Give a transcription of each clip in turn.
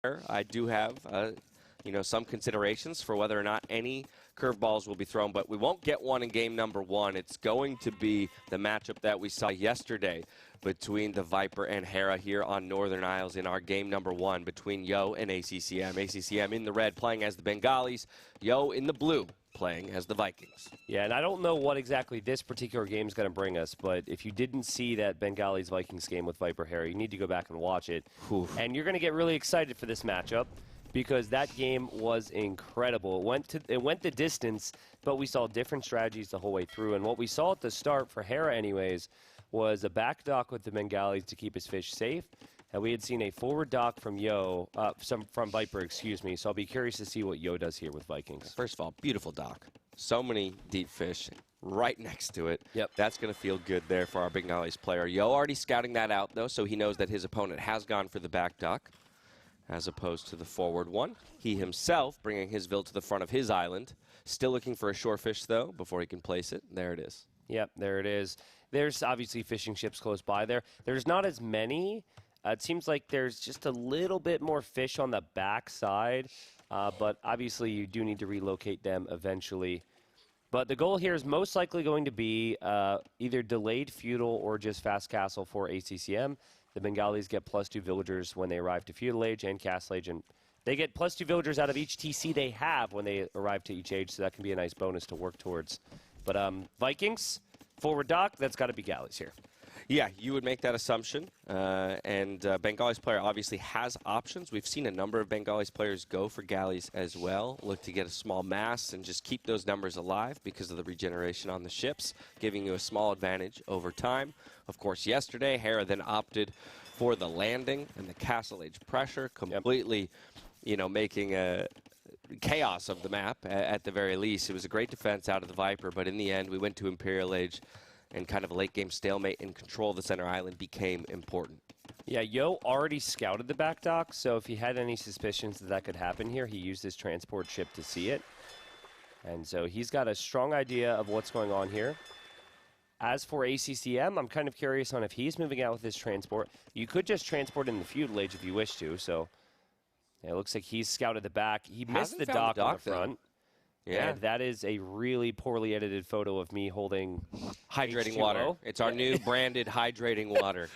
I do have, you know, some considerations for whether or not any curveballs will be thrown, but we won't get one in game number 1. It's going to be the matchup that we saw yesterday between TheViper and Hera here on Northern Isles in our game number 1 between Yo and ACCM. ACCM in the red playing as the Bengalis, Yo in the blue playing as the Vikings. Yeah, and I don't know what exactly this particular game is going to bring us, but if you didn't see that Bengalis-Vikings game with Viper Hera, you need to go back and watch it. Oof. And you're going to get really excited for this matchup because that game was incredible. It went the distance, but we saw different strategies the whole way through. And what we saw at the start, for Hera anyways, was a back dock with the Bengalis to keep his fish safe. And we had seen a forward dock from from Viper, excuse me. So I'll be curious to see what Yo does here with Vikings. First of all, beautiful dock. So many deep fish right next to it. Yep. That's going to feel good there for our Bengalis player. Yo already scouting that out, though, so he knows that his opponent has gone for the back dock as opposed to the forward one. He himself bringing his Vill to the front of his island. Still looking for a shore fish, though, before he can place it. There it is. Yep, there it is. There's obviously fishing ships close by there. There's not as many. It seems like there's just a little bit more fish on the back side, but obviously you do need to relocate them eventually. But the goal here is most likely going to be either delayed feudal or just fast castle for ACCM. The Bengalis get +2 villagers when they arrive to feudal age and castle age, and they get +2 villagers out of each TC they have when they arrive to each age, so that can be a nice bonus to work towards. But Vikings, forward dock, that's got to be galleys here. Yeah, you would make that assumption. And Bengalis player obviously has options. We've seen a number of Bengalis players go for galleys as well, look to get a small mass and just keep those numbers alive because of the regeneration on the ships, giving you a small advantage over time. Of course, yesterday, Hera then opted for the landing and the castle age pressure, completely, you know, making a chaos of the map at the very least. It was a great defense out of the Viper, but in the end, we went to Imperial Age, and kind of a late-game stalemate and control of the center island became important. Yeah, Yo already scouted the back dock, so if he had any suspicions that that could happen here, he used his transport ship to see it. And so he's got a strong idea of what's going on here. As for ACCM, I'm kind of curious on if he's moving out with his transport. You could just transport in the feudal age if you wish to, so yeah, it looks like he's scouted the back. He missed the dock on the front. Yeah, and that is a really poorly edited photo of me holding hydrating H2O. Water. It's our new branded hydrating water.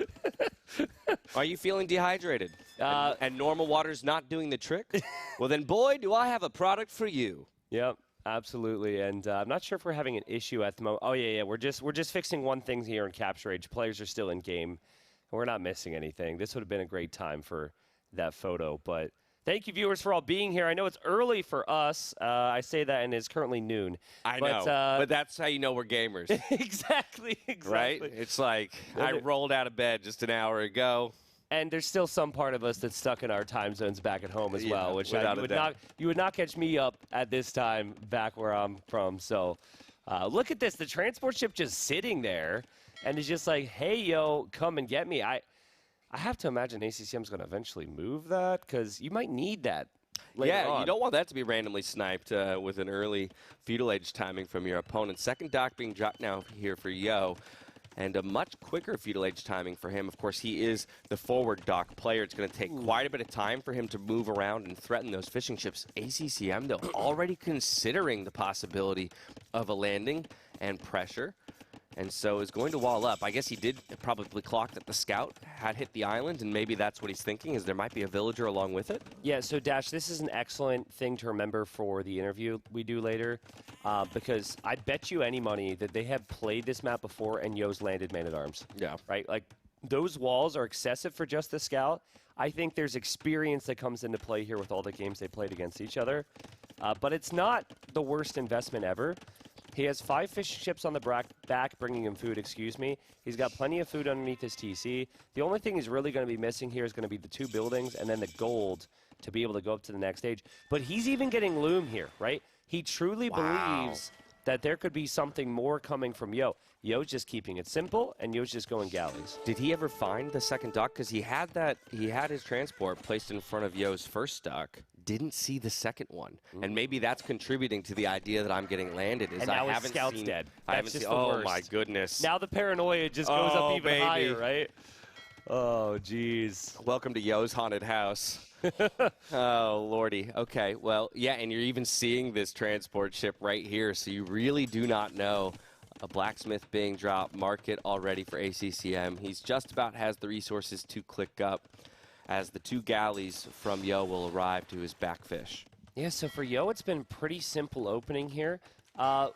Are you feeling dehydrated? And normal water's not doing the trick? Well, then, boy, do I have a product for you. Yep, absolutely. And I'm not sure if we're having an issue at the moment. Oh yeah, we're just fixing one thing here in Capture Age. Players are still in game. We're not missing anything. This would have been a great time for that photo, but. Thank you, viewers, for all being here. I know it's early for us. I say that, and it's currently noon. I know, but that's how you know we're gamers. Exactly. Right? It's like I rolled out of bed just an hour ago. And there's still some part of us that's stuck in our time zones back at home as well, which you would not catch me up at this time back where I'm from. So look at this. The transport ship just sitting there, and it's just like, hey, Yo, come and get me. I have to imagine ACCM is going to eventually move that because you might need that later on. You don't want that to be randomly sniped with an early feudal age timing from your opponent. Second dock being dropped now here for Yo, and a much quicker feudal age timing for him. Of course, he is the forward dock player. It's going to take quite a bit of time for him to move around and threaten those fishing ships. ACCM, though, already considering the possibility of a landing and pressure. And so is going to wall up. I guess he did probably clock that the scout had hit the island, and maybe that's what he's thinking, is there might be a villager along with it. Yeah, so Dash, this is an excellent thing to remember for the interview we do later, because I bet you any money that they have played this map before and Yo's landed Man-at-Arms. Yeah. Right? Like, those walls are excessive for just the scout. I think there's experience that comes into play here with all the games they played against each other. But it's not the worst investment ever. He has 5 fishing ships on the back, bringing him food, excuse me. He's got plenty of food underneath his TC. The only thing he's really going to be missing here is going to be the 2 buildings and then the gold to be able to go up to the next stage. But he's even getting loom here, right? He truly believes that there could be something more coming from Yo. Yo's just keeping it simple, and Yo's just going galleys. Did he ever find the second dock? Because he had his transport placed in front of Yo's first dock. Didn't see the second one, and maybe that's contributing to the idea that I'm getting landed. Is and now I his haven't scout's seen, dead. I haven't just seen. the Oh worst. my goodness! Now the paranoia just goes up even higher, right? Oh, geez. Welcome to Yo's haunted house. Oh, lordy. Okay, well, yeah, and you're even seeing this transport ship right here, so you really do not know. A blacksmith being dropped, market already for ACCM. He's just about has the resources to click up as the 2 galleys from Yo will arrive to his backfish. Yeah, so for Yo, it's been pretty simple opening here.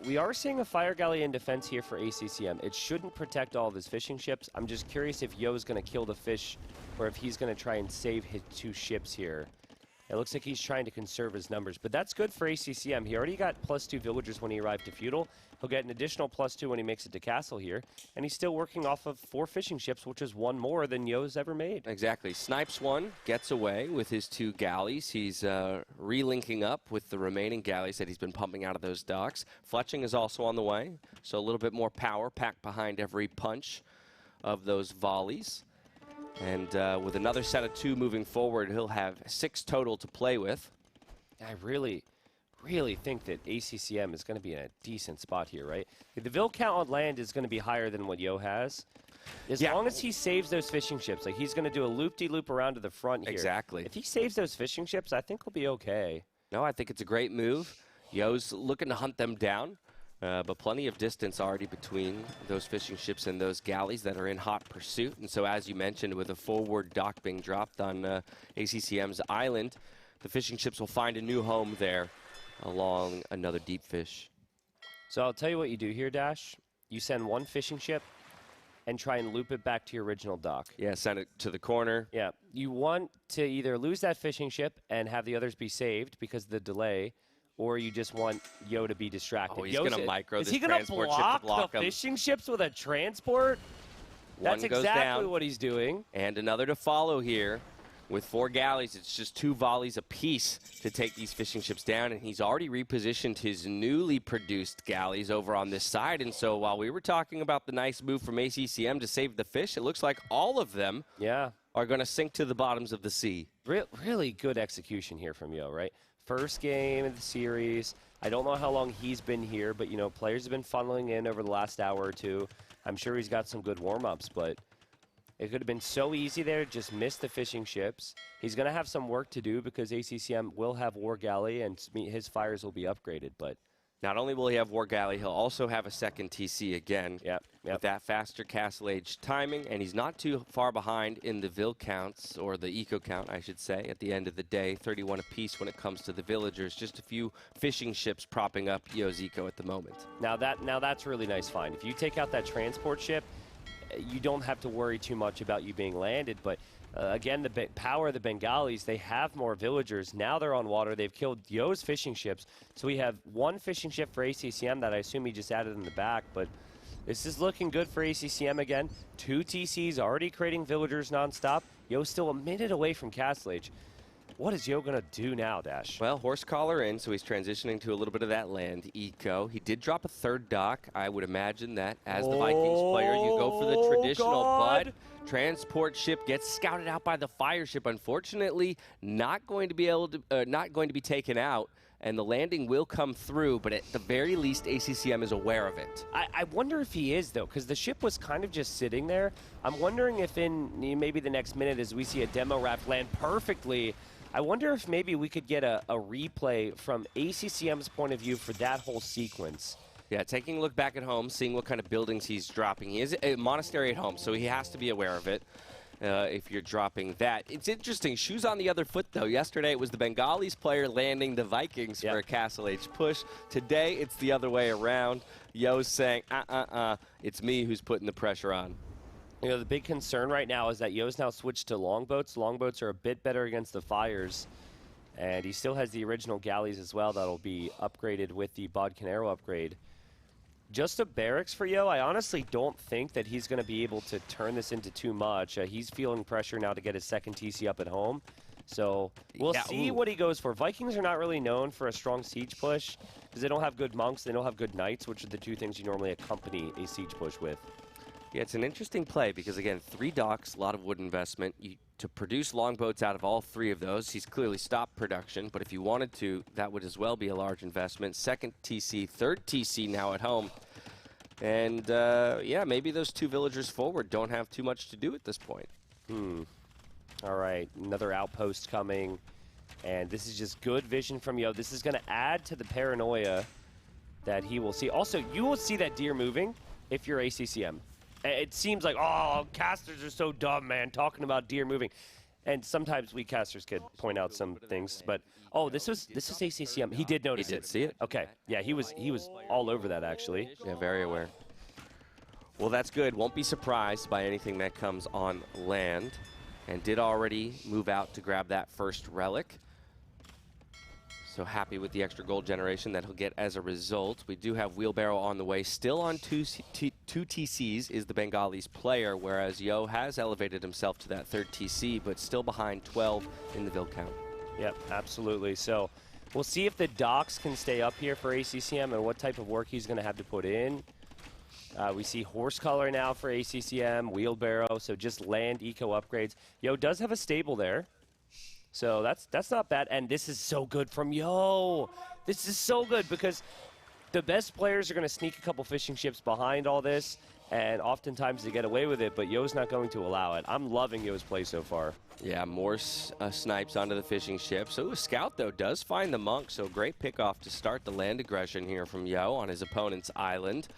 We are seeing a fire galley in defense here for ACCM. It shouldn't protect all of his fishing ships. I'm just curious if Yo is going to kill the fish or if he's going to try and save his 2 ships here. It looks like he's trying to conserve his numbers, but that's good for ACCM. He already got +2 villagers when he arrived to Feudal. He'll get an additional +2 when he makes it to Castle here, and he's still working off of 4 fishing ships, which is 1 more than Yo's ever made. Exactly. Snipes 1, gets away with his 2 galleys. He's relinking up with the remaining galleys that he's been pumping out of those docks. Fletching is also on the way, so a little bit more power packed behind every punch of those volleys. And with another set of 2 moving forward, he'll have 6 total to play with. I really think that ACCM is going to be in a decent spot here, right? The Vil count on land is going to be higher than what Yo has. As long as he saves those fishing ships, like he's going to do a loop-de-loop around to the front here. Exactly. If he saves those fishing ships, I think he'll be okay. No, I think it's a great move. Yo's looking to hunt them down, but plenty of distance already between those fishing ships and those galleys that are in hot pursuit. And so, as you mentioned, with a forward dock being dropped on ACCM's island, the fishing ships will find a new home there along another deep fish. So I'll tell you what you do here, Dash. You send 1 fishing ship and try and loop it back to your original dock. Yeah, send it to the corner. Yeah, you want to either lose that fishing ship and have the others be saved because of the delay, or you just want Yo to be distracted. Oh, he's going to micro this transport ship. Is he going to block the fishing ships with a transport? That's exactly what he's doing. And another to follow here. With 4 galleys, it's just 2 volleys apiece to take these fishing ships down, and he's already repositioned his newly produced galleys over on this side. And so while we were talking about the nice move from ACCM to save the fish, it looks like all of them are going to sink to the bottoms of the sea. Really good execution here from Yo, right? First game of the series. I don't know how long he's been here, but, you know, players have been funneling in over the last hour or 2. I'm sure he's got some good warm-ups, but it could have been so easy there, just miss the fishing ships. He's going to have some work to do because ACCM will have War Galley and his fires will be upgraded. But not only will he have War Galley, he'll also have a second TC again with that faster Castle Age timing. And he's not too far behind in the Vil counts, or the eco count, I should say, at the end of the day. 31 apiece when it comes to the villagers. Just a few fishing ships propping up Yo's eco at the moment. Now that's a really nice find. If you take out that transport ship, you don't have to worry too much about you being landed, but again, the power of the Bengalis, they have more villagers. Now they're on water. They've killed Yo's fishing ships. So we have 1 fishing ship for ACCM that I assume he just added in the back, but this is looking good for ACCM again. 2 TCs already creating villagers nonstop. Yo's still a minute away from Castle Age. What is Yo going to do now, Dash? Well, horse collar in, so he's transitioning to a little bit of that land eco. He did drop a 3rd dock. I would imagine that as the Vikings player, you go for the traditional, but transport ship gets scouted out by the fire ship. Unfortunately, not going to be taken out, and the landing will come through, but at the very least, ACCM is aware of it. I wonder if he is, though, because the ship was kind of just sitting there. I'm wondering if in maybe the next minute, as we see a demo raft land perfectly, I wonder if maybe we could get a replay from ACCM's point of view for that whole sequence. Yeah, taking a look back at home, seeing what kind of buildings he's dropping. He is a monastery at home, so he has to be aware of it if you're dropping that. It's interesting. Shoes on the other foot, though. Yesterday, it was the Bengalis player landing the Vikings for a Castle Age push. Today, it's the other way around. Yo's saying, it's me who's putting the pressure on. You know, the big concern right now is that Yo's now switched to longboats. Longboats are a bit better against the fires. And he still has the original galleys as well that'll be upgraded with the Bodcanero upgrade. Just a barracks for Yo. I honestly don't think that he's going to be able to turn this into too much. He's feeling pressure now to get his 2nd TC up at home. So we'll see what he goes for. Vikings are not really known for a strong siege push because they don't have good monks. They don't have good knights, which are the 2 things you normally accompany a siege push with. Yeah, it's an interesting play because, again, 3 docks, a lot of wood investment. To produce longboats out of all 3 of those, he's clearly stopped production, but if you wanted to, that would as well be a large investment. 2nd TC, 3rd TC now at home. And, yeah, maybe those 2 villagers forward don't have too much to do at this point. All right, another outpost coming. And this is just good vision from Yo. This is going to add to the paranoia that he will see. Also, you will see that deer moving if you're ACCM. It seems like, oh, casters are so dumb, man, talking about deer moving. And sometimes we casters could point out some things, but oh, this was ACCM. He did notice it. He did see it. Okay, yeah, he was all over that actually. Yeah, very aware. Well, that's good. Won't be surprised by anything that comes on land, and did already move out to grab that first relic. So happy with the extra gold generation that he'll get as a result. We do have Wheelbarrow on the way. Still on two TCs is the Bengalis player, whereas Yo has elevated himself to that third TC, but still behind 12 in the build count. Yep, absolutely. So we'll see if the docks can stay up here for ACCM and what type of work he's going to have to put in. We see horse color now for ACCM, wheelbarrow, so just land eco upgrades. Yo does have a stable there. So that's not bad, and this is so good from Yo. This is so good because the best players are going to sneak a couple fishing ships behind all this, and oftentimes they get away with it, but Yo's not going to allow it. I'm loving Yo's play so far. Yeah, more snipes onto the fishing ship. So Scout, though, does find the monk, so great pickoff to start the land aggression here from Yo on his opponent's island.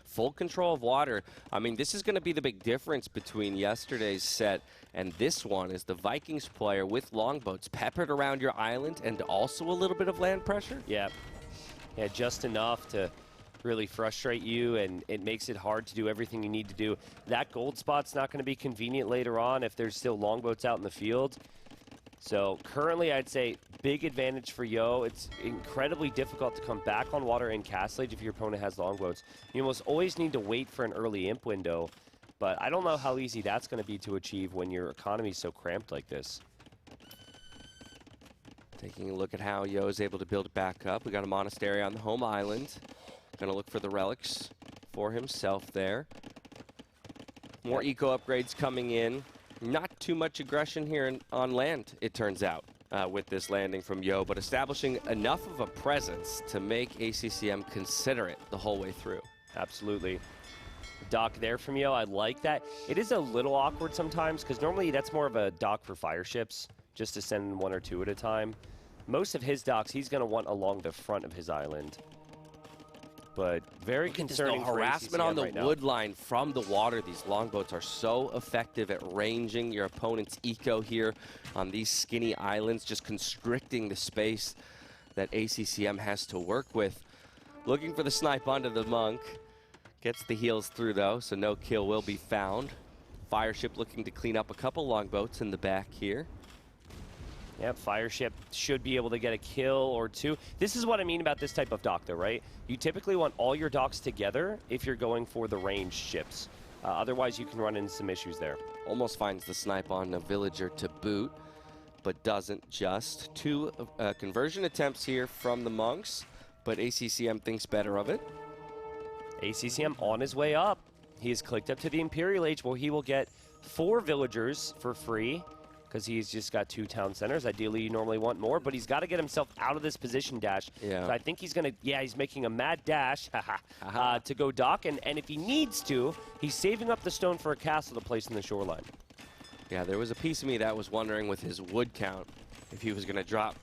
Full control of water. I mean, this is going to be the big difference between yesterday's set and this one, is the Vikings player with longboats peppered around your island and also a little bit of land pressure. Yeah, just enough to really frustrate you, and it makes it hard to do everything you need to do. That gold spot's not going to be convenient later on if there's still longboats out in the field. So currently, I'd say big advantage for Yo. It's incredibly difficult to come back on water in Castle Age if your opponent has longboats. You almost always need to wait for an early imp window, but I don't know how easy that's going to be to achieve when your economy is so cramped like this. Taking a look at how Yo is able to build it back up. We got a monastery on the home island. Gonna look for the relics for himself there. More eco upgrades coming in. Not too much aggression here on land, it turns out, with this landing from Yo, but establishing enough of a presence to make ACCM consider it the whole way through. Absolutely. Dock there from Yo, I like that. It is a little awkward sometimes, because normally that's more of a dock for fire ships, just to send one or two at a time. Most of his docks, he's going to want along the front of his island. But very concerning for harassment ACCM on the right wood line from the water. These longboats are so effective at ranging your opponent's eco here on these skinny islands, just constricting the space that ACCM has to work with. Looking for the snipe onto the monk. Gets the heals through, though, so no kill will be found. Fireship looking to clean up a couple longboats in the back here. Yep, Fireship should be able to get a kill or two. This is what I mean about this type of dock, though, right? You typically want all your docks together if you're going for the ranged ships. Otherwise, you can run into some issues there. Almost finds the snipe on a villager to boot, but doesn't just. Two conversion attempts here from the monks, but ACCM thinks better of it. ACCM on his way up. He has clicked up to the Imperial Age, where he will get 4 villagers for free, because he's just got 2 town centers. Ideally, you normally want more, but he's got to get himself out of this position dash. Yeah. So I think he's going to, he's making a mad dash to go dock, and if he needs to, he's saving up the stone for a castle to place in the shoreline. Yeah, there was a piece of me that was wondering with his wood count if he was going to drop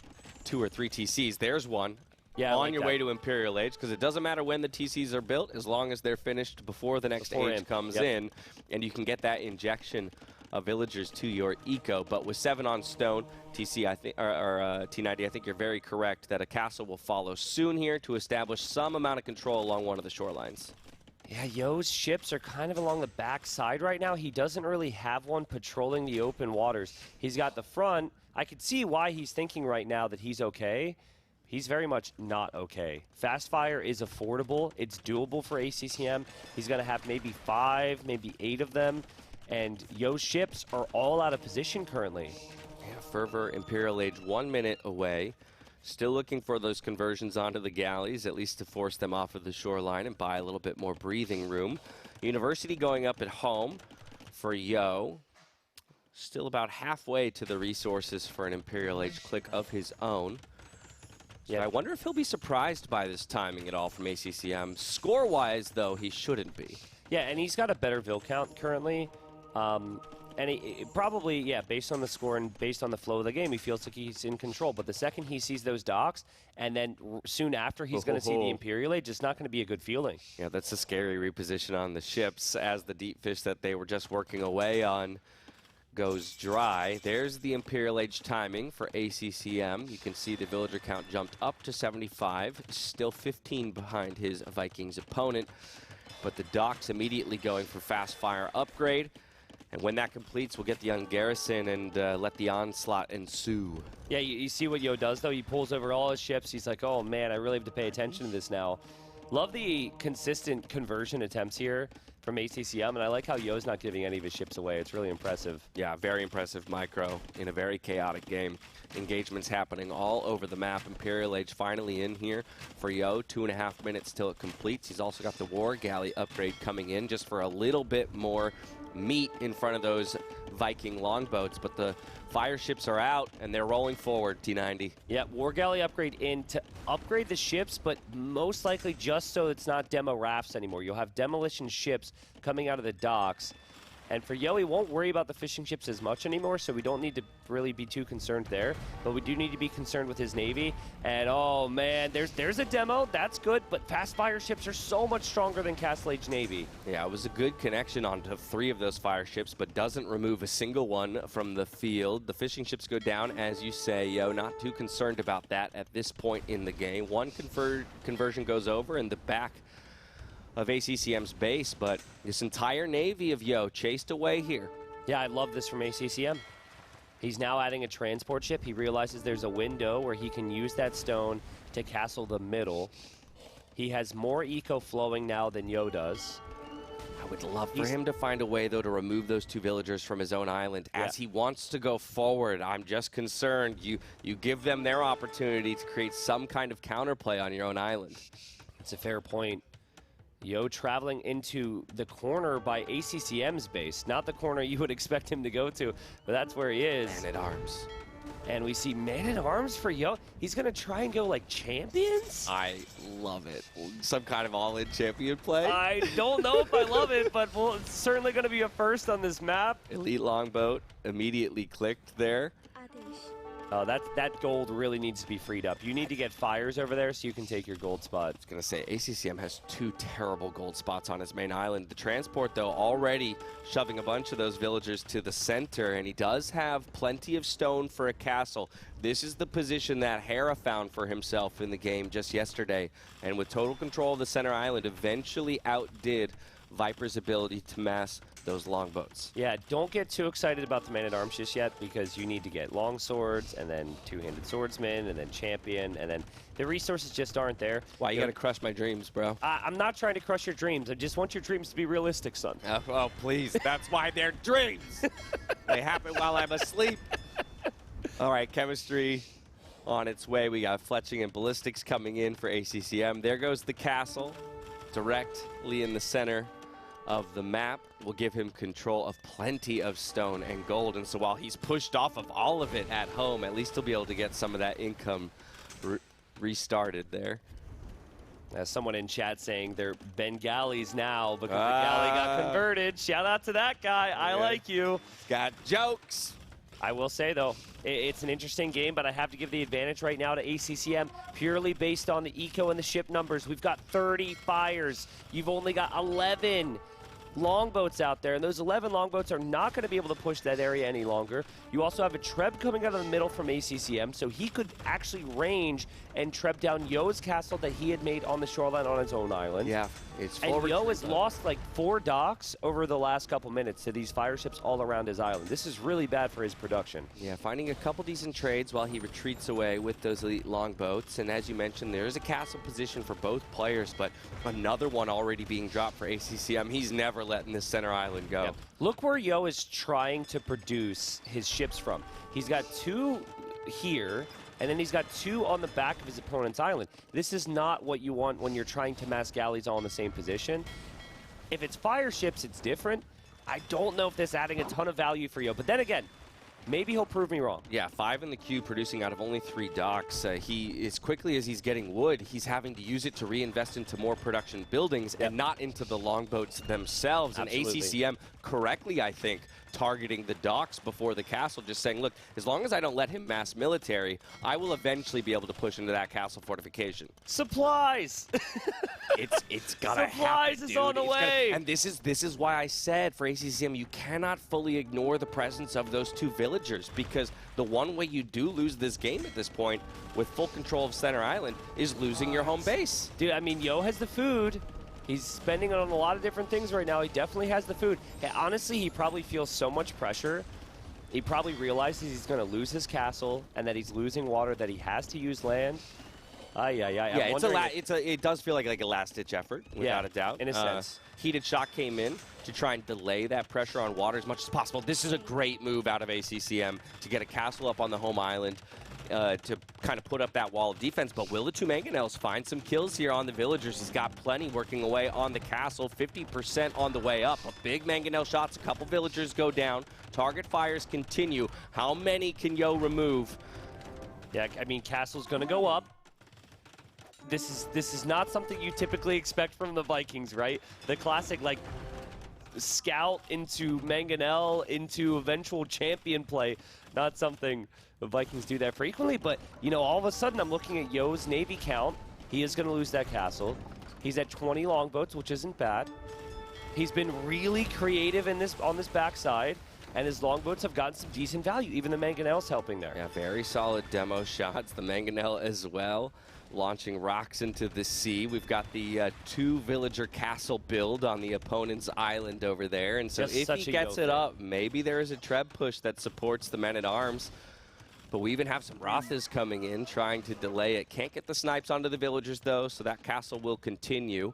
2 or 3 TCs. There's one. Yeah, on your way to Imperial Age, because it doesn't matter when the TCs are built, as long as they're finished before the next age comes in, and you can get that injection of villagers to your eco. But with 7 on stone, TC, I think, or T90, I think you're very correct that a castle will follow soon here to establish some amount of control along one of the shorelines. Yeah, Yo's ships are kind of along the back side right now. He doesn't really have one patrolling the open waters. He's got the front. I could see why he's thinking right now that he's okay. He's very much not okay. Fast fire is affordable. It's doable for ACCM. He's going to have maybe 5, maybe 8 of them. And Yo's ships are all out of position currently. Yeah, Fervor, Imperial Age, 1 minute away. Still looking for those conversions onto the galleys, at least to force them off of the shoreline and buy a little bit more breathing room. University going up at home for Yo. Still about halfway to the resources for an Imperial Age click of his own. So I wonder if he'll be surprised by this timing at all from ACCM. Score-wise, though, he shouldn't be. Yeah, and he's got a better Vil count currently. And he probably, yeah, based on the score and based on the flow of the game, he feels like he's in control. But the second he sees those docks, and then soon after he's going to see the Imperial Age, it's not going to be a good feeling. Yeah, that's a scary reposition on the ships as the deep fish that they were just working away on goes dry. There's the Imperial Age timing for ACCM. You can see the villager count jumped up to 75, still 15 behind his Vikings opponent. But the docks immediately going for fast fire upgrade. And when that completes, we'll get the young garrison and let the onslaught ensue. Yeah, you see what Yo does, though? He pulls over all his ships. He's like, oh, man, I really have to pay attention to this now. Love the consistent conversion attempts here from ACCM, and I like how Yo's not giving any of his ships away. It's really impressive. Yeah, very impressive micro in a very chaotic game. Engagements happening all over the map. Imperial Age finally in here for Yo. 2.5 minutes till it completes. He's also got the War Galley upgrade coming in just for a little bit more meat in front of those Viking longboats, but the fire ships are out and they're rolling forward. T90. Yeah, War Galley upgrade in to upgrade the ships, but most likely just so it's not demo rafts anymore. You'll have demolition ships coming out of the docks. And for Yo, he won't worry about the fishing ships as much anymore, so we don't need to really be too concerned there. But we do need to be concerned with his Navy. And, oh, man, there's a demo. That's good, but fast fire ships are so much stronger than Castle Age Navy. Yeah, it was a good connection onto 3 of those fire ships, but doesn't remove a single one from the field. The fishing ships go down, as you say, Yo. Not too concerned about that at this point in the game. One conversion goes over in the back of ACCM's base, but this entire navy of Yo chased away here. Yeah, I love this from ACCM. He's now adding a transport ship. He realizes there's a window where he can use that stone to castle the middle. He has more eco flowing now than Yo does. I would love for him to find a way, though, to remove those 2 villagers from his own island as he wants to go forward. I'm just concerned you give them their opportunity to create some kind of counterplay on your own island. It's a fair point. Yo traveling into the corner by ACCM's base. Not the corner you would expect him to go to, but that's where he is. Man-at-Arms. And we see Man-at-Arms for Yo. He's going to try and go like champions? I love it. Some kind of all-in champion play? I don't know if I love it, but well, it's certainly going to be a first on this map. Elite Longboat immediately clicked there. That gold really needs to be freed up. You need to get fires over there so you can take your gold spot. I was going to say, ACCM has 2 terrible gold spots on his main island. The transport, though, already shoving a bunch of those villagers to the center, and he does have plenty of stone for a castle. This is the position that Hera found for himself in the game just yesterday, and with total control of the center island, eventually outdid Viper's ability to mass those longboats. Yeah, don't get too excited about the Man-at-Arms just yet, because you need to get long swords, and then 2-handed swordsman, and then champion, and then the resources just aren't there. Why, you gotta crush my dreams, bro. I'm not trying to crush your dreams. I just want your dreams to be realistic, son. Oh, please. That's why they're dreams. They happen while I'm asleep. All right, chemistry on its way. We got fletching and ballistics coming in for ACCM. There goes the castle, directly in the center of the map. Will give him control of plenty of stone and gold, and so while he's pushed off of all of it at home, at least he'll be able to get some of that income restarted there. Someone in chat saying they're Bengalis now because the galley got converted. Shout out to that guy. I like you. Got jokes. I will say, though, it's an interesting game, but I have to give the advantage right now to ACCM purely based on the eco and the ship numbers. We've got 30 fires. You've only got 11 longboats out there, and those 11 longboats are not going to be able to push that area any longer. You also have a Treb coming out of the middle from ACCM, so he could actually range and Treb down Yo's castle that he had made on the shoreline on his own island. Yeah, it's and Yo has lost like 4 docks over the last couple minutes to these fire ships all around his island. This is really bad for his production. Yeah, finding a couple decent trades while he retreats away with those elite longboats, and as you mentioned, there is a castle position for both players, but another one already being dropped for ACCM. He's never letting this center island go. Yep. Look where Yo is trying to produce his ships from. He's got 2 here, and then he's got 2 on the back of his opponent's island. This is not what you want when you're trying to mass galleys all in the same position. If it's fire ships, it's different. I don't know if this is adding a ton of value for Yo, but then again, maybe he'll prove me wrong. Yeah, 5 in the queue, producing out of only 3 docks. As quickly as he's getting wood, he's having to use it to reinvest into more production buildings and not into the longboats themselves. Absolutely. And ACCM correctly, I think, targeting the docks before the castle, just saying, look, as long as I don't let him mass military, I will eventually be able to push into that castle fortification. Supplies! It's gotta happen, Supplies is dude. on the way! And this is why I said for ACCM, you cannot fully ignore the presence of those two villagers, because the one way you do lose this game at this point, with full control of Center Island, is losing your home base. Dude, I mean, Yo has the food. He's spending it on a lot of different things right now. He definitely has the food. Hey, honestly, he probably feels so much pressure. He probably realizes he's going to lose his castle and that he's losing water, that he has to use land. Yeah, it does feel like a last-ditch effort, without a doubt. In a sense. Heated Shock came in to try and delay that pressure on water as much as possible. This is a great move out of ACCM to get a castle up on the home island. To kind of put up that wall of defense, but will the two Mangonels find some kills here on the villagers? He's got plenty working away on the castle, 50% on the way up. A big Mangonel shots, a couple villagers go down. Target fires continue. How many can Yo remove? Yeah, I mean, castle's going to go up. This is not something you typically expect from the Vikings, right? The classic, like, scout into Mangonel into eventual champion play. Not something the Vikings do that frequently, but, you know, all of a sudden I'm looking at Yo's Navy count. He is going to lose that castle. He's at 20 longboats, which isn't bad. He's been really creative in on this backside, and his longboats have gotten some decent value. Even the Mangonel's helping there. Yeah, very solid demo shots. The Mangonel as well, launching rocks into the sea. We've got the two villager castle build on the opponent's island over there, and so if he gets it up, maybe there is a Treb push that supports the men-at-arms. But we even have some Rothas coming in, trying to delay it. Can't get the snipes onto the villagers, though, so that castle will continue.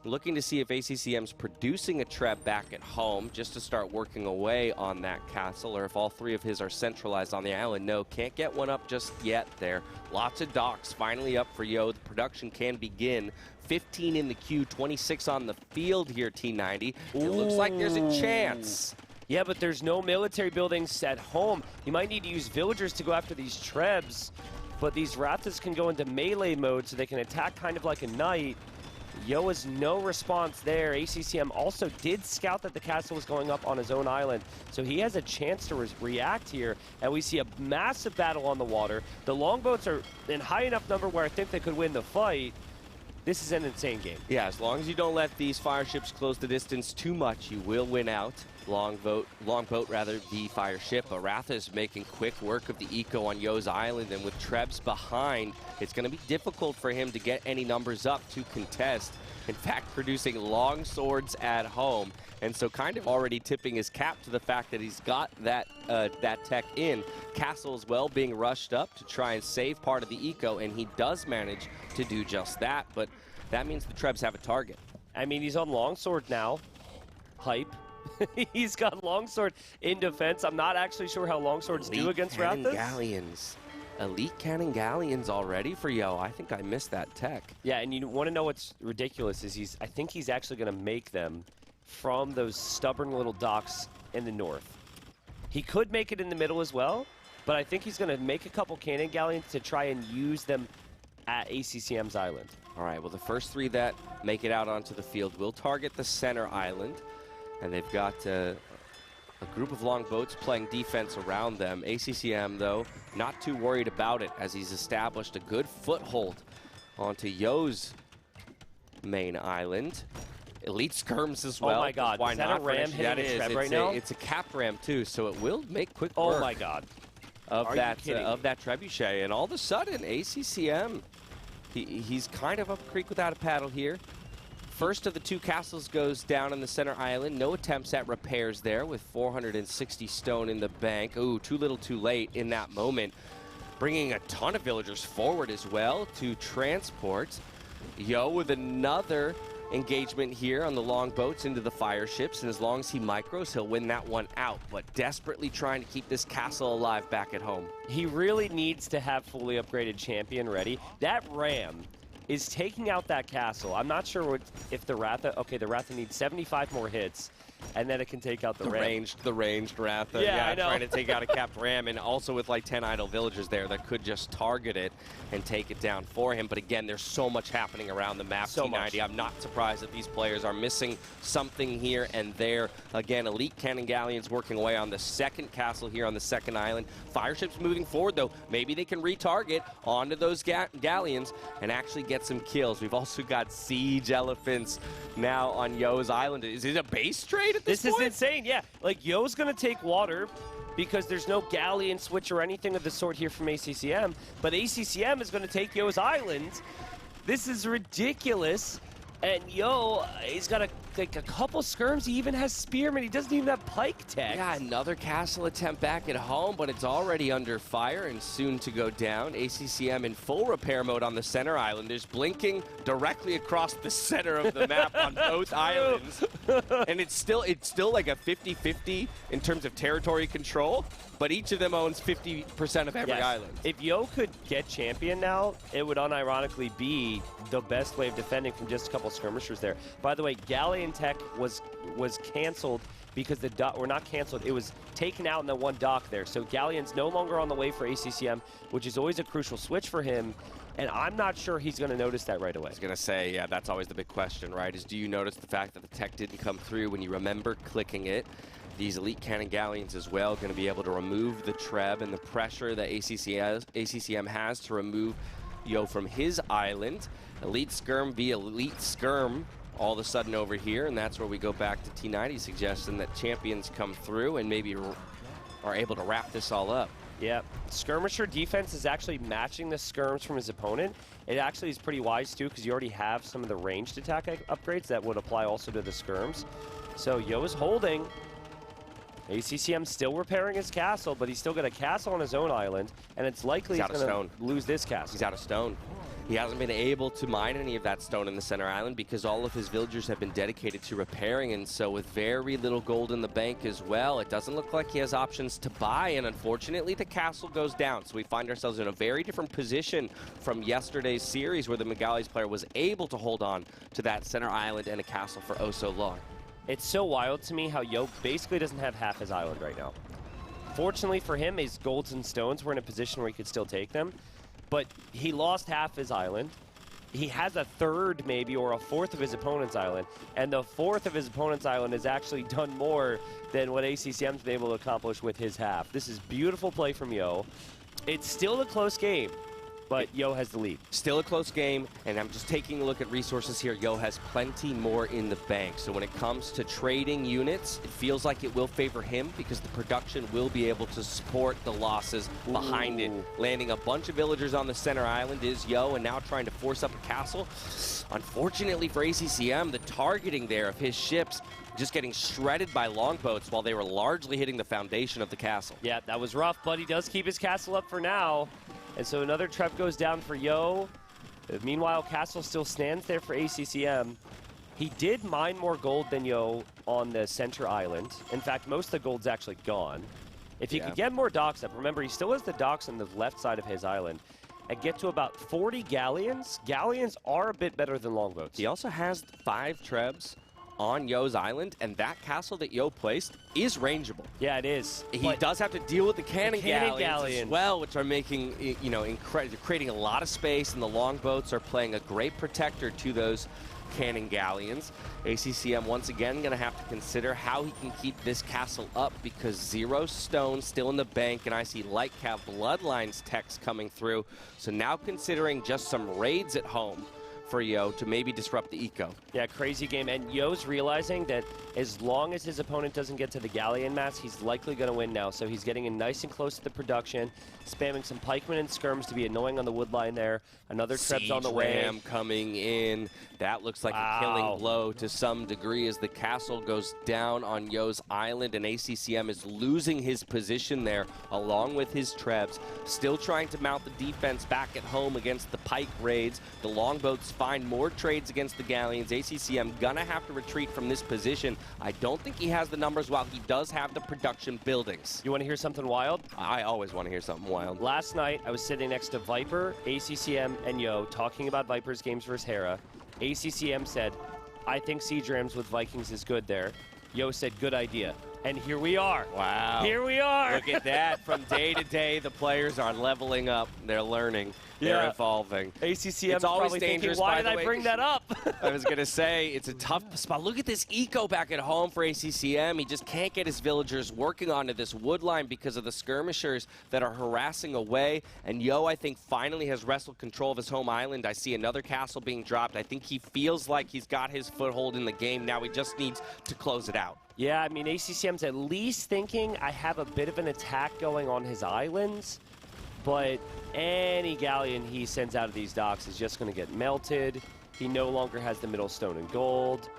Looking to see if ACCM's producing a Treb back at home, just to start working away on that castle, or if all three of his are centralized on the island. No, can't get one up just yet there. Lots of docks finally up for Yo. The production can begin. 15 in the queue, 26 on the field here, T90. It looks like there's a chance. Yeah, but there's no military buildings at home. You might need to use villagers to go after these Trebs, but these Raptors can go into melee mode so they can attack kind of like a knight. Yo has no response there. ACCM also did scout that the castle was going up on his own island, so he has a chance to react here, and we see a massive battle on the water. The longboats are in high enough number where I think they could win the fight. This is an insane game. Yeah, as long as you don't let these fire ships close the distance too much, you will win out. Longboat, the fire ship. Aratha is making quick work of the eco on Yo's island, and with Trebs behind, it's going to be difficult for him to get any numbers up to contest. In fact, producing long swords at home, and so kind of already tipping his cap to the fact that he's got that tech in. Castle as well being rushed up to try and save part of the eco, and he does manage to do just that, but that means the Trebs have a target. I mean, he's on longsword now. Hype. He's got longsword in defense. I'm not actually sure how longswords do against Rathas. Galleons. Elite cannon galleons already for Yo. I think I missed that tech. Yeah, and you want to know what's ridiculous is I think he's actually going to make them from those stubborn little docks in the north. He could make it in the middle as well, but I think he's going to make a couple cannon galleons to try and use them at ACCM's island. All right, well, the first three that make it out onto the field will target the center island. And they've got a group of longboats playing defense around them. ACCM, though, not too worried about it, as he's established a good foothold onto Yo's main island. Elite skirms as well. Oh my God! Why is that not? A ram hitting a Treb right now? It's a cap ram too, so it will make quick work. Oh my God! Of that trebuchet, and all of a sudden, ACCM, he's kind of up creek without a paddle here. First of the two castles goes down on the center island. No attempts at repairs there with 460 stone in the bank. Ooh, too little too late in that moment. Bringing a ton of villagers forward as well to transport. Yo with another engagement here on the longboats into the fire ships, and as long as he micros, he'll win that one out, but desperately trying to keep this castle alive back at home. He really needs to have fully upgraded champion ready. That ram is taking out that castle. I'm not sure if the Ratha... Okay, the Ratha needs 75 more hits. and then it can take out the ram. The ranged Ratha. Yeah, I know. Trying to take out a capped ram, and also with like 10 idle villagers there that could just target it and take it down for him. But again, there's so much happening around the map. So T90. much. I'm not surprised that these players are missing something here and there. Again, elite cannon galleons working away on the second castle here on the second island. Fireships moving forward though. Maybe they can retarget onto those galleons and actually get some kills. We've also got siege elephants now on Yo's island. Is it a base trade at this point? This is insane, yeah. Like, Yo's going to take water because there's no galleon switch or anything of the sort here from ACCM, but ACCM is going to take Yo's island. This is ridiculous. And Yo, he's got a couple skirms. He even has spearmen. He doesn't even have pike tech. Yeah, another castle attempt back at home, but it's already under fire and soon to go down. ACCM in full repair mode on the center island. There's blinking directly across the center of the map on both islands. And it's still like a 50-50 in terms of territory control, but each of them owns 50% of every island. If Yo could get champion now, it would unironically be the best way of defending from just a couple skirmishers there. By the way, Galleon Tech was canceled because the dock, or not canceled, it was taken out in the one dock there. So Galleon's no longer on the way for ACCM, which is always a crucial switch for him. And I'm not sure he's going to notice that right away. I was going to say, yeah, that's always the big question, right? Is do you notice the fact that the tech didn't come through when you remember clicking it? These elite cannon galleons as well going to be able to remove the Treb and the pressure that ACCM has to remove Yo from his island. Elite skirm via elite skirm all of a sudden over here, and that's where we go back to T90 suggesting that champions come through and maybe are able to wrap this all up. Yeah, skirmisher defense is actually matching the skirms from his opponent. It actually is pretty wise too, because you already have some of the ranged attack upgrades that would apply also to the skirms. So Yo is holding. ACCM still repairing his castle, but he's still got a castle on his own island, and it's likely he's going to lose this castle. He's out of stone. He hasn't been able to mine any of that stone in the center island because all of his villagers have been dedicated to repairing, and so with very little gold in the bank as well, it doesn't look like he has options to buy, and unfortunately the castle goes down. So we find ourselves in a very different position from yesterday's series where the Megalis player was able to hold on to that center island and a castle for oh so long. It's so wild to me how Yo basically doesn't have half his island right now. Fortunately for him, his golds and stones were in a position where he could still take them, but he lost half his island. He has a third maybe or a fourth of his opponent's island, and the fourth of his opponent's island has actually done more than what ACCM's been able to accomplish with his half. This is beautiful play from Yo. It's still a close game, but Yo has the lead. Still a close game, and I'm just taking a look at resources here. Yo has plenty more in the bank. So when it comes to trading units, it feels like it will favor him because the production will be able to support the losses behind it. Landing a bunch of villagers on the center island is Yo, and now trying to force up a castle. Unfortunately for ACCM, the targeting there of his ships just getting shredded by longboats while they were largely hitting the foundation of the castle. Yeah, that was rough, but he does keep his castle up for now. And so another trap goes down for Yo. Meanwhile, castle still stands there for ACCM. He did mine more gold than Yo on the center island. In fact, most of the gold's actually gone. If he could get more docks up, remember, he still has the docks on the left side of his island, and get to about 40 galleons. Galleons are a bit better than longboats. He also has 5 trebs on Yo's island, and that castle that Yo placed is rangeable. Yeah, it is. He does have to deal with the cannon galleons as well, which are making, you know, creating a lot of space, and the longboats are playing a great protector to those cannon galleons. ACCM once again going to have to consider how he can keep this castle up because 0 stone still in the bank, and I see Lightcap Bloodlines text coming through. So now considering just some raids at home for Yo to maybe disrupt the eco. Yeah, crazy game. And Yo's realizing that as long as his opponent doesn't get to the galleon mass, he's likely going to win now. So he's getting in nice and close to the production, spamming some pikemen and skirms to be annoying on the wood line there. Another Treb's on the way. Ram coming in. That looks like a killing blow to some degree as the castle goes down on Yo's island, and ACCM is losing his position there along with his Trebs. Still trying to mount the defense back at home against the pike raids. The longboats find more trades against the galleons. ACCM gonna have to retreat from this position. I don't think he has the numbers while he does have the production buildings. You want to hear something wild? I always want to hear something wild. Last night, I was sitting next to Viper, ACCM, and Yo talking about Viper's games versus Hera. ACCM said, I think Siege Rams with Vikings is good there. Yo said, good idea. And here we are. Wow. Here we are. Look at that. From day to day, the players are leveling up. They're learning. They're evolving. ACCM it's always probably dangerous, thinking, why by did the way. I bring that up? I was going to say, it's a tough spot. Look at this eco back at home for ACCM. He just can't get his villagers working onto this wood line because of the skirmishers that are harassing away. And Yo, I think, finally has wrestled control of his home island. I see another castle being dropped. I think he feels like he's got his foothold in the game. Now he just needs to close it out. Yeah, I mean, ACCM's at least thinking I have a bit of an attack going on his islands, but any galleon he sends out of these docks is just going to get melted. He no longer has the middle stone and gold.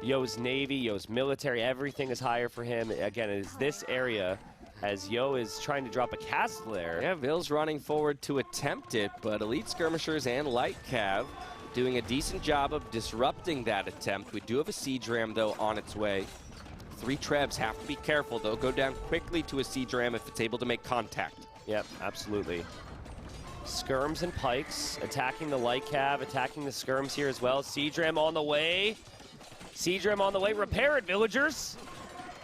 Yo's navy, Yo's military, everything is higher for him. Again, it is this area as Yo is trying to drop a castle there. Yeah, Vill's running forward to attempt it, but Elite Skirmishers and Light Cav doing a decent job of disrupting that attempt. We do have a siege ram, though, on its way. 3 Trebs have to be careful. They'll go down quickly to a siege ram if it's able to make contact. Yep, absolutely. Skirms and pikes attacking the light cav, attacking the skirms here as well. Siege ram on the way. Siege ram on the way. Repair it, villagers.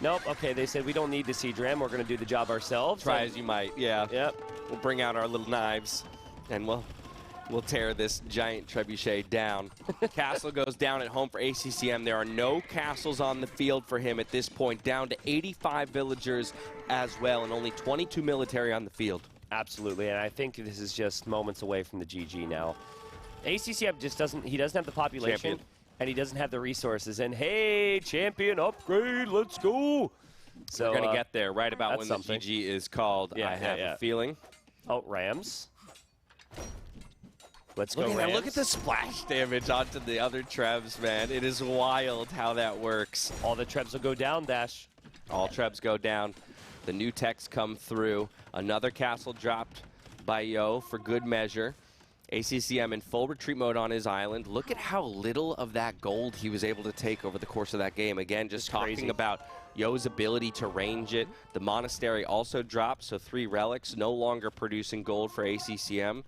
Nope. Okay, they said we don't need the siege ram. We're going to do the job ourselves. Try as you might. Yeah. Yep. We'll bring out our little knives, and we'll tear this giant trebuchet down. Castle goes down at home for ACCM. There are no castles on the field for him at this point, down to 85 villagers as well, and only 22 military on the field. Absolutely, and I think this is just moments away from the GG now. ACCM just doesn't have the population, Champion. and he doesn't have the resources. And hey, champion upgrade, let's go. So we're going to get there right about when something. the GG is called, I have a feeling. Oh, Rams. Let's Look go, at Rams. that. Look at the splash damage onto the other Trebs, man. It is wild how that works. All the Trebs will go down, Dash. All Trebs go down. The new techs come through. Another castle dropped by Yo for good measure. ACCM in full retreat mode on his island. Look at how little of that gold he was able to take over the course of that game. Again, just talking crazy. about Yo's ability to range it. The monastery also dropped, so 3 relics no longer producing gold for ACCM.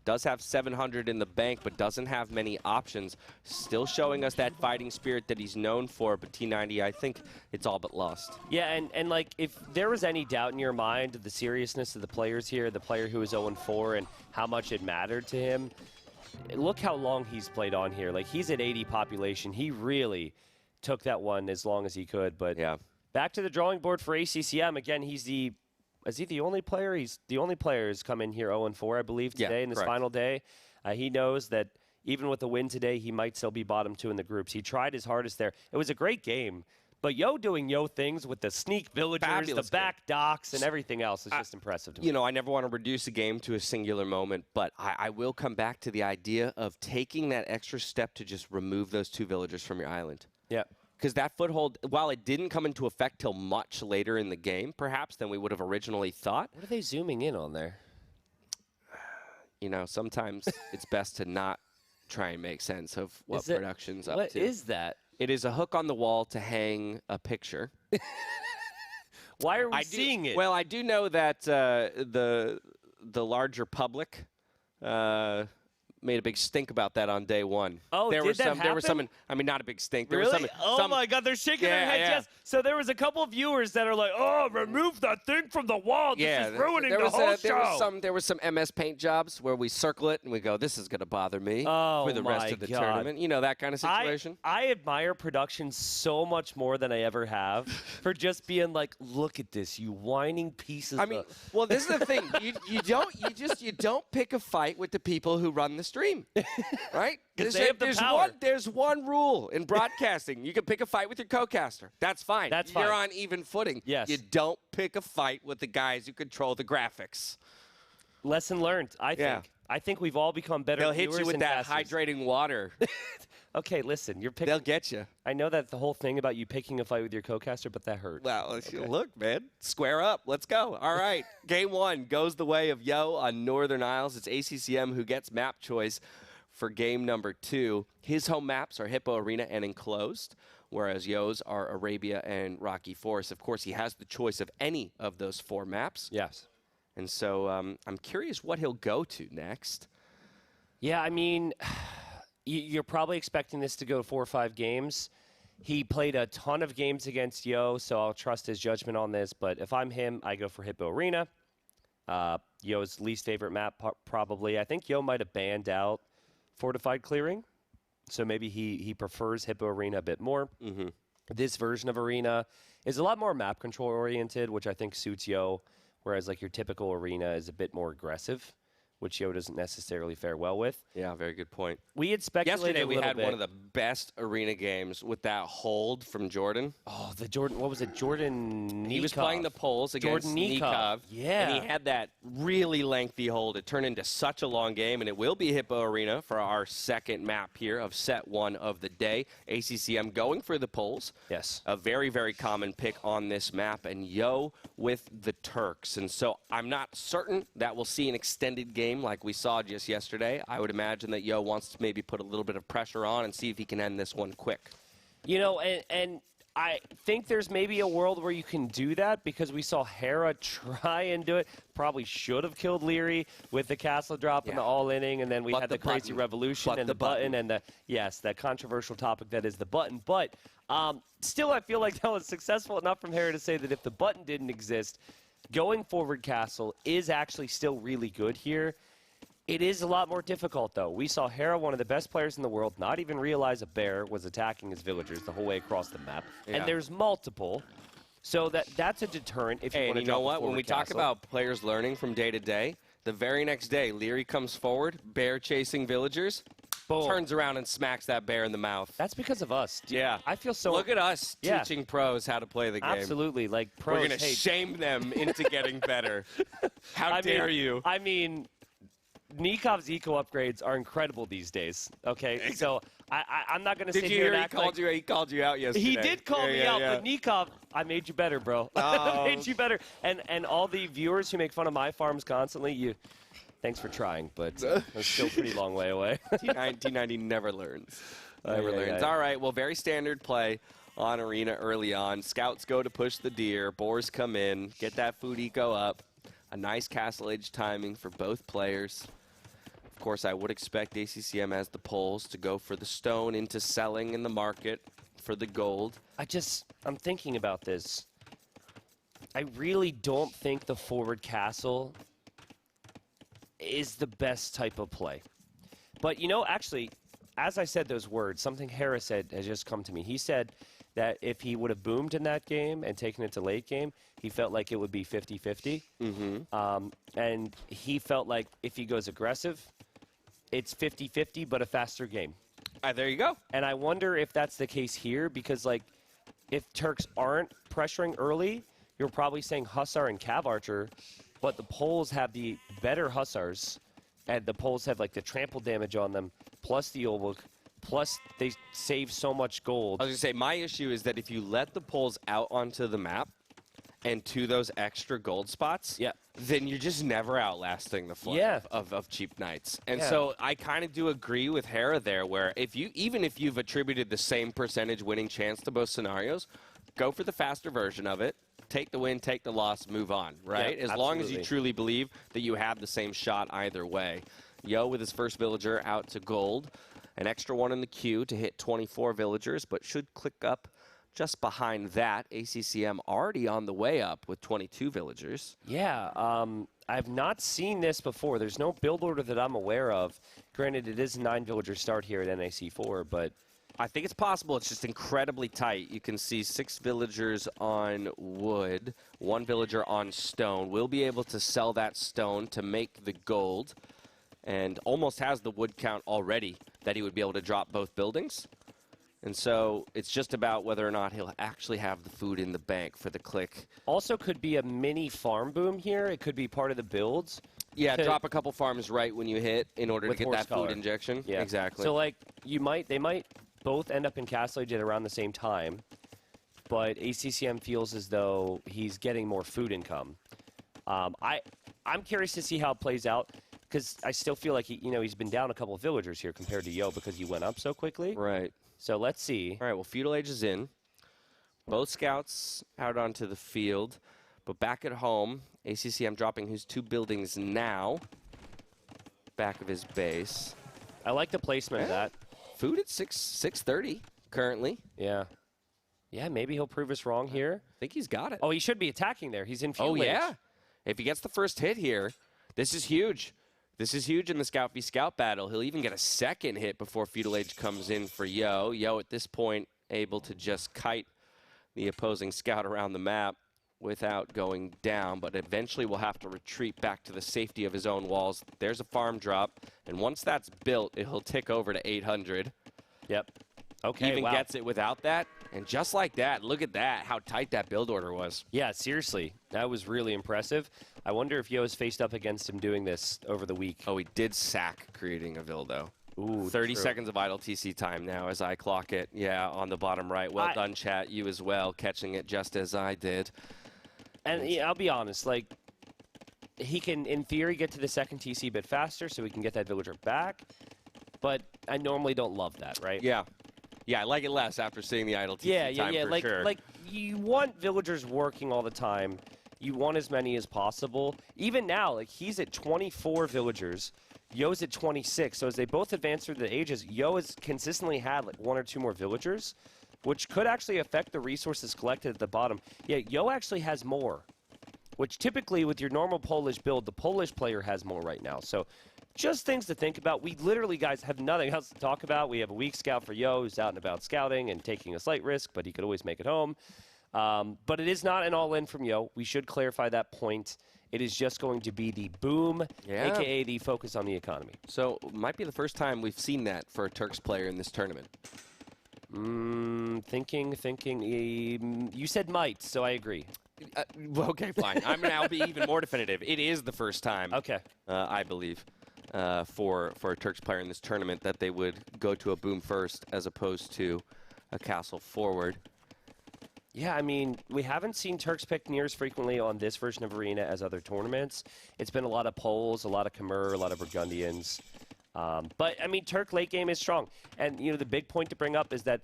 Does have 700 in the bank, but doesn't have many options. Still showing us that fighting spirit that he's known for, but T90, I think it's all but lost. Yeah, and like, if there was any doubt in your mind of the seriousness of the players here, the player who was 0-4 and how much it mattered to him, look how long he's played on here. Like, he's at 80 population. He really took that one as long as he could. But yeah, back to the drawing board for ACCM. Again, is he the only player? He's the only player who's come in here 0-4, I believe, today in this final day. He knows that even with the win today, he might still be bottom 2 in the groups. He tried his hardest there. It was a great game. But Yo doing Yo things with the sneak villagers, Fabulous the back docks, and everything else is just impressive to me. You know, I never want to reduce a game to a singular moment, but I will come back to the idea of taking that extra step to just remove those 2 villagers from your island. Yeah. Because that foothold, while it didn't come into effect till much later in the game, perhaps, than we would have originally thought. What are they zooming in on there? You know, sometimes it's best to not try and make sense of what production's up to. What is that? It is a hook on the wall to hang a picture. Why are we seeing it? Well, I do know that the larger public made a big stink about that on day 1. Oh, there did that happen? There was some, I mean, not a big stink. There Really? was Oh my God, they're shaking their heads. Yes. So there was a couple of viewers that are like, "Oh, remove that thing from the wall. This is ruining the whole show." There was some MS Paint jobs where we circle it and we go, "This is going to bother me for the rest of the tournament." You know, that kind of situation. I admire production so much more than I ever have for just being like, "Look at this, you whining pieces." I mean, well, this is the thing. You don't pick a fight with the people who run the stream, right? There's one rule in broadcasting. You can pick a fight with your co-caster. That's fine. That's fine. You're on even footing. Yes. You don't pick a fight with the guys who control the graphics. Lesson learned, I think. Yeah. I think we've all become better They'll viewers hit you with and that casters. hydrating water. Okay, listen, you're picking. They'll get you. I know that the whole thing about you picking a fight with your co-caster, but that hurt. Well, look, man, square up. Let's go. All right, game 1 goes the way of Yo on Northern Isles. It's ACCM who gets map choice for game number 2. His home maps are Hippo Arena and Enclosed, whereas Yo's are Arabia and Rocky Forest. Of course, he has the choice of any of those 4 maps. Yes. And so I'm curious what he'll go to next. Yeah, I mean, you're probably expecting this to go 4 or 5 games. He played a ton of games against Yo, so I'll trust his judgment on this. But if I'm him, I go for Hippo Arena. Yo's least favorite map, probably. I think Yo might have banned out Fortified Clearing, so maybe he prefers Hippo Arena a bit more. Mm-hmm. This version of Arena is a lot more map control oriented, which I think suits Yo, whereas like your typical Arena is a bit more aggressive, which Yo doesn't necessarily fare well with. Yeah, very good point. We had speculated yesterday we had bit. one of the best Arena games with that hold from Jordan. Oh, the Jordan, what was it? Jordan Nicov. He was playing the poles against Jordan Nicov. Yeah. And he had that really lengthy hold. It turned into such a long game, and it will be Hippo Arena for our second map here of set 1 of the day. ACCM going for the poles. Yes. A very, very common pick on this map, and Yo with the Turks. And so I'm not certain that we'll see an extended game like we saw just yesterday. I would imagine that Yo wants to maybe put a little bit of pressure on and see if he can end this one quick. You know, and I think there's maybe a world where you can do that because we saw Hera try and do it. Probably should have killed Liereyy with the castle drop in the all inning, and then we had the crazy revolution and the button and that controversial topic that is the button. But still, I feel like that was successful enough from Hera to say that if the button didn't exist, going forward castle is actually still really good here. It is a lot more difficult, though. We saw Hera, one of the best players in the world, not even realize a bear was attacking his villagers the whole way across the map. Yeah. And there's multiple. So that's a deterrent if you want to you know what? When we talk about players learning from day to day, the very next day, Liereyy comes forward, bear chasing villagers, boom, turns around and smacks that bear in the mouth. That's because of us. Yeah. I feel so... Look at us teaching pros how to play the game. Absolutely. Like pros, we're going to shame them into getting better. How dare you? I mean... Nikov's eco upgrades are incredible these days. Okay, so I'm not going to sit here and act like... He called you out yesterday. He did call me out, but Nicov, I made you better, bro. I made you better. And all the viewers who make fun of my farms constantly, thanks for trying, but it's still a pretty long way away. T90 never learns. Never learns. All right, well, very standard play on Arena early on. Scouts go to push the deer. Boars come in, get that food eco up. A nice castle age timing for both players. Of course, I would expect ACCM as the poles to go for the stone into selling in the market for the gold. I'm thinking about this. I really don't think the forward castle is the best type of play. But, you know, actually, as I said those words, something Hera said has just come to me. He said that if he would have boomed in that game and taken it to late game, he felt like it would be 50-50. Mm-hmm. And he felt like if he goes aggressive, it's 50-50, but a faster game. There you go. And I wonder if that's the case here, because, like, if Turks aren't pressuring early, you're probably saying Hussar and Cav Archer, but the Poles have the better Hussars, and the Poles have, like, the trample damage on them, plus the Olbuk, plus they save so much gold. I was going to say, my issue is that if you let the Poles out onto the map and to those extra gold spots, then you're just never outlasting the flood of cheap knights. And so I kind of do agree with Hera there, where even if you've attributed the same percentage winning chance to both scenarios, go for the faster version of it. Take the win, take the loss, move on, right? As long as you truly believe that you have the same shot either way. Yo with his first villager out to gold. An extra one in the queue to hit 24 villagers, but should click up just behind that. ACCM already on the way up with 22 villagers. Yeah, I've not seen this before. There's no build order that I'm aware of. Granted, it is a 9-villager start here at NAC4, but... I think it's possible. It's just incredibly tight. You can see 6 villagers on wood, 1 villager on stone. We'll be able to sell that stone to make the gold, and almost has the wood count already that he would be able to drop both buildings. And so it's just about whether or not he'll actually have the food in the bank for the click. Also could be a mini farm boom here. It could be part of the builds. Yeah, drop a couple farms right when you hit in order to get that food injection. Yeah, exactly. So, like, they might both end up in Castle Age at around the same time, but ACCM feels as though he's getting more food income. I'm curious to see how it plays out, because I still feel like he's been down a couple of villagers here compared to Yo because he went up so quickly. Right. So let's see. All right, well, Feudal Age is in. Both scouts out onto the field. But back at home, ACCM dropping his 2 buildings now. Back of his base. I like the placement of that. Food at 6:30 currently. Yeah. Yeah, maybe he'll prove us wrong here. I think he's got it. Oh, he should be attacking there. He's in field Oh, range. yeah. If he gets the first hit here, this is huge. This is huge in the Scout v Scout battle. He'll even get a second hit before Feudal Age comes in for Yo. Yo, at this point, able to just kite the opposing Scout around the map without going down, but eventually will have to retreat back to the safety of his own walls. There's a farm drop, and once that's built, it'll tick over to 800. Yep. Okay, Even wow. gets it without that, and just like that, look at that, how tight that build order was. Yeah, seriously. That was really impressive. I wonder if Yo has faced up against him doing this over the week. Oh, he did sack creating a Vill, though. Ooh, 30 true. seconds of idle TC time now as I clock it. Yeah, on the bottom right. Well done, chat. You as well, catching it just as I did. And yeah, I'll be honest, like, he can, in theory, get to the second TC a bit faster so we can get that villager back. But I normally don't love that, right? Yeah. Yeah, I like it less after seeing the idle TC time for like, sure. Like, you want villagers working all the time. You want as many as possible. Even now, like, he's at 24 villagers. Yo's at 26. So as they both advance through the ages, Yo has consistently had, like, 1 or 2 more villagers, which could actually affect the resources collected at the bottom. Yeah, Yo actually has more, which typically with your normal Polish build, the Polish player has more right now. So just things to think about. We literally, guys, have nothing else to talk about. We have a weak scout for Yo who's out and about scouting and taking a slight risk, but he could always make it home. But it is not an all-in from Yo. We should clarify that point. It is just going to be the boom, a.k.a. the focus on the economy. So it might be the first time we've seen that for a Turks player in this tournament. Thinking. You said might, so I agree. Well, okay, fine. I'm going to be even more definitive. It is the first time, Okay. I believe, for a Turks player in this tournament that they would go to a boom first as opposed to a castle forward. Yeah, I mean, we haven't seen Turks pick near as frequently on this version of Arena as other tournaments. It's been a lot of Poles, a lot of Khmer, a lot of Burgundians. But, I mean, Turk late game is strong. And, you know, the big point to bring up is that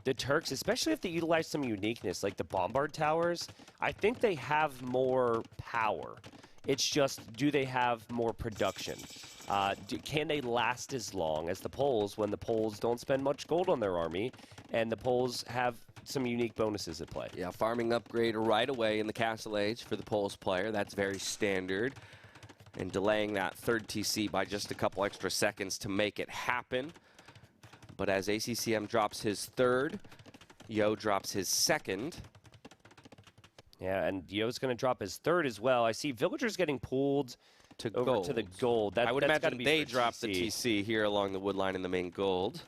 the Turks, especially if they utilize some uniqueness, like the Bombard Towers, I think they have more power. It's just, do they have more production? Can they last as long as the Poles when the Poles don't spend much gold on their army and the Poles have some unique bonuses at play? Yeah, farming upgrade right away in the Castle Age for the Poles player. That's very standard. And delaying that third TC by just a couple extra seconds to make it happen. But as ACCM drops his third, Yo drops his second. Yeah, and Yo's going to drop his third as well. I see villagers getting pulled over to the gold. I would imagine be they for drop the TC here along the wood line in the main gold.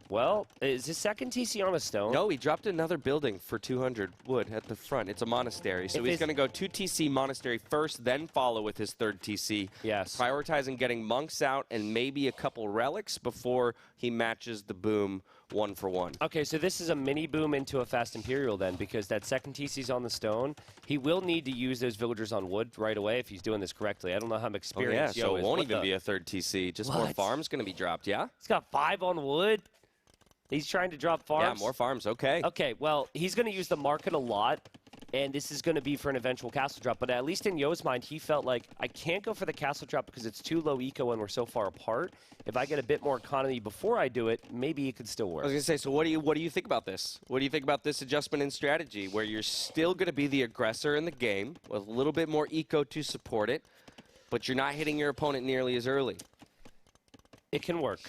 Well, is his second TC on a stone? No, he dropped another building for 200 wood at the front. It's a monastery. So he's going to go 2 TC monastery first, then follow with his third TC. Yes. Prioritizing getting monks out and maybe a couple relics before he matches the boom 1 for 1. Okay, so this is a mini boom into a fast Imperial then, because that second TC's on the stone. He will need to use those villagers on wood right away if he's doing this correctly. I don't know how experienced Yo Yo is. is. So it won't even be a third TC. Just more farms going to be dropped, yeah? He's got 5 on wood. He's trying to drop farms. Yeah, more farms, okay. Okay, well, he's going to use the market a lot, and this is going to be for an eventual castle drop. But at least in Yo's mind, he felt like, I can't go for the castle drop because it's too low eco and we're so far apart. If I get a bit more economy before I do it, maybe it could still work. I was going to say, so what do you think about this? What do you think about this adjustment in strategy where you're still going to be the aggressor in the game with a little bit more eco to support it, but you're not hitting your opponent nearly as early? It can work.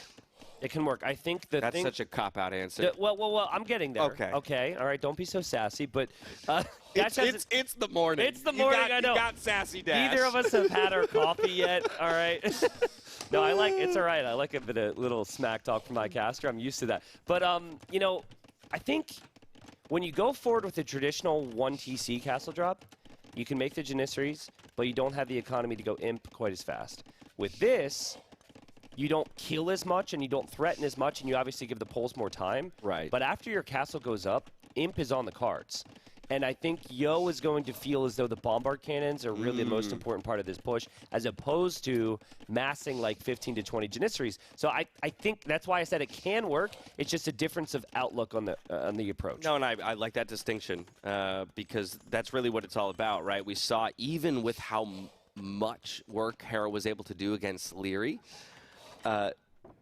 It can work. I think that's such a cop-out answer. Well, I'm getting there. Okay. Okay. All right. Don't be so sassy. But it's the morning. It's the morning. I know. You got sassy dash. Neither of us have had our coffee yet. All right. No, it's all right. I like a bit of little smack talk from my caster. I'm used to that. But you know, I think when you go forward with the traditional 1 TC castle drop, you can make the Janissaries, but you don't have the economy to go imp quite as fast. With this, you don't kill as much and you don't threaten as much, and you obviously give the Poles more time. Right. But after your castle goes up, imp is on the cards. And I think Yo is going to feel as though the bombard cannons are really the most important part of this push, as opposed to massing like 15 to 20 Janissaries. So I think that's why I said it can work. It's just a difference of outlook on the approach. No, and I like that distinction because that's really what it's all about, right? We saw even with how much work Hera was able to do against Liereyy,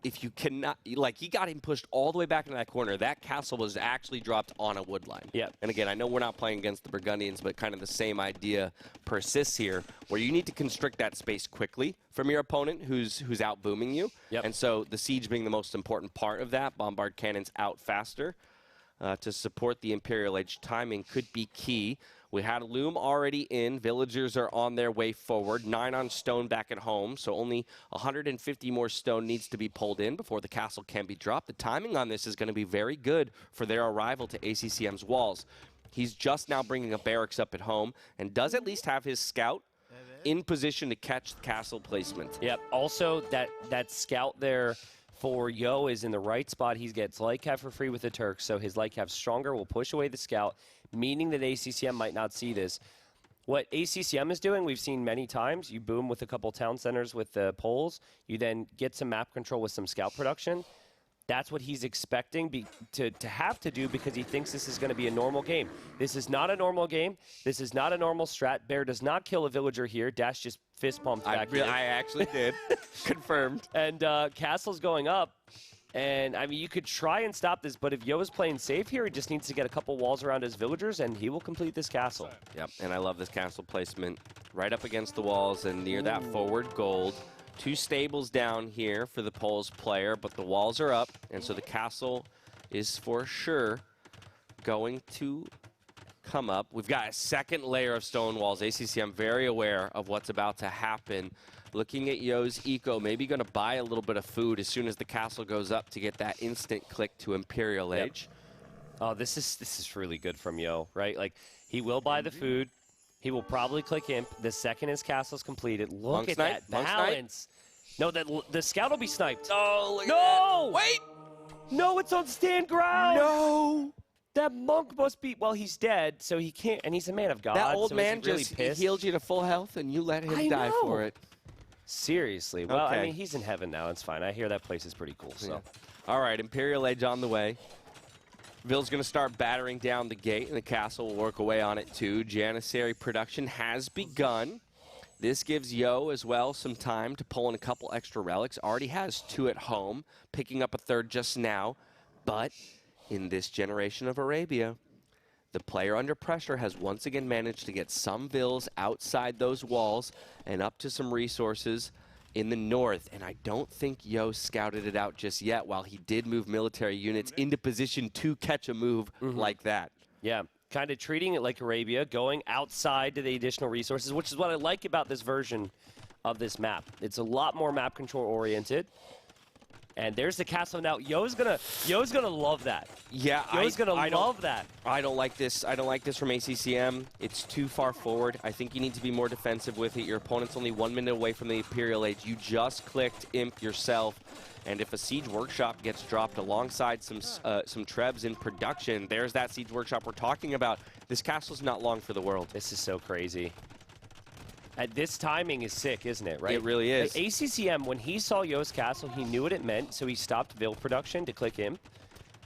if you cannot, like, he got him pushed all the way back into that corner. That castle was actually dropped on a wood line. Yep. And again, I know we're not playing against the Burgundians, but kind of the same idea persists here, where you need to constrict that space quickly from your opponent who's out booming you. Yep. And so the siege being the most important part of that, bombard cannons out faster to support the Imperial Age timing could be key. We had Loom already in. Villagers are on their way forward. 9 on stone back at home, so only 150 more stone needs to be pulled in before the castle can be dropped. The timing on this is going to be very good for their arrival to ACCM's walls. He's just now bringing a barracks up at home and does at least have his scout in position to catch the castle placement. Yep. Also, that scout there for Yo is in the right spot. He gets light cav for free with the Turks, so his light cav stronger will push away the scout, meaning that ACCM might not see this. What ACCM is doing, we've seen many times, you boom with a couple town centers with the poles, you then get some map control with some scout production. That's what he's expecting to have to do because he thinks this is going to be a normal game. This is not a normal game. This is not a normal strat. Bear does not kill a villager here. Dash just fist pumped back here. I actually did. Confirmed. And Castle's going up. And, I mean, you could try and stop this, but if Yo is playing safe here, he just needs to get a couple walls around his villagers, and he will complete this castle. Yep, and I love this castle placement right up against the walls and near that forward gold. 2 stables down here for the Poles player, but the walls are up, and so the castle is for sure going to come up. We've got a second layer of stone walls. ACCM very aware of what's about to happen. Looking at Yo's eco, maybe going to buy a little bit of food as soon as the castle goes up to get that instant click to Imperial Age. Oh, this is really good from Yo, right? Like, he will buy the food. He will probably click Imp the second his castle's completed. Look at that balance. No, the scout will be sniped. Oh, look at no! that. Wait! No, it's on stand ground! No! That monk must be, well, he's dead, so he can't, and he's a man of God. That old so man really just pissed? healed you to full health, and you let him die for it. Seriously. Well, Okay. I mean, he's in heaven now. It's fine. I hear that place is pretty cool, so. Yeah. All right, Imperial Age on the way. Ville's going to start battering down the gate, and the castle will work away on it too. Janissary production has begun. This gives Yo as well some time to pull in a couple extra relics. Already has 2 at home, picking up a 3rd just now. But in this generation of Arabia, the player under pressure has once again managed to get some Villes outside those walls and up to some resources in the north, and I don't think Yo scouted it out just yet while he did move military units into position to catch a move like that. Yeah, kind of treating it like Arabia, going outside to the additional resources, which is what I like about this version of this map. It's a lot more map control oriented. And there's the castle now. Yo's gonna love that. Yeah, Yo's gonna love that. I don't like this. I don't like this from ACCM. It's too far forward. I think you need to be more defensive with it. Your opponent's only 1 minute away from the Imperial Age. You just clicked Imp yourself, and if a Siege Workshop gets dropped alongside some Trebs in production, there's that Siege Workshop we're talking about. This castle's not long for the world. This is so crazy. This timing is sick, isn't it, right? It really is. Like, ACCM, when he saw Yo's castle, he knew what it meant, so he stopped Ville production to click him.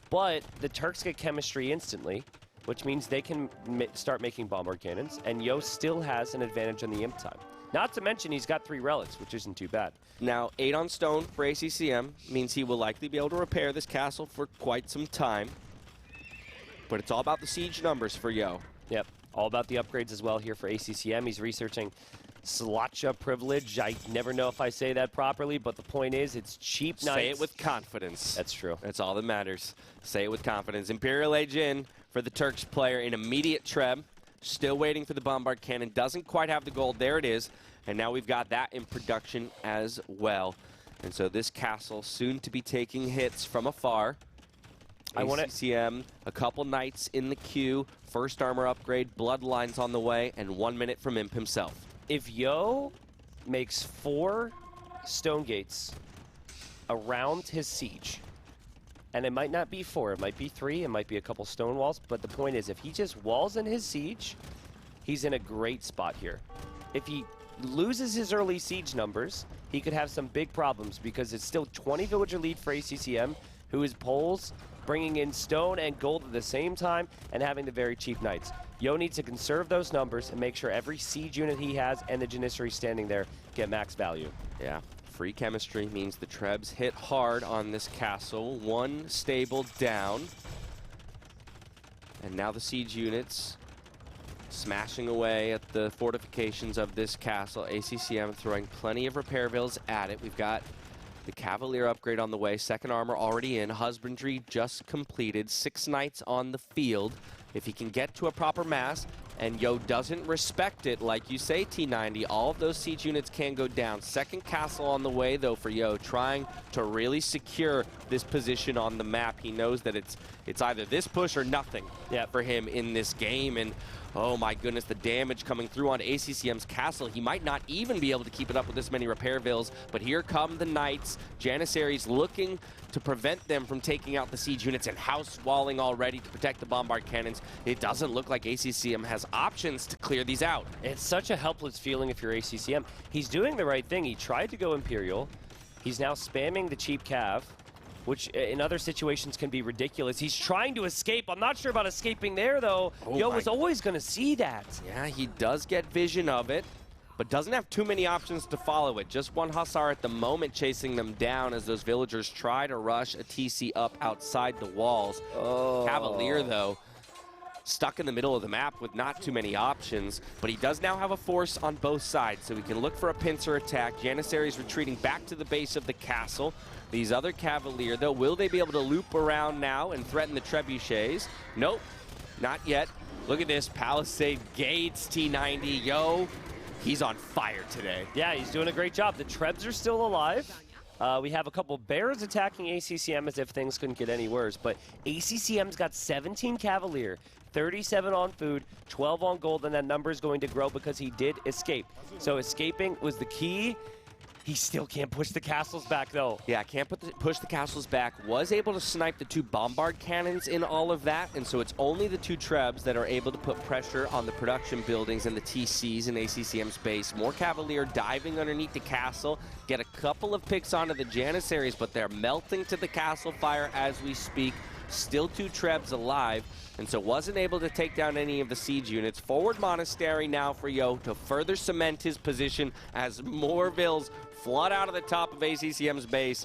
But the Turks get chemistry instantly, which means they can start making bombard cannons, and Yo still has an advantage on the imp time. Not to mention he's got 3 relics, which isn't too bad. Now, 8 on stone for ACCM means he will likely be able to repair this castle for quite some time. But it's all about the siege numbers for Yo. Yep, all about the upgrades as well here for ACCM. He's researching Slacha privilege. I never know if I say that properly, but the point is it's cheap knights. Say it with confidence. That's true. That's all that matters. Say it with confidence. Imperial Age in for the Turks player in immediate Treb. Still waiting for the bombard cannon. Doesn't quite have the gold. There it is. And now we've got that in production as well. And so this castle soon to be taking hits from afar. ACCM, a couple knights in the queue. First armor upgrade, bloodlines on the way, and 1 minute from Imp himself. If Yo makes 4 stone gates around his siege, and it might not be 4, it might be 3, it might be a couple stone walls, but the point is if he just walls in his siege, he's in a great spot here. If he loses his early siege numbers, he could have some big problems because it's still 20 villager lead for ACCM, who is Poles, bringing in stone and gold at the same time and having the very cheap knights. Yo needs to conserve those numbers and make sure every siege unit he has and the Janissary standing there get max value. Yeah, free chemistry means the Trebs hit hard on this castle. One stable down. And now the siege units smashing away at the fortifications of this castle. ACCM throwing plenty of repair bills at it. We've got the Cavalier upgrade on the way. Second armor already in. Husbandry just completed. 6 knights on the field. If he can get to a proper mass, and Yo doesn't respect it, like you say, T90, all of those siege units can go down. Second castle on the way, though, for Yo, trying to really secure this position on the map. He knows that it's either this push or nothing for him in this game. And oh my goodness, the damage coming through on ACCM's castle. He might not even be able to keep it up with this many repair bills, but here come the knights. Janissaries looking to prevent them from taking out the siege units and house walling already to protect the bombard cannons. It doesn't look like ACCM has options to clear these out. It's such a helpless feeling if you're ACCM. He's doing the right thing. He tried to go Imperial. He's now spamming the cheap cav, which in other situations can be ridiculous. He's trying to escape. I'm not sure about escaping there, though. Yo was always going to see that. Yeah, he does get vision of it, but doesn't have too many options to follow it. Just one Hussar at the moment chasing them down as those villagers try to rush a TC up outside the walls. Cavalier, though, stuck in the middle of the map with not too many options, but he does now have a force on both sides, so he can look for a pincer attack. Janissaries retreating back to the base of the castle. These other Cavalier, though, will they be able to loop around now and threaten the trebuchets? Nope, not yet. Look at this, Palisade Gates, T90. Yo, he's on fire today. Yeah, he's doing a great job. The Trebs are still alive. We have a couple Bears attacking ACCM as if things couldn't get any worse, but ACCM's got 17 Cavalier, 37 on food, 12 on gold, and that number is going to grow because he did escape. So escaping was the key. He still can't push the castles back, though. Yeah, can't push the castles back. Was able to snipe the 2 bombard cannons in all of that, and so it's only the 2 Trebs that are able to put pressure on the production buildings and the TCs in ACCM's base. More Cavalier diving underneath the castle, get a couple of picks onto the Janissaries, but they're melting to the castle fire as we speak. Still 2 Trebs alive, and so wasn't able to take down any of the siege units. Forward Monastery now for Yo to further cement his position as more Vills flood out of the top of ACCM's base.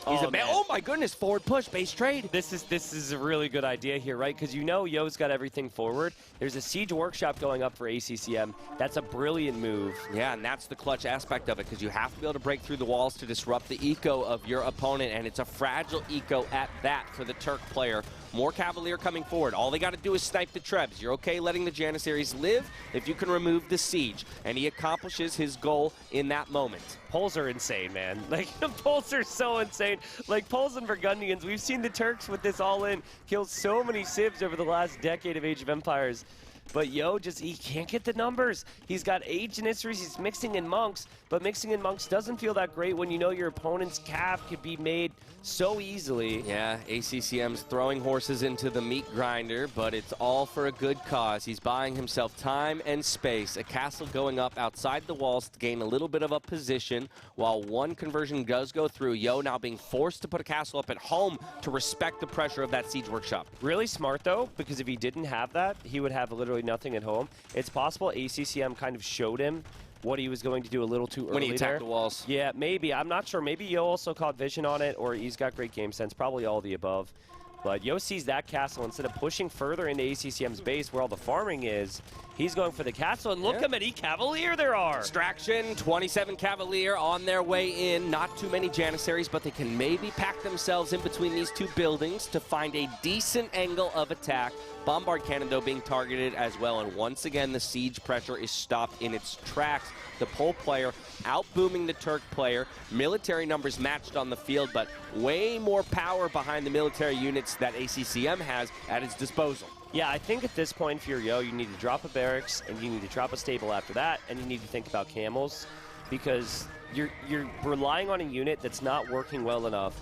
Oh my goodness, forward push, base trade. This is a really good idea here, right? Because you know Yo's got everything forward. There's a siege workshop going up for ACCM. That's a brilliant move. Yeah, and that's the clutch aspect of it, because you have to be able to break through the walls to disrupt the eco of your opponent, and it's a fragile eco at that for the Turk player. More Cavalier coming forward. All they got to do is snipe the Trebs. You're okay letting the Janissaries live if you can remove the siege, and he accomplishes his goal in that moment. Pulls are insane, man. Like, the pulls are so insane. Like, pulls and Burgundians, we've seen the Turks with this all-in kill so many civs over the last decade of Age of Empires. But Yo, he can't get the numbers. He's got 8 Janissaries, he's mixing in monks, but mixing in monks doesn't feel that great when you know your opponent's cav could be made so easily. Yeah, ACCM's throwing horses into the meat grinder, but it's all for a good cause. He's buying himself time and space. A castle going up outside the walls to gain a little bit of a position, while one conversion does go through. Yo now being forced to put a castle up at home to respect the pressure of that siege workshop. Really smart, though, because if he didn't have that, he would have literally nothing at home. It's possible ACCM kind of showed him what he was going to do a little too early when he attacked the walls. Yeah, maybe. I'm not sure. Maybe Yo also caught vision on it, or he's got great game sense. Probably all of the above. But Yo sees that castle. Instead of pushing further into ACCM's base where all the farming is, he's going for the castle. And look how many Cavalier there are. Extraction, 27 Cavalier on their way in. Not too many Janissaries, but they can maybe pack themselves in between these 2 buildings to find a decent angle of attack. Bombard cannon, though, being targeted as well. And once again, the siege pressure is stopped in its tracks. The pole player out-booming the Turk player. Military numbers matched on the field, but way more power behind the military units that ACCM has at its disposal. Yeah, I think at this point for your Yo, you need to drop a barracks, and you need to drop a stable after that, and you need to think about camels, because you're relying on a unit that's not working well enough,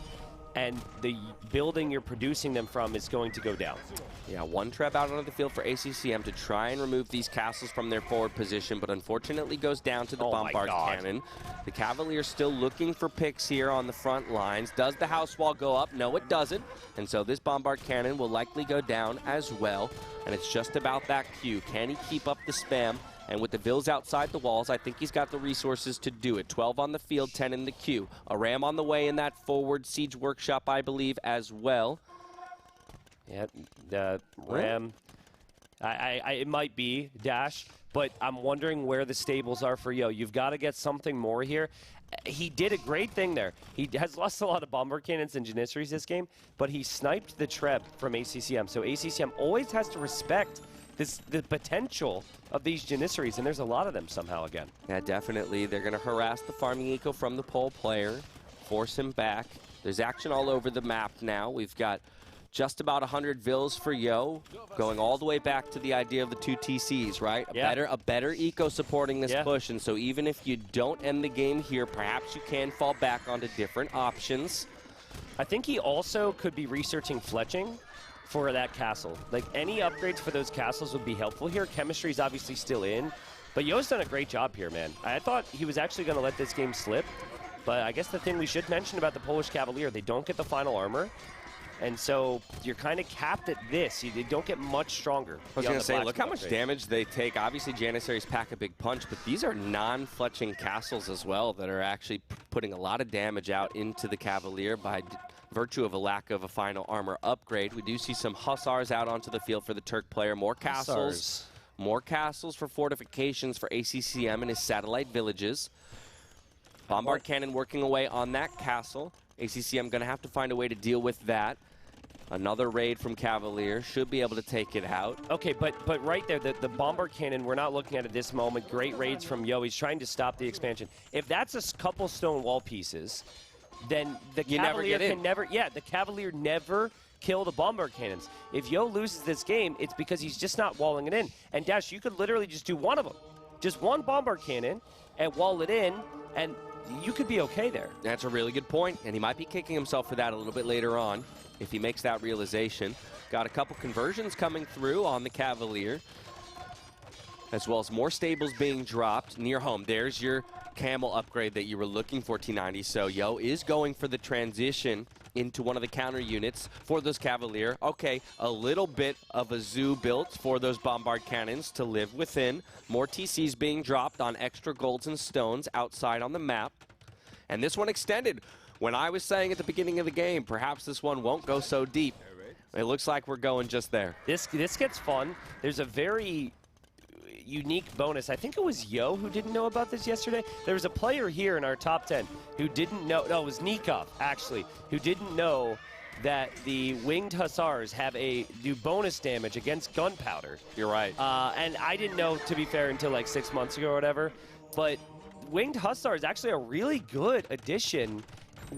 and the building you're producing them from is going to go down. Yeah, 1 Treb out onto the field for ACCM to try and remove these castles from their forward position, but unfortunately goes down to the bombard cannon. The Cavalier still looking for picks here on the front lines. Does the house wall go up? No, it doesn't. And so this bombard cannon will likely go down as well. And it's just about that Q. Can he keep up the spam? And with the Villes outside the walls, I think he's got the resources to do it. 12 on the field, 10 in the queue. A Ram on the way in that forward siege workshop, I believe, as well. Yeah, the Ram. It might be Dash, but I'm wondering where the stables are for Yo. You've got to get something more here. He did a great thing there. He has lost a lot of bomber cannons and Janissaries this game, but he sniped the Treb from ACCM. So ACCM always has to respect the potential of these Janissaries, and there's a lot of them somehow again. Yeah, definitely. They're going to harass the farming eco from the pole player, force him back. There's action all over the map now. We've got just about 100 Villes for Yo, going all the way back to the idea of the 2 TCs, right? A better eco supporting this push, and so even if you don't end the game here, perhaps you can fall back onto different options. I think he also could be researching fletching for that castle. Like, any upgrades for those castles would be helpful here. Chemistry is obviously still in, but Yo's done a great job here, man. I thought he was actually going to let this game slip, but I guess the thing we should mention about the Polish Cavalier, they don't get the final armor. And so you're kind of capped at this. You don't get much stronger. I was going to say, look how much damage they take. Obviously, Janissaries pack a big punch, but these are non-fletching castles as well that are actually putting a lot of damage out into the Cavalier by virtue of a lack of a final armor upgrade. We do see some Hussars out onto the field for the Turk player. More castles. More castles for fortifications for ACCM and his satellite villages. Bombard cannon working away on that castle. ACCM going to have to find a way to deal with that. Another raid from Cavalier. Should be able to take it out. Okay, but right there, the Bombard cannon, we're not looking at it this moment. Great raids from Yo. He's trying to stop the expansion. If that's a couple stone wall pieces, then the Cavalier can never... Yeah, the Cavalier never kill the Bombard cannons. If Yo loses this game, it's because he's just not walling it in. And Dash, you could literally just do one of them. Just one Bombard cannon and wall it in, and you could be okay there. That's a really good point, and he might be kicking himself for that a little bit later on if he makes that realization. Got a couple conversions coming through on the Cavalier, as well as more stables being dropped near home. There's your camel upgrade that you were looking for, T90. So Yo is going for the transition into one of the counter units for those Cavalier. Okay, a little bit of a zoo built for those Bombard cannons to live within. More TCs being dropped on extra golds and stones outside on the map. And this one extended. When I was saying at the beginning of the game, perhaps this one won't go so deep. It looks like we're going just there. This gets fun. There's a very unique bonus. I think it was Yo who didn't know about this yesterday. There was a player here in our top 10 who didn't know. No, it was Nicov, actually, who didn't know that the winged Hussars do bonus damage against gunpowder. You're right. And I didn't know, to be fair, until like 6 months ago or whatever. But winged Hussar is actually a really good addition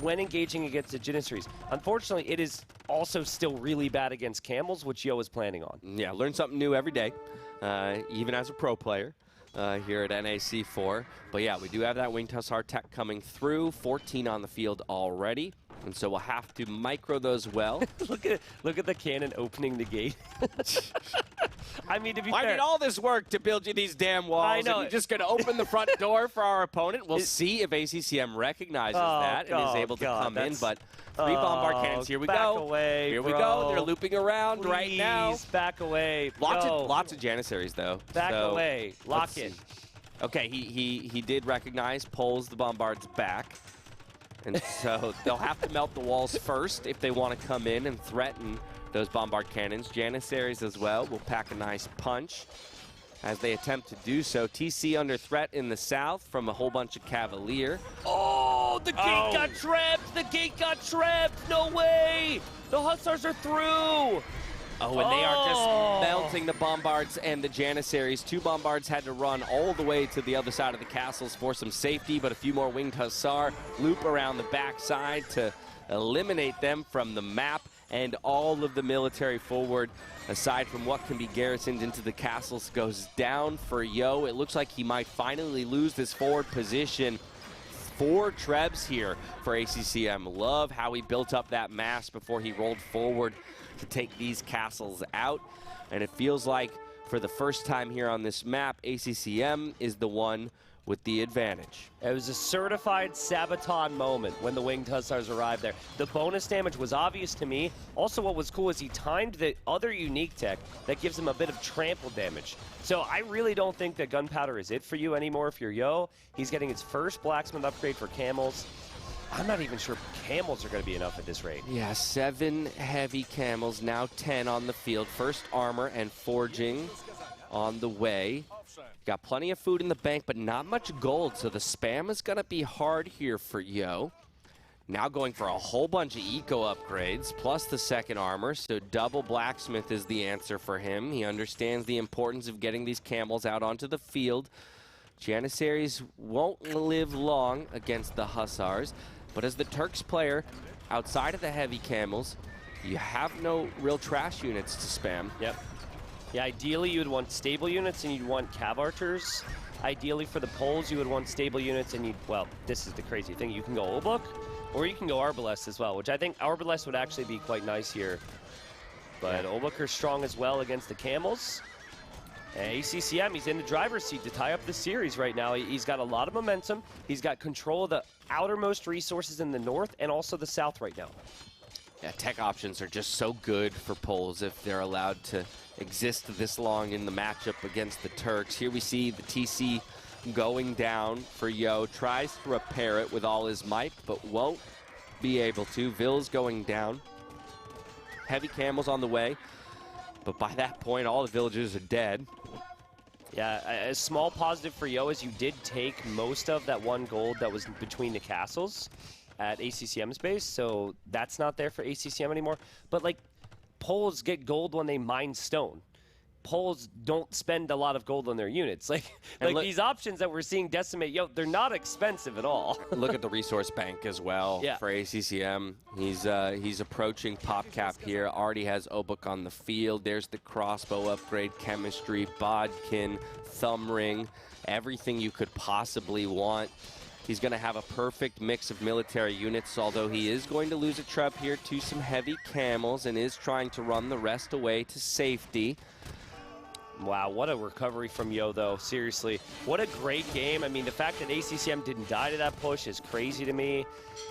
when engaging against the Janissaries. Unfortunately, it is also still really bad against camels, which Yo is planning on. Yeah, learn something new every day, even as a pro player here at NAC4. But yeah, we do have that winged Hussar tech coming through, 14 on the field already. And so we'll have to micro those well. Look at the cannon opening the gate. I mean, to be fair, I did all this work to build you these damn walls. I know. And you're just going to open the front door for our opponent. We'll see if ACCM recognizes that and is able to come in. But 3 Bombard cannons. Here we go. Away, here we go. They're looping around right now. Back away. Lots of Janissaries though. Back away. Lock it. Okay, he did recognize, pulls the Bombards back. And so they'll have to melt the walls first if they want to come in and threaten those Bombard cannons. Janissaries as well will pack a nice punch as they attempt to do so. TC under threat in the south from a whole bunch of Cavalier. Oh, the gate got trapped! The gate got trapped! No way! The Hussars are through! Oh, and they are just melting the Bombards and the Janissaries. 2 Bombards had to run all the way to the other side of the castles for some safety, but a few more winged Hussar loop around the backside to eliminate them from the map. And all of the military forward, aside from what can be garrisoned into the castles, goes down for Yo. It looks like he might finally lose this forward position. 4 Trebs here for ACCM. Love how he built up that mass before he rolled forward to take these castles out. And it feels like for the first time here on this map, ACCM is the one with the advantage. It was a certified Sabaton moment when the Winged Hussars arrived there. The bonus damage was obvious to me. Also, what was cool is he timed the other unique tech that gives him a bit of trample damage. So I really don't think that Gunpowder is it for you anymore if you're Yo. He's getting his first Blacksmith upgrade for Camels. I'm not even sure Camels are going to be enough at this rate. Yeah, 7 heavy Camels, now 10 on the field. First armor and forging on the way. Got plenty of food in the bank, but not much gold, so the spam is going to be hard here for Yo. Now going for a whole bunch of eco upgrades, plus the second armor, so double Blacksmith is the answer for him. He understands the importance of getting these Camels out onto the field. Janissaries won't live long against the Hussars, but as the Turks player, outside of the heavy Camels, you have no real trash units to spam. Yep. Yeah, ideally you would want stable units and you'd want cav archers. Ideally for the poles you would want stable units and you'd, well, this is the crazy thing. You can go Obuk or you can go Arbalest as well, which I think Arbalest would actually be quite nice here. But yeah. Obuk are strong as well against the Camels. And ACCM, he's in the driver's seat to tie up the series right now. He's got a lot of momentum. He's got control of the outermost resources in the north and also the south right now. Yeah, tech options are just so good for poles if they're allowed to exist this long in the matchup against the Turks. Here we see the TC going down for Yo. Tries to repair it with all his might, but won't be able to. Villese going down. Heavy Camels on the way. But by that point, all the villagers are dead. Yeah, a small positive for Yo is you did take most of that 1 gold that was between the castles at ACCM's base, so that's not there for ACCM anymore. But, like, Poles get gold when they mine stone. Poles don't spend a lot of gold on their units. Like these options that we're seeing decimate Yo, they're not expensive at all. Look at the resource bank as well for ACCM. He's approaching pop cap here. Already has Obuk on the field. There's the crossbow upgrade, chemistry, bodkin, thumb ring, everything you could possibly want. He's going to have a perfect mix of military units, although he is going to lose a trub here to some heavy Camels and is trying to run the rest away to safety. Wow, what a recovery from Yo, though. Seriously, what a great game. I mean, the fact that ACCM didn't die to that push is crazy to me.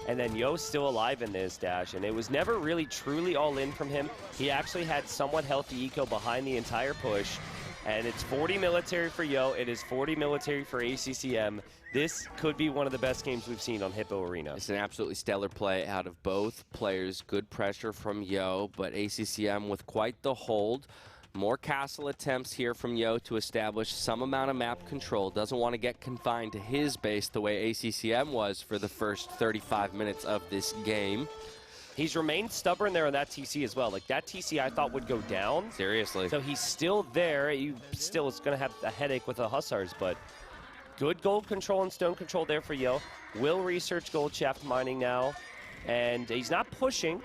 And then Yo's still alive in this dash, and it was never really truly all in from him. He actually had somewhat healthy eco behind the entire push. And it's 40 military for Yo. It is 40 military for ACCM. This could be one of the best games we've seen on Hippo Arena. It's an absolutely stellar play out of both players. Good pressure from Yo, but ACCM with quite the hold. More castle attempts here from Yo to establish some amount of map control. Doesn't want to get confined to his base the way ACCM was for the first 35 minutes of this game. He's remained stubborn there on that TC as well. Like, that TC I thought would go down. Seriously. So he's still there. He still is going to have a headache with the Hussars, but good gold control and stone control there for Yo. Will research gold shaft mining now. And he's not pushing,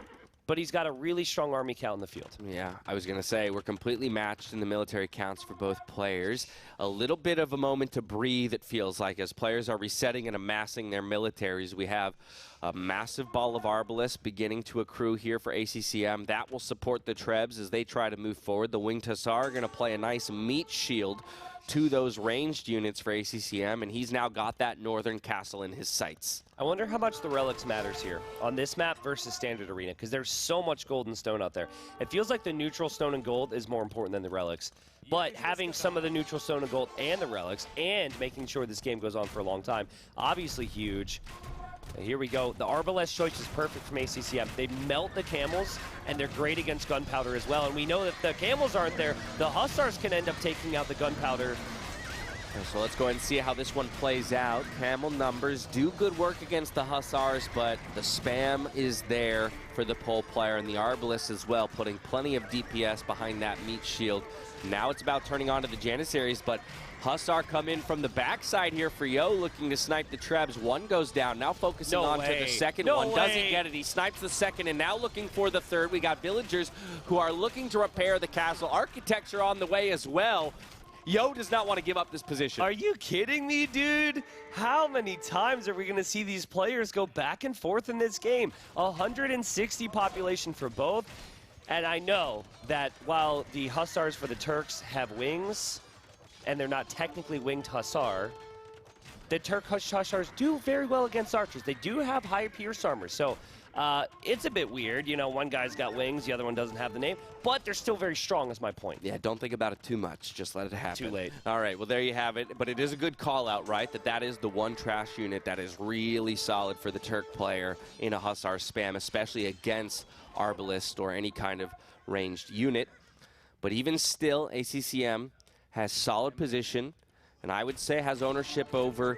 but he's got a really strong army count in the field. Yeah, I was going to say, we're completely matched in the military counts for both players. A little bit of a moment to breathe, it feels like, as players are resetting and amassing their militaries. We have a massive ball of Arbalest beginning to accrue here for ACCM. That will support the Trebs as they try to move forward. The Winged Hussar are going to play a nice meat shield to those ranged units for ACCM, and he's now got that northern castle in his sights. I wonder how much the relics matters here on this map versus standard arena, because there's so much gold and stone out there. It feels like the neutral stone and gold is more important than the relics, but having some of the neutral stone and gold and the relics and making sure this game goes on for a long time, obviously huge. And here we go. The Arbalest choice is perfect from ACCM. They melt the Camels, and they're great against Gunpowder as well. And we know that if the Camels aren't there, the Hussars can end up taking out the Gunpowder. So let's go ahead and see how this one plays out. Camel numbers do good work against the Hussars, but the spam is there for the pole player, and the Arbalest as well, putting plenty of DPS behind that meat shield. Now it's about turning on to the Janissaries, but Hussar come in from the backside here for Yo, looking to snipe the Trebs. One goes down, now focusing on to the second one. Doesn't get it, he snipes the second, and now looking for the third. We got villagers who are looking to repair the castle. Architecture on the way as well. Yo does not want to give up this position. Are you kidding me, dude? How many times are we going to see these players go back and forth in this game? 160 population for both. And I know that while the Hussars for the Turks have wings, and they're not technically winged Hussar, the Turkish Hussars do very well against archers. They do have higher pierce armor, so it's a bit weird. You know, one guy's got wings, the other one doesn't have the name, but they're still very strong is my point. Yeah, don't think about it too much. Just let it happen. Too late. All right, well, there you have it. But it is a good call-out, right, that is the one trash unit that is really solid for the Turk player in a Hussar spam, especially against Arbalist or any kind of ranged unit. But even still, ACCM has solid position, and I would say has ownership over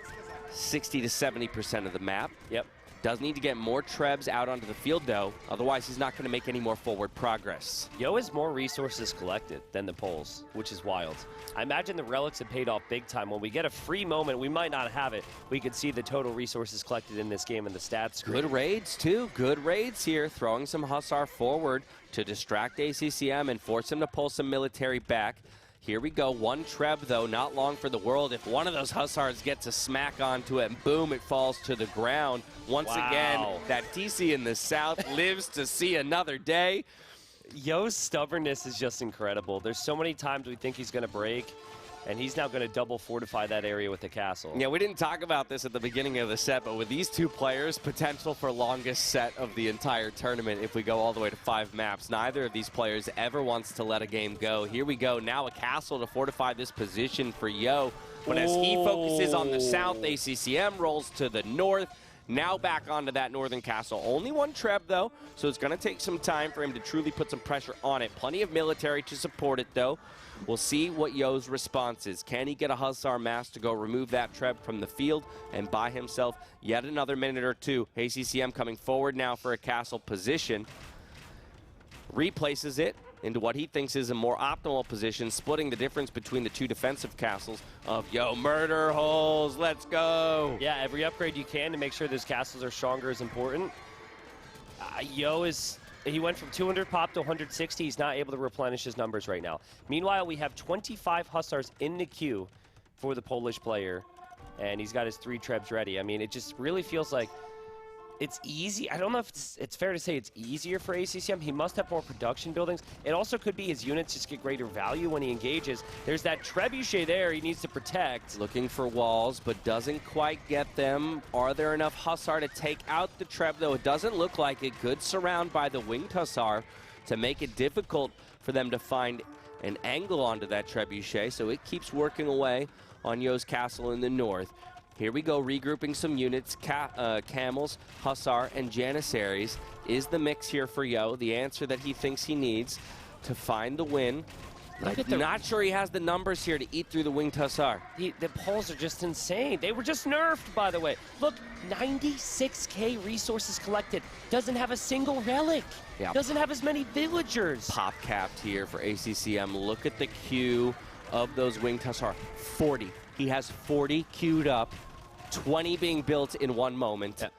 60 to 70% of the map. Yep. Does need to get more trebs out onto the field, though. Otherwise, he's not going to make any more forward progress. Yo has more resources collected than the Poles, which is wild. I imagine the relics have paid off big time. When we get a free moment, we might not have it. We could see the total resources collected in this game in the stats screen. Good raids, too. Good raids here. Throwing some Hussar forward to distract ACCM and force him to pull some military back. Here we go, one treb though, not long for the world. If one of those Hussars gets a smack onto it, and boom, it falls to the ground. Once again, that TC in the south lives to see another day. Yo's stubbornness is just incredible. There's so many times we think he's going to break, and he's now going to double fortify that area with the castle. Yeah, we didn't talk about this at the beginning of the set, but with these two players, potential for longest set of the entire tournament if we go all the way to 5 maps. Neither of these players ever wants to let a game go. Here we go, now a castle to fortify this position for Yo. But as he focuses on the south, ACCM rolls to the north. Now back onto that northern castle. Only one treb, though, so it's going to take some time for him to truly put some pressure on it. Plenty of military to support it, though. We'll see what Yo's response is. Can he get a Hussar mass to go remove that treb from the field and buy himself yet another minute or two? ACCM coming forward now for a castle position. Replaces it into what he thinks is a more optimal position, splitting the difference between the two defensive castles of Yo, murder holes, let's go. Yeah, every upgrade you can to make sure those castles are stronger is important. Yo he went from 200 pop to 160. He's not able to replenish his numbers right now. Meanwhile, we have 25 Hussars in the queue for the Polish player, and he's got his 3 trebs ready. I mean, it just really feels like it's easy. I don't know if it's fair to say it's easier for ACCM. He must have more production buildings. It also could be his units just get greater value when he engages. There's that trebuchet there he needs to protect. Looking for walls, but doesn't quite get them. Are there enough Hussar to take out the treb, though? It doesn't look like it. Good surround by the winged Hussar to make it difficult for them to find an angle onto that trebuchet, so it keeps working away on Yo's castle in the north. Here we go, regrouping some units. Camels, Hussar, and Janissaries is the mix here for Yo. The answer that he thinks he needs to find the win. I'm not sure he has the numbers here to eat through the winged Hussar. The Poles are just insane. They were just nerfed, by the way. Look, 96k resources collected. Doesn't have a single relic. Yeah. Doesn't have as many villagers. Pop capped here for ACCM. Look at the queue of those winged Hussar. 40. He has 40 queued up, 20 being built in one moment. Yep.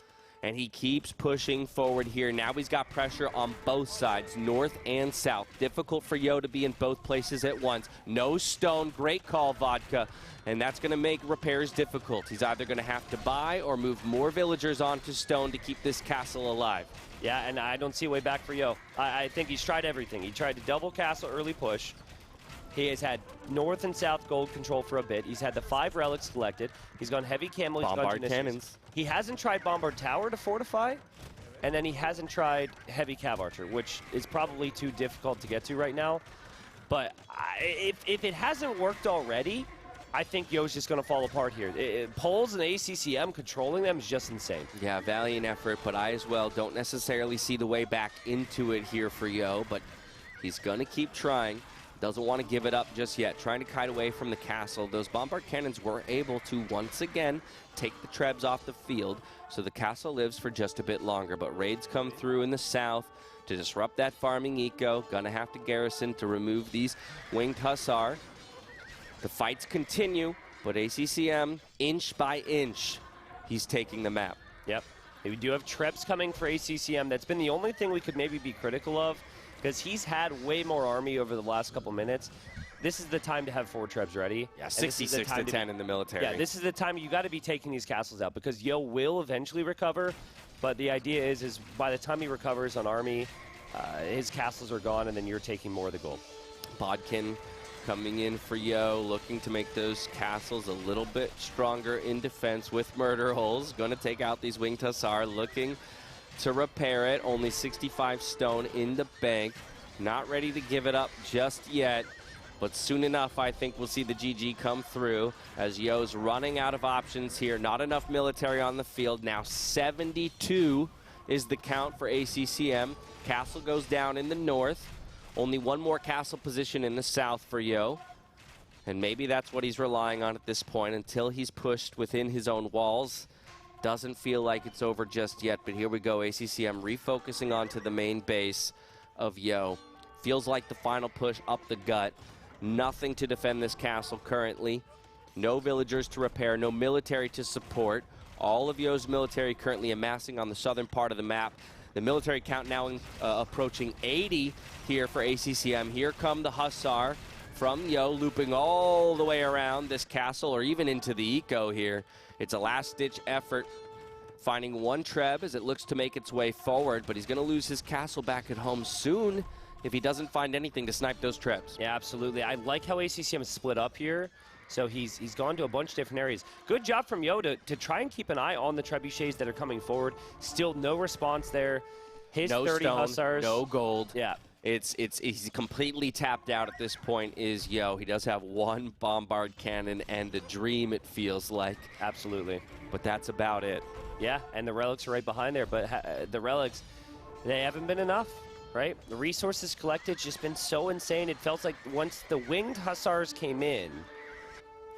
And he keeps pushing forward here. Now he's got pressure on both sides, north and south. Difficult for Yo to be in both places at once. No stone, great call, Vodka. And that's going to make repairs difficult. He's either going to have to buy or move more villagers onto stone to keep this castle alive. Yeah, and I don't see a way back for Yo. I think he's tried everything. He tried to double castle early push. He has had north and south gold control for a bit. He's had the 5 relics collected. He's gone heavy camel. He's Bombard gone cannons. He hasn't tried Bombard Tower to fortify, and then he hasn't tried heavy cav archer, which is probably too difficult to get to right now. But if it hasn't worked already, I think Yo's just going to fall apart here. Poles and ACCM controlling them is just insane. Yeah, valiant effort, but I as well don't necessarily see the way back into it here for Yo, but he's going to keep trying. Doesn't want to give it up just yet. Trying to kite away from the castle. Those bombard cannons were able to once again take the trebs off the field, so the castle lives for just a bit longer. But raids come through in the south to disrupt that farming eco. Gonna have to garrison to remove these winged Hussar. The fights continue, but ACCM, inch by inch, he's taking the map. Yep. We do have trebs coming for ACCM. That's been the only thing we could maybe be critical of, because he's had way more army over the last couple minutes. This is the time to have 4 trebs ready. Yeah, 66 to 10 in the military. Yeah, this is the time you got to be taking these castles out, because Yo will eventually recover, but the idea is by the time he recovers on army, his castles are gone, and then you're taking more of the gold. Bodkin coming in for Yo, looking to make those castles a little bit stronger in defense with murder holes. Going to take out these winged Hussar, looking to repair it. Only 65 stone in the bank. Not ready to give it up just yet. But soon enough, I think we'll see the GG come through as Yo's running out of options here. Not enough military on the field. Now 72 is the count for ACCM. Castle goes down in the north. Only one more castle position in the south for Yo. And maybe that's what he's relying on at this point until he's pushed within his own walls. Doesn't feel like it's over just yet, but here we go. ACCM refocusing onto the main base of Yo. Feels like the final push up the gut. Nothing to defend this castle currently. No villagers to repair, no military to support. All of Yo's military currently amassing on the southern part of the map. The military count now approaching 80 here for ACCM. Here come the Hussar from Yo, looping all the way around this castle or even into the eco here. It's a last-ditch effort, finding one Treb as it looks to make its way forward, but he's going to lose his castle back at home soon if he doesn't find anything to snipe those Trebs. Yeah, absolutely. I like how ACCM is split up here. So he's gone to a bunch of different areas. Good job from Yo to try and keep an eye on the trebuchets that are coming forward. Still no response there. His no 30 stone, Hussars. no gold. Yeah. He's completely tapped out at this point is Yo. He does have one bombard cannon and a dream, it feels like. Absolutely. But that's about it. Yeah, and the relics are right behind there. But the relics, they haven't been enough, right? The resources collected just been so insane. It felt like once the winged Hussars came in,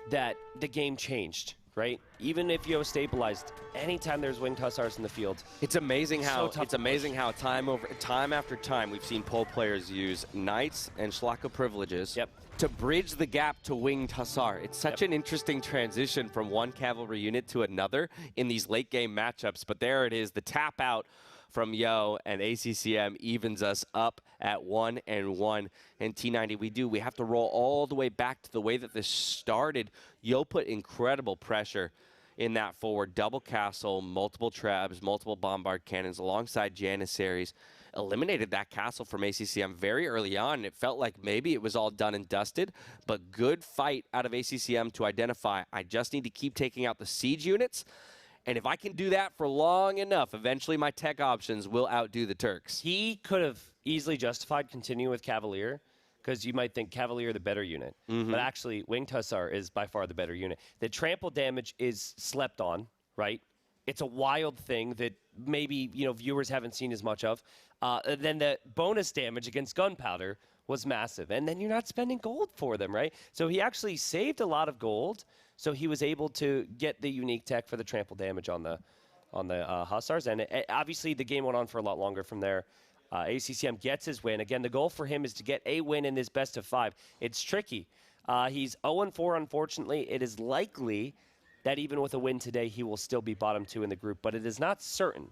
that the game changed, right? Even if Yo stabilized, anytime there's winged Hussars in the field, it's amazing how so time after time we've seen pole players use knights and Schlocka privileges to bridge the gap to winged Hussar. It's such an interesting transition from one cavalry unit to another in these late game matchups. But there it is, the tap out from Yo, and ACCM evens us up at 1-1. And T90, we have to roll all the way back to the way that this started. Yo put incredible pressure in that forward. Double castle, multiple Trebs, multiple bombard cannons alongside Janissaries. Eliminated that castle from ACCM very early on. It felt like maybe it was all done and dusted, but good fight out of ACCM to identify, I just need to keep taking out the siege units. And if I can do that for long enough, eventually my tech options will outdo the Turks. He could have easily justified continuing with Cavalier, because you might think Cavalier the better unit. But actually, winged Hussar is by far the better unit. The trample damage is slept on, right? It's a wild thing that maybe viewers haven't seen as much of. Then the bonus damage against gunpowder was massive. And then you're not spending gold for them, right? So he actually saved a lot of gold. So he was able to get the unique tech for the trample damage on the Hussars. And obviously the game went on for a lot longer from there. ACCM gets his win. Again, the goal for him is to get a win in this best of 5. It's tricky. He's 0-4, unfortunately. It is likely that even with a win today, he will still be bottom 2 in the group, but it is not certain.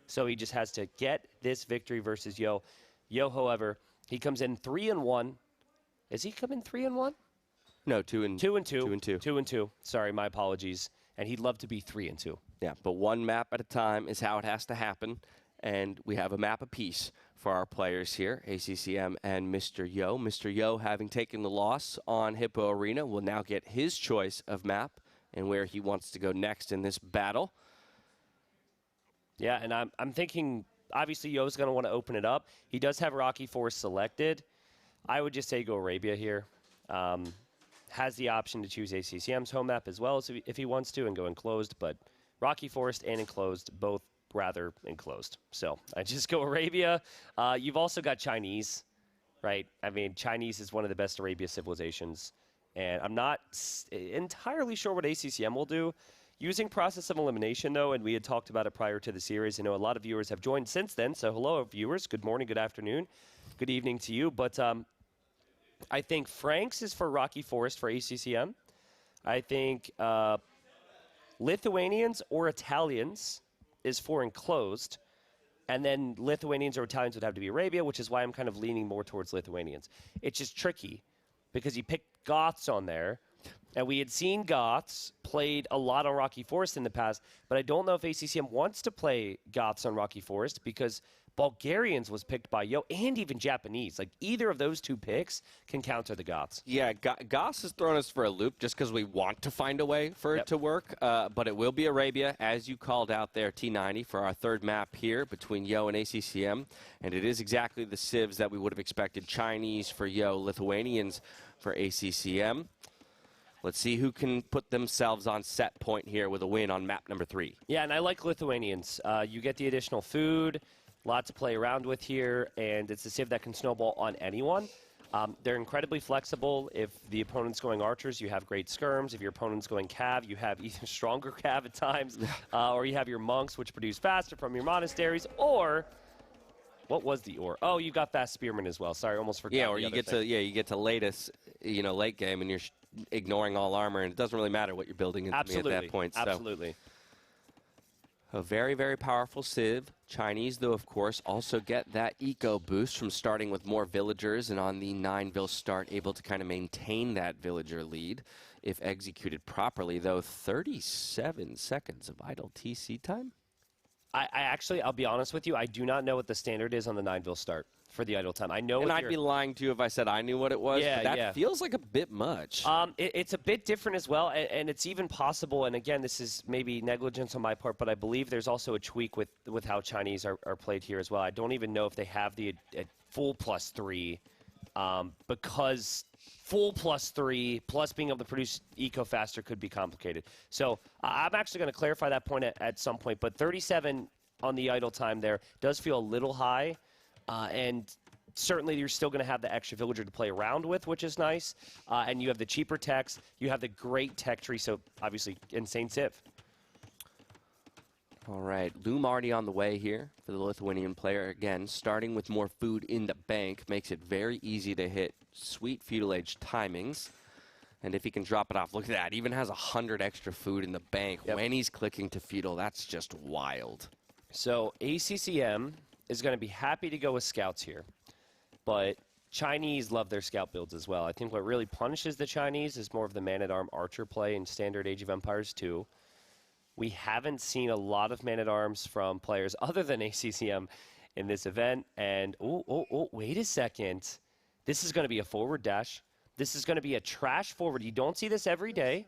So he just has to get this victory versus Yo. Yo, however, he comes in 3-1. Is he coming 3-1? No, 2-2. 2-2. 2-2. Sorry, my apologies. And he'd love to be 3-2. Yeah, but one map at a time is how it has to happen. And we have a map apiece for our players here, ACCM and Mr. Yo. Mr. Yo, having taken the loss on Hippo Arena, will now get his choice of map and where he wants to go next in this battle. Yeah, and I'm thinking, obviously, Yo's going to want to open it up. He does have Rocky Forest selected. I would just say go Arabia here. Has the option to choose ACCM's home map as well as if he wants to and go enclosed, but Rocky Forest and enclosed, both rather enclosed. So I just go Arabia. You've also got Chinese, right? I mean, Chinese is one of the best Arabia civilizations, and I'm not entirely sure what ACCM will do. Using process of elimination, though, and we had talked about it prior to the series. I know a lot of viewers have joined since then, so hello, viewers. Good morning, good afternoon, good evening to you. But I think Franks is for Rocky Forest for ACCM. I think Lithuanians or Italians is for enclosed. And then Lithuanians or Italians would have to be Arabia, which is why I'm kind of leaning more towards Lithuanians. It's just tricky because you picked Goths on there. And we had seen Goths played a lot on Rocky Forest in the past, but I don't know if ACCM wants to play Goths on Rocky Forest because Bulgarians was picked by Yo, and even Japanese. Like, either of those two picks can counter the Goths. Yeah, Goss has thrown us for a loop just because we want to find a way for it to work. But it will be Arabia, as you called out there, T90, for our third map here between Yo and ACCM. And it is exactly the civs that we would have expected. Chinese for Yo, Lithuanians for ACCM. Let's see who can put themselves on set point here with a win on map number 3. Yeah, and I like Lithuanians. You get the additional food. Lot to play around with here, and it's a civ that can snowball on anyone. They're incredibly flexible. If the opponent's going archers, you have great skirms. If your opponent's going cav, you have either stronger cav at times, or you have your monks, which produce faster from your monasteries, or what was the or? Oh, you got fast spearmen as well. Sorry, almost forgot. Yeah, or you get to late game, and you're ignoring all armor, and it doesn't really matter what you're building into me at that point. Absolutely. A very, very powerful civ. Chinese, though, of course, also get that eco boost from starting with more villagers, and on the 9-vill start, able to kind of maintain that villager lead if executed properly, though 37 seconds of idle TC time. I actually, I'll be honest with you, I do not know what the standard is on the 9-vill start for the idle time. I know, and I'd be lying to you if I said I knew what it was. Yeah, but that feels like a bit much. It's a bit different as well, and it's even possible. And again, this is maybe negligence on my part, but I believe there's also a tweak with how Chinese are played here as well. I don't even know if they have the full +3, because full +3 plus being able to produce eco faster could be complicated. So I'm actually going to clarify that point at some point. But 37 on the idle time there does feel a little high. And certainly you're still going to have the extra villager to play around with, which is nice. And you have the cheaper techs. You have the great tech tree, so obviously insane civ. All right, Loom already on the way here for the Lithuanian player. Again, starting with more food in the bank makes it very easy to hit sweet feudal age timings. And if he can drop it off, look at that. Even has 100 extra food in the bank when he's clicking to feudal. That's just wild. So ACCM is going to be happy to go with scouts here, but Chinese love their scout builds as well. I think what really punishes the Chinese is more of the man-at-arm archer play in standard Age of Empires 2. We haven't seen a lot of man-at-arms from players other than ACCM in this event, and wait a second. This is going to be a forward dash. This is going to be a trash forward. You don't see this every day.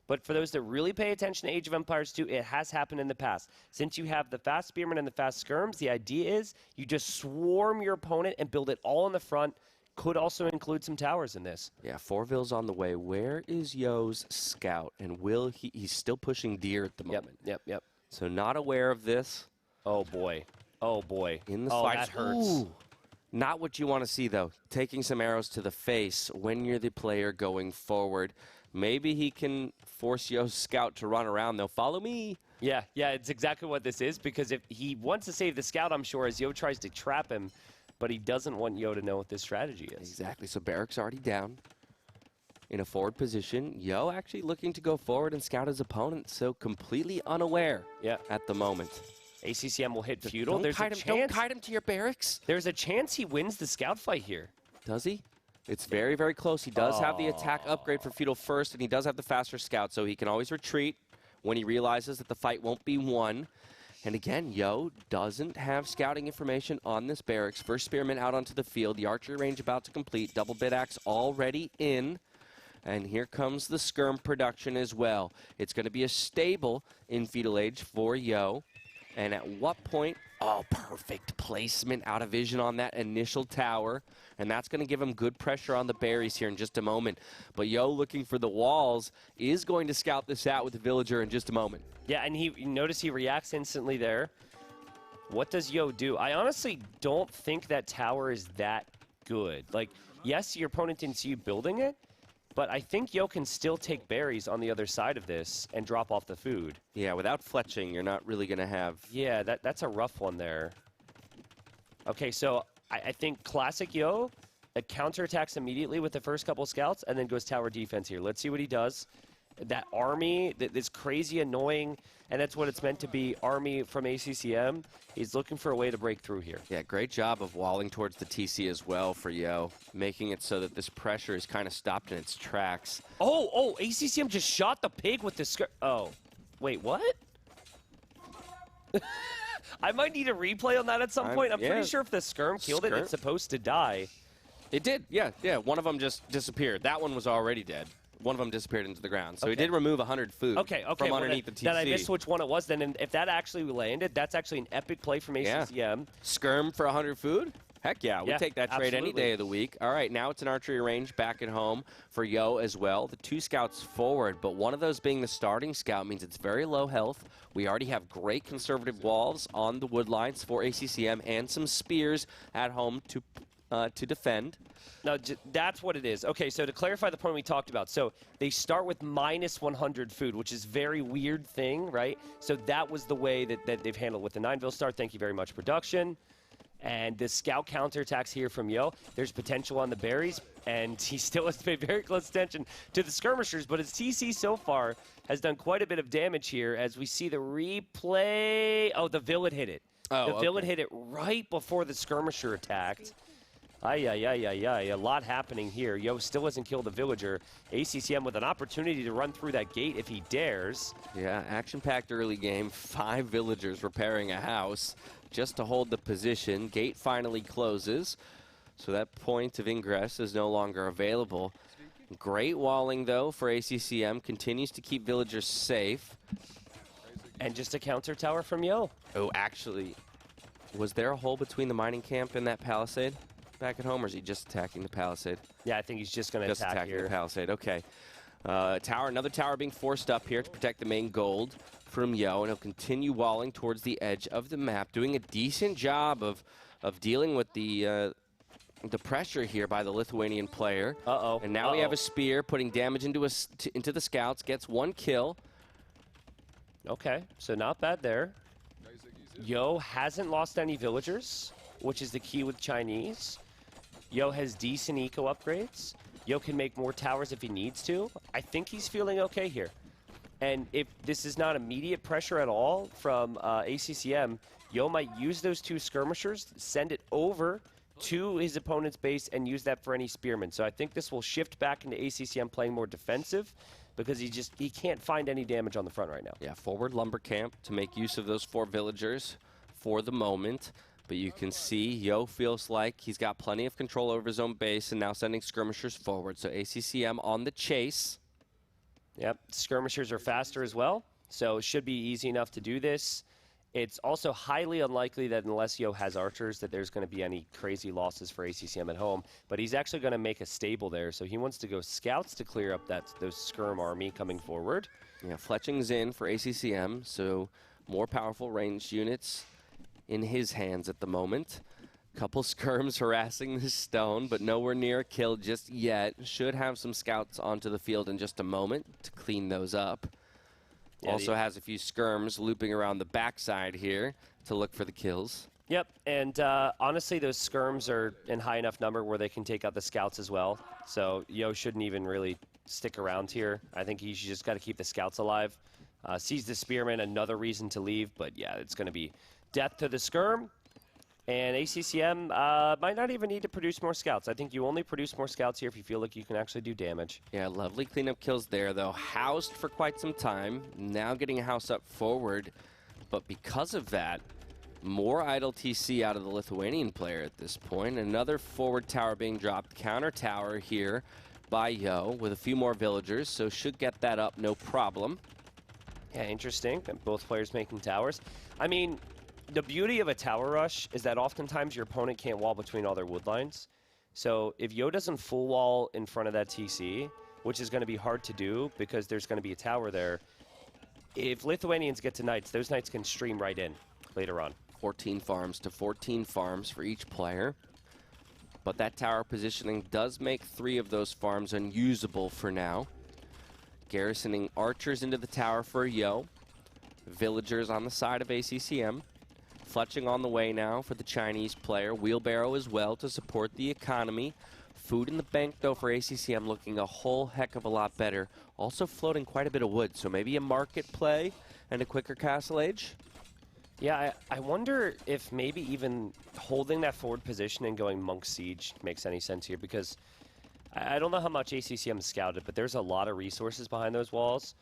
But for those that really pay attention to Age of Empires 2, it has happened in the past. Since you have the fast spearmen and the fast skirms, the idea is you just swarm your opponent and build it all in the front. Could also include some towers in this. Yeah, 4-vill's on the way. Where is Yo's scout? And will he's still pushing deer at the moment. Yep. So not aware of this. Oh, boy. In the slide. That hurts. Ooh. Not what you want to see, though. Taking some arrows to the face when you're the player going forward. Maybe he can force Yo's scout to run around, though. Follow me. Yeah, it's exactly what this is, because if he wants to save the scout, I'm sure, as Yo tries to trap him, but he doesn't want Yo to know what this strategy is. Exactly. So Barrack's already down in a forward position. Yo actually looking to go forward and scout his opponent, so completely unaware at the moment. ACCM will hit feudal. Don't kite him to your barracks. There's a chance he wins the scout fight here. Does he? It's very, very close. He does have the attack upgrade for feudal first, and he does have the faster scout, so he can always retreat when he realizes that the fight won't be won. And again, Yo doesn't have scouting information on this barracks. First spearman out onto the field. The archery range about to complete. Double bit axe already in. And here comes the skirm production as well. It's going to be a stable in feudal age for Yo. And at what point? Oh, perfect placement out of vision on that initial tower. And that's going to give him good pressure on the berries here in just a moment. But Yo, looking for the walls, is going to scout this out with the villager in just a moment. Yeah, and you notice he reacts instantly there. What does Yo do? I honestly don't think that tower is that good. Like, yes, your opponent didn't see you building it, but I think Yo can still take berries on the other side of this and drop off the food. Yeah, without fletching, you're not really going to have... Yeah, that's a rough one there. Okay, so I think classic Yo counterattacks immediately with the first couple scouts and then goes tower defense here. Let's see what he does. That army, this crazy annoying, and that's what it's meant to be, army from ACCM. He's looking for a way to break through here. Yeah, great job of walling towards the TC as well for Yo, making it so that this pressure is kind of stopped in its tracks. Oh, ACCM just shot the pig with the skirt. Oh, wait, what? I might need a replay on that at some point. I'm pretty sure if the skirm killed it, it's supposed to die. It did, yeah. One of them just disappeared. That one was already dead. One of them disappeared into the ground. So he did remove 100 food from underneath the TC. Then I missed which one it was. Then and if that actually landed, that's actually an epic play from ACCM. Yeah. Skirm for 100 food? Heck yeah, we'll take that trade any day of the week. All right, now it's an archery range back at home for Yo as well. The 2 scouts forward, but one of those being the starting scout means it's very low health. We already have great conservative walls on the wood lines for ACCM and some spears at home to defend. No, that's what it is. Okay, so to clarify the point we talked about, so they start with minus 100 food, which is a very weird thing, right? So that was the way that they've handled with the 9 star. Thank you very much, production. And the scout counterattacks here from Yo. There's potential on the berries, and he still has to pay very close attention to the skirmishers, but his TC so far has done quite a bit of damage here as we see the replay. Oh, the villain hit it. The villain hit it right before the skirmisher attacked. A lot happening here. Yo still hasn't killed the villager. ACCM with an opportunity to run through that gate if he dares. Yeah, action-packed early game. 5 villagers repairing a house just to hold the position. Gate finally closes, so that point of ingress is no longer available. Great walling, though, for ACCM. Continues to keep villagers safe. And just a counter tower from Yo. Oh, actually, was there a hole between the mining camp and that palisade back at home, or is he just attacking the palisade? Yeah, I think he's just going to attack attacking here. The palisade, okay. Another tower being forced up here to protect the main gold from Yo, and he'll continue walling towards the edge of the map, doing a decent job of dealing with the pressure here by the Lithuanian player. And now we have a spear putting damage into the scouts, gets 1 kill. Okay, so not bad there. Yo hasn't lost any villagers, which is the key with Chinese. Yo has decent eco upgrades. Yo can make more towers if he needs to. I think he's feeling okay here. And if this is not immediate pressure at all from ACCM, Yo might use those 2 skirmishers, send it over to his opponent's base, and use that for any spearmen. So I think this will shift back into ACCM playing more defensive because he can't find any damage on the front right now. Yeah, forward lumber camp to make use of those 4 villagers for the moment. But you can see Yo feels like he's got plenty of control over his own base and now sending skirmishers forward. So ACCM on the chase. Yep, skirmishers are faster as well, so it should be easy enough to do this. It's also highly unlikely that unless Yo has archers that there's going to be any crazy losses for ACCM at home, but he's actually going to make a stable there, so he wants to go scouts to clear up those skirm army coming forward. Yeah, fletching's in for ACCM, so more powerful ranged units in his hands at the moment. Couple skirms harassing the stone, but nowhere near a kill just yet. Should have some scouts onto the field in just a moment to clean those up. Yeah, also has a few skirms looping around the backside here to look for the kills. Yep, and honestly, those skirms are in high enough number where they can take out the scouts as well. So Yo shouldn't even really stick around here. I think he's just got to keep the scouts alive. Sees the spearman, another reason to leave, but yeah, it's going to be death to the skirm. And ACCM might not even need to produce more scouts. I think you only produce more scouts here if you feel like you can actually do damage. Yeah, lovely cleanup kills there, though. Housed for quite some time. Now getting a house up forward. But because of that, more idle TC out of the Lithuanian player at this point. Another forward tower being dropped. Counter tower here by Yo with a few more villagers. So should get that up, no problem. Yeah, interesting. Both players making towers. I mean, the beauty of a tower rush is that oftentimes your opponent can't wall between all their wood lines. So if Yo doesn't full wall in front of that TC, which is going to be hard to do because there's going to be a tower there, if Lithuanians get to knights, those knights can stream right in later on. 14 farms to 14 farms for each player. But that tower positioning does make 3 of those farms unusable for now. Garrisoning archers into the tower for Yo. Villagers on the side of ACCM. Fletching on the way now for the Chinese player. Wheelbarrow as well to support the economy. Food in the bank, though, for ACCM looking a whole heck of a lot better. Also floating quite a bit of wood, so maybe a market play and a quicker castle age. Yeah, I wonder if maybe even holding that forward position and going Monk Siege makes any sense here, because I don't know how much ACCM scouted, but there's a lot of resources behind those walls.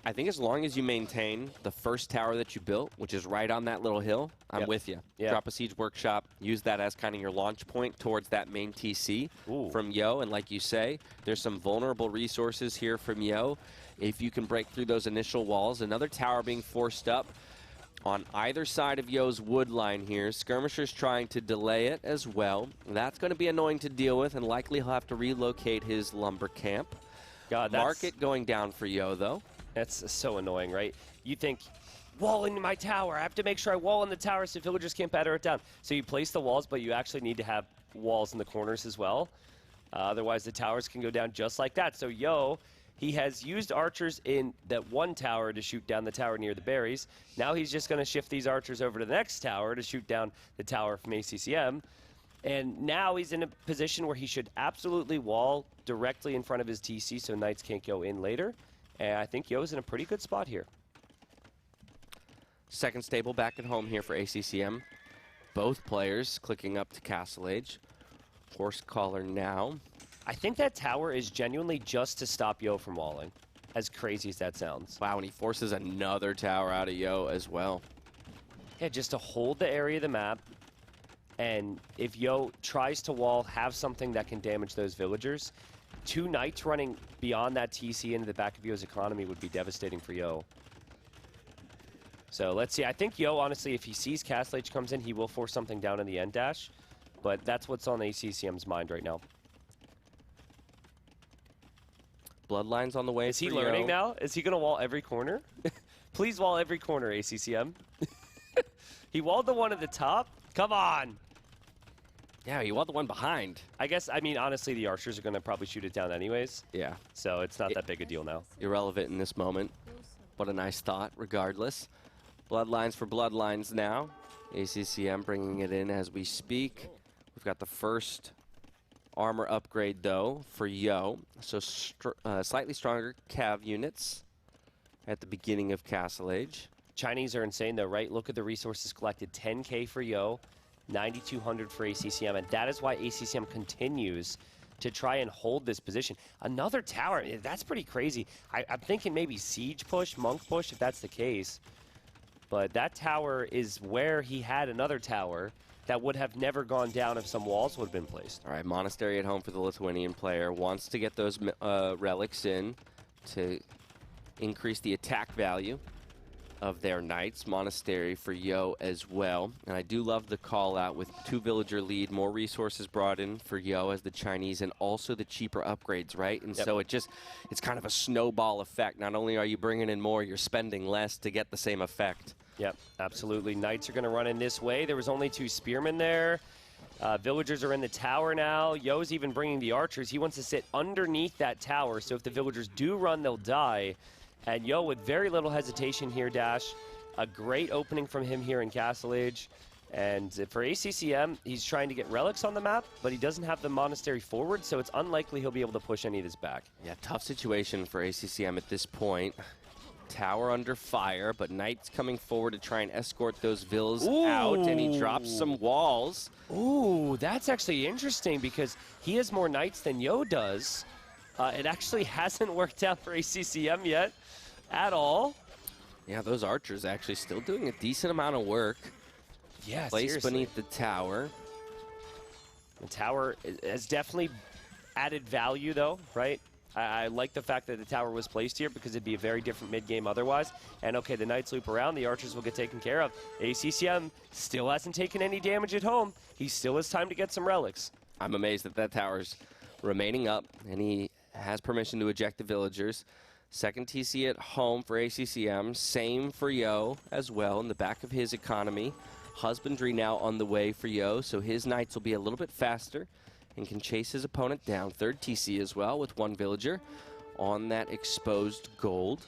I think as long as you maintain the first tower that you built, which is right on that little hill, I'm with you. Yep. Drop a Siege Workshop, use that as kind of your launch point towards that main TC from Yo. And like you say, there's some vulnerable resources here from Yo. If you can break through those initial walls, another tower being forced up on either side of Yo's wood line here. Skirmisher's trying to delay it as well. That's going to be annoying to deal with, and likely he'll have to relocate his lumber camp. Market going down for Yo, though. That's so annoying, right? You think, wall into my tower. I have to make sure I wall in the tower so villagers can't batter it down. So you place the walls, but you actually need to have walls in the corners as well. Otherwise, the towers can go down just like that. So Yo, he has used archers in that one tower to shoot down the tower near the berries. Now he's just going to shift these archers over to the next tower to shoot down the tower from ACCM. And now he's in a position where he should absolutely wall directly in front of his TC so knights can't go in later. And I think Yo's in a pretty good spot here. Second stable back at home here for ACCM. Both players clicking up to Castle Age. Horse Caller now. I think that tower is genuinely just to stop Yo from walling, as crazy as that sounds. Wow, and he forces another tower out of Yo as well. Yeah, just to hold the area of the map. And if Yo tries to wall, have something that can damage those villagers. 2 knights running beyond that TC into the back of Yo's economy would be devastating for Yo. So let's see. I think Yo, honestly, if he sees Castle Age comes in, he will force something down in the end dash. But that's what's on ACCM's mind right now. Bloodline's on the way. Is he learning now? Is he going to wall every corner? Please wall every corner, ACCM. He walled the one at the top. Come on. Yeah, you want the one behind. I guess, I mean, honestly, the archers are going to probably shoot it down anyways. Yeah. So it's not that big a deal now. Irrelevant in this moment. What a nice thought, regardless. Bloodlines for Bloodlines now. ACCM bringing it in as we speak. We've got the first armor upgrade, though, for Yo. So slightly stronger cav units at the beginning of Castle Age. Chinese are insane, though, right? Look at the resources collected. 10K for Yo. 9,200 for ACCM, and that is why ACCM continues to try and hold this position. Another tower, that's pretty crazy. I'm thinking maybe siege push, monk push, if that's the case. But that tower is where he had another tower that would have never gone down if some walls would have been placed. All right, Monastery at home for the Lithuanian player. Wants to get those relics in to increase the attack value of their knights. Monastery for Yo as well. And I do love the call out with 2 villager lead, more resources brought in for Yo as the Chinese, and also the cheaper upgrades, right? And so it's kind of a snowball effect. Not only are you bringing in more, you're spending less to get the same effect. Yep, absolutely. Knights are going to run in this way. There was only 2 spearmen there. Villagers are in the tower now. Yo's even bringing the archers. He wants to sit underneath that tower, so if the villagers do run, they'll die. And Yo, with very little hesitation here, Dash. A great opening from him here in Castle Age. And for ACCM, he's trying to get relics on the map, but he doesn't have the monastery forward, so it's unlikely he'll be able to push any of this back. Yeah, tough situation for ACCM at this point. Tower under fire, but Knights coming forward to try and escort those vills out, and he drops some walls. Ooh, that's actually interesting because he has more Knights than Yo does. It actually hasn't worked out for ACCM yet at all. Yeah, those archers actually still doing a decent amount of work. Yeah, Placed seriously. beneath the tower. The tower has definitely added value, though, right? I like the fact that the tower was placed here because it'd be a very different mid-game otherwise. And, okay, the Knights loop around. The archers will get taken care of. ACCM still hasn't taken any damage at home. He still has time to get some relics. I'm amazed that that tower's remaining up, and he has permission to eject the villagers. Second TC at home for ACCM. Same for Yo as well in the back of his economy. Husbandry now on the way for Yo, so his Knights will be a little bit faster and can chase his opponent down. Third TC as well with 1 villager on that exposed gold.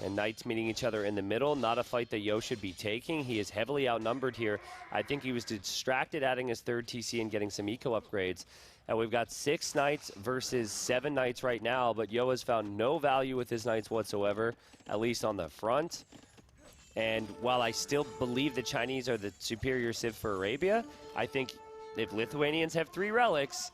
And Knights meeting each other in the middle. Not a fight that Yo should be taking. He is heavily outnumbered here. I think he was distracted adding his 3rd TC and getting some eco upgrades. And we've got 6 Knights versus 7 Knights right now, but Yo has found no value with his Knights whatsoever, at least on the front. And while I still believe the Chinese are the superior civ for Arabia, I think if Lithuanians have 3 relics,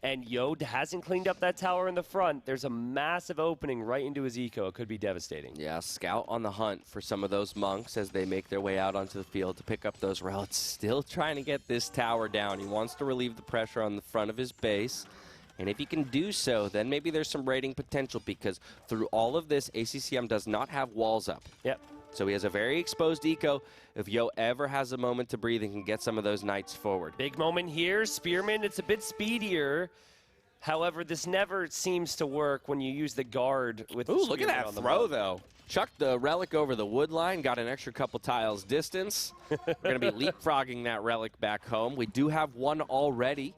and Yo hasn't cleaned up that tower in the front, there's a massive opening right into his eco. It could be devastating. Yeah, Scout on the hunt for some of those monks as they make their way out onto the field to pick up those relics. Still trying to get this tower down. He wants to relieve the pressure on the front of his base. And if he can do so, then maybe there's some raiding potential, because through all of this, ACCM does not have walls up. Yep. So he has a very exposed eco. If Yo ever has a moment to breathe, he can get some of those knights forward. Big moment here. Spearman, it's a bit speedier. However, this never seems to work when you use the guard with the look at Spearman that on the throw, mount. though. Chucked the relic over the wood line, got an extra couple tiles distance. We're going to be leapfrogging that relic back home. We do have one already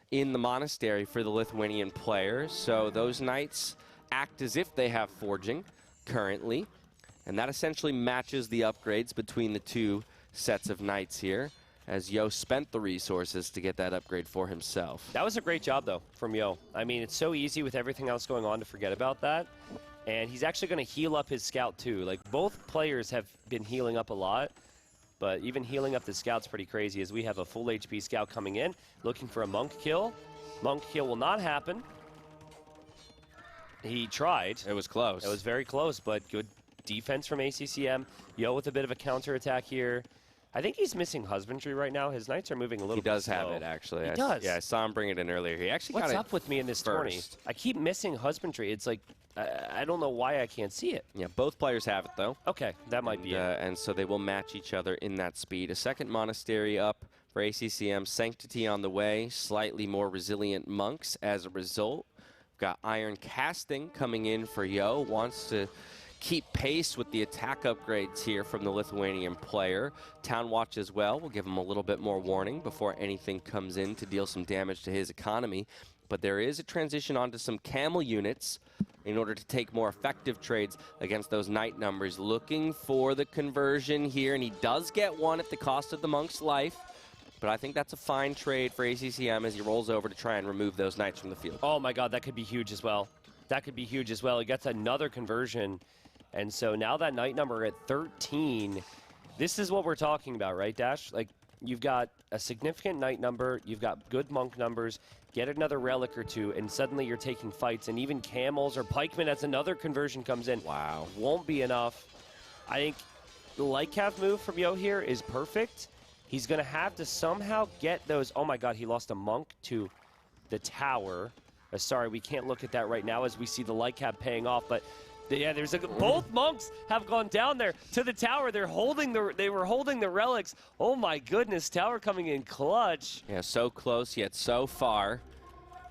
in the monastery for the Lithuanian player, so those knights act as if they have forging currently. And that essentially matches the upgrades between the two sets of knights here, as Yo spent the resources to get that upgrade for himself. That was a great job, though, from Yo. I mean, it's so easy with everything else going on to forget about that. And he's actually going to heal up his scout, too. Like, both players have been healing up a lot, but even healing up the scout's pretty crazy, as we have a full HP scout coming in, looking for a monk kill. Monk kill will not happen. He tried. It was close. It was very close, but good defense from ACCM. Yo with a bit of a counterattack here. I think he's missing husbandry right now. His knights are moving a little bit slow. He does have it, actually. He does. Yeah, I saw him bring it in earlier. He actually got it. What's up with me in this tourney? I keep missing husbandry. It's like, I don't know why I can't see it. Yeah, both players have it, though. Okay, that might be it. And so they will match each other in that speed. A second monastery up for ACCM. Sanctity on the way. Slightly more resilient monks as a result. Got Iron Casting coming in for Yo. Wants to keep pace with the attack upgrades here from the Lithuanian player. Town Watch as well. We'll give him a little bit more warning before anything comes in to deal some damage to his economy. But there is a transition onto some camel units in order to take more effective trades against those knight numbers. Looking for the conversion here, and he does get one at the cost of the monk's life. But I think that's a fine trade for ACCM as he rolls over to try and remove those knights from the field. Oh my god, that could be huge as well. That could be huge as well. He gets another conversion. And so now that knight number at 13, this is what we're talking about, right, Dash? Like, you've got a significant knight number, you've got good monk numbers, get another relic or two, and suddenly you're taking fights, and even camels or pikemen as another conversion comes in. Wow. Won't be enough. I think the light cav move from Yo here is perfect. He's going to have to somehow get those. Oh my god, he lost a monk to the tower. Sorry, we can't look at that right now as we see the light cav paying off, but yeah, there's both monks have gone down there to the tower. They were holding the relics. Oh my goodness, tower coming in clutch. Yeah, so close yet so far.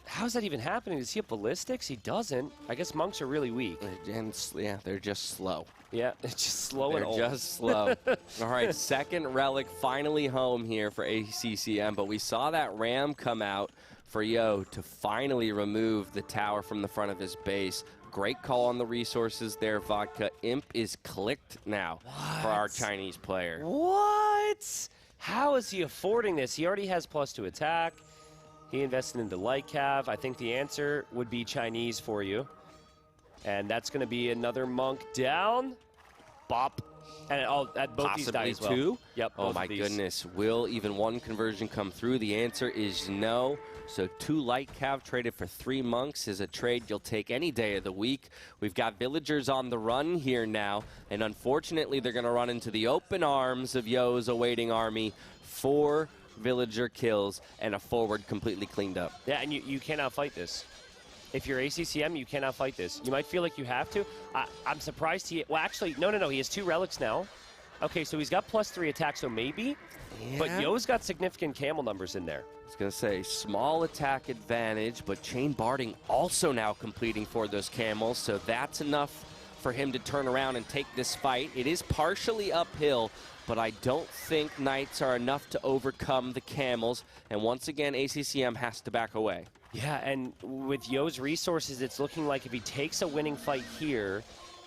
How's that even happening? Does he have ballistics? He doesn't. I guess monks are really weak. And yeah, they're just slow. Yeah, it's just slow and old. They're just slow. All right, second relic finally home here for ACCM, but we saw that ram come out for Yo to finally remove the tower from the front of his base. Great call on the resources there, Vodka. Imp is clicked now for our Chinese player. What? How is he affording this? He already has +2 attack. He invested into light cav. I think the answer would be Chinese for you. And that's going to be another monk down. Bop. And at both these Possibly dies well. two? Yep. Oh my goodness. Will even one conversion come through? The answer is no. So 2 light cav traded for 3 monks is a trade you'll take any day of the week. We've got villagers on the run here now, and unfortunately they're going to run into the open arms of Yo's awaiting army. 4 villager kills and a forward completely cleaned up. Yeah, and you cannot fight this. If you're ACCM, you cannot fight this. You might feel like you have to. I'm surprised he... Well, actually, no. He has 2 relics now. Okay, so he's got +3 attack, so maybe. Yeah. But Yo's got significant camel numbers in there. I was going to say, small attack advantage, but Chain Barding also now completing for those camels, so that's enough for him to turn around and take this fight. It is partially uphill, but I don't think Knights are enough to overcome the camels, and once again, ACCM has to back away. Yeah, and with Yo's resources, it's looking like if he takes a winning fight here,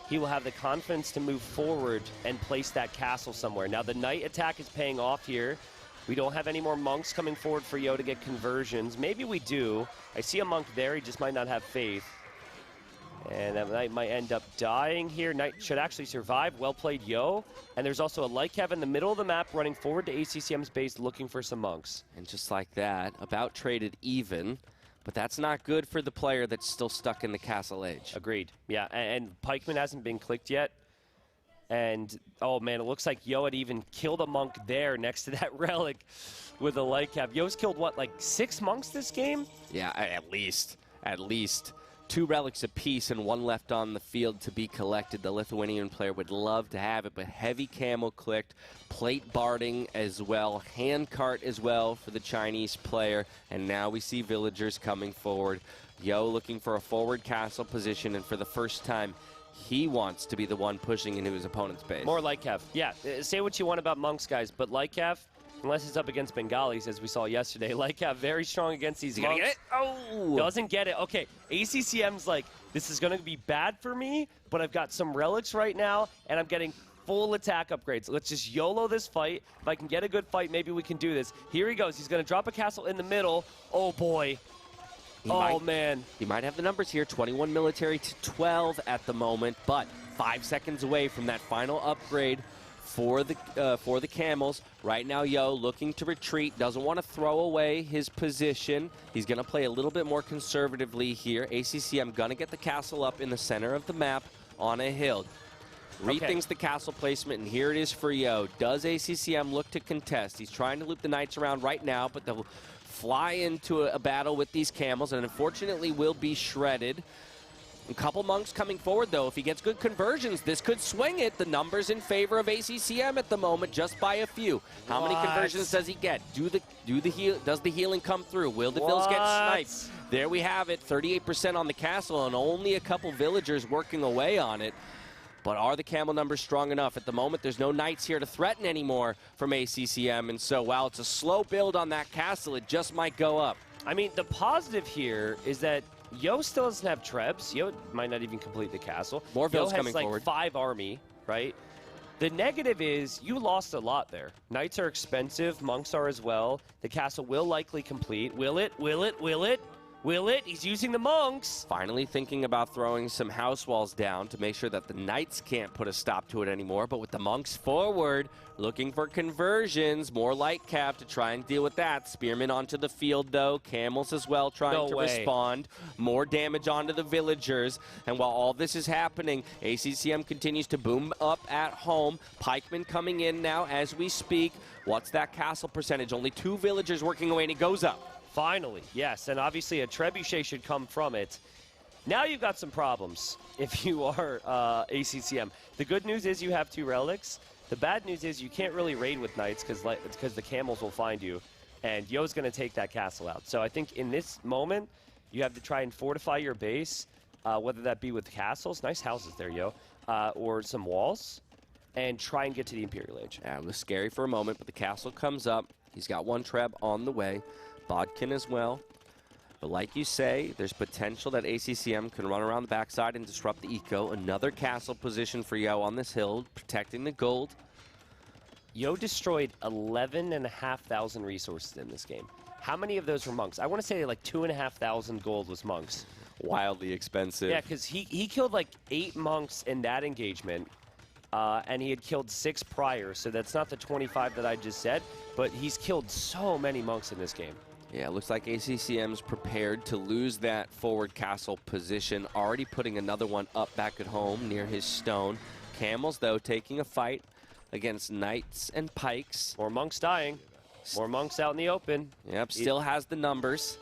he will have the confidence to move forward and place that castle somewhere. Now, the Knight attack is paying off here. We don't have any more monks coming forward for Yo to get conversions. Maybe we do. I see a monk there. He just might not have faith. And that Knight might end up dying here. Knight should actually survive. Well played, Yo. And there's also a light cav in the middle of the map running forward to ACCM's base looking for some monks. And just like that, about traded even. But that's not good for the player that's still stuck in the castle age. Agreed. Yeah, and Pikeman hasn't been clicked yet. And, oh, man, it looks like Yo had even killed a monk there next to that relic with a light cap. Yo's killed, what, like 6 monks this game? Yeah, at least. At least. 2 relics apiece and 1 left on the field to be collected. The Lithuanian player would love to have it, but heavy camo clicked, plate barding as well, hand cart as well for the Chinese player, and now we see villagers coming forward. Yo looking for a forward castle position, and for the first time, he wants to be the one pushing into his opponent's base. More Lycav. Yeah, say what you want about monks, guys, but Lycav, unless it's up against Bengalis, as we saw yesterday, Lycav very strong against these monks. Get it? Oh! Doesn't get it. Okay, ACCM's like, this is going to be bad for me, but I've got some relics right now, and I'm getting full attack upgrades. Let's just YOLO this fight. If I can get a good fight, maybe we can do this. Here he goes. He's going to drop a castle in the middle. Oh, boy. Man. He might have the numbers here, 21 military to 12 at the moment, but 5 seconds away from that final upgrade for the camels. Right now, Yo looking to retreat, doesn't want to throw away his position. He's going to play a little bit more conservatively here. ACCM going to get the castle up in the center of the map on a hill. Rethinks the castle placement, and here it is for Yo. Does ACCM look to contest? He's trying to loop the knights around right now, but they'll fly into a battle with these camels, and unfortunately will be shredded. A couple monks coming forward, though. If he gets good conversions, this could swing it. The numbers in favor of ACCM at the moment, just by a few. How many conversions does he get? Does the healing come through? Will the Vills get sniped? There we have it, 38% on the castle, and only a couple villagers working away on it. But are the camel numbers strong enough? At the moment, there's no knights here to threaten anymore from ACCM, and so while it's a slow build on that castle, it just might go up. I mean, the positive here is that Yo still doesn't have trebs. Yo might not even complete the castle. More Vills coming like forward. 5 army, right? The negative is you lost a lot there. Knights are expensive. Monks are as well. The castle will likely complete. Will it? Will it? Will it? Will it? He's using the monks. Finally thinking about throwing some house walls down to make sure that the knights can't put a stop to it anymore. But with the monks forward, looking for conversions, more light cap to try and deal with that. Spearmen onto the field, though. Camels as well trying to respond. More damage onto the villagers. And while all this is happening, ACCM continues to boom up at home. Pikemen coming in now as we speak. What's that castle percentage? Only 2 villagers working away, and it goes up. Finally, yes, and obviously a trebuchet should come from it. Now you've got some problems if you are ACCM. The good news is you have 2 relics. The bad news is you can't really raid with knights because the camels will find you, and Yo's going to take that castle out. So I think in this moment, you have to try and fortify your base, whether that be with castles, nice houses there, Yo, or some walls, and try and get to the Imperial Age. Yeah, it was scary for a moment, but the castle comes up. He's got 1 treb on the way. Bodkin as well. But like you say, there's potential that ACCM can run around the backside and disrupt the eco. Another castle position for Yo on this hill, protecting the gold. Yo destroyed 11,500 resources in this game. How many of those were monks? I want to say like 2,500 gold was monks. Wildly expensive. Yeah, because he killed like 8 monks in that engagement. And he had killed 6 prior, so that's not the 25 that I just said, but he's killed so many monks in this game. Yeah, it looks like ACCM's prepared to lose that forward castle position, already putting another one up back at home near his stone. Camels, though, taking a fight against knights and pikes. More monks dying. More monks out in the open. Yep, still has the numbers.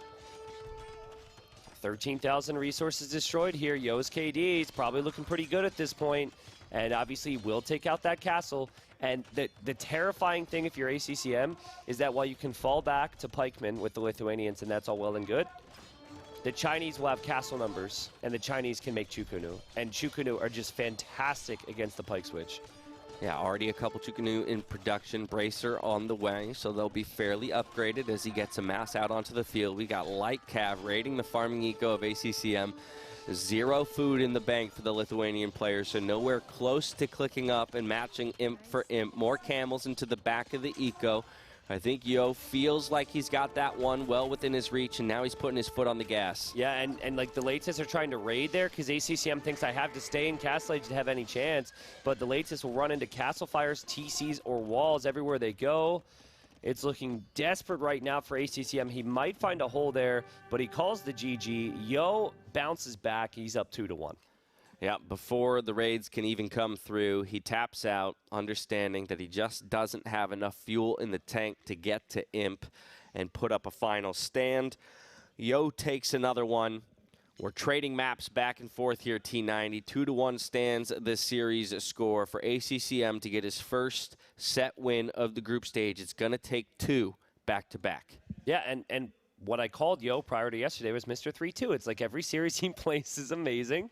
13,000 resources destroyed here. Yo's KD is probably looking pretty good at this point. And obviously will take out that castle. And the terrifying thing if you're ACCM is that while you can fall back to pikemen with the Lithuanians, and that's all well and good, the Chinese will have castle numbers, and the Chinese can make Chukunu. And Chukunu are just fantastic against the pike switch. Yeah, already a couple Chukunu in production. Bracer on the way, so they'll be fairly upgraded as he gets a mass out onto the field. We got Light Cav raiding the farming eco of ACCM. 0 food in the bank for the Lithuanian players, so nowhere close to clicking up and matching imp for imp. More camels into the back of the eco. I think Yo feels like he's got that one well within his reach, and now he's putting his foot on the gas. Yeah, and like the Lates are trying to raid there because ACCM thinks I have to stay in Castle Age to have any chance, but the Lates will run into castle fires, TCs, or walls everywhere they go. It's looking desperate right now for ACCM. He might find a hole there, but he calls the GG. Yo bounces back. He's up 2-1. Yeah, before the raids can even come through, he taps out, understanding that he just doesn't have enough fuel in the tank to get to Imp and put up a final stand. Yo takes another one. We're trading maps back and forth here, T90. 2-1 stands the series score for ACCM to get his first set win of the group stage. It's going to take 2 back-to-back. Yeah, and what I called Yo prior to yesterday was Mr. 3-2. It's like every series he plays is amazing.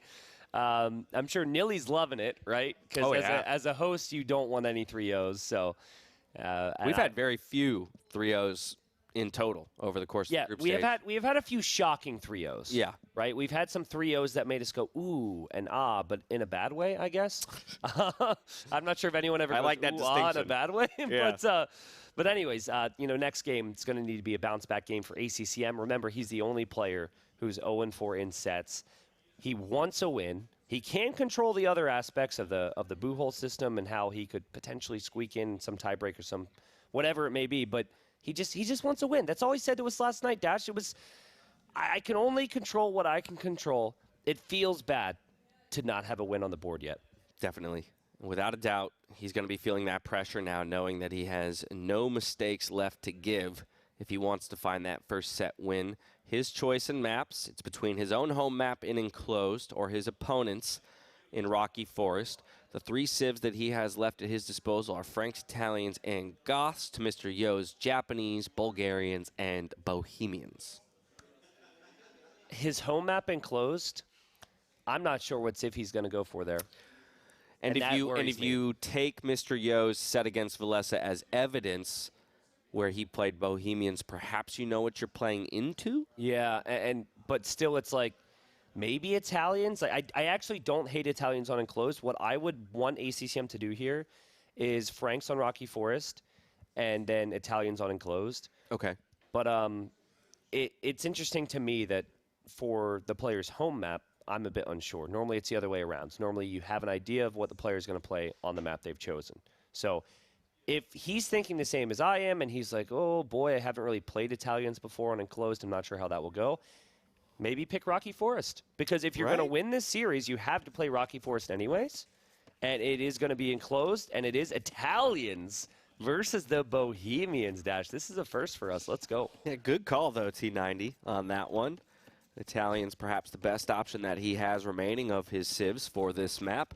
I'm sure Nili's loving it, right? Because as a host, you don't want any 3-0s. So we've had very few 3-0s in total over the course of the group stage. We have had a few shocking 3-0s. Yeah. Right? We've had some 3-0s that made us go, ooh, and ah, but in a bad way, I guess. I'm not sure if anyone ever goes, like that ooh, distinction. ah, in a bad way. Yeah. But anyways, next game, it's going to need to be a bounce-back game for ACCM. Remember, he's the only player who's 0-4 in sets. He wants a win. He can control the other aspects of the boo hole system and how he could potentially squeak in some tiebreaker, some whatever it may be. But he just wants a win. That's all he said to us last night, Dash. It was, I can only control what I can control. It feels bad to not have a win on the board yet. Definitely. Without a doubt, he's going to be feeling that pressure now, knowing that he has no mistakes left to give if he wants to find that first set win. His choice in maps, it's between his own home map in Enclosed or his opponent's in Rocky Forest. The 3 civs that he has left at his disposal are Franks, Italians, and Goths, to Mr. Yo's Japanese, Bulgarians, and Bohemians. His home map Enclosed, I'm not sure what civ he's going to go for there. And if you take Mr. Yo's set against Villese as evidence, where he played Bohemians, perhaps you know what you're playing into? Yeah, but still it's like maybe Italians. I actually don't hate Italians on Enclosed. What I would want ACCM to do here is Franks on Rocky Forest and then Italians on Enclosed. Okay. But it's interesting to me that for the player's home map, I'm a bit unsure. Normally it's the other way around. So normally you have an idea of what the player is going to play on the map they've chosen. So if he's thinking the same as I am and he's like, oh, boy, I haven't really played Italians before on Enclosed, I'm not sure how that will go, maybe pick Rocky Forest. Because if you're going to win this series, you have to play Rocky Forest anyways. And it is going to be Enclosed, and it is Italians versus the Bohemians, Dash. This is a first for us. Let's go. Yeah, good call, though, T90 on that one. Italians perhaps the best option that he has remaining of his civs for this map.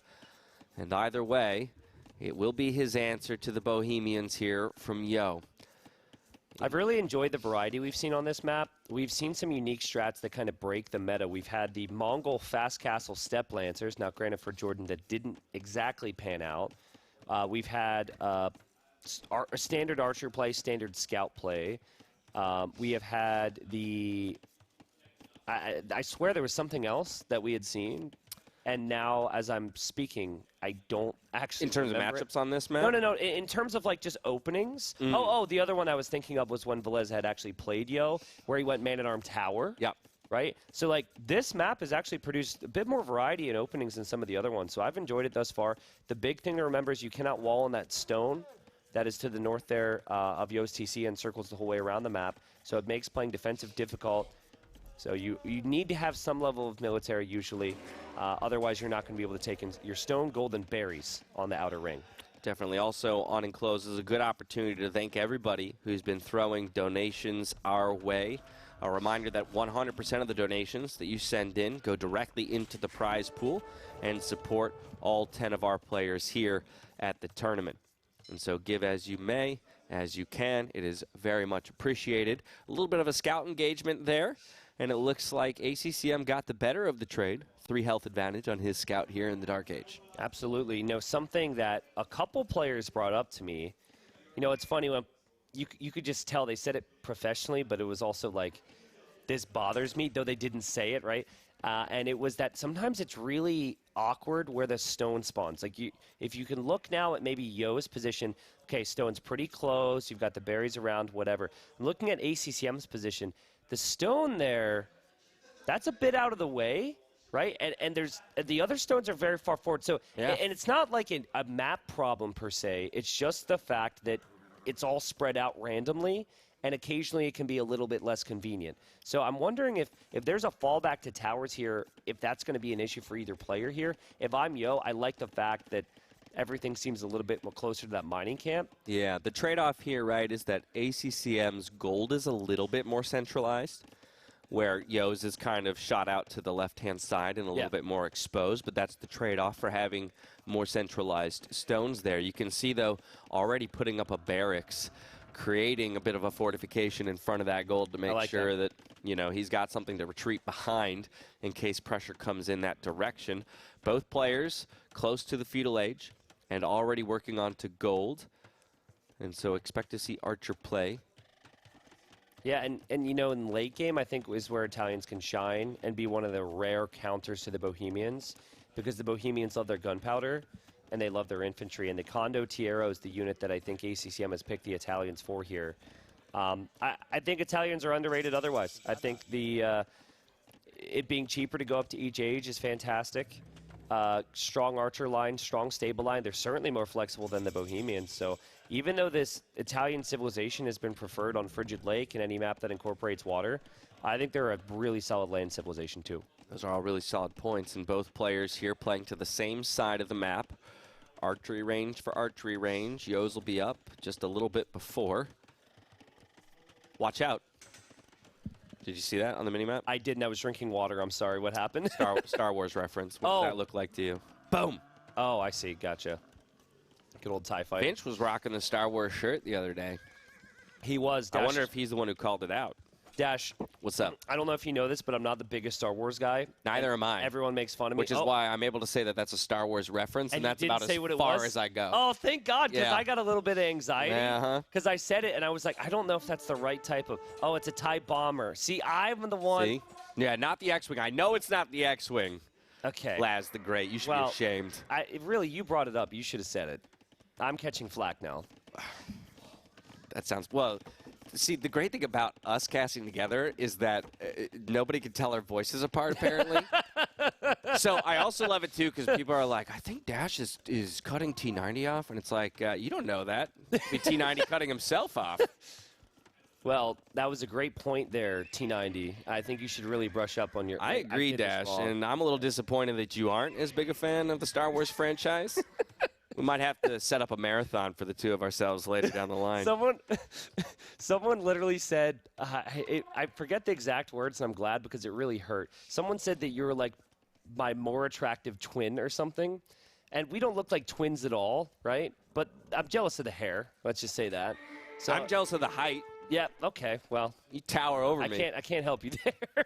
And either way, it will be his answer to the Bohemians here from Yo. I've really enjoyed the variety we've seen on this map. We've seen some unique strats that kind of break the meta. We've had the Mongol Fast Castle Step Lancers, now granted for Jordan that didn't exactly pan out. We've had a standard archer play, standard scout play. We have had the... I swear there was something else that we had seen, and now as I'm speaking, I don't actually In terms of matchups on this map? No. In terms of like just openings. Oh, the other one I was thinking of was when Villese had actually played Yo, where he went man-at-arm tower. Yep. Right? So like this map has actually produced a bit more variety in openings than some of the other ones. So I've enjoyed it thus far. The big thing to remember is you cannot wall on that stone that is to the north there of Yo's TC and circles the whole way around the map. So it makes playing defensive difficult. So you need to have some level of military usually. Otherwise, you're not going to be able to take in your stone, gold, and berries on the outer ring. Definitely. Also, on Enclosed is a good opportunity to thank everybody who's been throwing donations our way. A reminder that 100% of the donations that you send in go directly into the prize pool and support all 10 of our players here at the tournament. And so give as you may, as you can. It is very much appreciated. A little bit of a scout engagement there. And it looks like ACCM got the better of the trade. 3 health advantage on his scout here in the Dark Age. Absolutely. You know, something that a couple players brought up to me, you know, it's funny when you could just tell they said it professionally, but it was also like, this bothers me, though they didn't say it, right? And it was that sometimes it's really awkward where the stone spawns. Like, if you can look now at maybe Yo's position, okay, stone's pretty close, you've got the berries around, whatever. Looking at ACCM's position, the stone there, that's a bit out of the way, right? And there's the other stones are very far forward. So, and it's not like a map problem per se. It's just the fact that it's all spread out randomly, and occasionally it can be a little bit less convenient. So I'm wondering if there's a fallback to towers here, if that's going to be an issue for either player here. If I'm Yo, I like the fact that everything seems a little bit more closer to that mining camp. Yeah, the trade-off here, right, is that ACCM's gold is a little bit more centralized, where Yo's is kind of shot out to the left-hand side and a little bit more exposed, but that's the trade-off for having more centralized stones there. You can see, though, already putting up a barracks, creating a bit of a fortification in front of that gold to make sure that, you know, he's got something to retreat behind in case pressure comes in that direction. Both players close to the feudal age and already working on to gold, and so expect to see Archer play. Yeah, and you know, in late game, I think is where Italians can shine and be one of the rare counters to the Bohemians, because the Bohemians love their gunpowder and they love their infantry, and the Kondo Tiero is the unit that I think ACCM has picked the Italians for here. I think Italians are underrated otherwise. I think it being cheaper to go up to each age is fantastic. Strong archer line, strong stable line. They're certainly more flexible than the Bohemians. So even though this Italian civilization has been preferred on Frigid Lake and any map that incorporates water, I think they're a really solid land civilization too. Those are all really solid points, and both players here playing to the same side of the map. Archery range for archery range. Yo's will be up just a little bit before. Watch out. Did you see that on the minimap? I didn't. I was drinking water. I'm sorry. What happened? Star Wars reference. What does that look like to you? Boom. Oh, I see. Gotcha. Good old TIE fight. Finch was rocking the Star Wars shirt the other day. He was. Dash. I wonder if he's the one who called it out. Dash. What's up? I don't know if you know this, but I'm not the biggest Star Wars guy. Neither am I. Everyone makes fun of me. Which is why I'm able to say that that's a Star Wars reference, and that's about as far as I go. Oh, thank God, because I got a little bit of anxiety. Because I said it, and I was like, I don't know if that's the right type of, oh, it's a TIE bomber. See, I'm the one. See? Yeah, not the X-Wing. I know it's not the X-Wing. Okay. Laz the Great. You should be ashamed. Really, you brought it up. You should have said it. I'm catching flack now. That sounds, well, see, the great thing about us casting together is that nobody can tell our voices apart, apparently. So I also love it, too, because people are like, I think Dash is cutting T90 off. And it's like, you don't know that. It'd be T90 cutting himself off. Well, that was a great point there, T90. I think you should really brush up on your... I agree, Dash, and I'm a little disappointed that you aren't as big a fan of the Star Wars franchise. We might have to set up a marathon for the two of ourselves later down the line. Someone literally said, I forget the exact words, and I'm glad because it really hurt. Someone said that you were like my more attractive twin or something, and we don't look like twins at all, right? But I'm jealous of the hair. Let's just say that. So I'm jealous of the height. Yeah. Okay. Well, you tower over me. I can't help you there.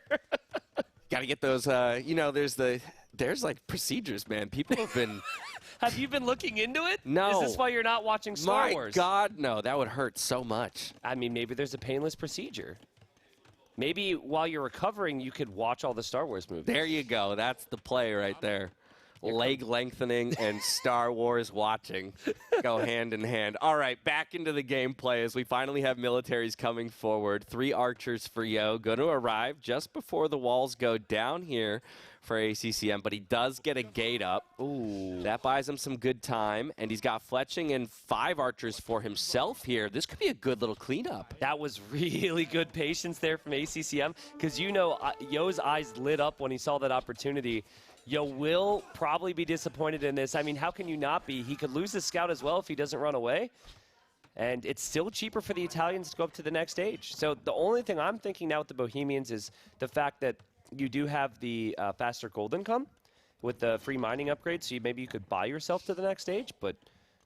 Got to get those. You know, there's like procedures, man. People have been. Have you been looking into it? No. Is this why you're not watching Star Wars? My God, no. That would hurt so much. I mean, maybe there's a painless procedure. Maybe while you're recovering, you could watch all the Star Wars movies. There you go. That's the play right there. Leg lengthening and Star Wars watching go hand in hand. All right, back into the gameplay as we finally have militaries coming forward. 3 archers for Yo. Going to arrive just before the walls go down here for ACCM, but he does get a gate up. Ooh. That buys him some good time, and he's got fletching and 5 archers for himself here. This could be a good little cleanup. That was really good patience there from ACCM, because you know Yo's eyes lit up when he saw that opportunity. Yo will probably be disappointed in this. I mean, how can you not be? He could lose his scout as well if he doesn't run away. And it's still cheaper for the Italians to go up to the next stage. So the only thing I'm thinking now with the Bohemians is the fact that you do have the faster gold income with the free mining upgrade, so maybe you could buy yourself to the next stage. But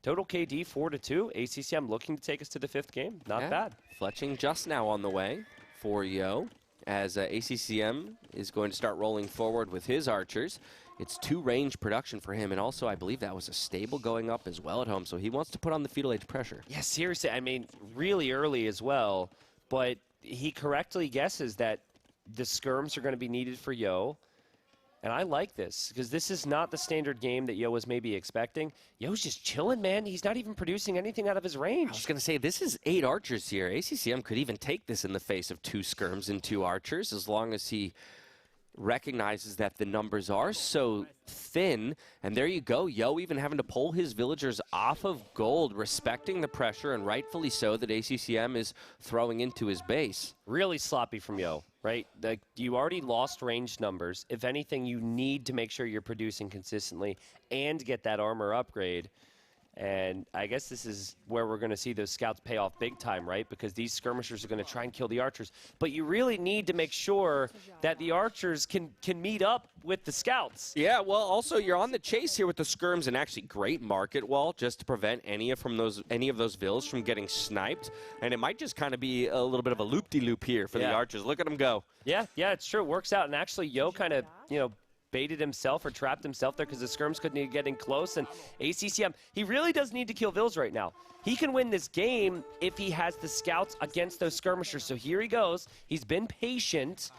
total KD 4-2. ACCM looking to take us to the 5th game. Not bad. Fletching just now on the way for Yo, as ACCM is going to start rolling forward with his archers. It's 2 range production for him, and also I believe that was a stable going up as well at home, so he wants to put on the feudal age pressure. Yeah, seriously, I mean, really early as well, but he correctly guesses that the skirms are going to be needed for Yo, and I like this, because this is not the standard game that Yo was maybe expecting. Yo's just chilling, man. He's not even producing anything out of his range. I was going to say, this is 8 archers here. ACCM could even take this in the face of 2 skirms and 2 archers, as long as he recognizes that the numbers are so thin, and there you go, Yo even having to pull his villagers off of gold, respecting the pressure, and rightfully so, that ACCM is throwing into his base. Really sloppy from Yo, right? Like, you already lost range numbers. If anything, you need to make sure you're producing consistently and get that armor upgrade. And I guess this is where we're going to see those scouts pay off big time, right? Because these skirmishers are going to try and kill the archers. But you really need to make sure that the archers can meet up with the scouts. Yeah, well, also you're on the chase here with the skirms, and actually great market wall just to prevent any of those vills from getting sniped. And it might just kind of be a little bit of a loop-de-loop here for the archers. Look at them go. Yeah, it's true. It works out. And actually, Yo kind of, baited himself or trapped himself there because the skirms couldn't get in close. And ACCM, he really does need to kill vills right now. He can win this game if he has the scouts against those skirmishers. So here he goes. He's been patient.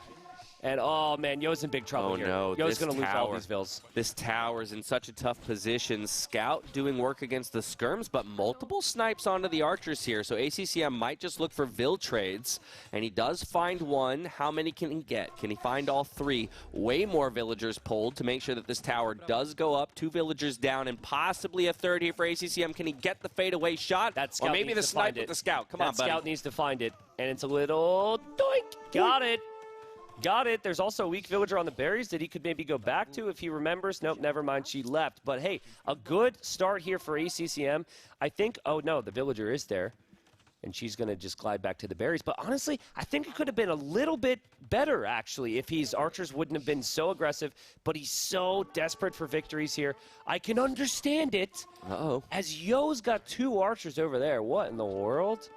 And, oh, man, Yo's in big trouble here. No, Yo's going to lose all these vills. This tower's in such a tough position. Scout doing work against the skirms, but multiple snipes onto the archers here. So ACCM might just look for vill trades, and he does find one. How many can he get? Can he find all three? Way more villagers pulled to make sure that this tower does go up. 2 villagers down, and possibly a third here for ACCM. Can he get the fadeaway shot? That scout or maybe the snipe with the scout. Come on, buddy. That scout needs to find it, and it's a little doink. Got it. Got it. There's also a weak villager on the berries that he could maybe go back to if he remembers. Nope, never mind. She left. But, hey, a good start here for ACCM. I think, oh, no, the villager is there. And she's going to just glide back to the berries. But, honestly, I think it could have been a little bit better, actually, if his archers wouldn't have been so aggressive. But he's so desperate for victories here. I can understand it. Uh-oh. As Yo's got 2 archers over there. What in the world?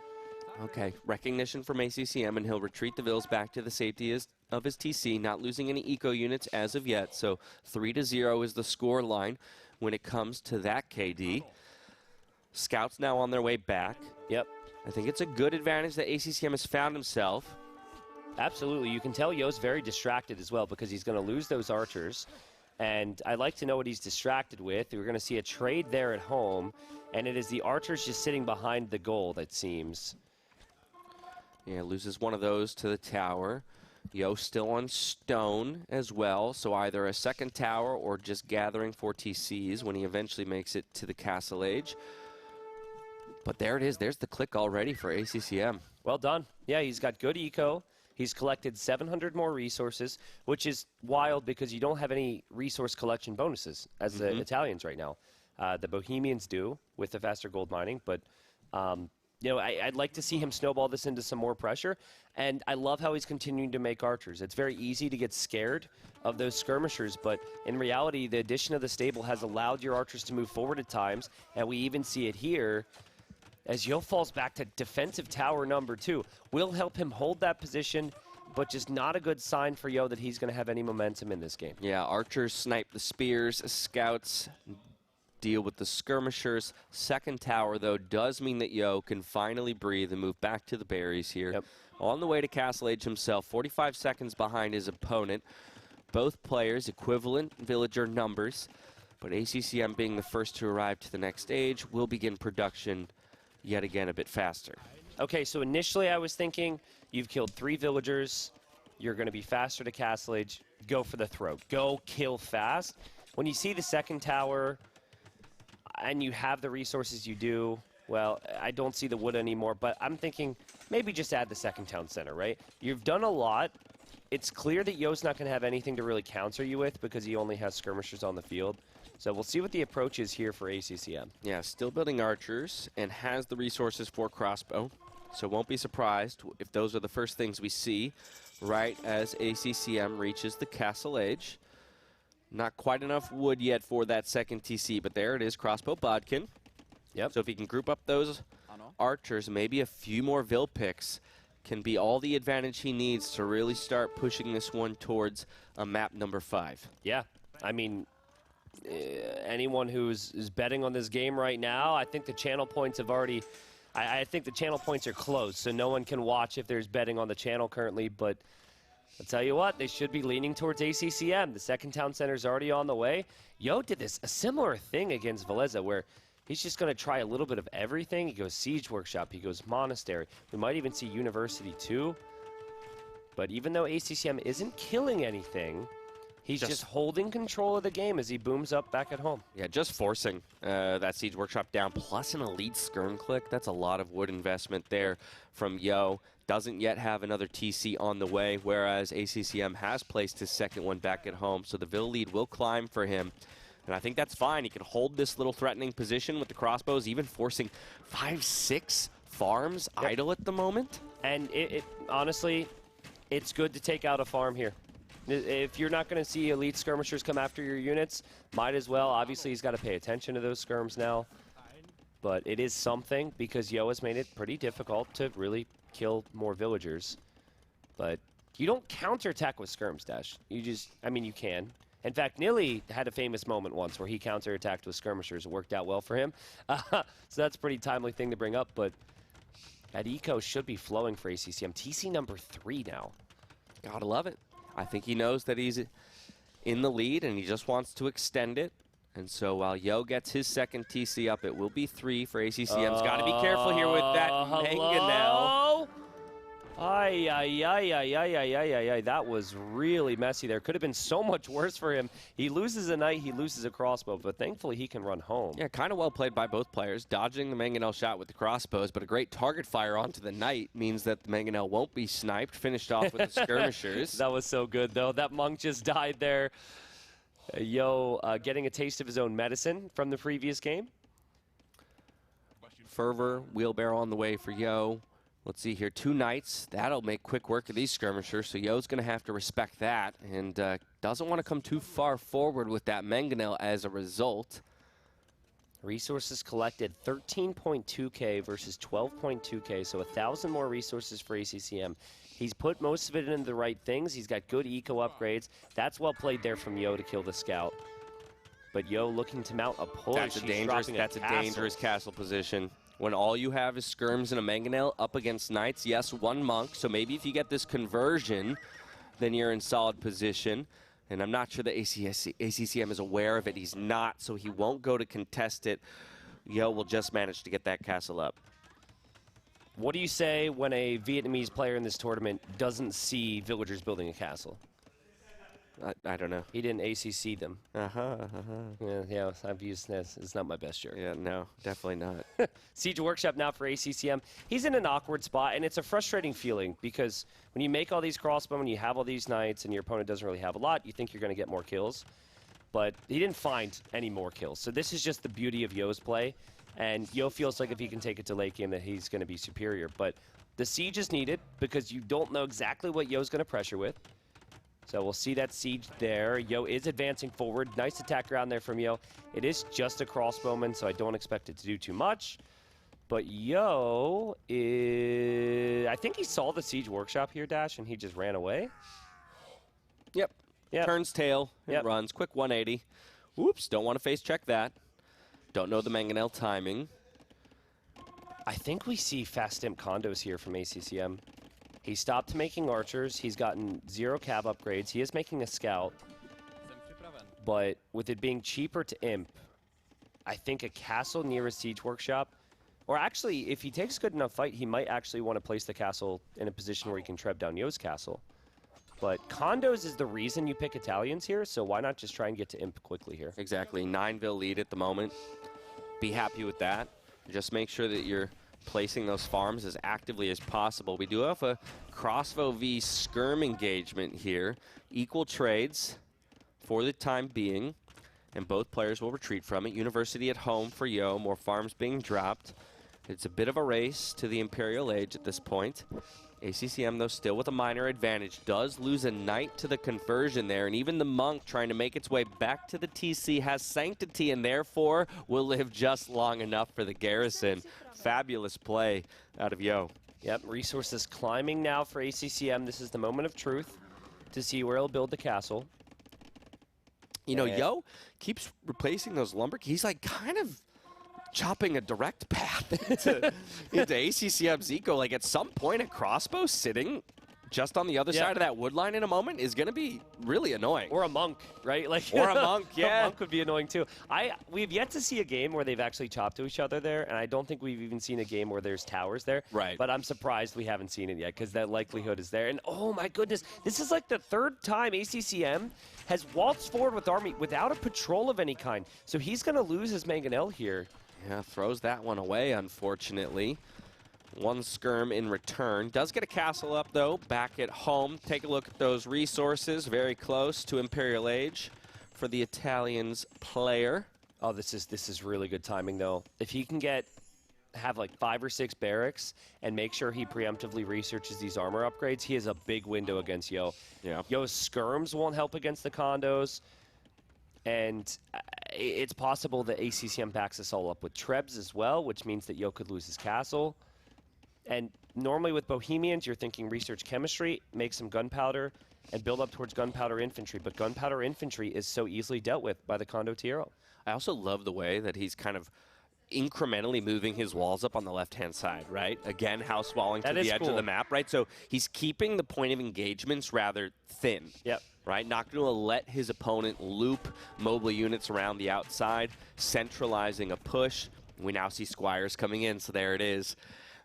Okay, recognition from ACCM, and he'll retreat the vills back to the safety of his TC, not losing any eco units as of yet. So 3-0 is the score line when it comes to that KD. Scouts now on their way back. Yep. I think it's a good advantage that ACCM has found himself. Absolutely. You can tell Yo's very distracted as well because he's going to lose those archers. And I'd like to know what he's distracted with. We're going to see a trade there at home, and it is the archers just sitting behind the gold, it seems. Yeah, loses one of those to the tower. Yo still on stone as well, so either a second tower or just gathering for TCs when he eventually makes it to the Castle Age. But there it is. There's the click already for ACCM. Well done. Yeah, he's got good eco. He's collected 700 more resources, which is wild because you don't have any resource collection bonuses as the Italians right now. The Bohemians do with the faster gold mining, but I'd like to see him snowball this into some more pressure, and I love how he's continuing to make archers. It's very easy to get scared of those skirmishers, but in reality, the addition of the stable has allowed your archers to move forward at times, and we even see it here as Yo falls back to defensive tower number 2. Will help him hold that position, but just not a good sign for Yo that he's going to have any momentum in this game. Yeah, archers snipe the spears, scouts deal with the skirmishers. Second tower, though, does mean that Yo can finally breathe and move back to the berries here. Yep. On the way to Castle Age himself, 45 seconds behind his opponent. Both players equivalent villager numbers, but ACCM being the first to arrive to the next stage will begin production yet again a bit faster. Okay, so initially I was thinking you've killed 3 villagers, you're going to be faster to Castle Age, go for the throat, go kill fast. When you see the second tower and you have the resources you do, well, I don't see the wood anymore, but I'm thinking maybe just add the second town center, right? You've done a lot. It's clear that Yo's not going to have anything to really counter you with because he only has skirmishers on the field. So we'll see what the approach is here for ACCM. Yeah, still building archers and has the resources for crossbow. So won't be surprised if those are the first things we see right as ACCM reaches the Castle Age. Not quite enough wood yet for that second TC, but there it is, crossbow bodkin. Yep. So if he can group up those archers, maybe a few more Vill picks can be all the advantage he needs to really start pushing this one towards a map number 5. Yeah, I mean, anyone who's betting on this game right now, I think the channel points have already, I think the channel points are closed, so no one can watch if there's betting on the channel currently, but I'll tell you what, they should be leaning towards ACCM. The second town center's already on the way. Yo did a similar thing against Villese where he's just going to try a little bit of everything. He goes Siege Workshop, he goes Monastery. We might even see University too. But even though ACCM isn't killing anything, he's just holding control of the game as he booms up back at home. Yeah, just forcing that Siege Workshop down, plus an elite skirm click. That's a lot of wood investment there from Yo. Doesn't yet have another TC on the way, whereas ACCM has placed his second one back at home. So the Vil lead will climb for him. And I think that's fine. He can hold this little threatening position with the crossbows, even forcing 5-6 farms idle at the moment. And honestly, it's good to take out a farm here. If you're not going to see elite skirmishers come after your units, might as well. Obviously, he's got to pay attention to those skirms now. But it is something because Yo has made it pretty difficult to really kill more villagers. But you don't counterattack with skirms, Dash. You just, I mean, you can. In fact, Nili had a famous moment once where he counterattacked with skirmishers. It worked out well for him. So that's a pretty timely thing to bring up. But that eco should be flowing for ACCM. TC number 3 now. Gotta love it. I think he knows that he's in the lead and he just wants to extend it. And so while Yo gets his second TC up, it will be 3 for ACCM's. Got to be careful here with that mangonel. Ay, ay, ay, ay, ay, ay, ay, ay. That was really messy there. Could have been so much worse for him. He loses a knight, he loses a crossbow, but thankfully he can run home. Yeah, kind of well played by both players, dodging the mangonel shot with the crossbows, but a great target fire onto the knight means that the mangonel won't be sniped, finished off with the skirmishers. That was so good, though. That monk just died there. Yo getting a taste of his own medicine from the previous game. Fervor, wheelbarrow on the way for Yo. Let's see here, 2 knights. That'll make quick work of these skirmishers, so Yo's going to have to respect that, and doesn't want to come too far forward with that mangonel as a result. Resources collected, 13.2K versus 12.2K, so 1,000 more resources for ACCM. He's put most of it into the right things. He's got good eco upgrades. That's well played there from Yo to kill the scout. But Yo looking to mount a push. That's a dangerous castle position. When all you have is skirms and a mangonel up against knights, yes, 1 monk. So maybe if you get this conversion, then you're in solid position. And I'm not sure that ACCM is aware of it. He's not, so he won't go to contest it. Yo will just manage to get that castle up. What do you say when a Vietnamese player in this tournament doesn't see villagers building a castle? I don't know. He didn't ACC them. Yeah, I've used this. It's not my best joke. Yeah, no, definitely not. Siege Workshop now for ACCM. He's in an awkward spot, and it's a frustrating feeling because when you make all these crossbow and you have all these knights and your opponent doesn't really have a lot, you think you're going to get more kills. But he didn't find any more kills. So this is just the beauty of Yo's play. And Yo feels like if he can take it to late game that he's going to be superior. But the siege is needed because you don't know exactly what Yo's going to pressure with. So we'll see that siege there. Yo is advancing forward. Nice attack around there from Yo. It is just a crossbowman, so I don't expect it to do too much. But Yo is... I think he saw the Siege Workshop here, Dash, and he just ran away. Yep. Turns tail and runs. Quick 180. Whoops, don't want to face check that. Don't know the mangonel timing. I think we see fast imp condos here from ACCM. He stopped making archers. He's gotten 0 cav upgrades. He is making a scout. But with it being cheaper to imp, I think a castle near a siege workshop, or actually, if he takes a good enough fight, he might actually want to place the castle in a position where he can treb down Yo's castle. But condos is the reason you pick Italians here, so why not just try and get to imp quickly here? Exactly. 9-vil lead at the moment. Be happy with that. Just make sure that you're placing those farms as actively as possible. We do have a crossbow v skirm engagement here. Equal trades for the time being, and both players will retreat from it. University at home for Yo, more farms being dropped. It's a bit of a race to the Imperial Age at this point. ACCM, though, still with a minor advantage, does lose a knight to the conversion there, and even the monk trying to make its way back to the TC has sanctity and therefore will live just long enough for the garrison. Fabulous play out of Yo. Yep, resources climbing now for ACCM. This is the moment of truth to see where he'll build the castle. You know, Yo keeps replacing those lumber. He's like kind of chopping a direct path into ACCM's eco. Like at some point, a crossbow sitting just on the other side of that wood line in a moment is going to be really annoying. Or a monk, right? Like or a monk, yeah. A monk would be annoying too. We've yet to see a game where they've actually chopped to each other there, and I don't think we've even seen a game where there's towers there. Right. But I'm surprised we haven't seen it yet, because that likelihood is there. And oh my goodness, this is like the third time ACCM has waltzed forward with Army without a patrol of any kind. So he's going to lose his mangonel here. Yeah, throws that one away, unfortunately. One skirm in return. Does get a castle up, though, back at home. Take a look at those resources. Very close to Imperial Age for the Italians player. Oh, this is really good timing, though. If he can have like 5 or 6 barracks and make sure he preemptively researches these armor upgrades, he has a big window against Yo. Yeah. Yo's skirms won't help against the condos. And it's possible that ACCM backs us all up with Trebs as well, which means that Yo could lose his castle. And normally with Bohemians, you're thinking research chemistry, make some gunpowder, and build up towards gunpowder infantry. But gunpowder infantry is so easily dealt with by the Condo Tiro. I also love the way that he's kind of incrementally moving his walls up on the left-hand side, right? Again, house walling to the edge of the map, right? So he's keeping the point of engagements rather thin. Yep. Right? Not going to let his opponent loop mobile units around the outside, centralizing a push. We now see squires coming in, so there it is.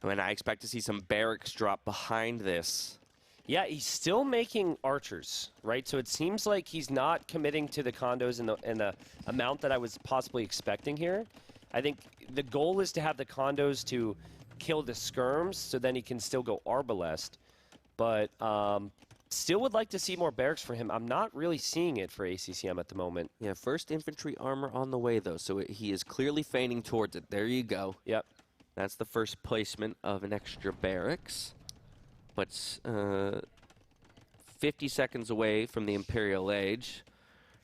And I expect to see some barracks drop behind this. Yeah, he's still making archers, right? So it seems like he's not committing to the condos in the amount that I was possibly expecting here. I think the goal is to have the condos to kill the skirms, so then he can still go arbalest. But still would like to see more barracks for him. I'm not really seeing it for ACCM at the moment. Yeah, first infantry armor on the way, though, so he is clearly feigning towards it. There you go. Yep. That's the first placement of an extra barracks. But 50 seconds away from the Imperial Age.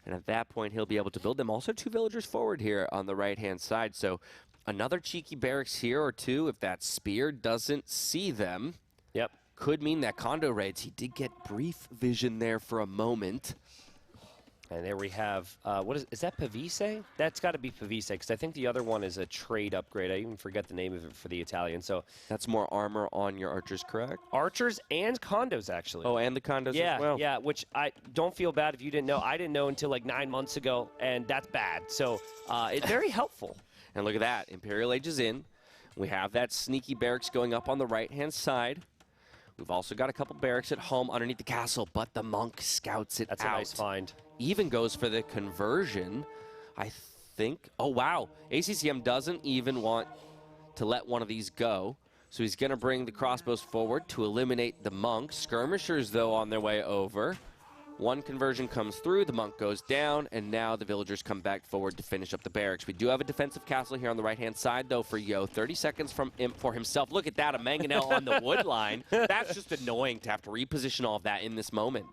And at that point, he'll be able to build them. Also 2 villagers forward here on the right-hand side. So another cheeky barracks here or 2 if that spear doesn't see them. Yep. Could mean that condo raids. He did get brief vision there for a moment. And there we have, what is that Villese? That's got to be Villese, because I think the other one is a trade upgrade. I even forget the name of it for the Italian. So that's more armor on your archers, correct? Archers and condos, actually. Oh, and the condos as well. Yeah, which I don't feel bad if you didn't know. I didn't know until like 9 months ago, and that's bad. So it's very helpful. And look at that. Imperial Age is in. We have that sneaky barracks going up on the right-hand side. We've also got a couple barracks at home underneath the castle, but the monk scouts it out. That's a nice find. Even goes for the conversion, I think. Oh, wow. ACCM doesn't even want to let one of these go. So he's going to bring the crossbows forward to eliminate the monk. Skirmishers, though, on their way over. One conversion comes through, the monk goes down, and now the villagers come back forward to finish up the barracks. We do have a defensive castle here on the right-hand side, though, for Yo. 30 seconds from Imp for himself. Look at that, a mangonel on the wood line. That's just annoying to have to reposition all of that in this moment.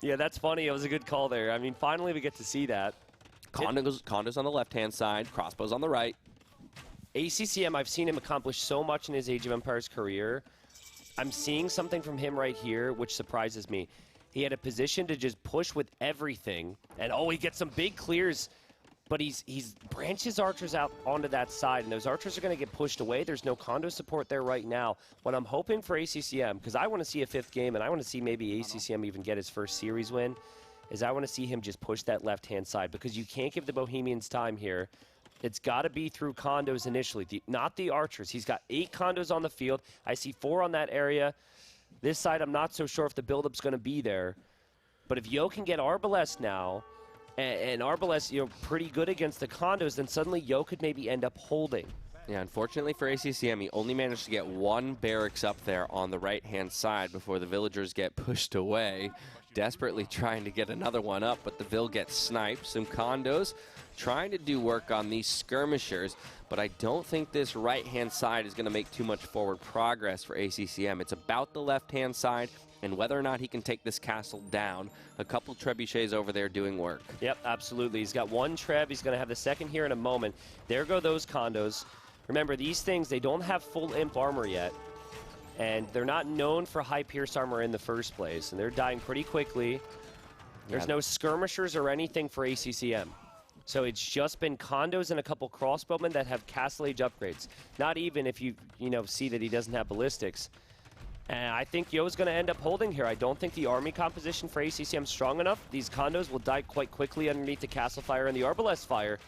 Yeah, that's funny. It was a good call there. I mean, finally we get to see that. Condos on the left-hand side, crossbows on the right. ACCM, I've seen him accomplish so much in his Age of Empires career. I'm seeing something from him right here, which surprises me. He had a position to just push with everything, and he gets some big clears, but he's branched his archers out onto that side, and those archers are going to get pushed away. There's no condo support there right now. What I'm hoping for ACCM, because I want to see a 5th game, and I want to see maybe ACCM even get his first series win, is I want to see him just push that left-hand side, because you can't give the Bohemians time here. It's got to be through condos initially, not the archers. He's got 8 condos on the field. I see 4 on that area. This side, I'm not so sure if the build-up's going to be there. But if Yo can get Arbalest now, and Arbalest, pretty good against the condos, then suddenly Yo could maybe end up holding. Yeah, unfortunately for ACCM, he only managed to get 1 barracks up there on the right-hand side before the villagers get pushed away. Desperately trying to get another one up, but the Vill gets sniped. Some condos trying to do work on these skirmishers, but I don't think this right-hand side is going to make too much forward progress for ACCM. It's about the left-hand side and whether or not he can take this castle down. A couple trebuchets over there doing work. Yep, absolutely. He's got 1 treb. He's going to have the second here in a moment. There go those condos. Remember, these things, they don't have full imp armor yet, and they're not known for high pierce armor in the first place, and they're dying pretty quickly. There's no skirmishers or anything for ACCM. So it's just been condos and a couple crossbowmen that have castle age upgrades. Not even if you see that he doesn't have ballistics. And I think Yo's going to end up holding here. I don't think the army composition for ACCM is strong enough. These condos will die quite quickly underneath the castle fire and the arbalest fire.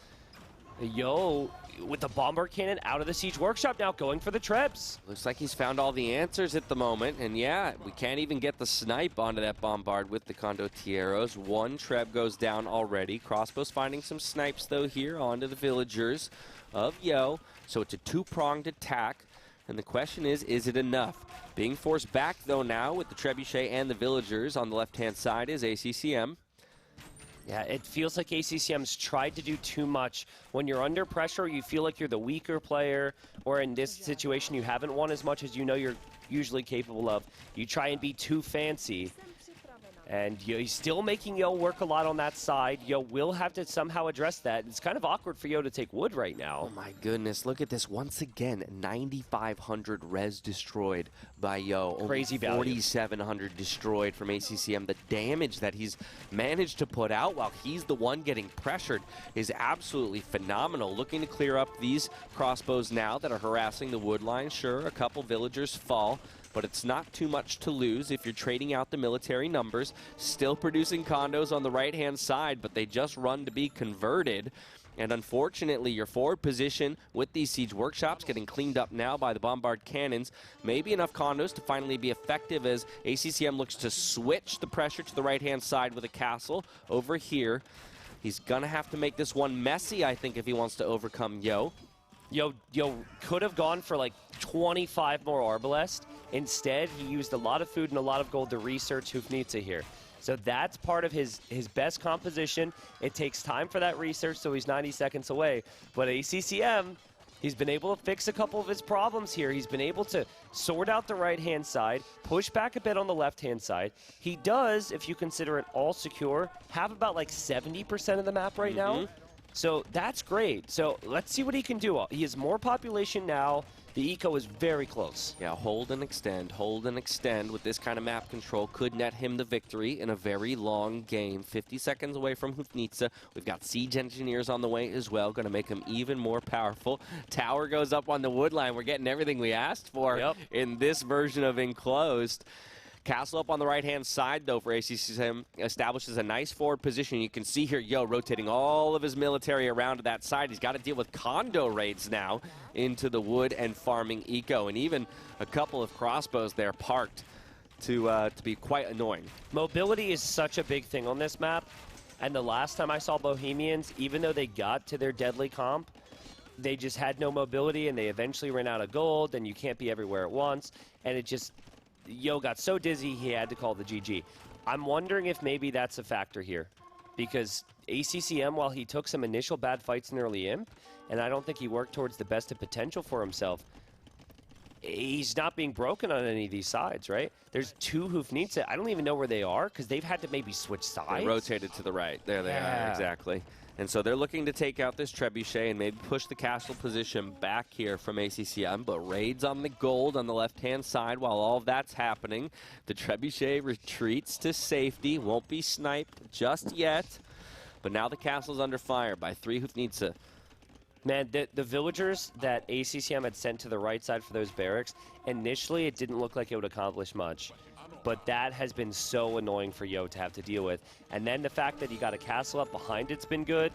Yo, with the bombard cannon out of the siege workshop now, going for the trebs. Looks like he's found all the answers at the moment. And yeah, we can't even get the snipe onto that bombard with the condotieros. One treb goes down already. Crossbow's finding some snipes, though, here onto the villagers of Yo. So it's a two-pronged attack. And the question is it enough? Being forced back, though, now with the trebuchet and the villagers on the left-hand side is ACCM. Yeah, it feels like ACCM's tried to do too much. When you're under pressure, you feel like you're the weaker player, or in this situation, you haven't won as much as you know you're usually capable of. You try and be too fancy. And he's still making Yo work a lot on that side. Yo will have to somehow address that. It's kind of awkward for Yo to take wood right now. Oh my goodness, look at this. Once again, 9,500 res destroyed by Yo. Crazy value. 4,700 destroyed from ACCM. The damage that he's managed to put out while he's the one getting pressured is absolutely phenomenal. Looking to clear up these crossbows now that are harassing the wood line. Sure, a couple villagers fall, but it's not too much to lose if you're trading out the military numbers. Still producing condos on the right-hand side, but they just run to be converted. And unfortunately, your forward position with these siege workshops getting cleaned up now by the bombard cannons. Maybe enough condos to finally be effective as ACCM looks to switch the pressure to the right-hand side with a castle over here. He's going to have to make this one messy, I think, if he wants to overcome Yo. Yo could have gone for like 25 more arbalest. Instead, he used a lot of food and a lot of gold to research Hufnitsa here. So that's part of his best composition. It takes time for that research, so he's 90 seconds away. But ACCM, he's been able to fix a couple of his problems here. He's been able to sort out the right-hand side, push back a bit on the left-hand side. He does, if you consider it all secure, have about like 70% of the map right now. So that's great. So let's see what he can do. He has more population now. The eco is very close. Yeah, hold and extend with this kind of map control could net him the victory in a very long game. 50 seconds away from Hufnitsa. We've got siege engineers on the way as well, going to make him even more powerful. Tower goes up on the wood line. We're getting everything we asked for in this version of Enclosed. Castle up on the right-hand side, though, for ACCM, establishes a nice forward position. You can see here, Yo rotating all of his military around to that side. He's got to deal with condo raids now into the wood and farming eco, and even a couple of crossbows there parked to be quite annoying. Mobility is such a big thing on this map, and the last time I saw Bohemians, even though they got to their deadly comp, they just had no mobility, and they eventually ran out of gold, and you can't be everywhere at once, and it just... Yo got so dizzy he had to call the GG. I'm wondering if maybe that's a factor here, because ACCM, while he took some initial bad fights in early imp, and I don't think he worked towards the best of potential for himself, he's not being broken on any of these sides, right? There's two Hufnitsa. I don't even know where they are, because they've had to maybe switch sides. They rotated to the right. There they are, exactly. And so they're looking to take out this trebuchet and maybe push the castle position back here from ACCM, but raids on the gold on the left-hand side while all of that's happening. The trebuchet retreats to safety, won't be sniped just yet, but now the castle's under fire by 3 Hufnitsa. Man, the villagers that ACCM had sent to the right side for those barracks, initially it didn't look like it would accomplish much. But that has been so annoying for Yo to have to deal with. And then the fact that he got a castle up behind it's been good.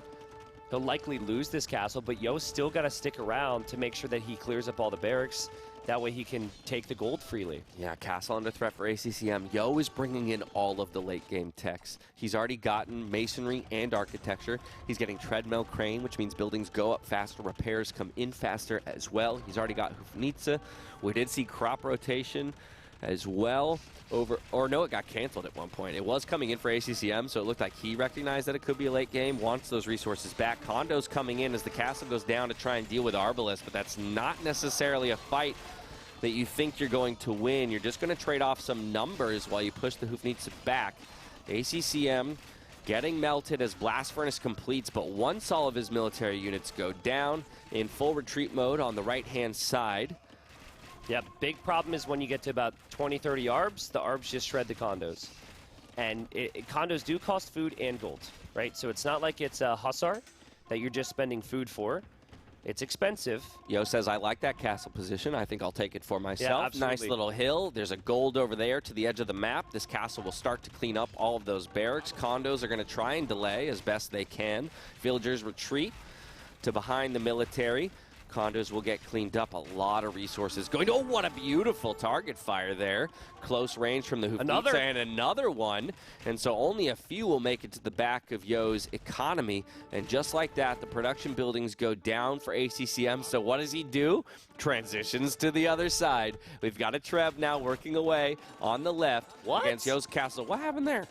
He'll likely lose this castle, but Yo's still got to stick around to make sure that he clears up all the barracks. That way he can take the gold freely. Yeah, castle under threat for ACCM. Yo is bringing in all of the late-game techs. He's already gotten masonry and architecture. He's getting treadmill crane, which means buildings go up faster, repairs come in faster as well. He's already got Hufnitsa. We did see crop rotation as well it got canceled at one point. It was coming in for ACCM, so it looked like he recognized that it could be a late game, wants those resources back. Condo's coming in as the castle goes down to try and deal with Arbalest, but that's not necessarily a fight that you think you're going to win. You're just going to trade off some numbers while you push the Hufnitsa back. ACCM getting melted as Blast Furnace completes, but once all of his military units go down in full retreat mode on the right-hand side. Yeah, big problem is when you get to about 20, 30 arbs, the arbs just shred the condos. And condos do cost food and gold, right? So it's not like it's a hussar that you're just spending food for. It's expensive. Yo says, I like that castle position. I think I'll take it for myself. Yeah, nice little hill. There's a gold over there to the edge of the map. This castle will start to clean up all of those barracks. Condos are going to try and delay as best they can. Villagers retreat to behind the military. Condos will get cleaned up. A lot of resources going. Oh, what a beautiful target fire there. Close range from the Hufnitsa and another one. And so only a few will make it to the back of Yo's economy. And just like that, the production buildings go down for ACCM. So what does he do? Transitions to the other side. We've got a Treb now working away on the left against Yo's castle. What happened there?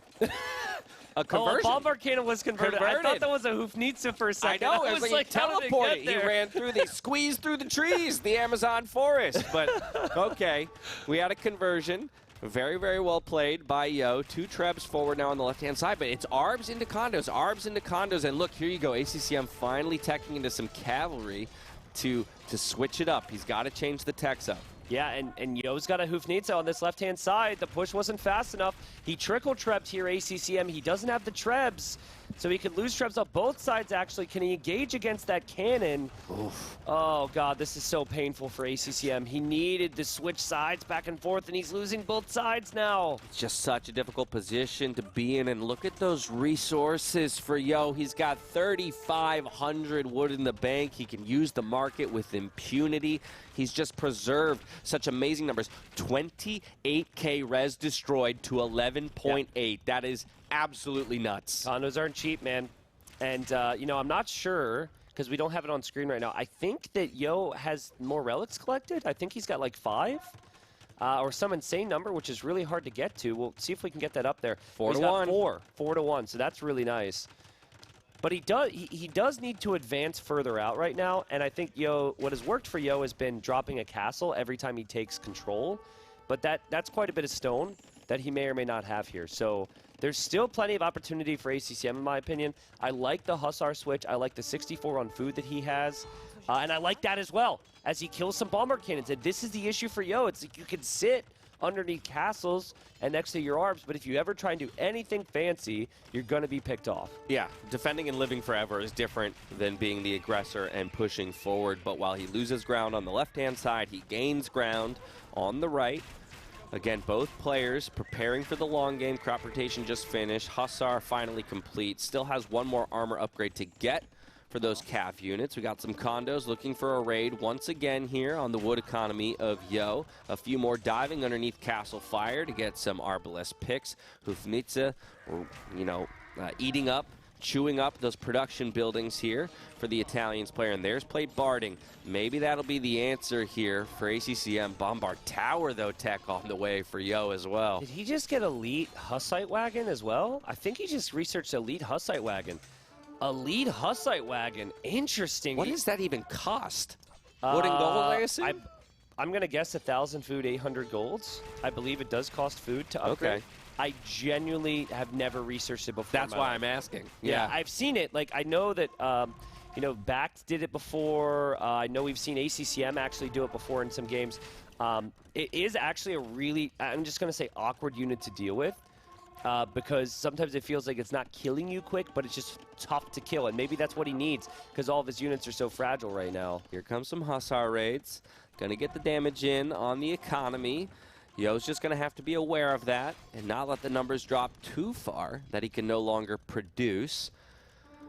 A conversion. Oh, Bombard Cannon was converted. I thought that was a Hufnitsa for a second. I know, it was like he teleported. He ran through squeezed through the trees, the Amazon forest. But, okay, we had a conversion. Very, very well played by Yo. 2 Trebs forward now on the left-hand side, but it's Arbs into condos, and look, here you go. ACCM finally teching into some cavalry to switch it up. He's got to change the techs up. Yeah, and Yo's got a Hufnitsa on this left-hand side. The push wasn't fast enough. He trickle-trebbed here, ACCM. He doesn't have the Trebs, so he could lose Trebs on both sides, actually. Can he engage against that cannon? Oof. Oh, God, this is so painful for ACCM. He needed to switch sides back and forth, and he's losing both sides now. It's just such a difficult position to be in, and look at those resources for Yo. He's got 3,500 wood in the bank. He can use the market with impunity. He's just preserved such amazing numbers. 28K res destroyed to 11.8. Yep. That is absolutely nuts. Condos aren't cheap, man. And, you know, I'm not sure, because we don't have it on screen right now. I think that Yo has more relics collected. I think he's got like 5 or some insane number, which is really hard to get to. We'll see if we can get that up there. 4 to 1. 4 to 1, so that's really nice. But he does need to advance further out right now, and I think Yo, what has worked for Yo has been dropping a castle every time he takes control, but that's quite a bit of stone that he may or may not have here. So there's still plenty of opportunity for ACCM, in my opinion. I like the Hussar switch. I like the 64 on food that he has, and I like that as well, as he kills some Bombard Cannons. And this is the issue for Yo. It's like you can sit underneath castles and next to your Arbs, but if you ever try and do anything fancy, you're going to be picked off. Yeah, defending and living forever is different than being the aggressor and pushing forward, but while he loses ground on the left-hand side, he gains ground on the right. Again, both players preparing for the long game. Crop rotation just finished. Hussar finally complete. Still has one more armor upgrade to get for those CAF units. We got some condos looking for a raid once again here on the wood economy of Yo. A few more diving underneath Castle Fire to get some Arbalest picks. Hufnitsa, you know, eating up, chewing up those production buildings here for the Italians player. And there's plate barding. Maybe that'll be the answer here for ACCM. Bombard Tower, though, tech on the way for Yo as well. Did he just get Elite Hussite Wagon as well? I think he just researched Elite Hussite Wagon. Elite Hussite Wagon. Interesting. What does that even cost? Wood and gold, I assume? I'm going to guess 1,000 food, 800 golds. I believe it does cost food to upgrade. Okay. I genuinely have never researched it before. That's why I'm asking. Yeah, I've seen it. Like, I know that, you know, Bact did it before. I know we've seen ACCM actually do it before in some games. It is actually a really, I'm just going to say, awkward unit to deal with. Because sometimes it feels like it's not killing you quick, but it's just tough to kill. And maybe that's what he needs, because all of his units are so fragile right now. Here comes some Hussar raids. Going to get the damage in on the economy. Yo's just going to have to be aware of that and not let the numbers drop too far that he can no longer produce.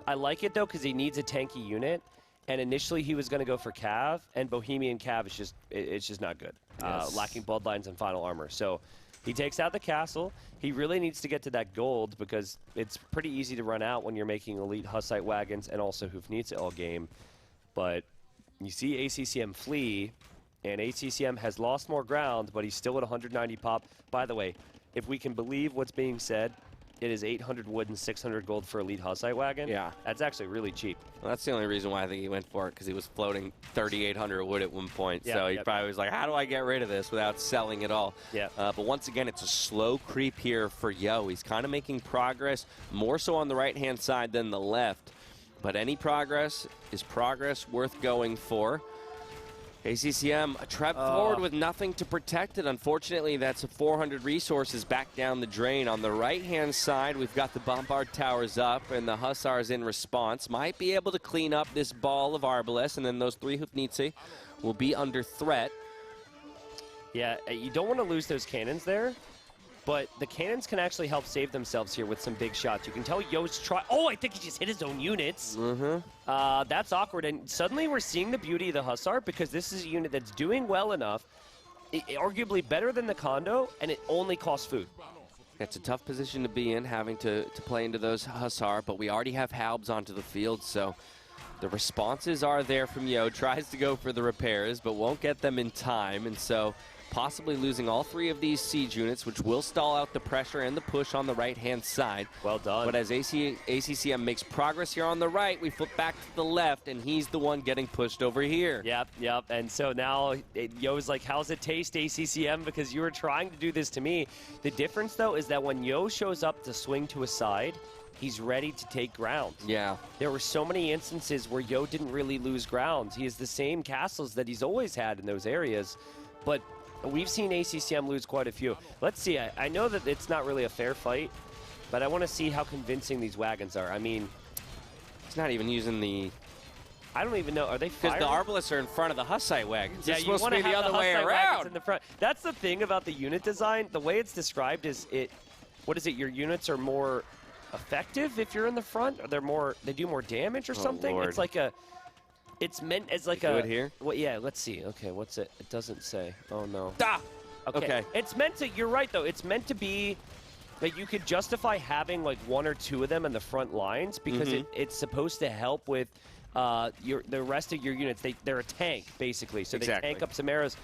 I like it, though, because he needs a tanky unit. And initially he was going to go for Cav, and Bohemian Cav is just not good. Yes. Lacking bloodlines and final armor. So he takes out the castle. He really needs to get to that gold, because it's pretty easy to run out when you're making elite Hussite wagons and also Hufnitsa all game. But you see ACCM flee, and ACCM has lost more ground, but he's still at 190 pop. By the way, if we can believe what's being said, it is 800 wood and 600 gold for elite Hussite wagon. Yeah. That's actually really cheap. Well, that's the only reason why I think he went for it, because he was floating 3,800 wood at one point. Yeah, so he probably was like, how do I get rid of this without selling it all? Yeah. But once again, it's a slow creep here for Yo. He's kind of making progress, more so on the right-hand side than the left. But any progress is progress worth going for. ACCM, a trap forward with nothing to protect it. Unfortunately, that's a 400 resources back down the drain. On the right-hand side, we've got the Bombard Towers up, and the Hussars in response might be able to clean up this ball of Arbalest, and then those 3 Hufnitze will be under threat. Yeah, you don't want to lose those cannons there, but the cannons can actually help save themselves here with some big shots. You can tell Yo's try. Oh, I think he just hit his own units. That's awkward, and suddenly we're seeing the beauty of the Hussar because this is a unit that's doing well enough, arguably better than the Kondo, and it only costs food. It's a tough position to be in, having to play into those Hussar, but we already have Halbs onto the field, so the responses are there from Yo. Tries to go for the repairs, but won't get them in time, and so possibly losing all 3 of these siege units, which will stall out the pressure and the push on the right-hand side. Well done. But as ACCM makes progress here on the right, we flip back to the left, and he's the one getting pushed over here. Yep. And so now Yo's like, how's it taste, ACCM? Because you were trying to do this to me. The difference, though, is that when Yo shows up to swing to a side, he's ready to take ground. Yeah. There were so many instances where Yo didn't really lose ground. He has the same castles that he's always had in those areas, but we've seen ACCM lose quite a few. Let's see. I know that it's not really a fair fight, but I want to see how convincing these wagons are. I mean, he's not even using the... I don't even know. Are they firing? Because the Arbalists are in front of the Hussite wagons. Yeah, it's you supposed to be the other way around. In the front. That's the thing about the unit design. The way it's described is what is it? Your units are more effective if you're in the front, or they do more damage or something. Lord. It's like a... It's meant as like Good here? Well, yeah, let's see. Okay, what's it? It doesn't say. Oh, no. Ah! Okay. It's meant to, you're right, though. It's meant to be, like, you could justify having, like, 1 or 2 of them in the front lines because it's supposed to help with the rest of your units. They're a tank, basically. So they tank up some arrows.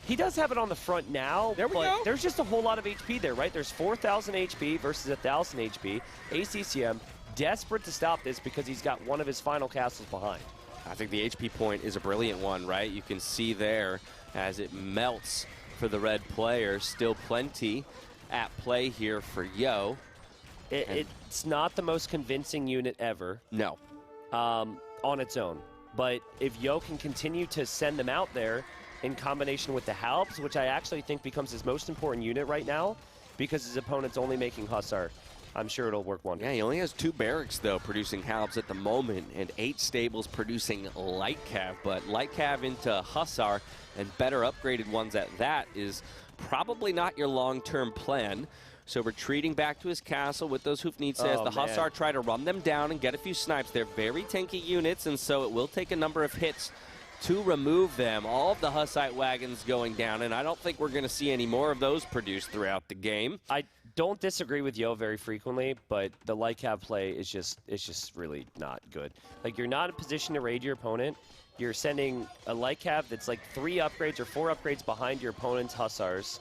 He does have it on the front now, but there's just a whole lot of HP there, right? There's 4,000 HP versus 1,000 HP. ACCM desperate to stop this because he's got one of his final castles behind. I think the HP point is a brilliant one, right? You can see there as it melts for the red player. Still plenty at play here for Yo. It's not the most convincing unit ever. No. On its own. But if Yo can continue to send them out there in combination with the Halbs, which I actually think becomes his most important unit right now because his opponent's only making Hussar, I'm sure it'll work wonders. Yeah, he only has 2 barracks, though, producing Halbs at the moment, and 8 stables producing Light Cav. But Light Cav into Hussar and better upgraded ones at that is probably not your long-term plan. So retreating back to his castle with those Hufnitze as the Hussar try to run them down and get a few snipes. They're very tanky units, and so it will take a number of hits to remove them. All of the Hussite wagons going down, and I don't think we're going to see any more of those produced throughout the game. I don't disagree with Yo very frequently, but the light cav play is just really not good. Like, you're not in a position to raid your opponent. You're sending a light cav that's like 3 upgrades or 4 upgrades behind your opponent's Hussars,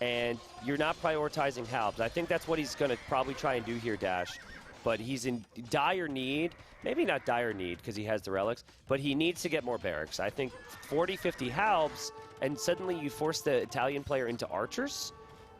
and you're not prioritizing Halbs. I think that's what he's going to probably try and do here, Dash. But he's in dire need, maybe not dire need because he has the relics, but he needs to get more barracks. I think 40, 50 Halbs, and suddenly you force the Italian player into archers,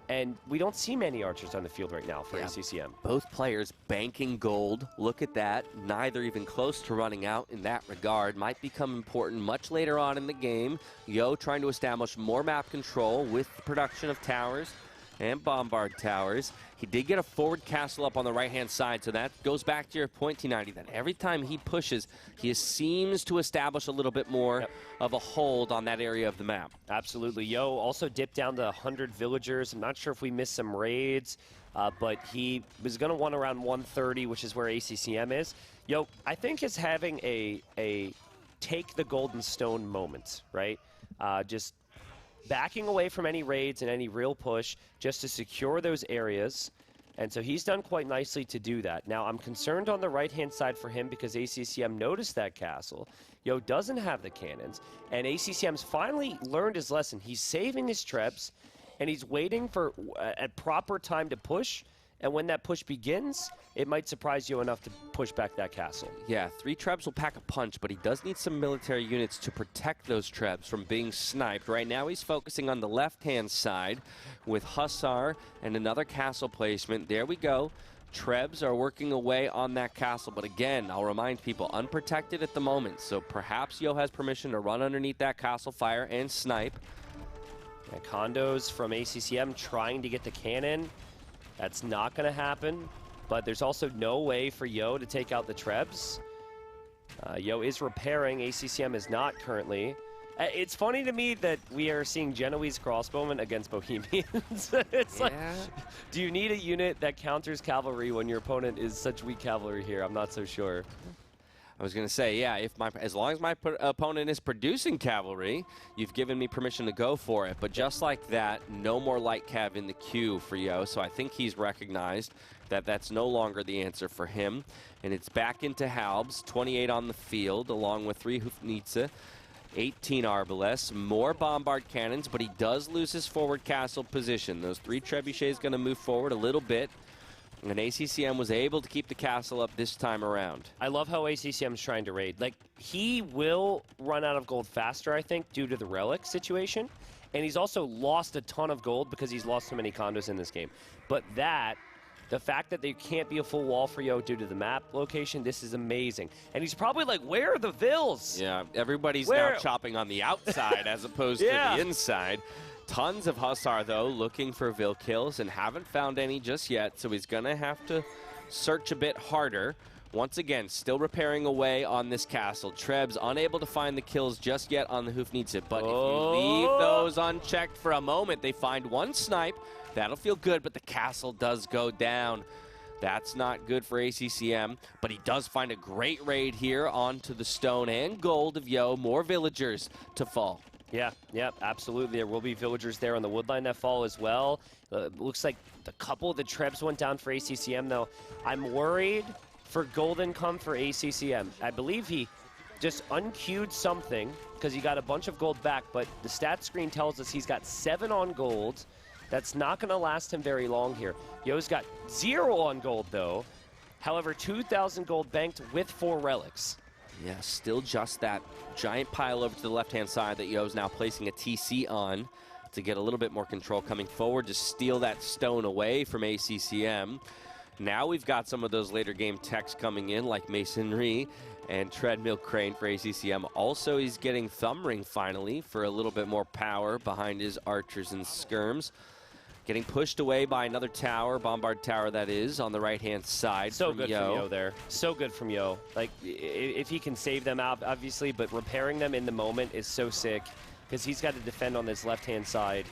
and we don't see many archers on the field right now for ACCM. Both players banking gold. Look at that. Neither even close to running out in that regard. Might become important much later on in the game. Yo trying to establish more map control with the production of towers and bombard towers. He did get a forward castle up on the right-hand side, so that goes back to your point, T90, that every time he pushes, he seems to establish a little bit more of a hold on that area of the map. Absolutely. Yo also dipped down to 100 villagers. I'm not sure if we missed some raids, but he was going to want around 130, which is where ACCM is. Yo, I think is having a take the golden stone moment, right? Just backing away from any raids and any real push just to secure those areas. And so he's done quite nicely to do that. Now, I'm concerned on the right-hand side for him because ACCM noticed that castle. Yo doesn't have the cannons, and ACCM's finally learned his lesson. He's saving his trebs, and he's waiting for a proper time to push. And when that push begins, it might surprise you enough to push back that castle. Yeah, 3 trebs will pack a punch, but he does need some military units to protect those trebs from being sniped. Right now he's focusing on the left-hand side with Hussar and another castle placement. There we go. Trebs are working away on that castle, but again, I'll remind people, unprotected at the moment, so perhaps Yo has permission to run underneath that castle fire and snipe. And condos from ACCM trying to get the cannon. That's not going to happen, but there's also no way for Yo to take out the Trebs. Yo is repairing, ACCM is not currently. It's funny to me that we are seeing Genoese crossbowmen against Bohemians. It's like, do you need a unit that counters cavalry when your opponent is such weak cavalry here? I'm not so sure. I was going to say, yeah, as long as my opponent is producing cavalry, you've given me permission to go for it. But just like that, no more light cav in the queue for Yo, so I think he's recognized that that's no longer the answer for him. And it's back into Halbs, 28 on the field, along with 3 Hufnitze. 18 Arbalest, more bombard cannons, but he does lose his forward castle position. Those 3 trebuchets going to move forward a little bit, and ACCM was able to keep the castle up this time around. I love how ACCM is trying to raid. Like, he will run out of gold faster, I think, due to the relic situation, and he's also lost a ton of gold because he's lost so many condos in this game. But the fact that there can't be a full wall for Yo due to the map location, this is amazing. And he's probably like, where are the Vills? Yeah, everybody's now chopping on the outside as opposed to the inside. Tons of Hussar, though, looking for Vill kills and haven't found any just yet, so he's going to have to search a bit harder. Once again, still repairing away on this castle. Trebs unable to find the kills just yet on the Hufnitze, but if you leave those unchecked for a moment, they find 1 snipe. That'll feel good, but the castle does go down. That's not good for ACCM, but he does find a great raid here onto the stone and gold of Yo. More villagers to fall. Yeah, absolutely. There will be villagers there on the woodline that fall as well. Looks like a couple of the Trebs went down for ACCM, though. I'm worried for gold income for ACCM. I believe he just unqueued something because he got a bunch of gold back, but the stat screen tells us he's got 7 on gold. That's not going to last him very long here. Yo's got 0 on gold, though. However, 2,000 gold banked with 4 relics. Yeah, still just that giant pile over to the left-hand side that Yo's now placing a TC on to get a little bit more control coming forward to steal that stone away from ACCM. Now we've got some of those later game techs coming in, like Masonry and Treadmill Crane for ACCM. Also, he's getting Thumb Ring finally for a little bit more power behind his archers and skirms. Getting pushed away by another tower, Bombard Tower that is, on the right-hand side. So good from Yo there. So good from Yo. Like, if he can save them out, obviously, but repairing them in the moment is so sick because he's got to defend on this left-hand side.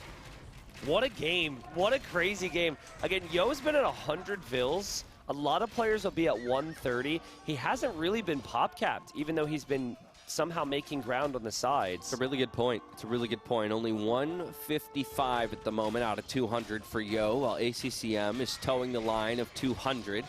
What a game. What a crazy game. Again, Yo's been at 100 Vills. A lot of players will be at 130. He hasn't really been pop-capped, even though he's been somehow making ground on the sides. It's a really good point. It's a really good point. Only 155 at the moment out of 200 for Yo, while ACCM is towing the line of 200.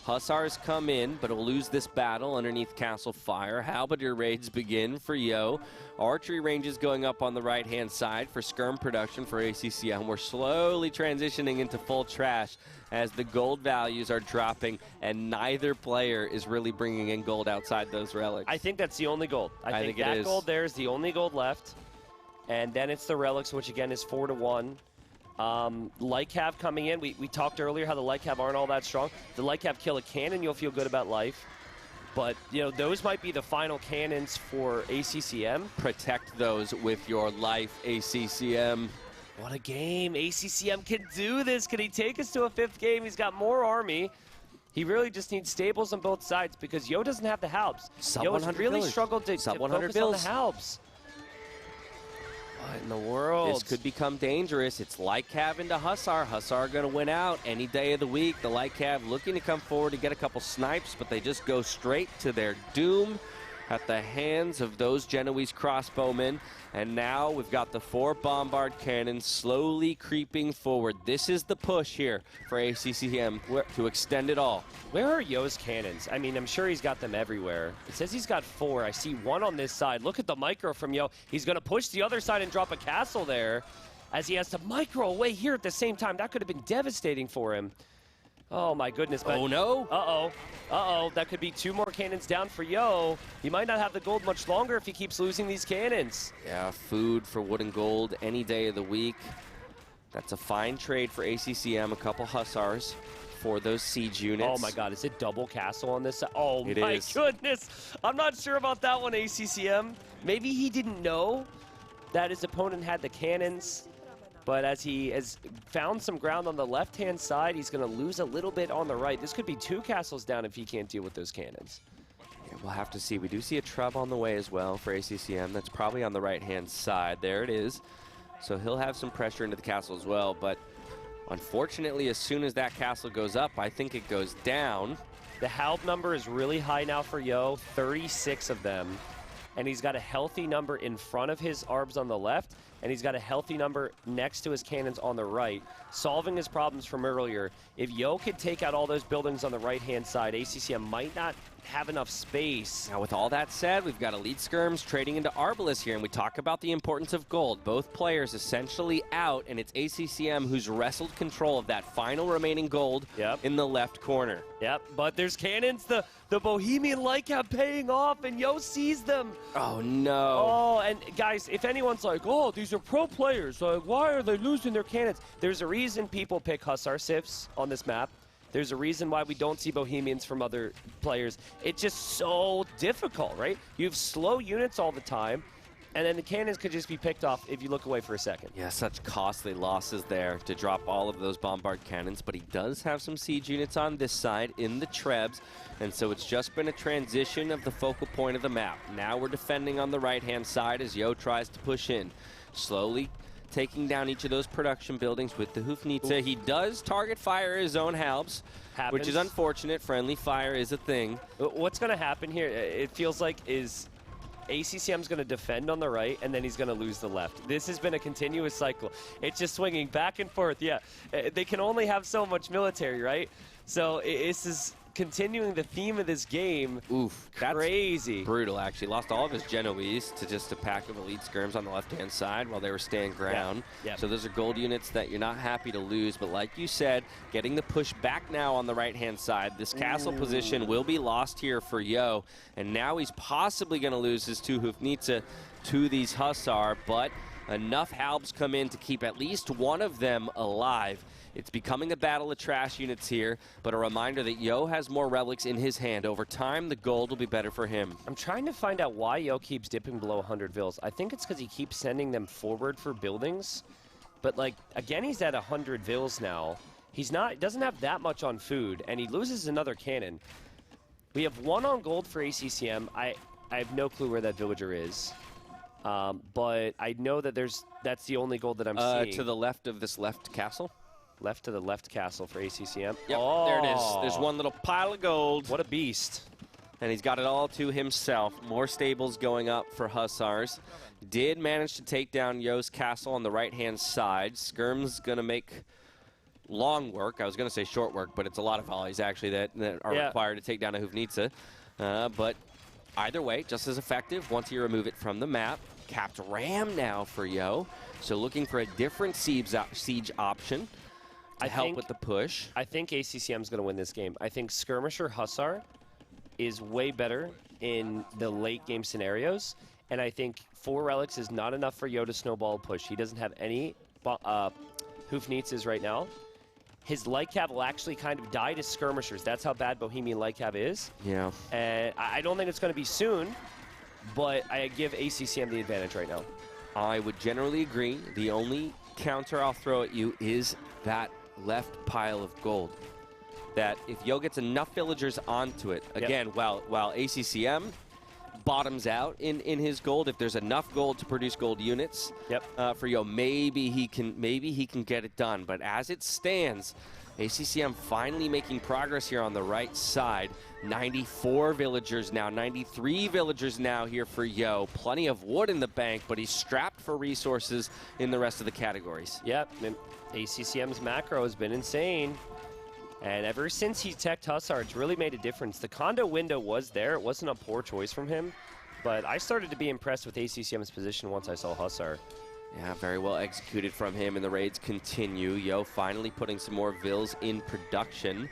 Hussars come in, but will lose this battle underneath Castle Fire. Halberdier raids begin for Yo. Archery ranges going up on the right-hand side for skirm production for ACCM. We're slowly transitioning into full trash as the gold values are dropping, and neither player is really bringing in gold outside those relics. I think that's the only gold. I think that gold there is the only gold left. And then it's the relics, which again is 4-1. Light Cav coming in. We talked earlier how the Light Cav aren't all that strong. The Light Cav kill a cannon, you'll feel good about life. But, you know, those might be the final cannons for ACCM. Protect those with your life, ACCM. What a game. ACCM can do this. Can he take us to a 5th game? He's got more army. He really just needs stables on both sides because Yo doesn't have the Halbs. Yo has really struggled to focus on the Halbs. What in the world? This could become dangerous. It's Light Cav into Hussar. Hussar going to win out any day of the week. The Light Cav looking to come forward to get a couple snipes, but they just go straight to their doom at the hands of those Genoese crossbowmen. And now we've got the 4 bombard cannons slowly creeping forward. This is the push here for ACCM to extend it all. Where are Yo's cannons? I mean, I'm sure he's got them everywhere. It says he's got 4. I see 1 on this side. Look at the micro from Yo. He's going to push the other side and drop a castle there as he has to micro away here at the same time. That could have been devastating for him. Oh, my goodness. But oh, no. Uh-oh. That could be 2 more cannons down for Yo. He might not have the gold much longer if he keeps losing these cannons. Yeah, food for wood and gold any day of the week. That's a fine trade for ACCM. A couple Hussars. for those siege units. Oh my god, is it double castle on this side? Oh It my is. goodness. I'm not sure about that one, ACCM. Maybe he didn't know that his opponent had the cannons, but as he has found some ground on the left-hand side, he's going to lose a little bit on the right. This could be 2 castles down if he can't deal with those cannons. Yeah, we'll have to see. We do see a Trub on the way as well for ACCM. That's probably on the right-hand side. There it is. So he'll have some pressure into the castle as well, but unfortunately, as soon as that castle goes up, I think it goes down. The Halb number is really high now for Yo, 36 of them. And he's got a healthy number in front of his arbs on the left, and he's got a healthy number next to his cannons on the right, solving his problems from earlier. If Yo could take out all those buildings on the right-hand side, ACCM might not have enough space. Now, with all that said, we've got Elite Skirms trading into Arbalest here, and we talk about the importance of gold. Both players essentially out, and it's ACCM who's wrestled control of that final remaining gold in the left corner. Yep, but there's cannons. The Bohemian Lycab paying off, and Yo sees them. Oh, no. Oh, and guys, if anyone's like, oh, these are pro players, why are they losing their cannons? There's a reason people pick Hussar Sifs on this map. There's a reason why we don't see Bohemians from other players. It's just so difficult, right? You have slow units all the time, and then the cannons could just be picked off if you look away for a second. Yeah, such costly losses there to drop all of those bombard cannons, but he does have some siege units on this side in the Trebs, and so it's just been a transition of the focal point of the map. Now we're defending on the right-hand side as Yo tries to push in. Slowly taking down each of those production buildings with the Hufnitsa. He does target fire his own Halbs, which is unfortunate. Friendly fire is a thing. What's going to happen here, it feels like, is ACCM's going to defend on the right, and then he's going to lose the left. This has been a continuous cycle. It's just swinging back and forth. Yeah, they can only have so much military, right? So this is continuing the theme of this game. Oof, crazy. That's brutal, actually. Lost all of his Genoese to just a pack of Elite Skirms on the left-hand side while they were staying ground. Yep. So those are gold units that you're not happy to lose. But like you said, getting the push back now on the right-hand side. This castle position will be lost here for Yo. And now he's possibly going to lose his 2 Hufnitsa to these Hussar. But enough Halbs come in to keep at least one of them alive. It's becoming a battle of trash units here, but a reminder that Yo has more relics in his hand. Over time, the gold will be better for him. I'm trying to find out why Yo keeps dipping below 100 Vils. I think it's because he keeps sending them forward for buildings. But, like, again, he's at 100 Vils now. Doesn't have that much on food, and he loses another cannon. We have 1 on gold for ACCM. I have no clue where that villager is. But I know that that's the only gold that I'm seeing. To the left of this left castle? Left to the left castle for ACCM. Yep, there it is. There's one little pile of gold. What a beast. And he's got it all to himself. More stables going up for Hussars. Did manage to take down Yo's castle on the right-hand side. Skirm's going to make long work. I was going to say short work, but it's a lot of volleys, actually, that are required to take down a Hufnitsa. But either way, just as effective once you remove it from the map. Capped Ram now for Yo. So looking for a different siege option to help with the push. I think ACCM's going to win this game. I think Skirmisher Hussar is way better in the late game scenarios, and I think 4 relics is not enough for Yo to snowball push. He doesn't have any Hufnitsas right now. His Lycab will actually kind of die to Skirmishers. That's how bad Bohemian Lycab is. Yeah. And I don't think it's going to be soon, but I give ACCM the advantage right now. I would generally agree. The only counter I'll throw at you is that left pile of gold. That if Yo gets enough villagers onto it, again, while ACCM bottoms out in his gold, if there's enough gold to produce gold units for Yo, maybe he can get it done. But as it stands, ACCM finally making progress here on the right side. 94 villagers now, 93 villagers now here for Yo. Plenty of wood in the bank, but he's strapped for resources in the rest of the categories. Yep, and ACCM's macro has been insane. And ever since he teched Hussar, it's really made a difference. The condo window was there. It wasn't a poor choice from him. But I started to be impressed with ACCM's position once I saw Hussar. Yeah, very well executed from him, and the raids continue. Yo finally putting some more Vils in production,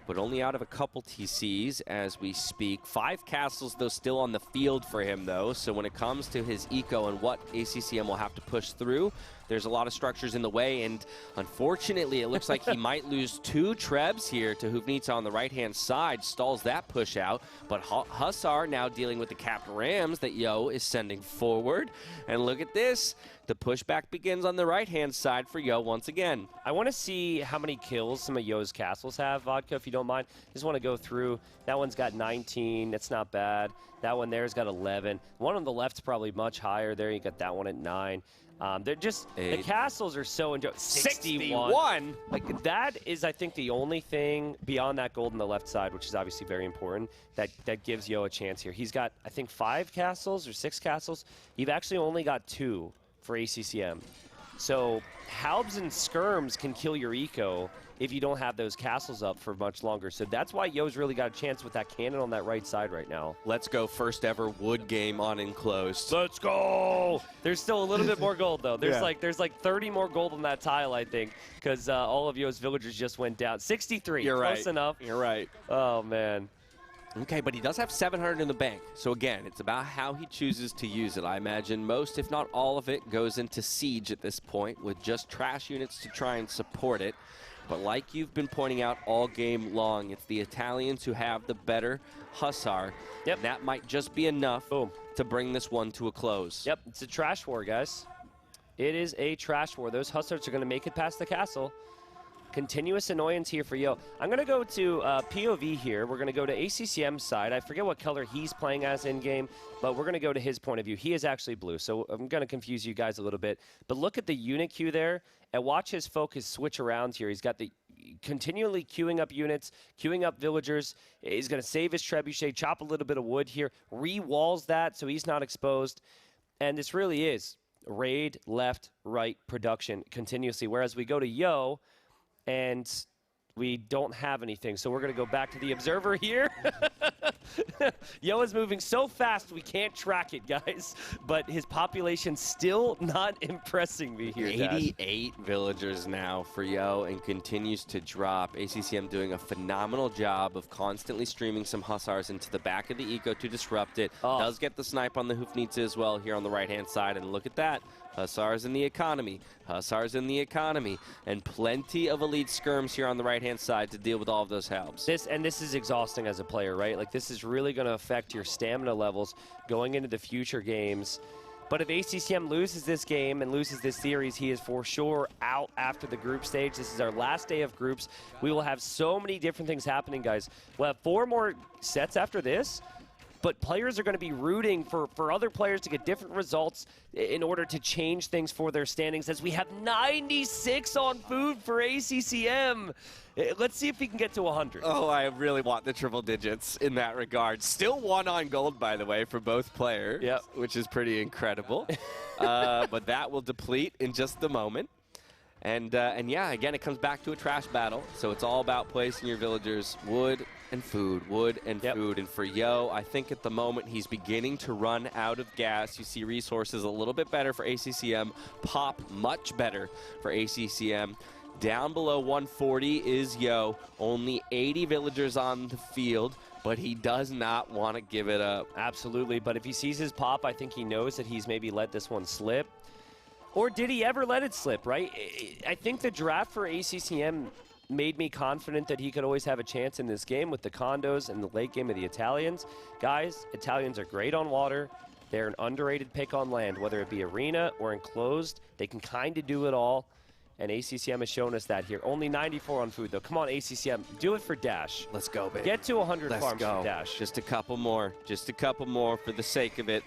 but only out of a couple TCs as we speak. 5 castles, though, still on the field for him, though. So when it comes to his eco and what ACCM will have to push through, There's a lot of structures in the way, and unfortunately, it looks like he might lose 2 Trebs here to Hufnitsa on the right-hand side. Stalls that push out, but Hussar now dealing with the capped rams that Yo is sending forward. And look at this. The pushback begins on the right-hand side for Yo once again. I want to see how many kills some of Yo's castles have, Vodka, if you don't mind. Just want to go through. That one's got 19. That's not bad. That one there's got 11. One on the left's probably much higher there. You got that one at 9. They're just, 8. The castles are so enjoyable. 61. Like, that is, I think, the only thing beyond that gold on the left side, which is obviously very important, that gives Yo a chance here. He's got, I think, 5 castles or 6 castles. You've actually only got 2 for ACCM. So Halbs and Skirms can kill your eco if you don't have those castles up for much longer. So that's why Yo's really got a chance with that cannon on that right side right now. Let's go, first ever wood game on enclosed. Let's go! There's still a little bit more gold though. There's like 30 more gold on that tile, I think, because all of Yo's villagers just went down. 63. You're Close right. enough. You're right. Oh man. Okay, but he does have 700 in the bank. So again, it's about how he chooses to use it. I imagine most, if not all of it, goes into siege at this point with just trash units to try and support it. But like you've been pointing out all game long, it's the Italians who have the better Hussar. Yep. That might just be enough to bring this one to a close. Yep, it's a trash war, guys. It is a trash war. Those Hussars are going to make it past the castle. Continuous annoyance here for Yo. I'm going to go to POV here. We're going to go to ACCM's side. I forget what color he's playing as in-game, but we're going to go to his point of view. He is actually blue, so I'm going to confuse you guys a little bit. But look at the unit queue there, and watch his focus switch around here. He's got the continually queuing up units, queuing up villagers. He's going to save his trebuchet, chop a little bit of wood here, re-walls that so he's not exposed. And this really is raid, left, right production continuously. Whereas we go to Yo, and we don't have anything. So we're going to go back to the observer here. Yo is moving so fast we can't track it, guys. But his population's still not impressing me here, 88 villagers now for Yo and continues to drop. ACCM doing a phenomenal job of constantly streaming some Hussars into the back of the eco to disrupt it. Does get the snipe on the Hufnitsa as well here on the right-hand side. And look at that. Hussars in the economy, Hussars in the economy, and plenty of elite skirms here on the right-hand side to deal with all of those helps. This is exhausting as a player, right? Like, this is really going to affect your stamina levels going into the future games. But if ACCM loses this game and loses this series, he is for sure out after the group stage. This is our last day of groups. We will have so many different things happening, guys. We'll have 4 more sets after this. But players are going to be rooting for other players to get different results in order to change things for their standings, as we have 96 on food for ACCM. Let's see if we can get to 100. Oh, I really want the triple digits in that regard. Still 1 on gold, by the way, for both players, which is pretty incredible. But that will deplete in just a moment. And yeah, again, it comes back to a trash battle. So it's all about placing your villagers wood and food, wood and food. And for Yo, I think at the moment he's beginning to run out of gas. You see resources a little bit better for ACCM, pop much better for ACCM. Down below 140 is Yo, only 80 villagers on the field, but he does not want to give it up. Absolutely, but if he sees his pop, I think he knows that he's maybe let this one slip. Or did he ever let it slip, right? I think the draft for ACCM made me confident that he could always have a chance in this game with the condos and the late game of the Italians. Guys, Italians are great on water. They're an underrated pick on land, whether it be arena or enclosed. They can kind of do it all, and ACCM has shown us that here. Only 94 on food, though. Come on, ACCM. Do it for Dash. Let's go, baby. Get to 100 farms for Dash. Just a couple more. Just a couple more for the sake of it.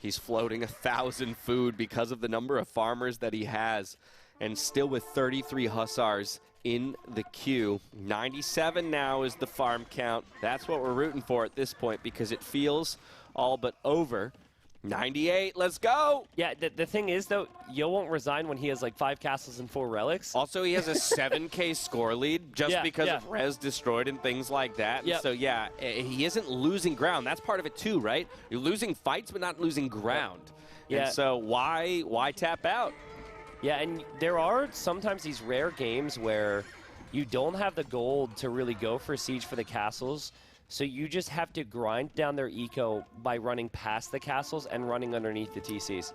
He's floating 1,000 food because of the number of farmers that he has. And still with 33 Hussars in the queue. 97 now is the farm count. That's what we're rooting for at this point because it feels all but over. 98, let's go! Yeah, the thing is, though, Yo won't resign when he has like 5 castles and 4 relics. Also, he has a 7K score lead just because of res destroyed and things like that. So, yeah, he isn't losing ground. That's part of it, too, right? You're losing fights, but not losing ground. And so why tap out? Yeah, and there are sometimes these rare games where you don't have the gold to really go for siege for the castles. So you just have to grind down their eco by running past the castles and running underneath the TCs.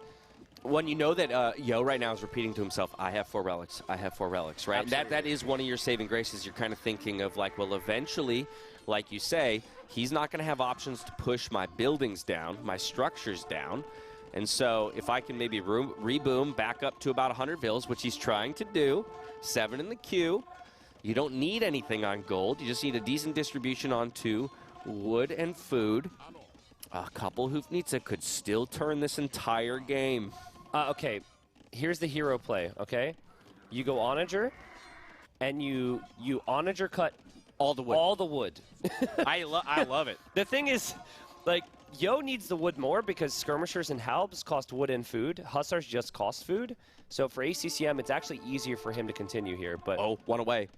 When you know that Yo right now is repeating to himself, I have 4 relics, I have 4 relics, right? That is one of your saving graces. You're kind of thinking of like, well, eventually, like you say, he's not going to have options to push my buildings down, my structures down. And so if I can maybe reboom back up to about 100 vills, which he's trying to do, 7 in the queue, you don't need anything on gold. You just need a decent distribution onto wood and food. A couple Hoofnitsa could still turn this entire game. Okay, here's the hero play, okay? You go Onager, and you Onager cut all the wood. All the wood. I love it. The thing is, like, Yo needs the wood more because skirmishers and halbs cost wood and food. Hussars just cost food. So for ACCM, it's actually easier for him to continue here. But one away.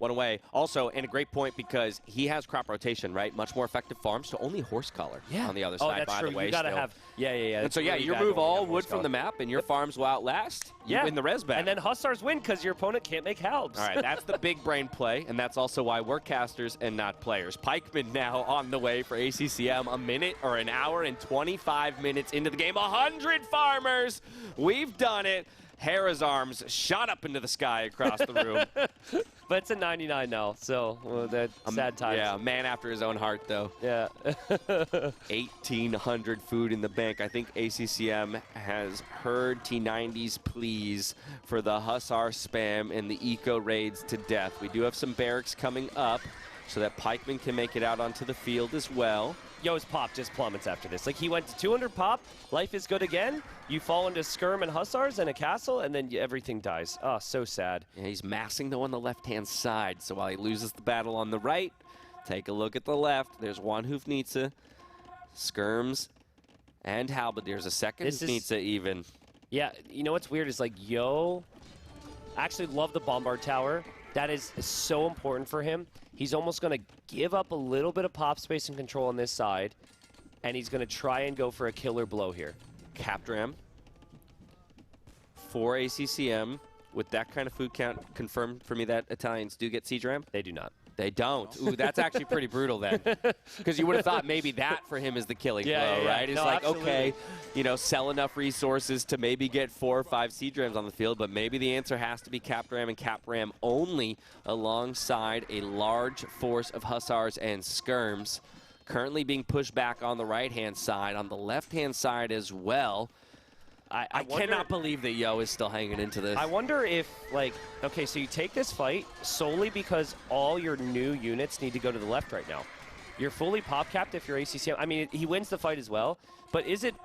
Also, and a great point because he has crop rotation, right? Much more effective farms, so only horse color on the other side, that's by true. the way. You gotta have, And so, you remove all wood from the map, and your farms will outlast. You win the res battle. And then Hussars win because your opponent can't make halbs. All right, that's the big brain play, and that's also why we're casters and not players. Pikeman now on the way for ACCM, a minute or an hour and 25 minutes into the game. 100 farmers! We've done it. Hera's arms shot up into the sky across the room. But it's a 99 now, so that's sad times. Yeah, a man after his own heart, though. Yeah. 1,800 food in the bank. I think ACCM has heard T90's pleas for the Hussar spam and the eco raids to death. We do have some barracks coming up so that Pikeman can make it out onto the field as well. Yo's pop just plummets after this. Like, he went to 200 pop, life is good again, you fall into skirm and hussars and a castle, and then everything dies. Oh, so sad. Yeah, he's massing, though, on the left-hand side, so while he loses the battle on the right, take a look at the left. There's one Hoofnitsa, skirms, and halberdiers. A second Hoofnitsa even. Yeah, you know what's weird is, like, Yo actually love the bombard tower. That is so important for him. He's almost going to give up a little bit of pop space and control on this side, and he's going to try and go for a killer blow here. Capdram for ACCM. With that kind of food count, confirmed for me that Italians do get siege ram? They do not. They don't. Ooh, that's actually pretty brutal then. Because you would have thought maybe that for him is the killing blow, right? It's like, absolutely. Okay, you know, sell enough resources to maybe get 4 or 5 siege rams on the field, but maybe the answer has to be Capram and Capram only alongside a large force of Hussars and Skirms. Currently being pushed back on the right-hand side, on the left-hand side as well. I cannot believe that Yo is still hanging into this. I wonder if, like, okay, so you take this fight solely because all your new units need to go to the left right now. You're fully pop-capped if you're ACCM. I mean, he wins the fight as well, but is it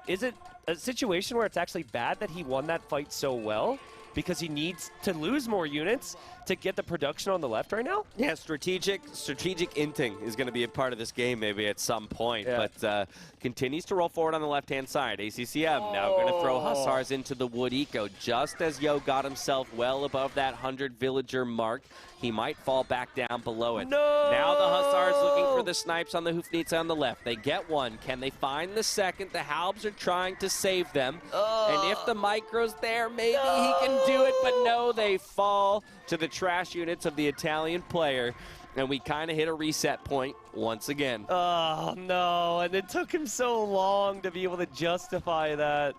a situation where it's actually bad that he won that fight so well? Because he needs to lose more units to get the production on the left right now? Yeah, strategic inting is going to be a part of this game maybe at some point, but continues to roll forward on the left-hand side. ACCM now going to throw Hussars into the wood eco. Just as Yo got himself well above that 100 villager mark, he might fall back down below it. No! Now the Hussars looking for the snipes on the Hoofnitsa on the left. They get one. Can they find the second? The Halbs are trying to save them. And if the micro's there, maybe he can do it, but no, they fall to the trash units of the Italian player, and we kind of hit a reset point once again. Oh, no, and it took him so long to be able to justify that.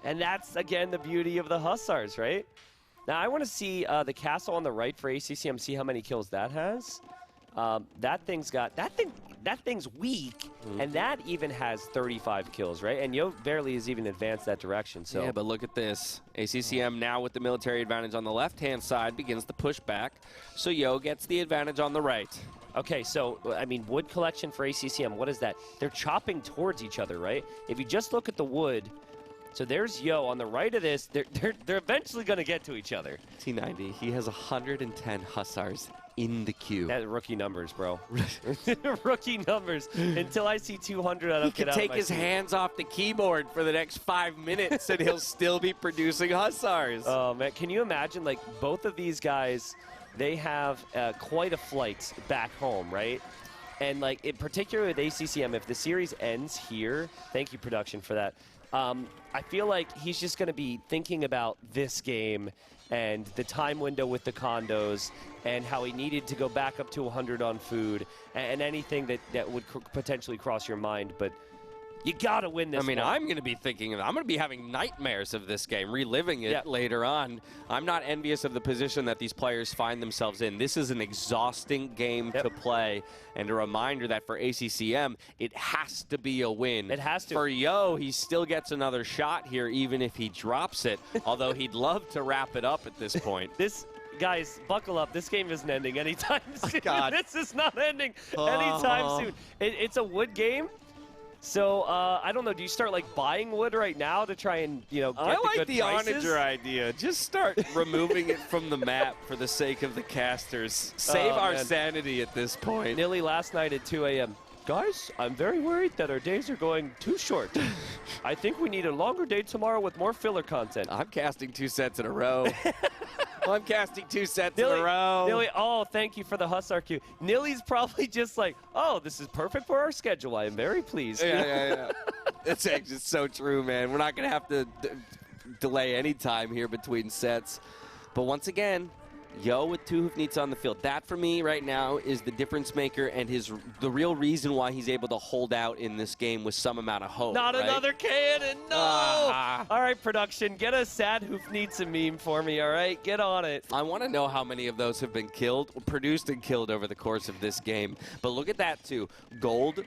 And that's, again, the beauty of the Hussars, right? Now, I want to see the castle on the right for ACCM, see how many kills that has. That thing's weak, and that even has 35 kills, right? And Yo barely has even advanced that direction. So yeah, but look at this. ACCM now with the military advantage on the left-hand side begins the pushback, so Yo gets the advantage on the right. Okay, so, I mean, wood collection for ACCM, what is that? They're chopping towards each other, right? If you just look at the wood, so there's Yo on the right of this. They're eventually going to get to each other. T90, he has 110 Hussars in the queue. That rookie numbers, bro. Rookie numbers. Until I see 200, I don't get out of my seat. He can take his hands off the keyboard for the next 5 minutes, and he'll still be producing Hussars. Oh, man. Can you imagine, like, both of these guys, they have quite a flight back home, right? And, like, in particular with ACCM, if the series ends here, thank you, production, for that. I feel like he's just going to be thinking about this game and the time window with the condos and how he needed to go back up to 100 on food and anything that would potentially cross your mind. But You got to win this I mean, one. I'm going to be thinking I'm going to be having nightmares of this game, reliving it later on. I'm not envious of the position that these players find themselves in. This is an exhausting game to play, and a reminder that for ACCM, it has to be a win. It has to. For Yo, he still gets another shot here, even if he drops it, although he'd love to wrap it up at this point. Guys, buckle up. This game isn't ending anytime soon. God. This is not ending anytime soon. It's a wood game. So, I don't know, do you start, like, buying wood right now to try and, get the good prices? I like the onager idea. Just start removing it from the map for the sake of the casters. Save our sanity at this point. Nili last night at 2 a.m. Guys, I'm very worried that our days are going too short. I think we need a longer day tomorrow with more filler content. I'm casting 2 sets in a row. I'm casting 2 sets in a row. Nili, oh, thank you for the Hussar cue. Nili's probably just like, oh, this is perfect for our schedule. I am very pleased. Yeah. It's just so true, man. We're not going to have to delay any time here between sets. But once again, Yo with 2 Hoofneets on the field. That, for me, right now, is the difference maker and the real reason why he's able to hold out in this game with some amount of hope. Not another cannon, no! All right, production, get a sad Hoofneets meme for me, all right? Get on it. I want to know how many of those have been produced and killed over the course of this game. But look at that, too. Gold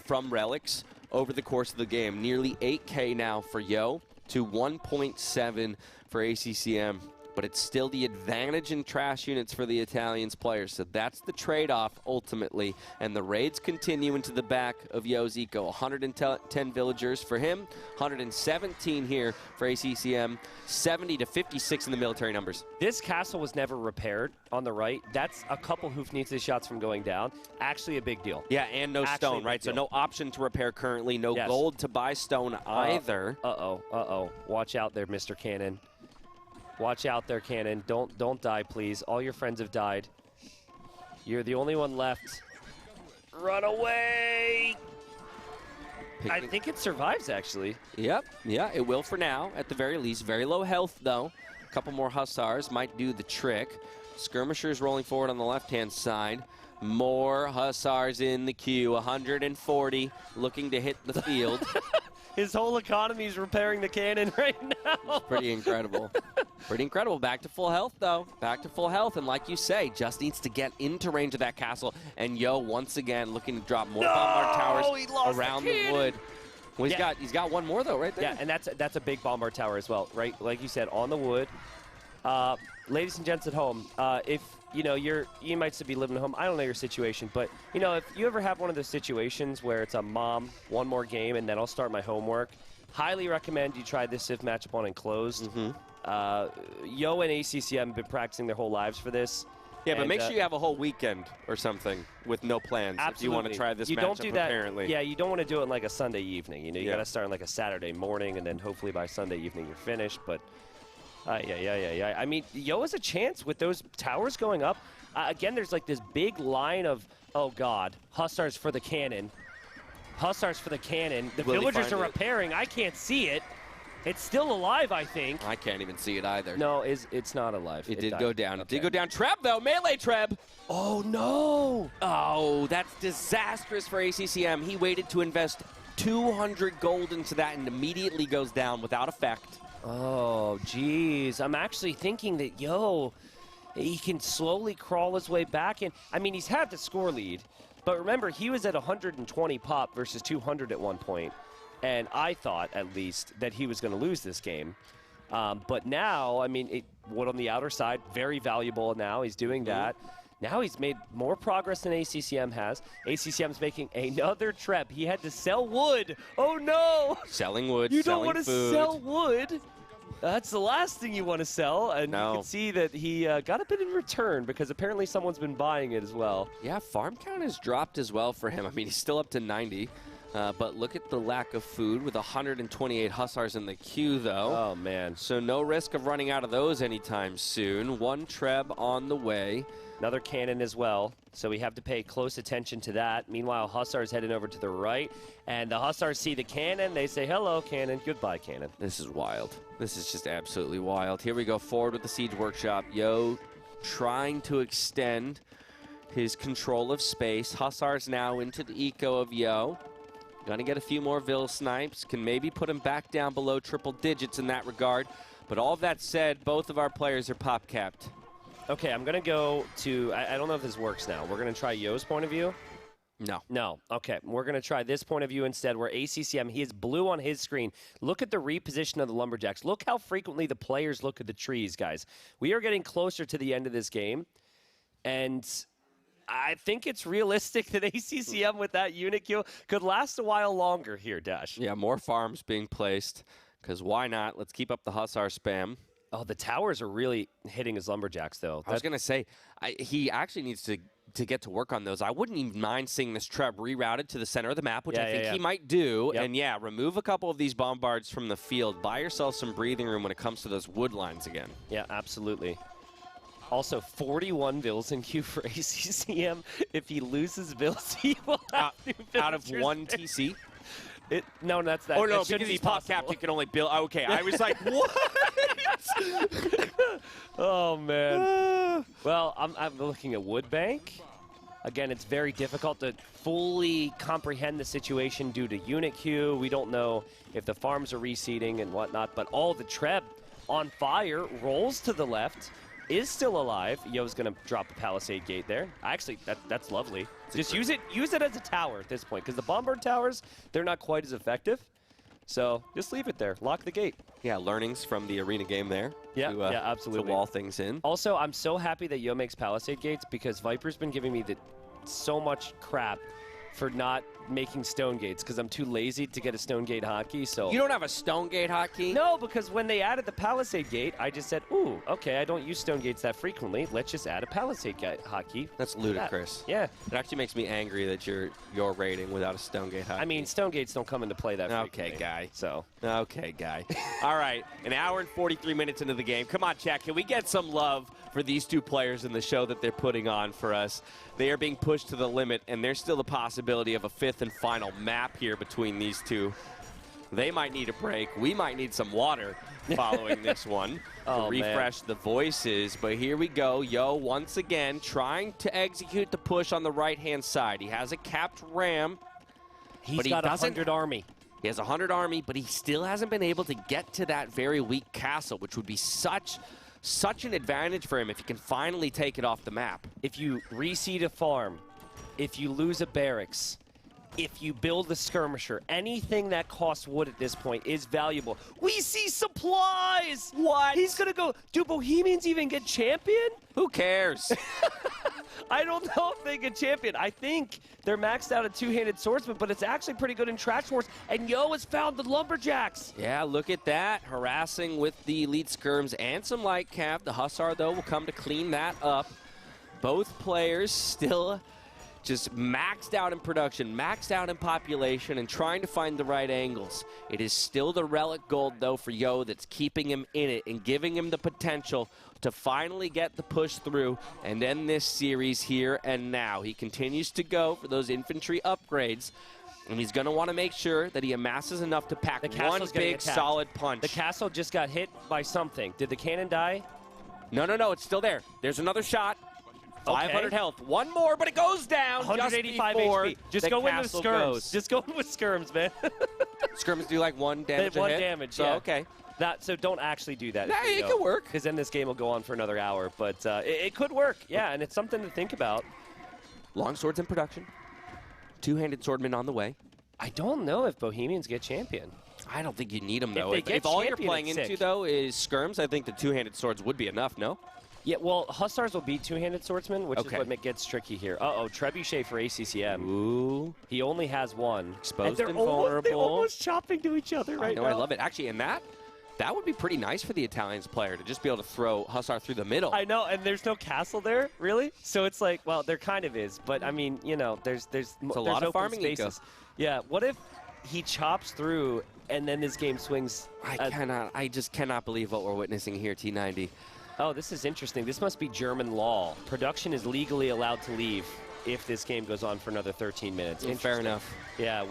from Relics over the course of the game. Nearly 8K now for Yo to 1.7 for ACCM. But it's still the advantage in trash units for the Italians players. So that's the trade-off ultimately. And the raids continue into the back of Yo's eco. 110 villagers for him, 117 here for ACCM, 70 to 56 in the military numbers. This castle was never repaired on the right. That's a couple Hoofneets shots from going down. Actually a big deal. Yeah, and no stone, right? So no option to repair currently. No gold to buy stone either. Uh-oh. Watch out there, Mr. Cannon. Watch out there, Cannon. Don't die, please. All your friends have died. You're the only one left. Run away! I think it survives, actually. Yep. Yeah, it will for now, at the very least. Very low health, though. A couple more Hussars might do the trick. Skirmishers rolling forward on the left-hand side. More Hussars in the queue. 140 looking to hit the field. His whole economy is repairing the cannon right now. It's pretty incredible. Pretty incredible. Back to full health, though. Back to full health. And like you say, just needs to get into range of that castle. And Yo, once again, looking to drop more bombard towers around the wood. Well, he's got one more, though, right there. Yeah, and that's a big bombard tower as well, right? Like you said, on the wood. Ladies and gents at home, if you might still be living at home. I don't know your situation, but if you ever have one of those situations where it's a mom, one more game, and then I'll start my homework, highly recommend you try this Civ matchup on Enclosed. Yo and ACCM have been practicing their whole lives for this. Yeah, but make sure you have a whole weekend or something with no plans if you want to try this matchup, apparently. Yeah, you don't want to do it like a Sunday evening. You got to start on like a Saturday morning, and then hopefully by Sunday evening you're finished. But yeah. I mean, Yo has a chance with those towers going up. Again, there's like this big line of, oh, God, Hussars for the cannon. Hussars for the cannon. The villagers are repairing. I can't see it. It's still alive, I think. I can't even see it either. No, it's not alive. It did go down. It did go down. Treb, though. Melee Treb. Oh, no. Oh, that's disastrous for ACCM. He waited to invest 200 gold into that and immediately goes down without effect. Oh, geez. I'm actually thinking that, Yo, he can slowly crawl his way back in. I mean, he's had the score lead. But remember, he was at 120 pop versus 200 at one point. And I thought, at least, that he was going to lose this game. But now, I mean, wood on the outer side, very valuable now. He's doing that. Now he's made more progress than ACCM has. ACCM's making another trep. He had to sell wood. Oh, no. Selling wood, You selling don't want to sell wood. That's the last thing you want to sell. And you can see that he got a bit in return because apparently someone's been buying it as well. Yeah, farm count has dropped as well for him. I mean, he's still up to 90. But look at the lack of food with 128 Hussars in the queue, though. Oh, man. So no risk of running out of those anytime soon. One Treb on the way. Another cannon as well, so we have to pay close attention to that. Meanwhile, Hussar's heading over to the right, and the Hussars see the cannon. They say, hello, cannon. Goodbye, cannon. This is wild. This is just absolutely wild. Here we go forward with the Siege Workshop. Yo trying to extend his control of space. Hussars now into the eco of Yo. Going to get a few more Vill snipes. Can maybe put him back down below triple digits in that regard. But all of that said, both of our players are pop capped. Okay, I'm going to go to, I don't know if this works now. We're going to try Yo's point of view. No. No. Okay. We're going to try this point of view instead, where ACCM, he is blue on his screen. Look at the reposition of the Lumberjacks. Look how frequently the players look at the trees, guys. We are getting closer to the end of this game, and I think it's realistic that ACCM with that unit queue could last a while longer here, Dash. Yeah, more farms being placed, because why not? Let's keep up the Hussar spam. Oh, the towers are really hitting his Lumberjacks, though. I was going to say, he actually needs to get to work on those. I wouldn't even mind seeing this Treb rerouted to the center of the map, which I think he might do. Yep. And yeah, remove a couple of these bombards from the field. Buy yourself some breathing room when it comes to those wood lines again. Yeah, absolutely. Also, 41 Vills in queue for ACCM. If he loses Vills, he will have out of one TC. No, that's that. Oh, no, it because he's pop capped, he can only build. Okay, I was like, what? Oh, man. Well, I'm looking at Woodbank. Again, it's very difficult to fully comprehend the situation due to unit queue. We don't know if the farms are reseeding and whatnot, but all the Treb on fire rolls to the left, is still alive. Yo's going to drop a Palisade Gate there. Actually, that's lovely. Just use it as a tower at this point, because the Bombard towers, they're not quite as effective. So just leave it there. Lock the gate. Yeah, learnings from the arena game there. Yeah, yeah, absolutely. To wall things in. Also, I'm so happy that Yo makes Palisade Gates, because Viper's been giving me so much crap for not making stone gates, because I'm too lazy to get a stone gate hotkey. So you don't have a stone gate hotkey? No, because when they added the Palisade Gate, I just said, ooh, okay, I don't use stone gates that frequently. Let's just add a Palisade Gate hotkey. That's ludicrous. Yeah. It actually makes me angry that you're raiding without a stone gate hotkey. I mean, stone gates don't come into play that frequently. Okay, guy. So. Okay, guy. All right, an hour and 43 minutes into the game. Come on, chat. Can we get some love for these two players in the show that they're putting on for us? They are being pushed to the limit, and there's still the possibility of a fifth and final map here between these two. They might need a break. We might need some water following this one to refresh the voices. But here we go. Yo, once again, trying to execute the push on the right-hand side. He has a capped ram. He's got a 100 army. He has a 100 army, but he still hasn't been able to get to that very weak castle, which would be such an advantage for him if he can finally take it off the map. If you reseed a farm, if you lose a barracks, if you build a skirmisher, anything that costs wood at this point is valuable. We see supplies! What? He's gonna go, do Bohemians even get champion? Who cares? I don't know if they get champion. I think they're maxed out at two-handed swordsman, but it's actually pretty good in trash wars. And Yo has found the Lumberjacks. Yeah, look at that. Harassing with the elite skirms and some light cap. The Hussar, though, will come to clean that up. Both players still just maxed out in production, maxed out in population, and trying to find the right angles. It is still the relic gold, though, for Yo that's keeping him in it and giving him the potential to finally get the push through and end this series here and now. He continues to go for those infantry upgrades, and he's going to want to make sure that he amasses enough to pack one big solid punch. The castle just got hit by something. Did the cannon die? No, it's still there. There's another shot. 500 health. One more, but it goes down. 185 HP. Just go in with skirms. Just go in with skirms, man. Skirms do like one damage a hit? Damage, so, yeah. Okay. So don't actually do that. Nah, it could work. Because then this game will go on for another hour. But it could work, yeah, and it's something to think about. Long swords in production. Two-handed swordman on the way. I don't know if Bohemians get champion. I don't think you need them, though. If all you're playing into, though, is skirms, I think the two-handed swords would be enough, no? Yeah, well, Hussars will beat two-handed swordsmen, which is what gets tricky here. Uh-oh, Trebuchet for ACCM. Ooh. He only has one. Exposed and vulnerable. They're almost chopping to each other right now. I love it. Actually, and that would be pretty nice for the Italians player to just be able to throw Hussar through the middle. I know, and there's no castle there, really? So it's like, well, there kind of is, but I mean, you know, there's a lot of farming spaces. Yeah, what if he chops through and then this game swings? I just cannot believe what we're witnessing here, T90. Oh, this is interesting. This must be German law. Production is legally allowed to leave. if this game goes on for another 13 minutes. Fair enough. Yeah,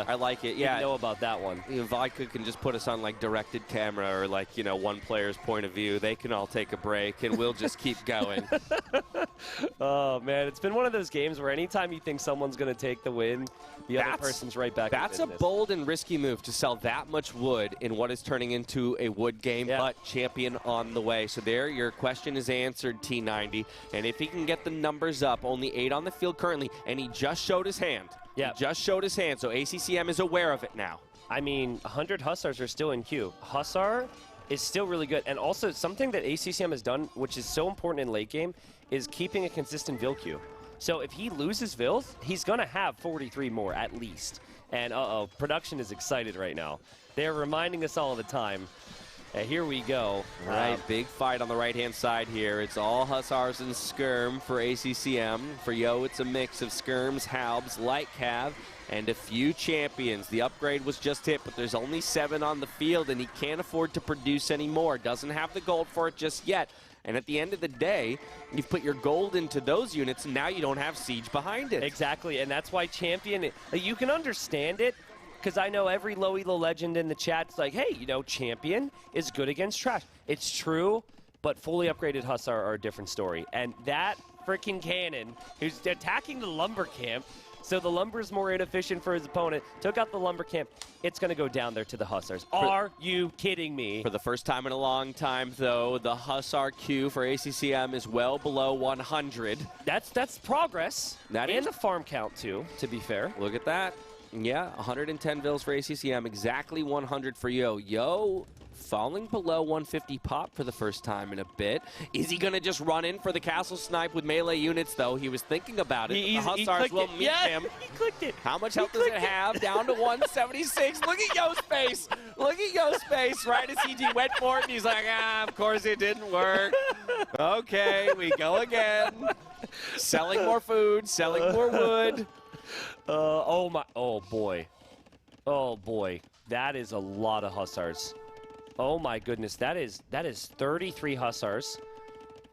I like it. Yeah, didn't know about that one. If Vodka can just put us on like directed camera or like, one player's point of view, they can all take a break and we'll just keep going. Oh, man, it's been one of those games where anytime you think someone's going to take the win, the other person's right back in business. That's a bold and risky move to sell that much wood in what is turning into a wood game, but champion on the way. So there, your question is answered, T90. And if he can get the numbers up, only 8 on the field currently, and he just showed his hand. Yeah, just showed his hand, so ACCM is aware of it now. I mean, 100 Hussars are still in queue. Hussar is still really good. And also, something that ACCM has done, which is so important in late game, is keeping a consistent Vil queue. So if he loses Vils, he's going to have 43 more at least. And production is excited right now. They're reminding us all the time. Here we go. All right, big fight on the right-hand side here. It's all Hussars and Skirm for ACCM. For Yo, it's a mix of Skirms, Halbs, Light Cav, and a few champions. The upgrade was just hit, but there's only 7 on the field, and he can't afford to produce any more. Doesn't have the gold for it just yet. And at the end of the day, you've put your gold into those units, and now you don't have Siege behind it. Exactly, and that's why Champion, you can understand it, because I know every low elo legend in the chat's like, hey, Champion is good against trash. It's true, but fully upgraded Hussar are a different story. And that freaking cannon, who's attacking the lumber camp, so the lumber is more inefficient for his opponent, took out the lumber camp. It's going to go down there to the Hussars. Are you kidding me? For the first time in a long time, though, the Hussar queue for ACCM is well below 100. That's progress. And the farm count, too, to be fair. Look at that. Yeah, 110 Vils for ACCM, exactly 100 for Yo. Yo falling below 150 pop for the first time in a bit. Is he going to just run in for the castle snipe with melee units, though? He was thinking about it. The Hussars will meet him. He clicked it. How much health does it have? Down to 176. Look at Yo's face. Look at Yo's face. Right as he went for it, and he's like, of course it didn't work. Okay, we go again. Selling more food, selling more wood. Oh boy. That is a lot of Hussars. Oh my goodness, that is 33 Hussars.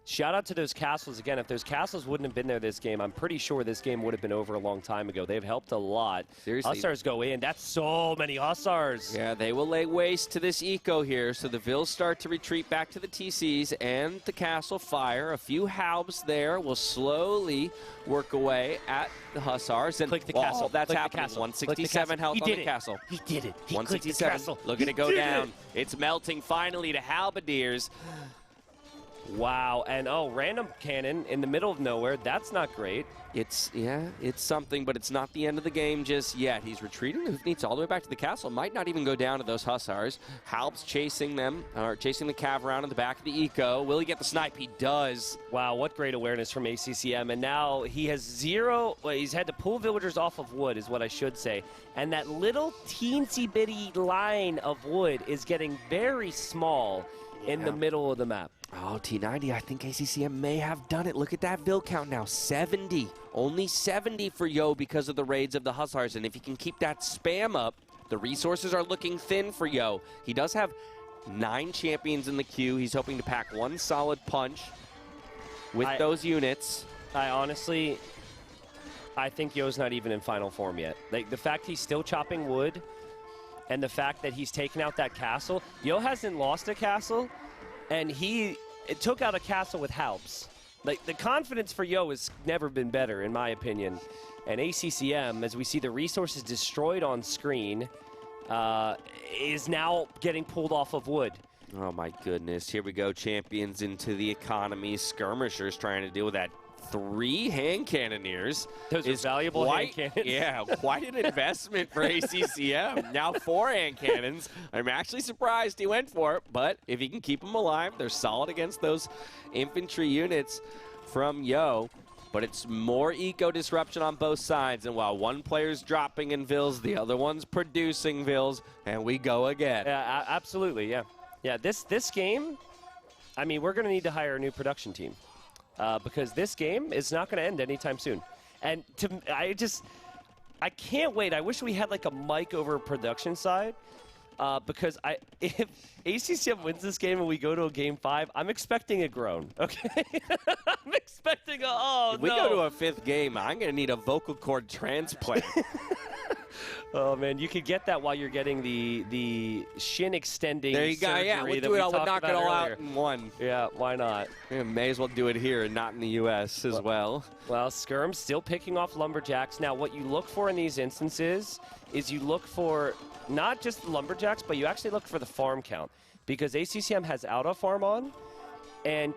Shout out to those castles again. If those castles wouldn't have been there this game, I'm pretty sure this game would have been over a long time ago. They've helped a lot. Seriously. Hussars go in. That's so many Hussars. Yeah, they will lay waste to this eco here. So the Vils start to retreat back to the TCs and the castle fire. A few Halbs there will slowly work away at the Hussars. And click the castle. That's happening. 167 health on the castle. He did it. He 167. Look at it go down. It's melting finally to Halberdiers. Wow, and random cannon in the middle of nowhere. That's not great. It's something, but it's not the end of the game just yet. He's retreating the Hoofneats all the way back to the castle. Might not even go down to those Hussars. Halb's chasing them, or chasing the Cav around in the back of the eco. Will he get the snipe? He does. Wow, what great awareness from ACCM. And now he has he's had to pull villagers off of wood, is what I should say. And that little teensy-bitty line of wood is getting very small in the middle of the map. Oh, T90, I think ACCM may have done it. Look at that Vil count now, 70. Only 70 for Yo because of the raids of the Hussars. And if he can keep that spam up, the resources are looking thin for Yo. He does have 9 champions in the queue. He's hoping to pack one solid punch with those units. I think Yo's not even in final form yet. Like, the fact he's still chopping wood and the fact that he's taken out that castle. Yo hasn't lost a castle. And he took out a castle with Halbs. Like, the confidence for Yo has never been better, in my opinion. And ACCM, as we see the resources destroyed on screen, is now getting pulled off of wood. Oh, my goodness. Here we go. Champions into the economy. Skirmishers trying to deal with that 3 hand cannoneers. Those are valuable hand cannons. Yeah, quite an investment for ACCM. Now 4 hand cannons. I'm actually surprised he went for it, but if he can keep them alive, they're solid against those infantry units from Yo. But it's more eco disruption on both sides, and while one player's dropping in Vils, the other one's producing Vils, and we go again. Yeah, absolutely, yeah. Yeah, this game, I mean, we're going to need to hire a new production team. Because this game is not going to end anytime soon. And I can't wait. I wish we had like a mic over production side. because if ACCM wins this game and we go to a game 5, I'm expecting a groan. Okay, I'm expecting a If we go to a 5th game, I'm going to need a vocal cord transplant. Oh man, you could get that while you're getting the shin extending. There you go. Yeah, we'll do it. We'll knock it all out in one. Yeah, why not? Yeah, may as well do it here and not in the U.S. as well. Well, Skirm still picking off Lumberjacks. Now, what you look for in these instances is you look for not just the Lumberjacks, but you actually look for the farm count, because ACCM has auto farm on, and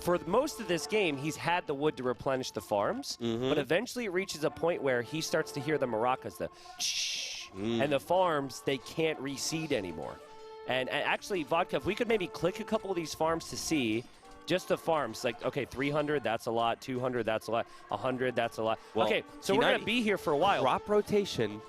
for most of this game, he's had the wood to replenish the farms, but eventually it reaches a point where he starts to hear the maracas, the shh, and the farms, they can't reseed anymore. And actually, Vodka, if we could maybe click a couple of these farms to see, just the farms, like, okay, 300, that's a lot, 200, that's a lot, 100, that's a lot. Well, okay, so we're going to be here for a while. Crop rotation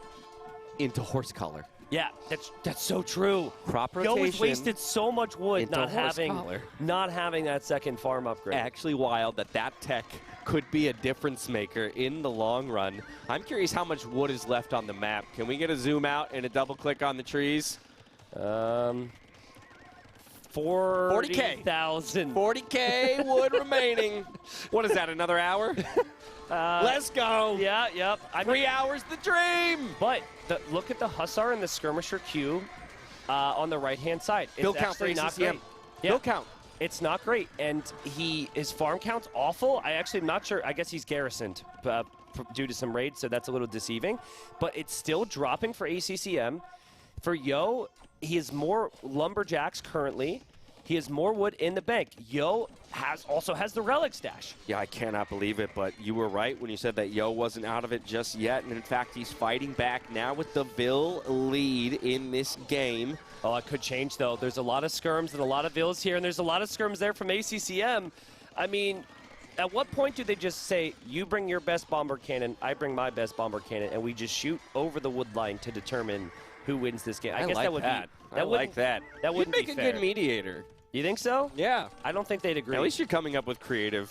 into horse color. Yeah, that's so true. Crop rotation. Yo has wasted so much wood not collar. having that second farm upgrade. Actually wild that tech could be a difference maker in the long run. I'm curious how much wood is left on the map. Can we get a zoom out and a double click on the trees? 40,000. 40K wood remaining. What is that, another hour? Let's go. Yeah, yep. 3 hours the dream. But look at the Hussar and the Skirmisher queue on the right-hand side. Bill count for not ACCM. great. Yeah. Bill count. It's not great, and his farm count's awful. I actually am not sure. I guess he's garrisoned due to some raids, so that's a little deceiving. But it's still dropping for ACCM. For Yo, he has more Lumberjacks currently. He has more wood in the bank. Yo also has the relic stash. Yeah, I cannot believe it, but you were right when you said that Yo wasn't out of it just yet. And in fact, he's fighting back now with the Vill lead in this game. Oh, it could change, though. There's a lot of skirms and a lot of Vills here, and there's a lot of skirms there from ACCM. I mean, at what point do they just say, you bring your best bomber cannon, I bring my best bomber cannon, and we just shoot over the wood line to determine who wins this game? I guess like that would that. be. I like that. That would make be a fair. good mediator. You think so? Yeah. I don't think they'd agree. At least you're coming up with creative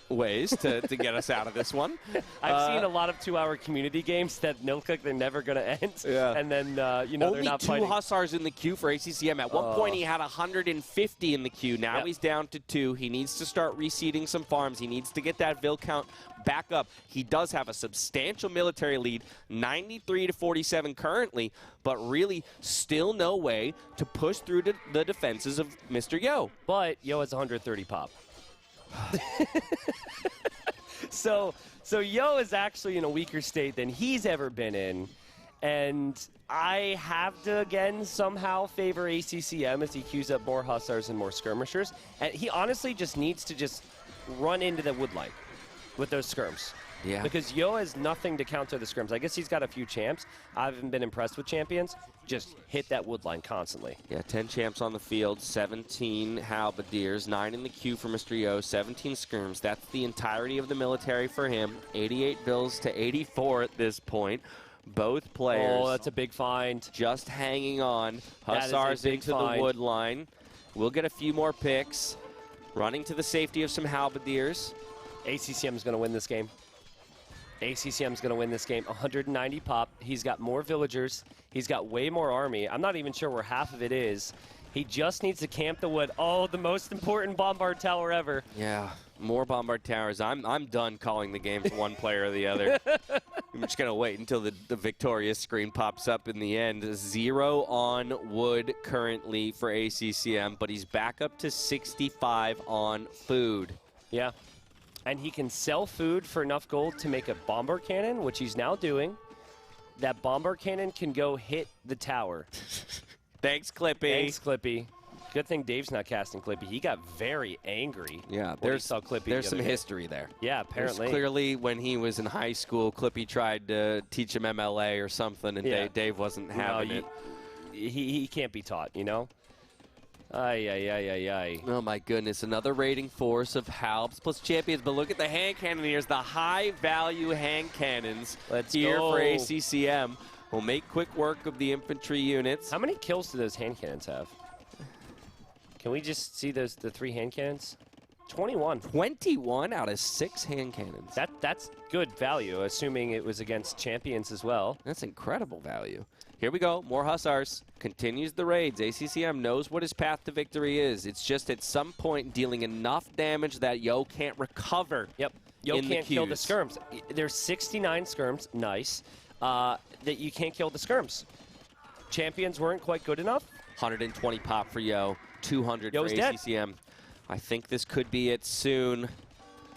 ways to get us out of this one. I've seen a lot of 2-hour community games that look like they're never going to end. Yeah. And then, they're Only not 2 fighting. Hussars in the queue for ACCM. At one point, he had 150 in the queue. Now he's down to 2. He needs to start reseeding some farms. He needs to get that Vill count back up. He does have a substantial military lead, 93 to 47 currently, but really still no way to push through the defenses of Mr. Yo. But Yo has 130 pop. So Yo is actually in a weaker state than he's ever been in. And I have to, again, somehow favor ACCM as he queues up more Hussars and more Skirmishers. And he honestly just needs to just run into the wood line with those skirms. Yeah. Because Yo has nothing to counter the scrims. I guess he's got a few champs. I haven't been impressed with champions. Just hit that wood line constantly. Yeah, 10 champs on the field, 17 halberdiers, 9 in the queue for Mr. Yo, 17 skirms. That's the entirety of the military for him. 88 Vills to 84 at this point. Both players. Oh, that's a big find. Just hanging on. Hussars into the wood line. We'll get a few more picks. Running to the safety of some halberdiers. ACCM is going to win this game. ACCM is going to win this game. 190 pop. He's got more villagers. He's got way more army. I'm not even sure where half of it is. He just needs to camp the wood. Oh, the most important bombard tower ever. Yeah, more bombard towers. I'm done calling the game for one player or the other. I'm just going to wait until the victorious screen pops up in the end. 0 on wood currently for ACCM, but he's back up to 65 on food. Yeah. And he can sell food for enough gold to make a bomber cannon, which he's now doing. That bomber cannon can go hit the tower. Thanks, Clippy. Thanks, Clippy. Good thing Dave's not casting Clippy. He got very angry. Yeah, there's some history there. Yeah, apparently. There's clearly, when he was in high school, Clippy tried to teach him MLA or something, and Dave wasn't having it. He can't be taught, you know? Ay. Oh, my goodness. Another raiding force of Halbs plus champions. But look at the hand cannoneers, the high-value hand cannons here for ACCM. Will make quick work of the infantry units. How many kills do those hand cannons have? Can we just see the 3 hand cannons? 21. 21 out of 6 hand cannons. That's good value, assuming it was against champions as well. That's incredible value. Here we go. More Hussars. Continues the raids. ACCM knows what his path to victory is. It's just at some point dealing enough damage that Yo can't recover. Yep. Yo can't kill the skirms. There's 69 skirms. Nice. That you can't kill the skirms. Champions weren't quite good enough. 120 pop for Yo. 200 Yo for ACCM. Dead. I think this could be it soon.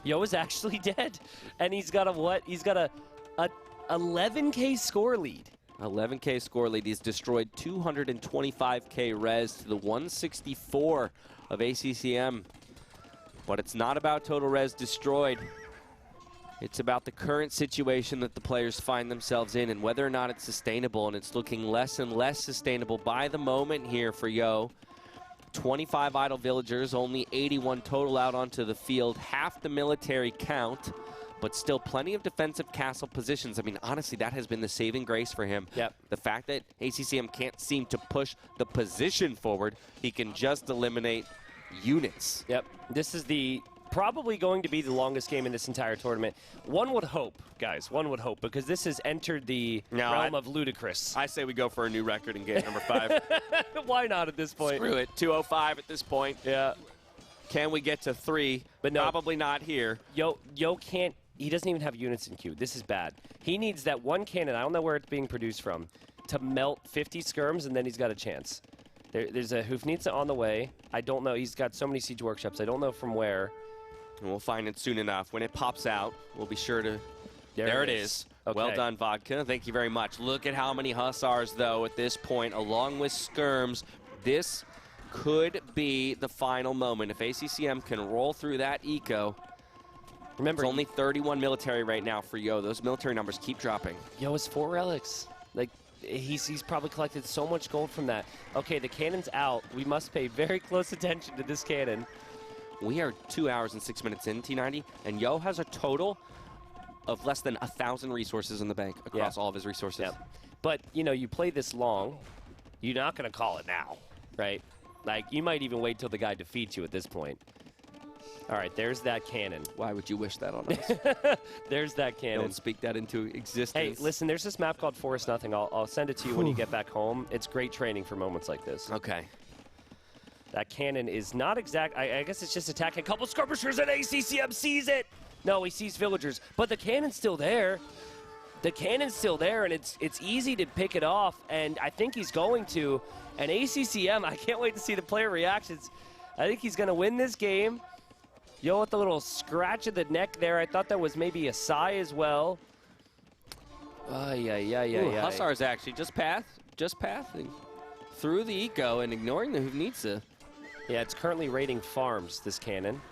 Yo is actually dead. And he's got a what? He's got a 11K score lead. 11K score lead. He's destroyed 225K res to the 164 of ACCM. But it's not about total res destroyed. It's about the current situation that the players find themselves in and whether or not it's sustainable, and it's looking less and less sustainable by the moment here for Yo. 25 idle villagers, only 81 total out onto the field, half the military count, but still plenty of defensive castle positions. I mean, honestly, that has been the saving grace for him. Yep. The fact that ACCM can't seem to push the position forward, he can just eliminate units. Yep. This is probably going to be the longest game in this entire tournament. One would hope, guys, because this has entered the realm of ludicrous. I say we go for a new record in game number 5. Why not at this point? Screw it. 205 at this point. Yeah. Can we get to 3? But no. Probably not here. Yo can't. He doesn't even have units in queue. This is bad. He needs that one cannon, I don't know where it's being produced from, to melt 50 skirms, and then he's got a chance. There's a Hufnitsa on the way. I don't know. He's got so many siege workshops. I don't know from where. And we'll find it soon enough. When it pops out, we'll be sure to... There it is. Okay. Well done, Vodka. Thank you very much. Look at how many Hussars, though, at this point, along with skirms. This could be the final moment. If ACCM can roll through that eco... Remember, it's only 31 military right now for Yo. Those military numbers keep dropping. Yo has 4 relics. Like, he's probably collected so much gold from that. Okay, the cannon's out. We must pay very close attention to this cannon. We are 2 hours and 6 minutes in, T90, and Yo has a total of less than 1,000 resources in the bank across all of his resources. Yeah. But, you know, you play this long, you're not going to call it now, right? Like, you might even wait till the guy defeats you at this point. All right, there's that cannon. Why would you wish that on us? There's that cannon. Don't speak that into existence. Hey, listen, there's this map called Forest Nothing. I'll send it to you when you get back home. It's great training for moments like this. Okay. That cannon is not exact. I guess it's just attacking a couple skirmishers, and ACCM sees it. No, he sees villagers, but the cannon's still there. The cannon's still there, and it's easy to pick it off, and I think he's going to. And ACCM, I can't wait to see the player reactions. I think he's going to win this game. Yo with the little scratch of the neck there. I thought that was maybe a sigh as well. Yeah. Hussar's actually just pathing through the eco and ignoring the Hufnitsa. Yeah, it's currently raiding farms, this cannon.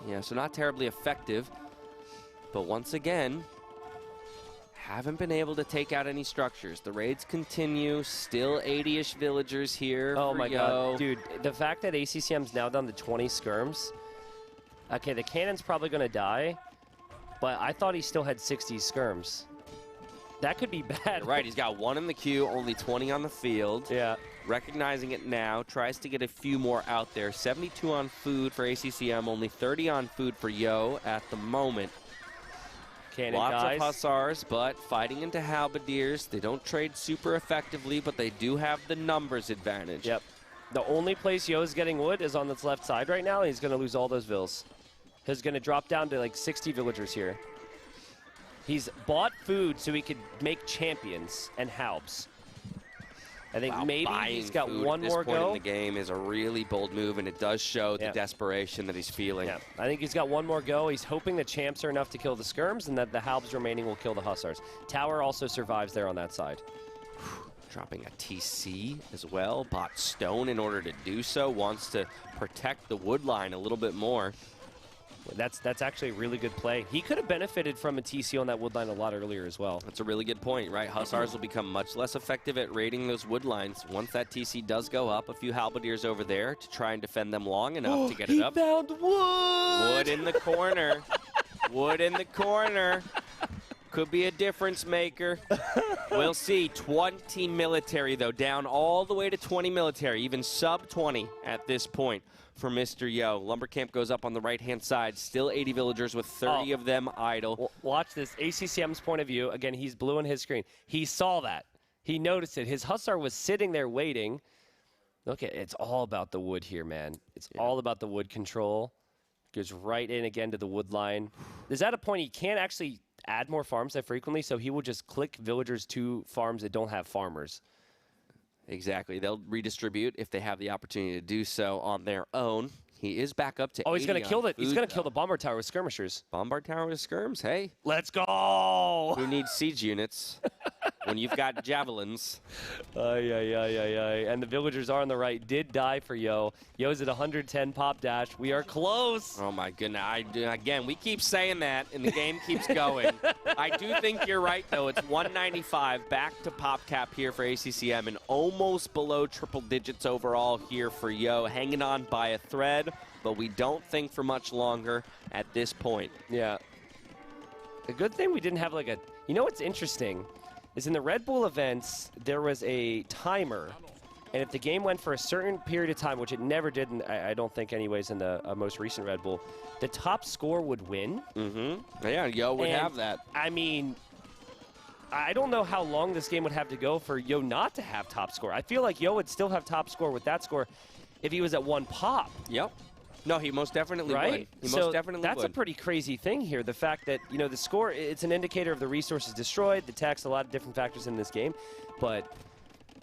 Yeah, so not terribly effective. But once again, haven't been able to take out any structures. The raids continue. Still 80-ish villagers here. Oh my god, dude. The fact that ACCM's now down to 20 skirms. Okay, the cannon's probably going to die, but I thought he still had 60 skirms. That could be bad. Right, he's got 1 in the queue, only 20 on the field. Yeah. Recognizing it now, tries to get a few more out there. 72 on food for ACCM, only 30 on food for Yo at the moment. Cannon Lots guys. of Hussars, but fighting into Halberdiers. They don't trade super effectively, but they do have the numbers advantage. Yep. The only place Yo's getting wood is on this left side right now, and he's going to lose all those vills. He's going to drop down to like 60 villagers here. He's bought food so he could make champions and halbs. I think maybe he's got one more go. At this point in the game is a really bold move, and it does show the desperation that he's feeling. Yeah. I think he's got one more go. He's hoping the champs are enough to kill the skirms and that the halbs remaining will kill the hussars. Tower also survives there on that side. Dropping a TC as well. Bought stone in order to do so. Wants to protect the wood line a little bit more. That's actually a really good play. He could have benefited from a TC on that wood line a lot earlier as well. That's a really good point, right? Hussars will become much less effective at raiding those wood lines once that TC does go up. A few halberdiers over there to try and defend them long enough to get it up. He found wood! Wood in the corner. Wood in the corner. Could be a difference maker. We'll see. 20 military, though, down all the way to 20 military, even sub-20 at this point for Mr. Yo. Lumber Camp goes up on the right-hand side. Still 80 villagers with 30 of them idle. Watch this. ACCM's point of view. Again, he's blue on his screen. He saw that. He noticed it. His Hussar was sitting there waiting. Look, it's all about the wood here, man. It's all about the wood control. Goes right in again to the wood line. There's at a point he can't actually add more farms that frequently, so he will just click villagers to farms that don't have farmers. Exactly. They'll redistribute if they have the opportunity to do so on their own. He is back up to 80. He's going to kill it. He's going to kill the Bombard Tower with skirmishers. Bombard Tower with skirms, hey. Let's go! Who needs siege units when you've got javelins? And the villagers are on the right. Did die for Yo. Yo's at 110 pop dash. We are close. Oh, my goodness. Again, we keep saying that, and the game keeps going. I do think you're right, though. It's 195 back to pop cap here for ACCM, and almost below triple digits overall here for Yo. Hanging on by a thread, but we don't think for much longer at this point. Yeah. A good thing we didn't have like a... You know what's interesting is in the Red Bull events, there was a timer. And if the game went for a certain period of time, which it never did, and I don't think anyways in the most recent Red Bull, the top score would win. Mm-hmm. Yeah, Yo would have that. I mean, I don't know how long this game would have to go for Yo not to have top score. I feel like Yo would still have top score with that score if he was at 1 pop. Yep. No, he most definitely would. He most definitely that's a pretty crazy thing here. The fact that, you know, the score, it's an indicator of the resources destroyed, the text, a lot of different factors in this game. But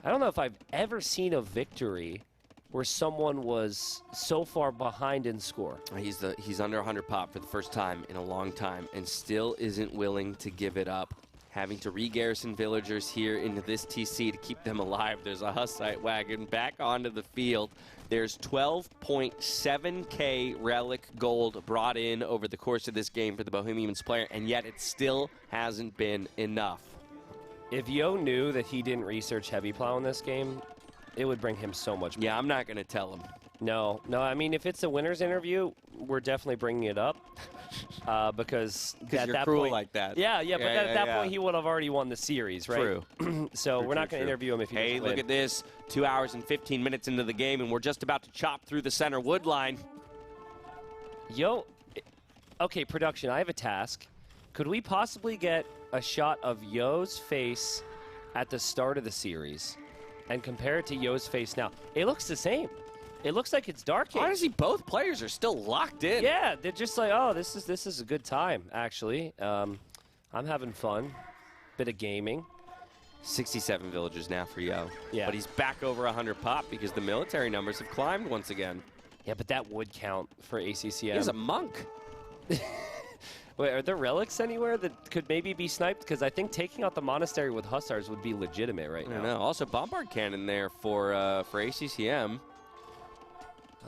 I don't know if I've ever seen a victory where someone was so far behind in score. He's under 100 pop for the first time in a long time and still isn't willing to give it up. Having to re-garrison villagers here into this TC to keep them alive. There's a Hussite wagon back onto the field. There's 12.7K relic gold brought in over the course of this game for the Bohemians player, and yet it still hasn't been enough. If Yo knew that he didn't research heavy plow in this game, it would bring him so much more. Yeah, I'm not going to tell him. No, I mean, if it's a winner's interview, we're definitely bringing it up. Because at you're that cruel point, like that. Yeah, but at that point, he would have already won the series, right? True. So we're not going to interview him if he doesn't win. Look at this. 2 hours and 15 minutes into the game, and we're just about to chop through the center wood line. Yo, okay, production, I have a task. Could we possibly get a shot of Yo's face at the start of the series and compare it to Yo's face now? It looks the same. It looks like it's Dark Age. Honestly, both players are still locked in. Yeah, they're just like, oh, this is a good time, actually. I'm having fun. Bit of gaming. 67 villagers now for Yo. Yeah. But he's back over 100 pop because the military numbers have climbed once again. Yeah, but that would count for ACCM. He's a monk. Wait, are there relics anywhere that could maybe be sniped? Because I think taking out the monastery with Hussars would be legitimate right now. I don't know. Also, Bombard Cannon there for ACCM.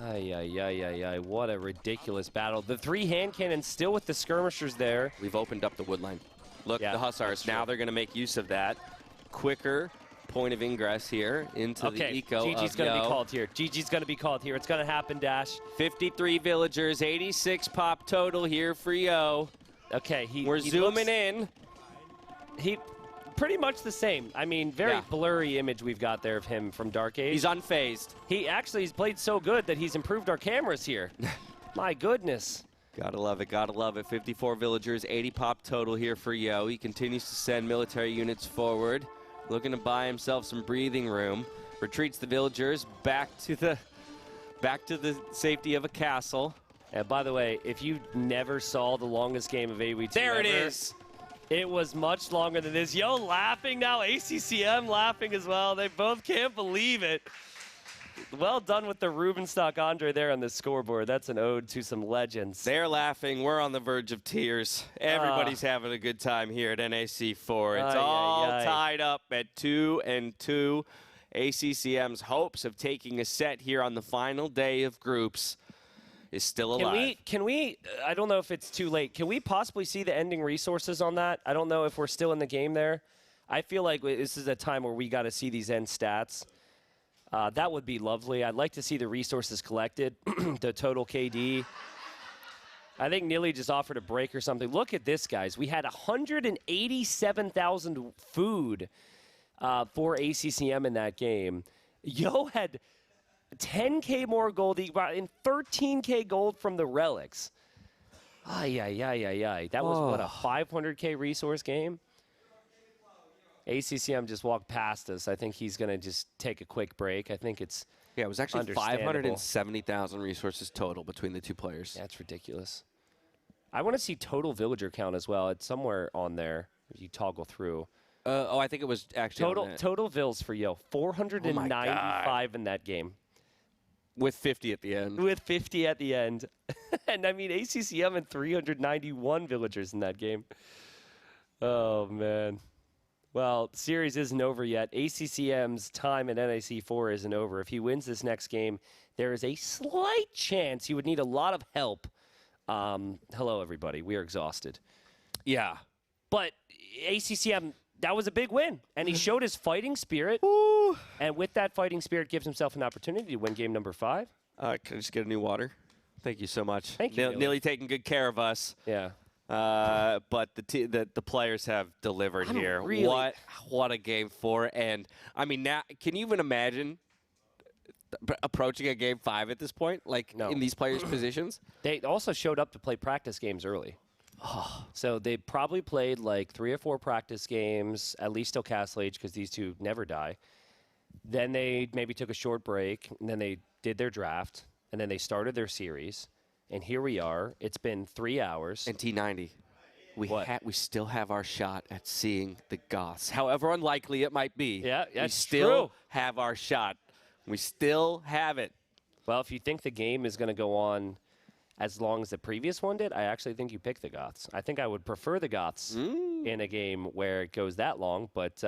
Ay. What a ridiculous battle. The 3 hand cannons still with the skirmishers there. We've opened up the wood line. Look, the Hussars, now they're going to make use of that. Quicker point of ingress here into the eco GG's going to be called here. GG's going to be called here. It's going to happen, Dash. 53 villagers, 86 pop total here for Yo. Okay, we're zooming in. He pretty much the same. I mean, very blurry image we've got there of him from Dark Age. He's unfazed. He's played so good that he's improved our cameras here. My goodness. Gotta love it, gotta love it. 54 villagers, 80 pop total here for Yo. He continues to send military units forward, looking to buy himself some breathing room. Retreats the villagers back to the safety of a castle. And by the way, if you never saw the longest game of AWE2 there it is. It was much longer than this. Yo laughing now, ACCM laughing as well. They both can't believe it. Well done with the Rubenstock Andre there on the scoreboard. That's an ode to some legends. They're laughing. We're on the verge of tears. Everybody's having a good time here at NAC4. It's all tied up at 2-2. ACCM's hopes of taking a set here on the final day of groups is still alive. Can we, I don't know if it's too late, can we possibly see the ending resources on that? I don't know if we're still in the game there. I feel like this is a time where we got to see these end stats. That would be lovely. I'd like to see the resources collected, the total KD. I think Nili just offered a break or something. Look at this, guys. We had 187,000 food for ACCM in that game. Yo had 10K more gold and 13K gold from the relics. Ay. That was, what, a 500K resource game? ACCM just walked past us. I think he's going to just take a quick break. I think it's it was actually 570,000 resources total between the two players. That's ridiculous. I want to see total villager count as well. It's somewhere on there if you toggle through. I think it was actually total vills for Yo. 495 in that game. With 50 at the end. With 50 at the end. And, I mean, ACCM had 391 villagers in that game. Oh, man. Well, the series isn't over yet. ACCM's time at NAC 4 isn't over. If he wins this next game, there is a slight chance he would need a lot of help. Hello, everybody. We are exhausted. Yeah. But ACCM, that was a big win. And he showed his fighting spirit. Ooh. And with that fighting spirit, gives himself an opportunity to win game number 5. Can I just get a new water? Thank you so much. Thank you, Nili taking good care of us. Yeah. But the players have delivered here. Really. What a game 4. And, I mean, now, can you even imagine approaching a game 5 at this point? Like, no. In these players' positions? They also showed up to play practice games early. So they probably played like 3 or 4 practice games, at least till Castle Age, because these two never die. Then they maybe took a short break, and then they did their draft, and then they started their series. And here we are. It's been 3 hours. And T90, we still have our shot at seeing the Goths. However unlikely it might be. Yeah, that's we still true. have our shot. We still have it. Well, if you think the game is going to go on as long as the previous one did, I actually think you pick the Goths. I think I would prefer the Goths in a game where it goes that long, but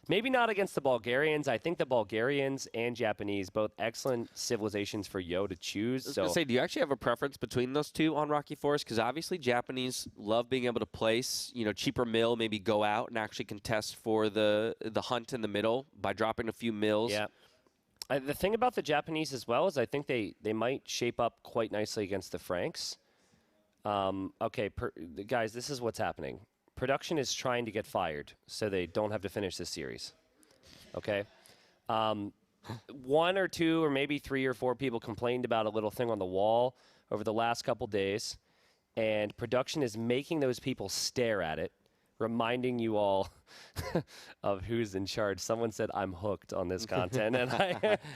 maybe not against the Bulgarians. I think the Bulgarians and Japanese, both excellent civilizations for Yo to choose. I was going to say, do you actually have a preference between those two on Rocky Forest? Because obviously Japanese love being able to place, cheaper mill, maybe go out and actually contest for the hunt in the middle by dropping a few mills. Yeah. The thing about the Japanese as well is I think they might shape up quite nicely against the Franks. Okay, guys, this is what's happening. Production is trying to get fired so they don't have to finish this series. Okay? 1 or 2 or maybe 3 or 4 people complained about a little thing on the wall over the last couple days, and production is making those people stare at it, reminding you all of who's in charge. Someone said I'm hooked on this content. And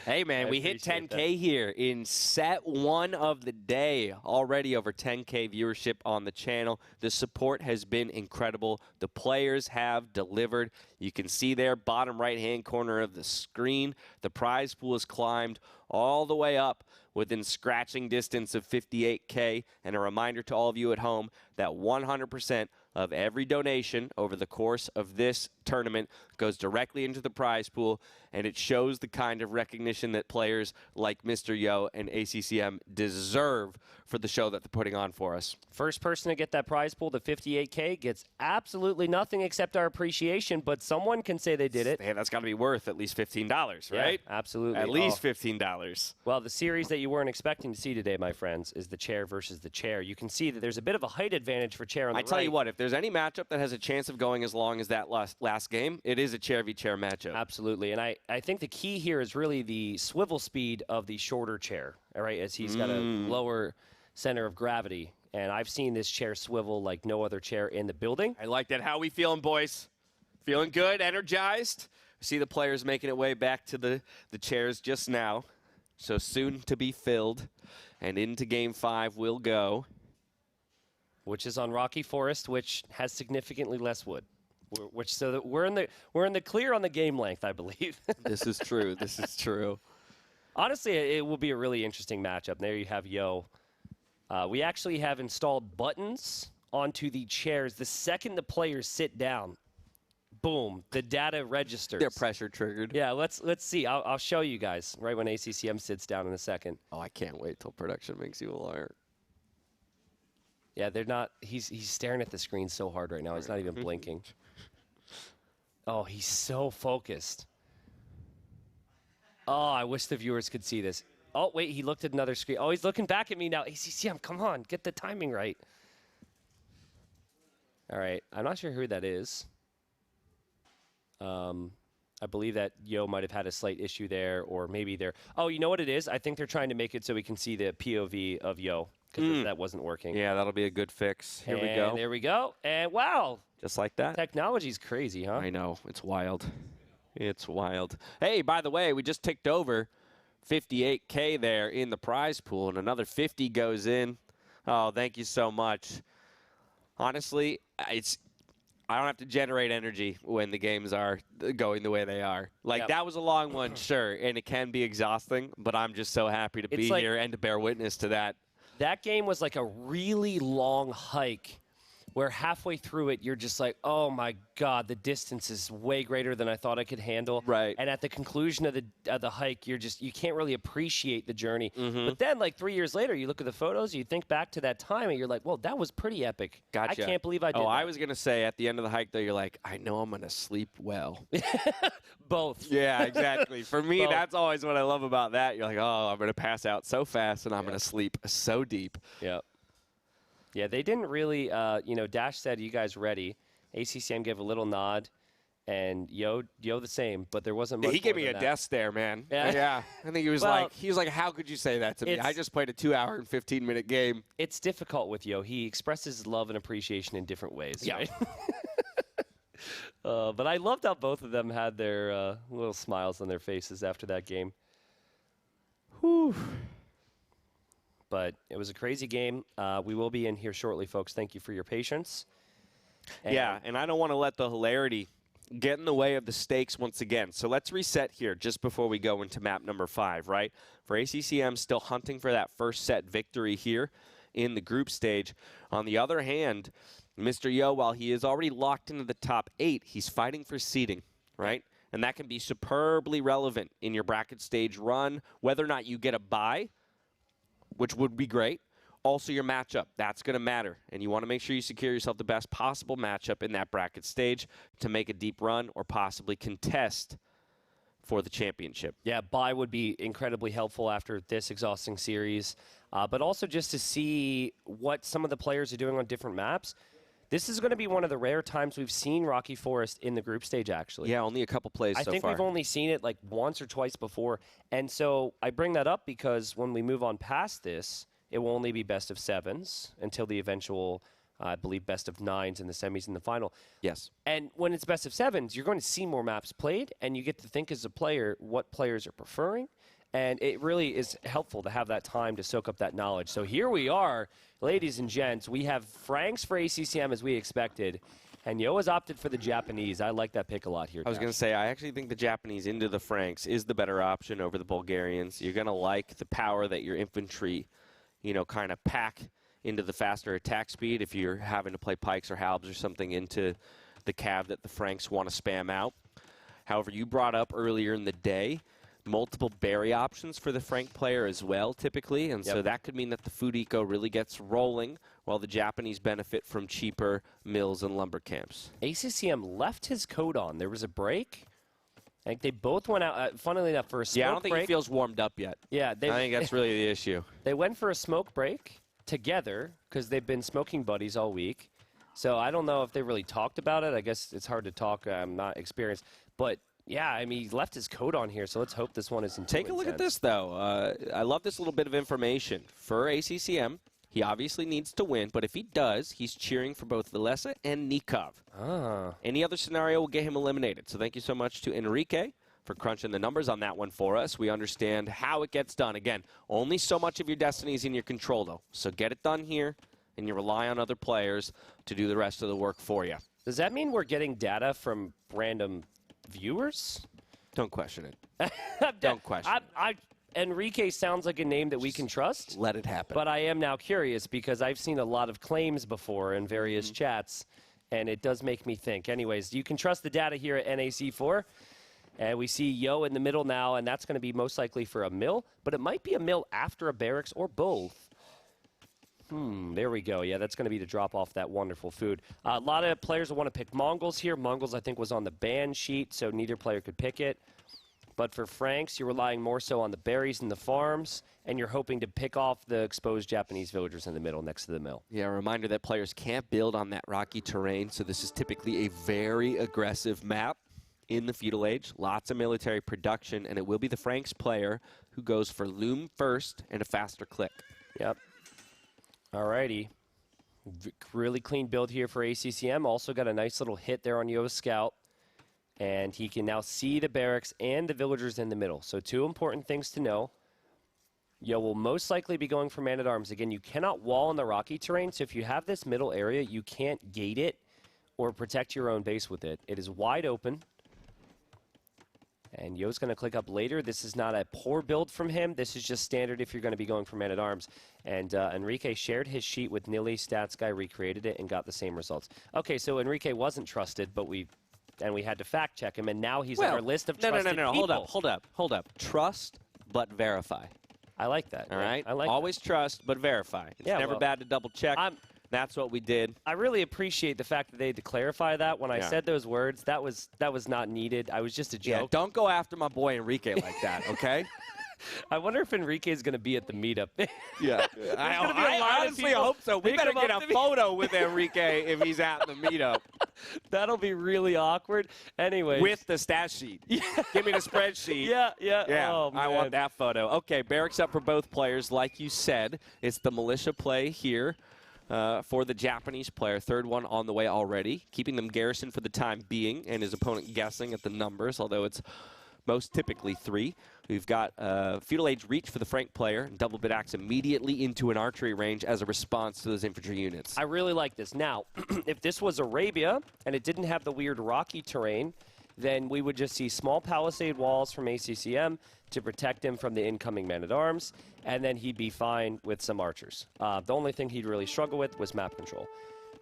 hey, man, we hit 10K here in set 1 of the day. Already over 10K viewership on the channel. The support has been incredible. The players have delivered. You can see there, bottom right-hand corner of the screen, the prize pool has climbed all the way up within scratching distance of 58K. And a reminder to all of you at home that 100% of every donation over the course of this tournament goes directly into the prize pool, and it shows the kind of recognition that players like Mr. Yo and ACCM deserve for the show that they're putting on for us. First person to get that prize pool to 58K gets absolutely nothing except our appreciation, but someone can say they did it. Hey, that's got to be worth at least $15, right? Yeah, absolutely. At least $15. Well, the series that you weren't expecting to see today, my friends, is the chair versus the chair. You can see that there's a bit of a height advantage for chair on the right. I tell you what, if there's any matchup that has a chance of going as long as that last game, it is a chair v chair matchup. Absolutely. And I think the key here is really the swivel speed of the shorter chair, all right, as he's got a lower center of gravity. And I've seen this chair swivel like no other chair in the building. I like that. How we feeling, boys? Feeling good, energized? See the players making it way back to the chairs just now. So soon to be filled. And into game 5 we'll go. Which is on Rocky Forest, which has significantly less wood. So that we're in the clear on the game length, I believe. This is true. This is true. Honestly, it will be a really interesting matchup. There you have Yo. We actually have installed buttons onto the chairs. The second the players sit down, boom, the data registers. They're pressure triggered. Yeah, let's see. I'll show you guys right when ACCM sits down in a second. Oh, I can't wait till production makes you a liar. Yeah, they're not. He's staring at the screen so hard right now. He's not even blinking. Oh, he's so focused. Oh, I wish the viewers could see this. Oh, wait, he looked at another screen. Oh, he's looking back at me now. ACCM, come on, get the timing right. All right, I'm not sure who that is. I believe that Yo might have had a slight issue there, or maybe they're... Oh, you know what it is? I think they're trying to make it so we can see the POV of Yo, because that wasn't working. Yeah, that'll be a good fix. Here we go. There we go. And wow. Just like that. Technology's crazy, huh? I know. It's wild. It's wild. Hey, by the way, we just ticked over 58K there in the prize pool, and another 50 goes in. Oh, thank you so much. Honestly, I don't have to generate energy when the games are going the way they are. Like, that was a long one, sure, and it can be exhausting, but I'm just so happy to be here and to bear witness to that. That game was like a really long hike where halfway through it, you're just like, oh, my God, the distance is way greater than I thought I could handle. Right. And at the conclusion of the hike, you can't really appreciate the journey. Mm-hmm. But then, like, 3 years later, you look at the photos, you think back to that time, and you're like, well, that was pretty epic. Gotcha. I can't believe I did that. I was going to say, at the end of the hike, though, you're like, I know I'm going to sleep well. Both. Yeah, exactly. For me, that's always what I love about that. You're like, oh, I'm going to pass out so fast, and I'm going to sleep so deep. Yeah. Yeah, they didn't really, Dash said, you guys ready. ACCM gave a little nod, and Yo the same, but there wasn't much. He gave me a death stare, man. Yeah. I think he was like, how could you say that to me? I just played a 2-hour and 15-minute game. It's difficult with Yo. He expresses love and appreciation in different ways. Yeah. Right? But I loved how both of them had their little smiles on their faces after that game. Whew. But it was a crazy game. We will be in here shortly, folks. Thank you for your patience. And I don't want to let the hilarity get in the way of the stakes once again. So let's reset here just before we go into map number 5, right? For ACCM, still hunting for that first set victory here in the group stage. On the other hand, Mr. Yo, while he is already locked into the top 8, he's fighting for seeding, right? And that can be superbly relevant in your bracket stage run, whether or not you get a bye, which would be great. Also, your matchup, that's going to matter. And you want to make sure you secure yourself the best possible matchup in that bracket stage to make a deep run or possibly contest for the championship. Yeah, bye would be incredibly helpful after this exhausting series. But also just to see what some of the players are doing on different maps. This is going to be one of the rare times we've seen Rocky Forest in the group stage, actually. Yeah, only a couple plays so far. I think we've only seen it like once or twice before. And so I bring that up because when we move on past this, it will only be best of 7s until the eventual, I believe, best of 9s in the semis and the final. Yes. And when it's best of 7s, you're going to see more maps played, and you get to think as a player what players are preferring. And it really is helpful to have that time to soak up that knowledge. So here we are, ladies and gents. We have Franks for ACCM as we expected. And Yo has opted for the Japanese. I like that pick a lot here. I was going to say, I actually think the Japanese into the Franks is the better option over the Bulgarians. You're going to like the power that your infantry, kind of pack into the faster attack speed if you're having to play pikes or halbs or something into the cav that the Franks want to spam out. However, you brought up earlier in the day multiple berry options for the Frank player as well, typically, and so that could mean that the food eco really gets rolling while the Japanese benefit from cheaper mills and lumber camps. ACCM left his coat on. There was a break. I think they both went out, funnily enough, for a smoke break. Yeah, I don't think he feels warmed up yet. Yeah, I think that's really the issue. They went for a smoke break together because they've been smoking buddies all week. So I don't know if they really talked about it. I guess it's hard to talk. I'm not experienced. But yeah, I mean, he left his coat on here, so let's hope this one isn't too Take a look at this, though. I love this little bit of information. For ACCM, he obviously needs to win, but if he does, he's cheering for both Villese and Nicov. Any other scenario will get him eliminated. So thank you so much to Enrique for crunching the numbers on that one for us. We understand how it gets done. Again, only so much of your destiny is in your control, though. So get it done here, and you rely on other players to do the rest of the work for you. Does that mean we're getting data from random viewers? Don't question it. Don't question it. Enrique sounds like a name that we can trust. Let it happen. But I am now curious because I've seen a lot of claims before in various chats, and it does make me think. Anyways, you can trust the data here at NAC4. And we see Yo in the middle now, and that's going to be most likely for a mill, but it might be a mill after a barracks or both. There we go. Yeah, that's going to be to drop off that wonderful food. A lot of players will want to pick Mongols here. Mongols, I think, was on the ban sheet, so neither player could pick it. But for Franks, you're relying more so on the berries and the farms, and you're hoping to pick off the exposed Japanese villagers in the middle next to the mill. Yeah, a reminder that players can't build on that rocky terrain, so this is typically a very aggressive map in the feudal age. Lots of military production, and it will be the Franks player who goes for loom first and a faster click. Yep. Alrighty. Really clean build here for ACCM. Also got a nice little hit there on Yo's scout. And he can now see the barracks and the villagers in the middle. So 2 important things to know. Yo will most likely be going for man-at-arms. Again, you cannot wall in the rocky terrain, so if you have this middle area, you can't gate it or protect your own base with it. It is wide open. And Yo's going to click up later. This is not a poor build from him. This is just standard if you're going to be going for man-at-arms. And Enrique shared his sheet with Nili. Stats guy recreated it and got the same results. Okay, so Enrique wasn't trusted, but we had to fact check him, and now he's on our list of trusted people. Hold up. Trust, but verify. I like that. All right? I like Always trust, but verify. It's never bad to double check. That's what we did. I really appreciate the fact that they had to clarify that. When I said those words, that was not needed. I was just a joke. Yeah, don't go after my boy Enrique like that, okay? I wonder if Enrique is going to be at the meetup. Yeah. I honestly hope so. We better get a photo with Enrique if he's at the meetup. That'll be really awkward. Anyway. With the stat sheet. Yeah. Give me the spreadsheet. Yeah. Oh, I want that photo. Okay, barracks up for both players. Like you said, it's the militia play here for the Japanese player. Third one on the way already, keeping them garrisoned for the time being, and his opponent guessing at the numbers, although it's most typically 3. We've got feudal age reach for the Frank player, and double bit axe immediately into an archery range as a response to those infantry units. I really like this. Now, if this was Arabia and it didn't have the weird rocky terrain, then we would just see small palisade walls from ACCM to protect him from the incoming man-at-arms, and then he'd be fine with some archers. The only thing he'd really struggle with was map control.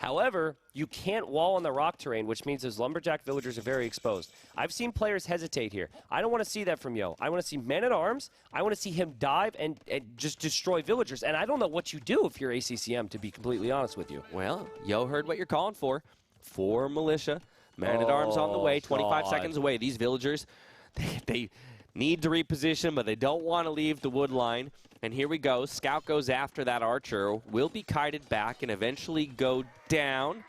However, you can't wall on the rock terrain, which means those lumberjack villagers are very exposed. I've seen players hesitate here. I don't want to see that from Yo. I want to see man-at-arms. I want to see him dive and just destroy villagers. And I don't know what you do if you're ACCM, to be completely honest with you. Well, Yo heard what you're calling for. 4 militia. Man-at-arms on the way, 25 seconds away. These villagers, they need to reposition, but they don't want to leave the wood line. And here we go. Scout goes after that archer. Will be kited back and eventually go down.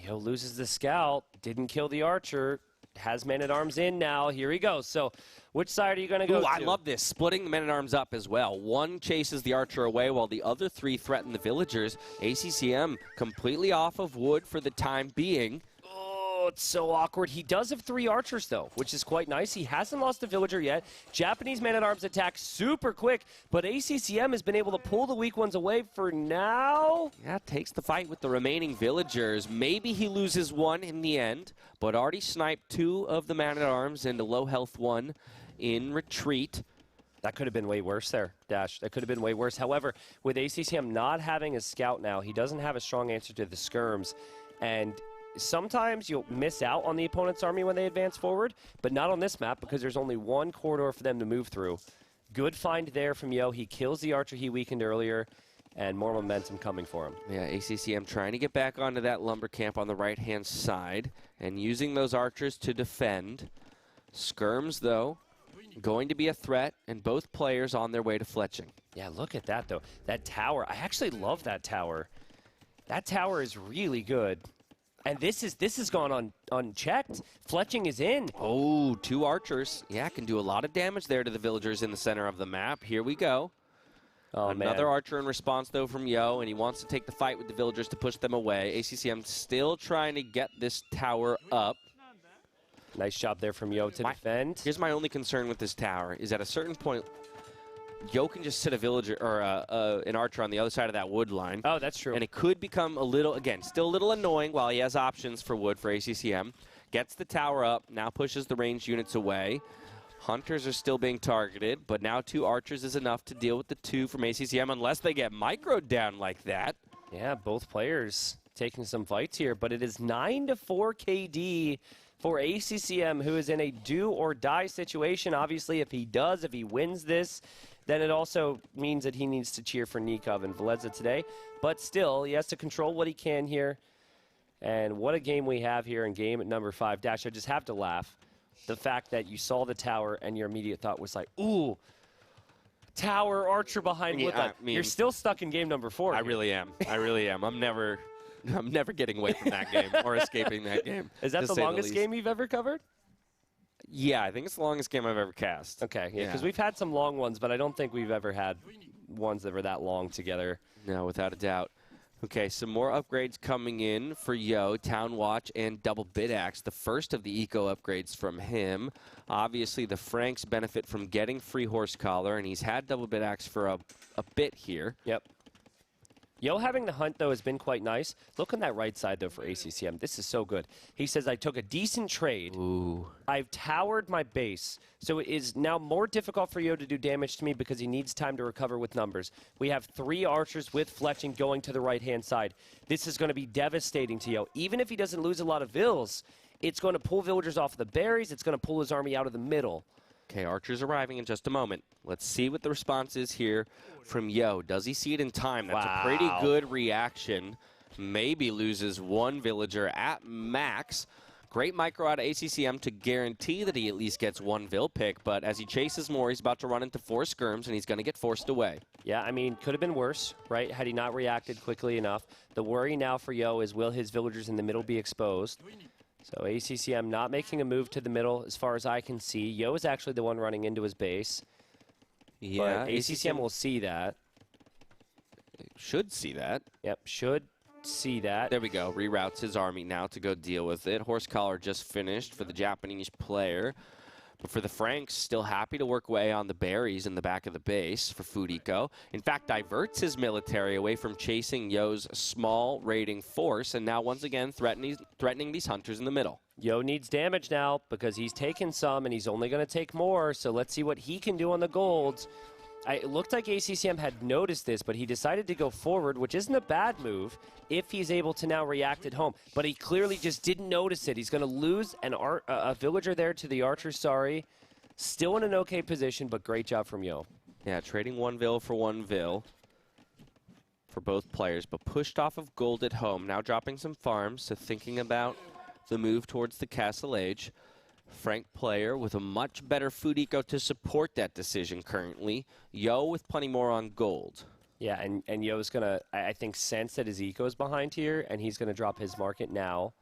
Yo loses the scout. Didn't kill the archer. Has man-at-arms in now. Here he goes. So which side are you going to go to? I love this. Splitting the men-at-arms up as well. One chases the archer away while the other 3 threaten the villagers. ACCM completely off of wood for the time being. Oh, it's so awkward. He does have 3 archers, though, which is quite nice. He hasn't lost a villager yet. Japanese man-at-arms attack super quick, but ACCM has been able to pull the weak ones away for now. Yeah, takes the fight with the remaining villagers. Maybe he loses 1 in the end, but already sniped 2 of the man-at-arms and a low-health 1 in retreat. That could have been way worse there, Dash. That could have been way worse. However, with ACCM not having a scout now, he doesn't have a strong answer to the skirms, and sometimes you'll miss out on the opponent's army when they advance forward, but not on this map because there's only 1 corridor for them to move through. Good find there from Yo. He kills the archer he weakened earlier, and more momentum coming for him. Yeah, ACCM trying to get back onto that lumber camp on the right-hand side and using those archers to defend. Skirms, though, going to be a threat, and both players on their way to fletching. Yeah, look at that, though. That tower, I actually love that tower. That tower is really good. And this has gone unchecked. Fletching is in. Oh, 2 archers. Yeah, can do a lot of damage there to the villagers in the center of the map. Here we go. Oh, Another man. archer in response, though, from Yo, and he wants to take the fight with the villagers to push them away. ACCM still trying to get this tower up. Nice job there from Yo to defend. Here's my only concern with this tower, is at a certain point, Yo can just sit a villager or an archer on the other side of that wood line. Oh, that's true. And it could become a little, again, still a little annoying while he has options for wood for ACCM. Gets the tower up, now pushes the ranged units away. Hunters are still being targeted, but now 2 archers is enough to deal with the 2 from ACCM unless they get microed down like that. Yeah, both players taking some fights here, but it is 9-4 KD for ACCM, who is in a do-or-die situation. Obviously, if he wins this, then it also means that he needs to cheer for Nicov and Villese today. But still, he has to control what he can here. And what a game we have here in game at number 5. Dash, I just have to laugh. the fact that you saw the tower and your immediate thought was like, ooh, tower, archer behind Woodland. You're still stuck in game number 4. I really am. I really am. I'm never getting away from that game or escaping that game. Is that the longest game you've ever covered? Yeah, I think it's the longest game I've ever cast. Okay, yeah, because we've had some long ones, but I don't think we've ever had ones that were that long together. No, without a doubt. Okay, some more upgrades coming in for Yo, Town Watch, and Double Bit Axe. The first of the eco upgrades from him. Obviously, the Franks benefit from getting free Horse Collar, and he's had Double Bit Axe for a bit here. Yep. Yo having the hunt, though, has been quite nice. Look on that right side, though, for ACCM. This is so good. He says, I took a decent trade. Ooh. I've towered my base, so it is now more difficult for Yo to do damage to me because he needs time to recover with numbers. We have 3 archers with fletching going to the right-hand side. This is going to be devastating to Yo. Even if he doesn't lose a lot of vills, it's going to pull villagers off the berries. It's going to pull his army out of the middle. Okay, archers arriving in just a moment. Let's see what the response is here from Yo. Does he see it in time? That's a pretty good reaction. Maybe loses 1 villager at max. Great micro out of ACCM to guarantee that he at least gets 1 vill pick, but as he chases more, he's about to run into 4 skirms, and he's going to get forced away. Yeah, I mean, could have been worse, right, had he not reacted quickly enough. The worry now for Yo is, will his villagers in the middle be exposed? So ACCM not making a move to the middle as far as I can see. Yo is actually the one running into his base. Yeah, but ACCM will see that. Should see that. Yep, should see that. There we go. Reroutes his army now to go deal with it. Horse Collar just finished for the Japanese player. But for the Franks, still happy to work away on the berries in the back of the base for food eco. In fact, diverts his military away from chasing Yo's small raiding force, and now once again threatening these hunters in the middle. Yo needs damage now because he's taken some, and he's only going to take more, so let's see what he can do on the golds. It looked like ACCM had noticed this, but he decided to go forward, which isn't a bad move if he's able to now react at home. But he clearly just didn't notice it. He's going to lose a villager there to the archer, sorry. Still in an okay position, but great job from Yo. Yeah, trading 1 vill for 1 vill for both players, but pushed off of gold at home. Now dropping some farms, so thinking about the move towards the Castle Age. Frank player with a much better food eco to support that decision currently. Yo with plenty more on gold. Yeah, and Yo's going to, I think, sense that his eco is behind here, and he's going to drop his market now.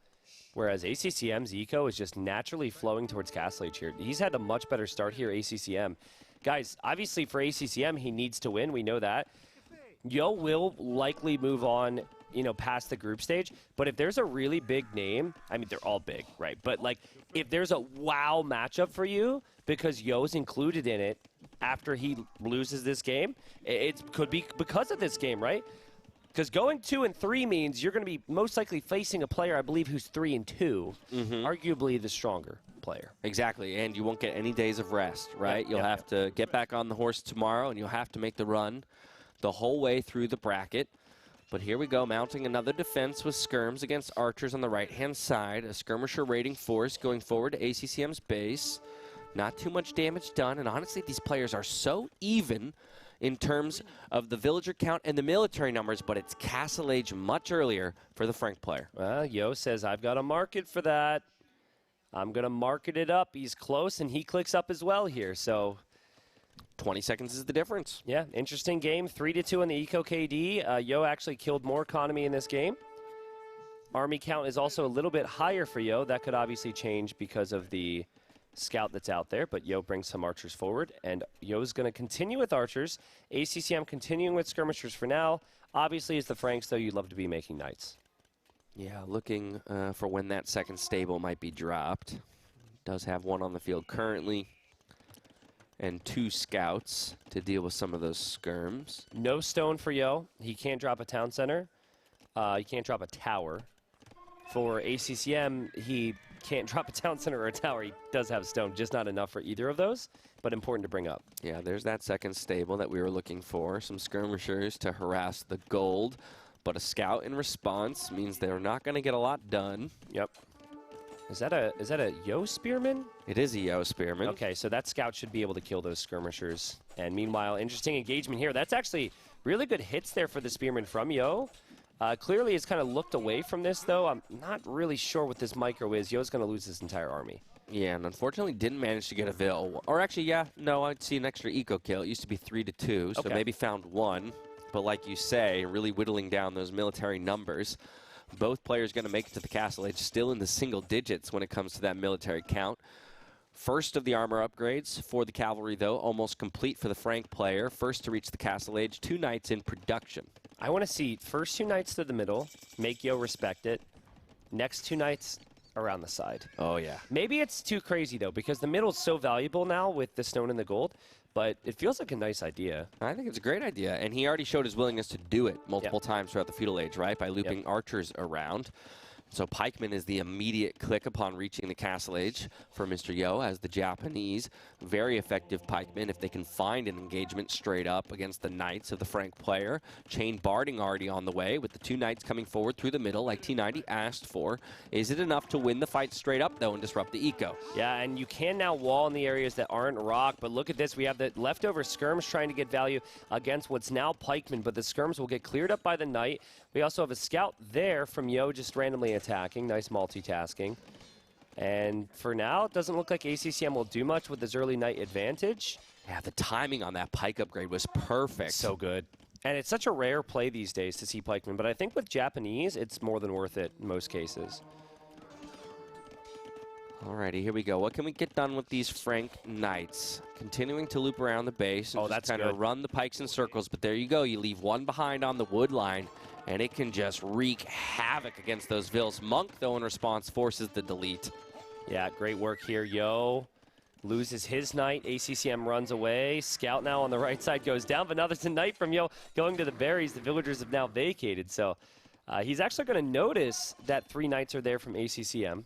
Whereas ACCM's eco is just naturally flowing towards Castle Age here. He's had a much better start here, ACCM. Guys, obviously for ACCM, he needs to win. We know that. Yo will likely move on, you know, past the group stage. But if there's a really big name, I mean, they're all big, right? But, like, if there's a wow matchup for you because Yo's included in it after he loses this game, it could be because of this game, right? Because going 2-3 means you're going to be most likely facing a player, I believe, who's 3-2, arguably the stronger player. Exactly, and you won't get any days of rest, right? You'll have to get back on the horse tomorrow, and you'll have to make the run the whole way through the bracket. But here we go, mounting another defense with skirms against archers on the right-hand side. A skirmisher raiding force going forward to ACCM's base. Not too much damage done, and honestly, these players are so even in terms of the villager count and the military numbers, but it's Castle Age much earlier for the Frank player. Well, Yo says, I've got a market for that. I'm going to market it up. He's close, and he clicks up as well here, so 20 seconds is the difference. Yeah, interesting game. 3-2 on the Eco KD. Yo actually killed more economy in this game. Army count is also a little bit higher for Yo. That could obviously change because of the scout that's out there, but Yo brings some archers forward, and Yo's going to continue with archers. ACCM continuing with skirmishers for now. Obviously, as the Franks, though, you'd love to be making knights. Yeah, looking for when that second stable might be dropped. Does have 1 on the field currently, and 2 scouts to deal with some of those skirms. No stone for Yo. He can't drop a town center. He can't drop a tower. For ACCM, he can't drop a town center or a tower. He does have stone, just not enough for either of those, but important to bring up. Yeah, there's that second stable that we were looking for. Some skirmishers to harass the gold, but a scout in response means they're not going to get a lot done. Yep. Is that a Yo spearman? It is a Yo spearman. Okay, so that scout should be able to kill those skirmishers. And meanwhile, interesting engagement here. That's actually really good hits there for the spearman from Yo. Clearly, he's kind of looked away from this, though. I'm not really sure what this micro is. Yo's going to lose his entire army. Yeah, and unfortunately didn't manage to get a Vil. Or actually, yeah, no, I'd see an extra eco kill. It used to be 3-2, so maybe found one. But like you say, really whittling down those military numbers. Both players going to make it to the castle age, still in the single digits when it comes to that military count. First of the armor upgrades for the cavalry, though, almost complete for the Frank player. First to reach the castle age, 2 knights in production. I want to see first 2 knights to the middle, make Yo respect it. Next 2 knights around the side. Oh, yeah. Maybe it's too crazy, though, because the middle's so valuable now with the stone and the gold, but it feels like a nice idea. I think it's a great idea, and he already showed his willingness to do it multiple times throughout the feudal age, right, by looping archers around. So pikeman is the immediate click upon reaching the castle age for Mr. Yo as the Japanese. Very effective pikemen if they can find an engagement straight up against the knights of the Frank player. Chain barding already on the way with the 2 knights coming forward through the middle like T90 asked for. Is it enough to win the fight straight up, though, and disrupt the eco? Yeah, and you can now wall in the areas that aren't rock, but look at this. We have the leftover skirms trying to get value against what's now pikemen, but the skirms will get cleared up by the knight. We also have a scout there from Yo just randomly attacking. Nice multitasking. And for now, it doesn't look like ACCM will do much with his early knight advantage. Yeah, the timing on that pike upgrade was perfect. So good. And it's such a rare play these days to see pikemen, but I think with Japanese, it's more than worth it in most cases. Alrighty, here we go. What can we get done with these Frank knights? Continuing to loop around the base and just kind of run the pikes in circles, but there you go. You leave one behind on the wood line, and it can just wreak havoc against those Vils. Monk, though, in response, forces the delete. Yeah, great work here. Yo loses his knight. ACCM runs away. Scout now on the right side goes down, but now there's a knight from Yo going to the berries. The villagers have now vacated, so he's actually going to notice that 3 knights are there from ACCM.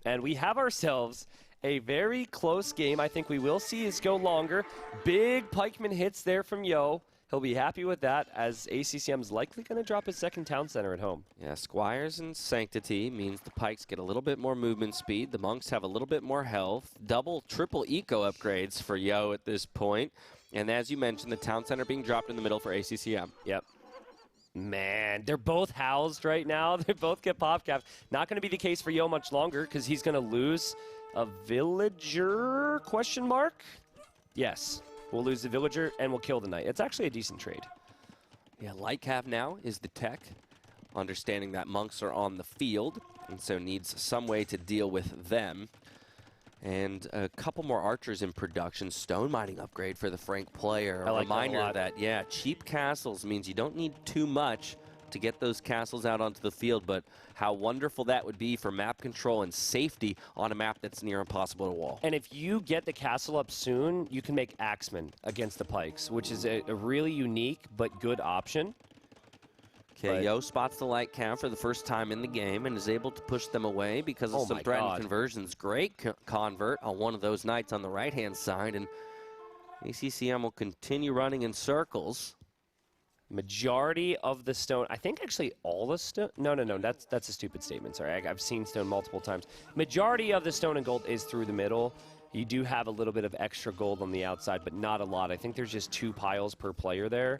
And we have ourselves a very close game. I think we will see this go longer. Big pikeman hits there from Yo. He'll be happy with that, as ACCM's likely going to drop his second town center at home. Yeah, Squires and Sanctity means the pikes get a little bit more movement speed. The monks have a little bit more health. Double, triple eco upgrades for Yo at this point. And as you mentioned, the town center being dropped in the middle for ACCM. Yep. Man, they're both housed right now. They both get pop caps. Not going to be the case for Yo much longer, because he's going to lose a villager, question mark? Yes. We'll lose the villager, and we'll kill the knight. It's actually a decent trade. Yeah, Lightcav now is the tech, understanding that monks are on the field, and so needs some way to deal with them. And a couple more archers in production. Stone mining upgrade for the Frank player. A reminder that, yeah, cheap castles means you don't need too much to get those castles out onto the field, but how wonderful that would be for map control and safety on a map that's near impossible to wall. And if you get the castle up soon, you can make Axeman against the pikes, which is a really unique but good option. Okay, Yo spots the light count for the first time in the game and is able to push them away because of some threatened conversions. Great convert on one of those knights on the right-hand side, and ACCM will continue running in circles. Majority of the stone, I think actually all the stone, no, that's a stupid statement, sorry. I've seen stone multiple times. Majority of the stone and gold is through the middle. You do have a little bit of extra gold on the outside, but not a lot. I think there's just 2 piles per player there.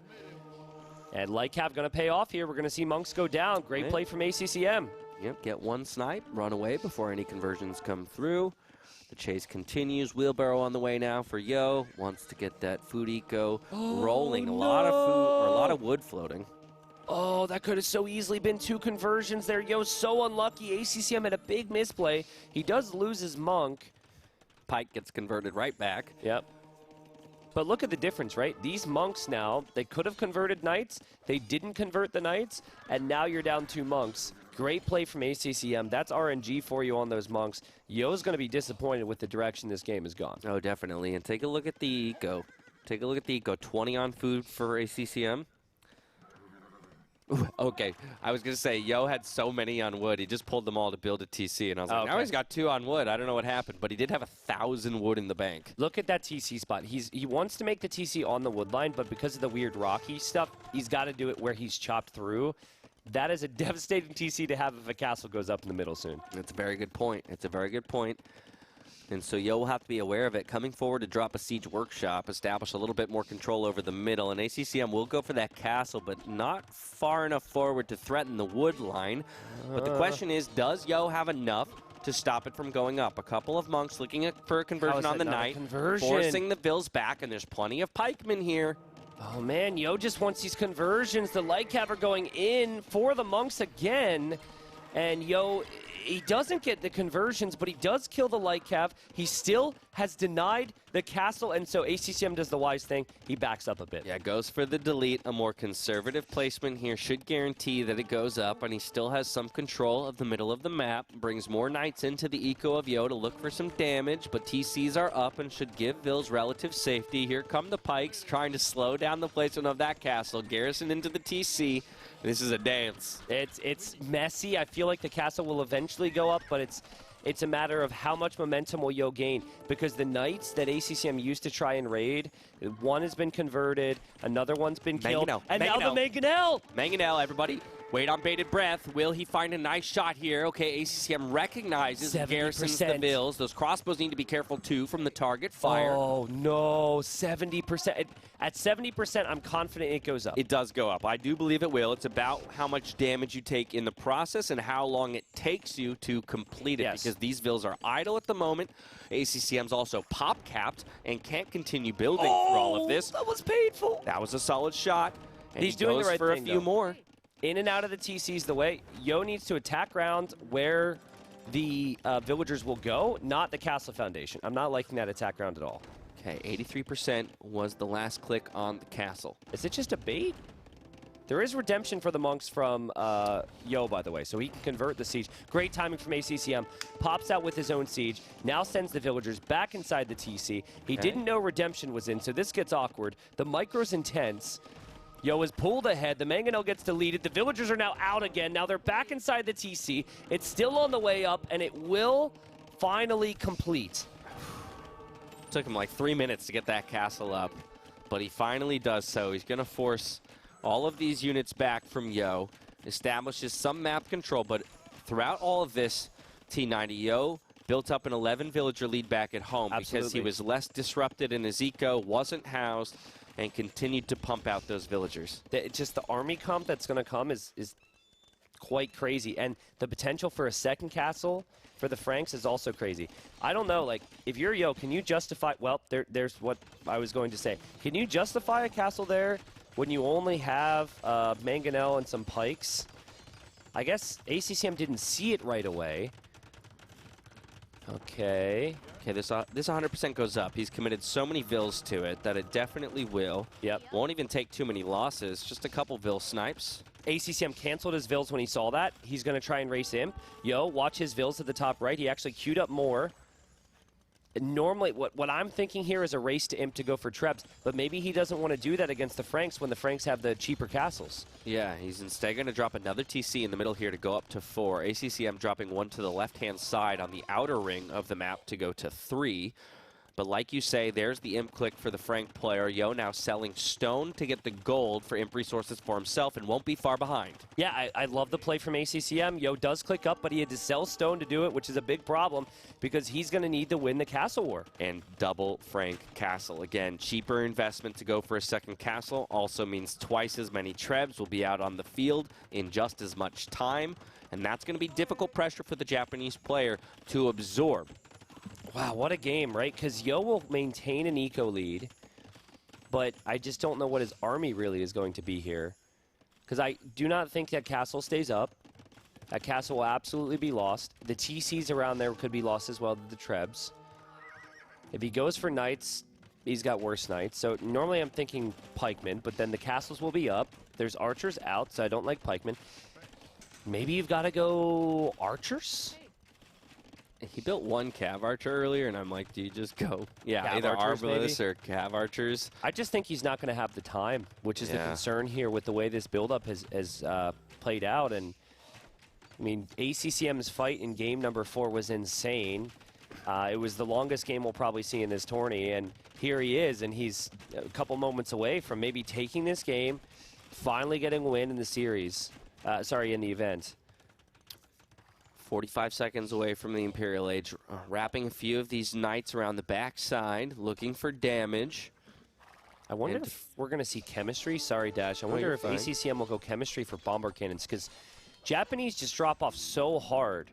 And Lightcav going to pay off here. We're going to see monks go down. Great play from ACCM. Yep, get one snipe, run away before any conversions come through. The chase continues. Wheelbarrow on the way now for Yo. Wants to get that food eco rolling. A lot of food, or a lot of wood floating. Oh, that could have so easily been 2 conversions there. Yo's so unlucky. ACCM had a big misplay. He does lose his monk. Pike gets converted right back. Yep. But look at the difference, right? These monks now, they could have converted knights. They didn't convert the knights, and now you're down 2 monks. Great play from ACCM. That's RNG for you on those monks. Yo's going to be disappointed with the direction this game has gone. Oh, definitely. And take a look at the eco. Take a look at the eco. 20 on food for ACCM. Ooh, okay, I was going to say, Yo had so many on wood, he just pulled them all to build a TC, and I was like, now he's got 2 on wood. I don't know what happened, but he did have 1,000 wood in the bank. Look at that TC spot. He wants to make the TC on the wood line, but because of the weird rocky stuff, he's got to do it where he's chopped through. That is a devastating TC to have if a castle goes up in the middle soon. It's a very good point. It's a very good point. And so Yo will have to be aware of it. Coming forward to drop a siege workshop, establish a little bit more control over the middle. And ACCM will go for that castle, but not far enough forward to threaten the wood line. But the question is, does Yo have enough to stop it from going up. A couple of monks looking for a conversion on the Knight, forcing the Vills back, and there's plenty of pikemen here. Oh man, Yo just wants these conversions. The light cav are going in for the monks again, and Yo, he doesn't get the conversions, but he does kill the light cav. He still has denied the castle, and so ACCM does the wise thing. He backs up a bit. Yeah, goes for the delete. A more conservative placement here should guarantee that it goes up, and he still has some control of the middle of the map. Brings more knights into the eco of Yo to look for some damage, but TCs are up and should give Vills relative safety. Here come the pikes trying to slow down the placement of that castle. Garrison into the TC. This is a dance. It's messy. I feel like the castle will eventually go up, but it's a matter of how much momentum will Yo gain, because the knights that ACCM used to try and raid, one has been converted, another one's been killed, and now the Mangonel! Mangonel, everybody. Wait on bated breath. Will he find a nice shot here? Okay, ACCM recognizes and garrisons the Vills. Those crossbows need to be careful, too, from the target fire. Oh, no. 70%. At 70%, I'm confident it goes up. It does go up. I do believe it will. It's about how much damage you take in the process and how long it takes you to complete it, because these Vills are idle at the moment. ACCM's also pop-capped and can't continue building through all of this. That was painful. That was a solid shot. And he's doing the right for thing, a few more. In and out of the TCs the way. Yo needs to attack ground where the villagers will go, not the castle foundation. I'm not liking that attack ground at all. Okay, 83% was the last click on the castle. Is it just a bait? There is redemption for the monks from Yo, by the way, so he can convert the siege. Great timing from ACCM. Pops out with his own siege. Now sends the villagers back inside the TC. He didn't know redemption was in, so this gets awkward. The micro's intense. Yo is pulled ahead. The Mangonel gets deleted. The villagers are now out again. Now they're back inside the TC. It's still on the way up, and it will finally complete. Took him like 3 minutes to get that castle up, but he finally does so. He's going to force all of these units back from Yo, establishes some map control, but throughout all of this, T90, Yo built up an 11 villager lead back at home because he was less disrupted in his eco, wasn't housed, and continued to pump out those villagers. Just the army comp that's going to come is quite crazy. And the potential for a second castle for the Franks is also crazy. I don't know, like, if you're Yo, can you justify... Well, there's what I was going to say. Can you justify a castle there when you only have Mangonel and some pikes? I guess ACCM didn't see it right away. Okay, this 100% goes up. He's committed so many Vills to it that it definitely will. Yep. Won't even take too many losses, just a couple Vill snipes. ACCM canceled his Vills when he saw that. He's going to try and race Imp. Yo, watch his Vills at the top right. He actually queued up more. Normally, what I'm thinking here is a race to Imp to go for Trebs, but maybe he doesn't want to do that against the Franks when the Franks have the cheaper castles. Yeah, he's instead going to drop another TC in the middle here to go up to 4. ACCM dropping one to the left-hand side on the outer ring of the map to go to 3. But like you say, there's the Imp click for the Frank player. Yo now selling stone to get the gold for Imp resources for himself and won't be far behind. Yeah, I love the play from ACCM. Yo does click up, but he had to sell stone to do it, which is a big problem because he's going to need to win the castle war. And double Frank castle. Again, cheaper investment to go for a second castle. Also means twice as many Trebs will be out on the field in just as much time. And that's going to be difficult pressure for the Japanese player to absorb. Wow, what a game, right? Because Yo will maintain an eco lead, but I just don't know what his army really is going to be here. Because I do not think that castle stays up. That castle will absolutely be lost. The TCs around there could be lost as well to the Trebs. If he goes for knights, he's got worse knights. So normally I'm thinking pikemen, but then the castles will be up. There's archers out, so I don't like pikemen. Maybe you've got to go archers? He built one Cav Archer earlier, and I'm like, do you just go? Yeah, Cav either archers, Arbalist or Cav Archers. I just think he's not going to have the time, which is the concern here with the way this build-up has played out. And, I mean, ACCM's fight in game number 4 was insane. It was the longest game we'll probably see in this tourney, and here he is, and he's a couple moments away from maybe taking this game, finally getting a win in the series. In the event. 45 seconds away from the Imperial Age, wrapping a few of these knights around the backside, looking for damage. I wonder if we're going to see chemistry. Sorry, Dash. I wonder if ACCM will go chemistry for bomber cannons, because Japanese just drop off so hard.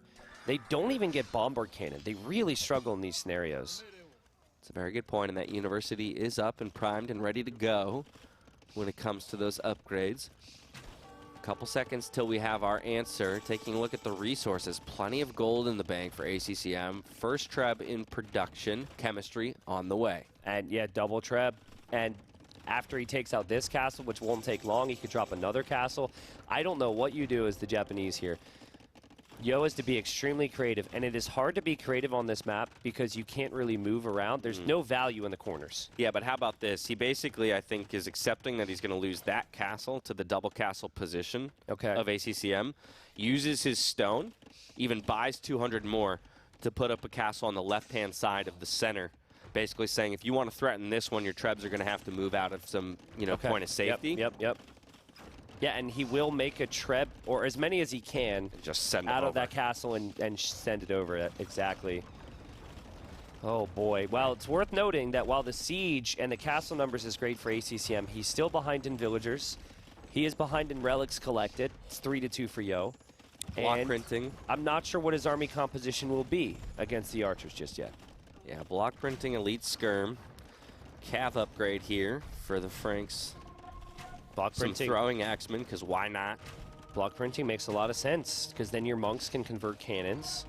They don't even get bombard cannon. They really struggle in these scenarios. It's a very good point, and that university is up and primed and ready to go when it comes to those upgrades. A couple seconds till we have our answer. Taking a look at the resources, plenty of gold in the bank for ACCM. First treb in production, chemistry on the way. And yeah, double treb. And after he takes out this castle, which won't take long, he could drop another castle. I don't know what you do as the Japanese here. Yo is to be extremely creative, and it is hard to be creative on this map because you can't really move around. There's no value in the corners. Yeah, but how about this? He basically, I think, is accepting that he's going to lose that castle to the double castle position of ACCM, uses his stone, even buys 200 more to put up a castle on the left-hand side of the center, basically saying if you want to threaten this one, your trebs are going to have to move out of some, point of safety. Yep. Yeah, and he will make a treb, or as many as he can, and just send out it of that castle and send it over. Exactly. Oh, boy. Well, it's worth noting that while the siege and the castle numbers is great for ACCM, he's still behind in villagers. He is behind in relics collected. It's 3-2 for Yo. Block printing. I'm not sure what his army composition will be against the archers just yet. Yeah, block printing, elite skirm. Cav upgrade here for the Franks. Block printing. Some throwing axemen, because why not? Block printing makes a lot of sense, because then your monks can convert cannons.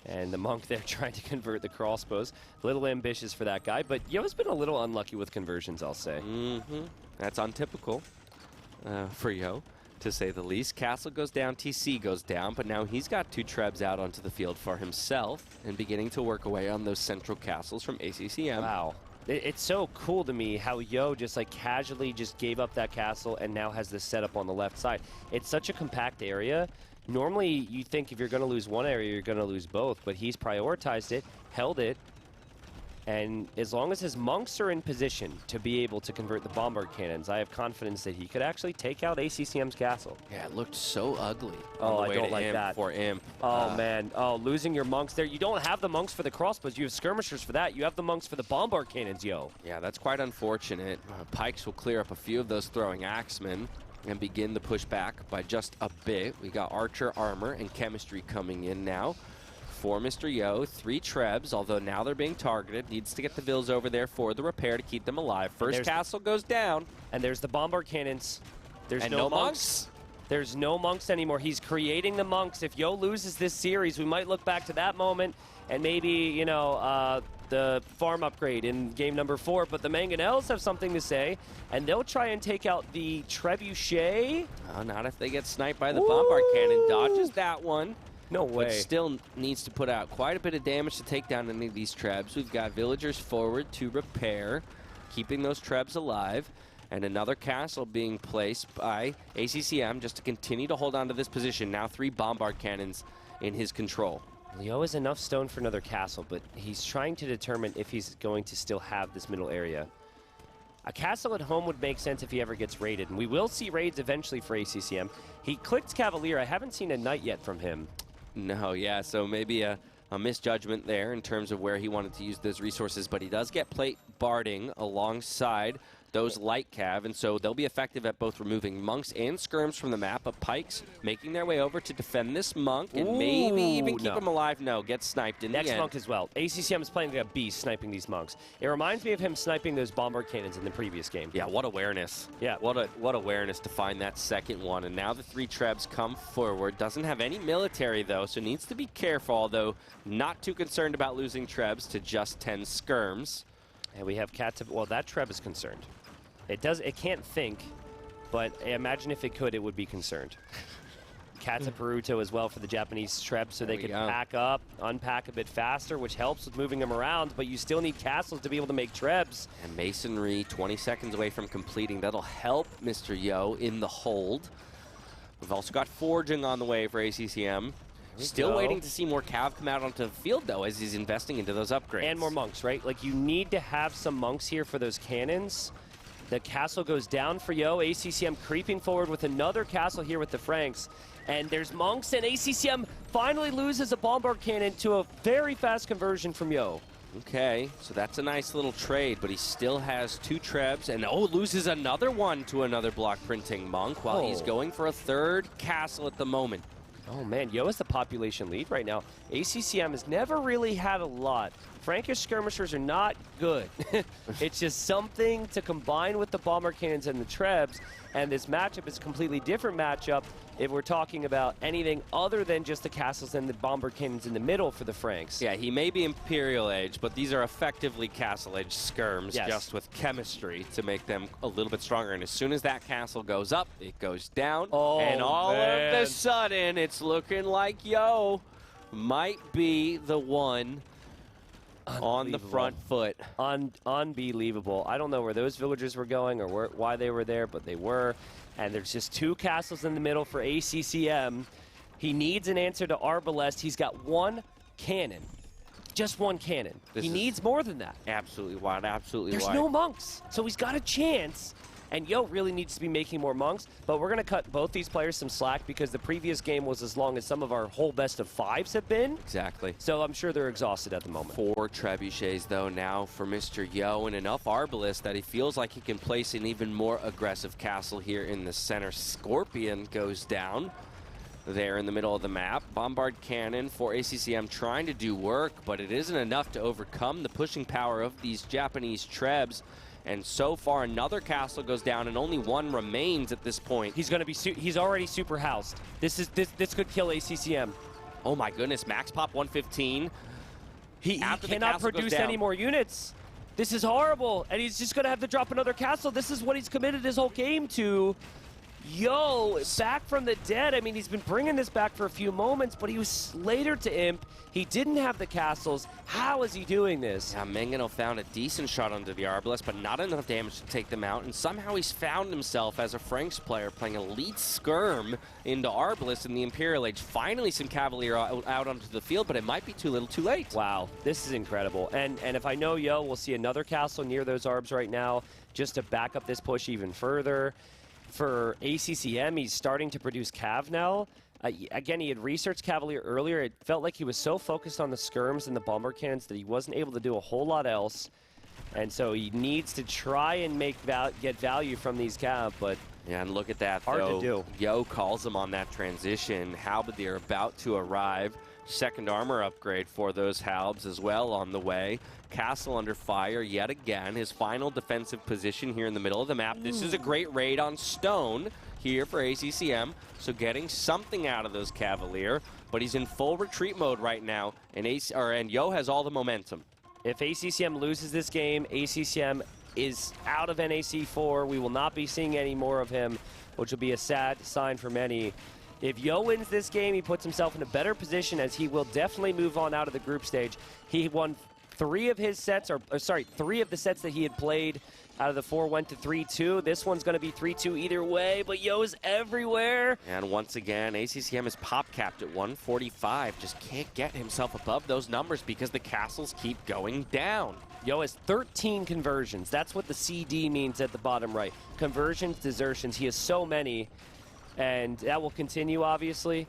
And the monk there trying to convert the crossbows. A little ambitious for that guy, but Yo's been a little unlucky with conversions, I'll say. That's untypical for Yo, to say the least. Castle goes down, TC goes down, but now he's got 2 trebs out onto the field for himself and beginning to work away on those central castles from ACCM. Wow. It's so cool to me how Yo just like casually just gave up that castle and now has this setup on the left side. It's such a compact area. Normally you think if you're going to lose one area, you're going to lose both, but he's prioritized it, held it, and as long as his monks are in position to be able to convert the bombard cannons, I have confidence that he could actually take out ACCM's castle. Yeah, it looked so ugly. Oh, I don't like that. For Imp. Oh, man. Oh, losing your monks there. You don't have the monks for the crossbows. You have skirmishers for that. You have the monks for the bombard cannons, Yo. Yeah, that's quite unfortunate. Pikes will clear up a few of those throwing axemen and begin the pushback by just a bit. We got archer armor and chemistry coming in now. For Mr. Yo, 3 trebs, although now they're being targeted. Needs to get the Vills over there for the repair to keep them alive. First castle goes down. And there's the bombard cannons. There's no monks. There's no monks anymore. He's creating the monks. If Yo loses this series, we might look back to that moment and maybe, the farm upgrade in game number 4. But the Mangonels have something to say, and they'll try and take out the Trebuchet. Oh, not if they get sniped by the bombard cannon. Dodges that one. No way. But still needs to put out quite a bit of damage to take down any of these trebs. We've got villagers forward to repair, keeping those trebs alive. And another castle being placed by ACCM just to continue to hold on to this position. Now 3 bombard cannons in his control. Leo has enough stone for another castle, but he's trying to determine if he's going to still have this middle area. A castle at home would make sense if he ever gets raided, and we will see raids eventually for ACCM. He clicked Cavalier. I haven't seen a knight yet from him. No, yeah, so maybe a misjudgment there in terms of where he wanted to use those resources, but he does get plate barding alongside those light cav, and so they'll be effective at both removing monks and skirms from the map, but pikes making their way over to defend this monk and maybe even keep him alive. No, get sniped in the end. Next monk as well. ACCM is playing like a beast sniping these monks. It reminds me of him sniping those bombard cannons in the previous game. Yeah, what awareness. Yeah. What awareness to find that second one, and now the 3 trebs come forward. Doesn't have any military, though, so needs to be careful, although not too concerned about losing trebs to just 10 skirms. And we have well, that treb is concerned. It can't think, but imagine if it could, it would be concerned. Kataparuto as well for the Japanese treb, so they could pack up, unpack a bit faster, which helps with moving them around, but you still need castles to be able to make trebs. And masonry, 20 seconds away from completing. That'll help Mr. Yo in the hold. We've also got forging on the way for ACCM. Still waiting to see more cav come out onto the field, though, as he's investing into those upgrades. And more monks, right? Like, you need to have some monks here for those cannons. The castle goes down for Yo. ACCM creeping forward with another castle here with the Franks. And there's monks, and ACCM finally loses a bombard cannon to a very fast conversion from Yo. Okay, so that's a nice little trade, but he still has 2 trebs, and loses another one to another block printing monk while he's going for a 3rd castle at the moment. Oh, man, Yo is the population lead right now. ACCM has never really had a lot. Frankish skirmishers are not good. It's just something to combine with the bomber cannons and the trebs, and this matchup is a completely different matchup if we're talking about anything other than just the castles and the bomber cannons in the middle for the Franks. Yeah, he may be Imperial Age, but these are effectively Castle Age skirms, Yes. just with chemistry to make them a little bit stronger. And as soon as that castle goes up, it goes down. Oh, and all man. of a sudden, it's looking like Yo might be the one on the front foot. Unbelievable. I don't know where those villagers were going or why they were there, but they were. And there's just 2 castles in the middle for ACCM. He needs an answer to Arbalest. He's got 1 cannon. Just 1 cannon. He needs more than that. Absolutely wild, absolutely There's wild. no monks, so he's got a chance. And Yo really needs to be making more monks, but we're going to cut both these players some slack because the previous game was as long as some of our whole best of 5s have been. Exactly. So I'm sure they're exhausted at the moment. 4 trebuchets, though, now for Mr. Yo, and enough Arbalest that he feels like he can place an even more aggressive castle here in the center. Scorpion goes down there in the middle of the map. Bombard cannon for ACCM trying to do work, but it isn't enough to overcome the pushing power of these Japanese trebs. And so far, another castle goes down, and only 1 remains at this point. He's going to be. He's already super housed. This could kill ACCM. Oh my goodness! Max pop 115. He cannot produce any more units. This is horrible, and he's just going to have to drop another castle. This is what he's committed his whole game to. Yo, back from the dead. I mean, he's been bringing this back for a few moments, but he was later to Imp. He didn't have the castles. How is he doing this? Yeah, Mangano found a decent shot under the Arbalest, but not enough damage to take them out. And somehow he's found himself as a Franks player playing elite skirm into Arbalest in the Imperial Age. Finally, some Cavalier out onto the field, but it might be too little too late. Wow, this is incredible. And if I know Yo, we'll see another castle near those Arbs right now just to back up this push even further. For ACCM, he's starting to produce Cav now. Again, he had researched Cavalier earlier. It felt like he was so focused on the skirms and the bomber cannons that he wasn't able to do a whole lot else. And so he needs to try and get value from these Cav, but yeah, and look at that, hard though. to do. Yo calls him on that transition. Halberdier about to arrive. Second armor upgrade for those Halbs as well on the way. Castle under fire yet again. His final defensive position here in the middle of the map. This is a great raid on stone here for ACCM. So getting something out of those Cavalier. But he's in full retreat mode right now. And Yo has all the momentum. If ACCM loses this game, ACCM is out of NAC 4. We will not be seeing any more of him, which will be a sad sign for many. If Yo wins this game, he puts himself in a better position as he will definitely move on out of the group stage. He won 3 of his sets, or sorry, 3 of the sets that he had played out of the 4 went to 3-2. This one's going to be 3-2 either way, but Yo's everywhere. And once again, ACCM is pop capped at 145. Just can't get himself above those numbers because the castles keep going down. Yo has 13 conversions. That's what the CD means at the bottom right. Conversions, desertions. He has so many. And that will continue, obviously.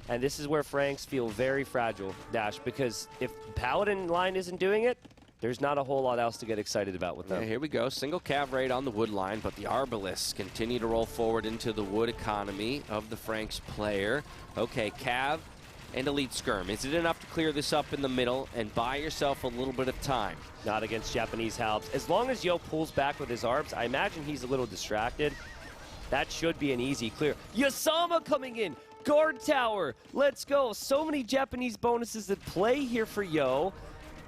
And this is where Franks feel very fragile, Dash, because if Paladin line isn't doing it, there's not a whole lot else to get excited about with them. Yeah, here we go. Single Cav raid on the wood line, but the Arbalists continue to roll forward into the wood economy of the Franks player. Okay, Cav and Elite Skirm. Is it enough to clear this up in the middle and buy yourself a little bit of time? Not against Japanese Halbs. As long as Yo pulls back with his Arbs, I imagine he's a little distracted. That should be an easy clear. Yasama coming in. Guard tower. Let's go. So many Japanese bonuses that play here for Yo.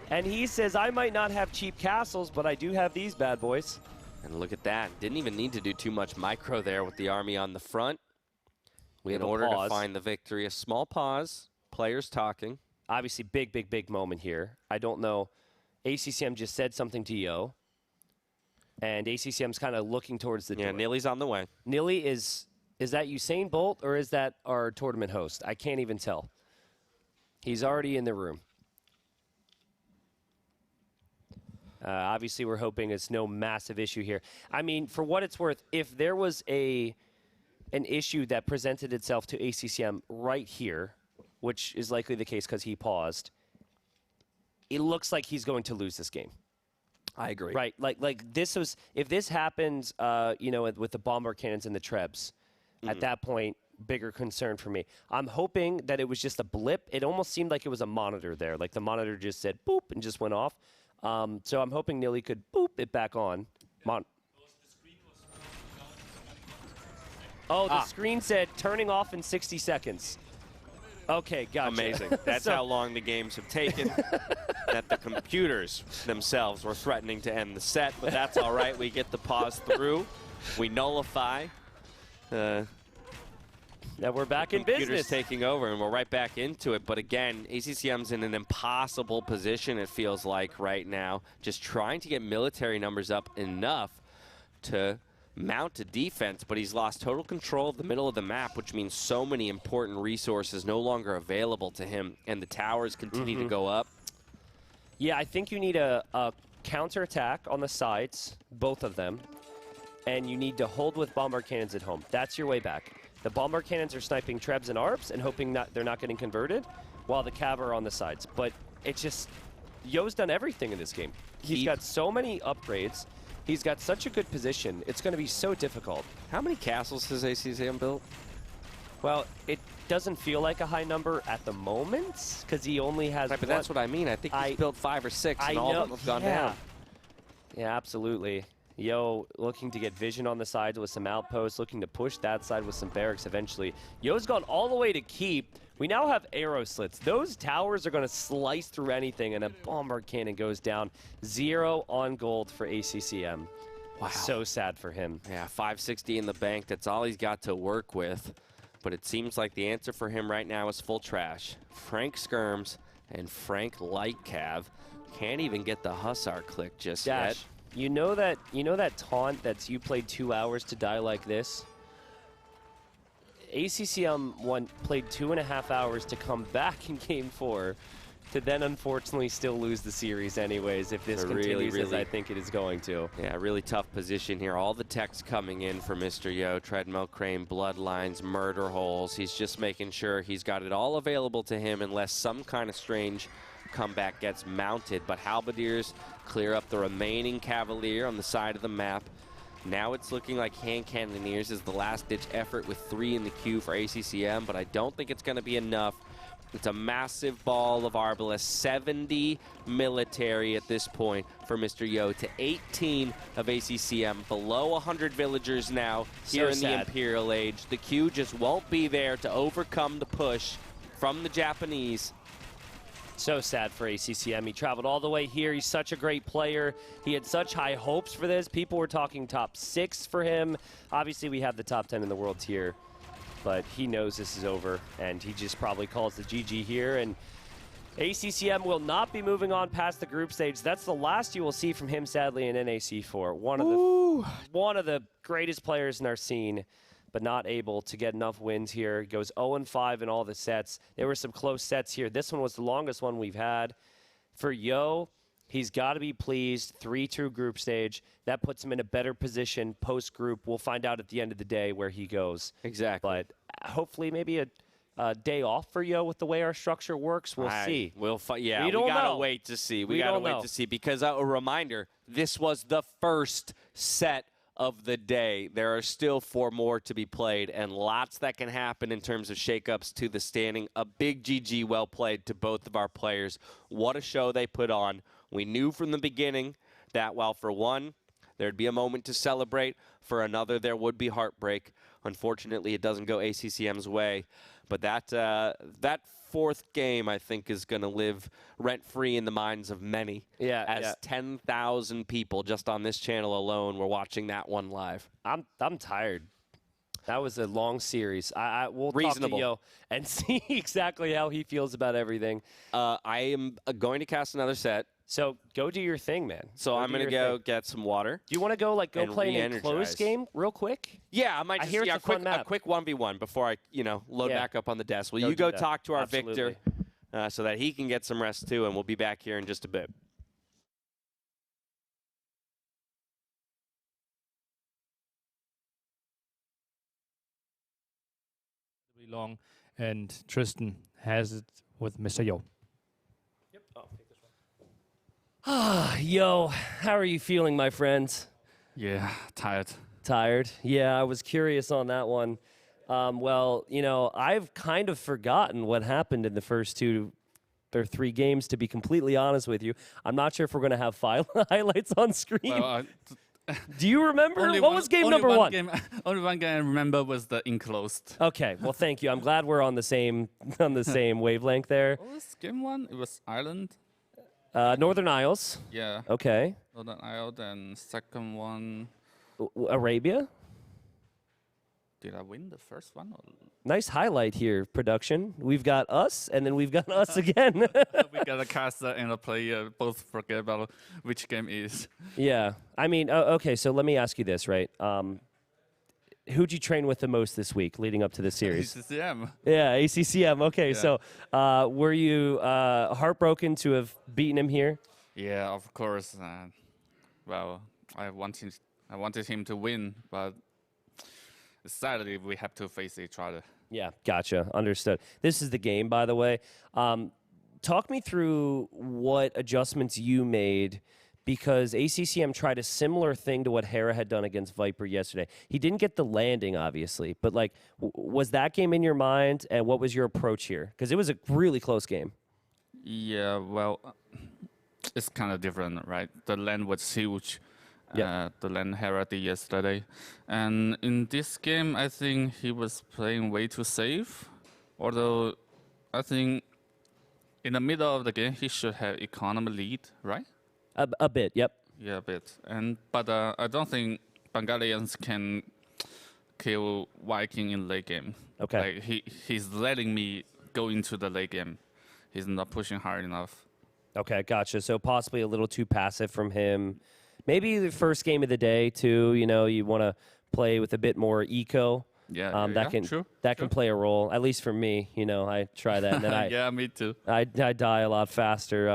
And he says, I might not have cheap castles, but I do have these bad boys. And look at that. Didn't even need to do too much micro there with the army on the front. In order to find the victory. A small pause. Players talking. Obviously, big moment here. I don't know. ACCM just said something to Yo. And ACCM's kind of looking towards the door. Yeah, Nili's on the way. Nili is that Usain Bolt or is that our tournament host? I can't even tell. He's already in the room. Obviously, we're hoping it's no massive issue here. I mean, for what it's worth, if there was an issue that presented itself to ACCM right here, which is likely the case because he paused, it looks like he's going to lose this game. I agree. Right, like this was, if this happens, you know, with the bomber cannons and the trebs, at that point, bigger concern for me. I'm hoping that it was just a blip. It almost seemed like it was a monitor there. Like the monitor just said boop and just went off. So I'm hoping Nili could boop it back on. Oh, the screen said turning off in 60 seconds. Okay, gotcha. Amazing. That's how long the games have taken. That the computers themselves were threatening to end the set, but that's all right. We get the pause through. We nullify. Now we're back in computers business. Taking over, and we're right back into it. But again, ACCM's in an impossible position, it feels like, right now. Just trying to get military numbers up enough to mount a defense, but he's lost total control of the middle of the map, which means so many important resources no longer available to him, and the towers continue to go up. Yeah, I think you need a counterattack on the sides, both of them, and you need to hold with bombard cannons at home. That's your way back. The bombard cannons are sniping Trebs and ARPs and hoping they're not getting converted, while the Cav are on the sides. But it's just, Yo's done everything in this game. He's got so many upgrades. He's got such a good position. It's going to be so difficult. How many castles has ACCM built? Well, it doesn't feel like a high number at the moment because he only has right, but that's what I mean. I think he's built 5 or 6, and all of them have gone down. Yeah, absolutely. Yo looking to get vision on the sides with some outposts, looking to push that side with some barracks eventually. Yo's gone all the way to keep. We now have arrow slits. Those towers are going to slice through anything, and a bombard cannon goes down. 0 on gold for ACCM. Wow. So sad for him. Yeah, 560 in the bank. That's all he's got to work with. But it seems like the answer for him right now is full trash. Frank Skirms and Frank Lightcav can't even get the Hussar click just yet. You know that taunt that's you played 2 hours to die like this? ACCM played 2.5 hours to come back in Game 4 to then unfortunately still lose the series anyways if this continues as I think it is going to. Yeah, really tough position here. All the techs coming in for Mr. Yo, treadmill crane, bloodlines, murder holes. He's just making sure he's got it all available to him unless some kind of strange comeback gets mounted. But Halberdiers clear up the remaining Cavalier on the side of the map. Now it's looking like Hand Cannoneers is the last-ditch effort with 3 in the queue for ACCM, but I don't think it's going to be enough. It's a massive ball of Arbalest, 70 military at this point for Mr. Yo to 18 of ACCM. Below 100 villagers now here in the Imperial Age. The queue just won't be there to overcome the push from the Japanese. So sad for ACCM. He traveled all the way here. He's such a great player. He had such high hopes for this. People were talking top 6 for him. Obviously, we have the top 10 in the world tier, but he knows this is over, and he just probably calls the GG here. And ACCM will not be moving on past the group stage. That's the last you will see from him, sadly, in NAC4. One of the greatest players in our scene, but not able to get enough wins here. He goes 0-5 in all the sets. There were some close sets here. This one was the longest one we've had. For Yo, he's got to be pleased. 3-2 group stage. That puts him in a better position post-group. We'll find out at the end of the day where he goes. Exactly. But hopefully maybe a day off for Yo with the way our structure works. We'll see. We gotta wait to see. We gotta wait to see, because a reminder, this was the first set of the day. There are still 4 more to be played, and lots that can happen in terms of shakeups to the standing. A big GG well played to both of our players. What a show they put on. We knew from the beginning that while for one, there'd be a moment to celebrate, for another there would be heartbreak. Unfortunately, it doesn't go ACCM's way, but that 4th game, I think, is going to live rent-free in the minds of many. As 10,000 people just on this channel alone were watching that one live. I'm tired. That was a long series. We'll talk to Yo and see exactly how he feels about everything. I am going to cast another set. So go do your thing, man. So I'm going to go get some water. Do you want to go play an enclosed game real quick? Yeah, I might just a quick 1v1 before I load back up on the desk. Will you go talk to our Victor so that he can get some rest too, and we'll be back here in just a bit. Long, and Tristan has it with Mr. Yo. Yep. I'll take this one. Yo, how are you feeling, my friends? Yeah, tired. Tired? Yeah, I was curious on that one. Well, you know, I've kind of forgotten what happened in the first 2 or 3 games, to be completely honest with you. I'm not sure if we're going to have highlights on screen. Well, Do you remember? What was game number 1? Only one game I remember was the enclosed. Okay, well, thank you. I'm glad we're on the same wavelength there. What was game 1? It was Ireland. Northern Isles. Yeah. Okay. Northern Ireland, and second one. Arabia. Did I win the first one? Or? Nice highlight here, production. We've got us, and then we've got us again. We got a caster and a player. Both forget about which game is. Yeah. I mean, okay, so let me ask you this, right? Who'd you train with the most this week leading up to this series? ACCM. Yeah, ACCM. Okay, Yeah. so were you heartbroken to have beaten him here? Yeah, of course. Well, I wanted him to win, but sadly we have to face each other. Yeah, gotcha. Understood. This is the game, by the way. Talk me through what adjustments you made, because ACCM tried a similar thing to what Hera had done against Viper yesterday. He didn't get the landing, obviously, but like, was that game in your mind, and what was your approach here? Because it was a really close game. Yeah, well, it's kind of different, right? The land was huge. Yeah. The land Hera did yesterday. And in this game, I think he was playing way too safe. Although, I think in the middle of the game, he should have economy lead, right? A bit, yep. Yeah, a bit. But I don't think Bengalians can kill Viking in late game. Okay. Like he's letting me go into the late game. He's not pushing hard enough. Okay, gotcha. So possibly a little too passive from him. Maybe the first game of the day, too, you know, you want to play with a bit more eco. Yeah, that can play a role, at least for me. You know, I try that, and then yeah, me too. I die a lot faster.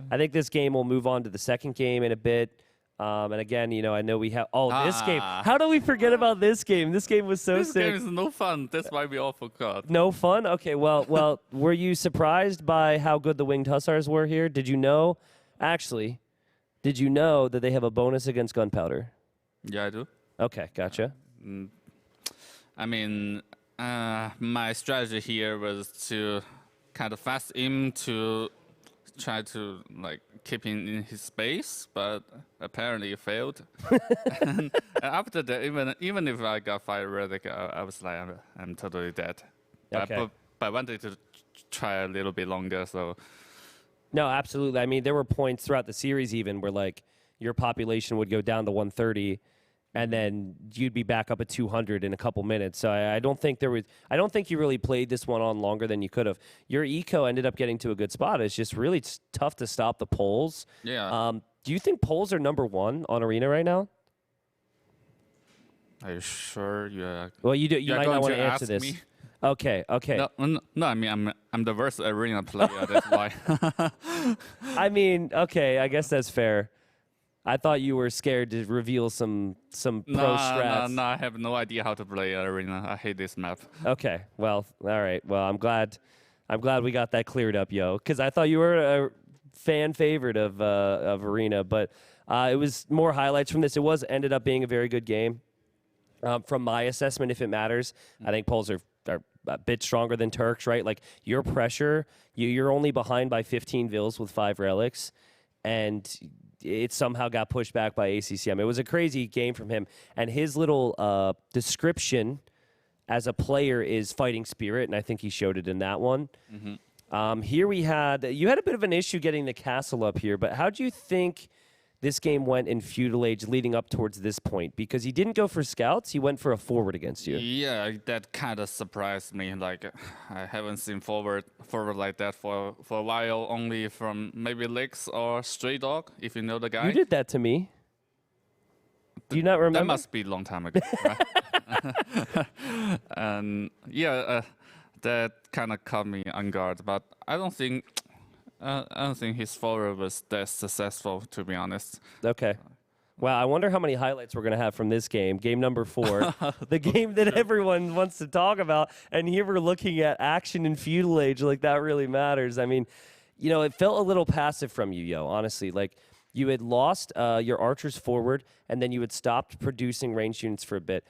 I think this game will move on to the second game in a bit. And again, you know, I know we have this game. How do we forget about this game? This game was so sick. This game is no fun. That's why we all forgot. No fun? Okay, well, were you surprised by how good the Winged Hussars were here? Did you know that they have a bonus against gunpowder? Yeah, I do. Okay, gotcha. I mean, my strategy here was to kind of fast him to try to like keep him in his space, but apparently it failed. and after that, even if I got fire relic, I was like, I'm totally dead. Okay. But I wanted to try a little bit longer, so. No, absolutely. I mean, there were points throughout the series even where like your population would go down to 130, and then you'd be back up at 200 in a couple minutes. So I don't think you really played this one on longer than you could have. Your eco ended up getting to a good spot. It's just really tough to stop the poles. Yeah. Do you think poles are number 1 on Arena right now? Are you sure? Yeah. Well, you might not want to answer this. Me? Okay. No. I mean, I'm the worst arena player. That's why. I mean, okay. I guess that's fair. I thought you were scared to reveal some pro strats. No. I have no idea how to play arena. I hate this map. Okay. Well, all right. Well, I'm glad we got that cleared up, yo. Because I thought you were a fan favorite of arena, but it was more highlights from this. It ended up being a very good game. From my assessment, if it matters, I think poles are a bit stronger than Turks, right? Like your pressure, you're only behind by 15 Villes with 5 relics, and it somehow got pushed back by ACCM. It was a crazy game from him, and his little description as a player is fighting spirit, and I think he showed it in that one. Mm-hmm. Here you had a bit of an issue getting the castle up here, but how do you think this game went in Feudal Age leading up towards this point? Because he didn't go for scouts, he went for a forward against you. Yeah, that kind of surprised me. Like, I haven't seen forward like that for a while, only from maybe Licks or Stray Dog, if you know the guy. You did that to me. Do you not remember? That must be a long time ago, right? And yeah, that kind of caught me on guard. But I don't think his forward was that successful, to be honest. Okay. Wow, I wonder how many highlights we're going to have from this game. Game number 4, the game that everyone wants to talk about. And here we're looking at action in Feudal Age, like that really matters. I mean, you know, it felt a little passive from you, yo, honestly. Like, you had lost your archers forward, and then you had stopped producing ranged units for a bit.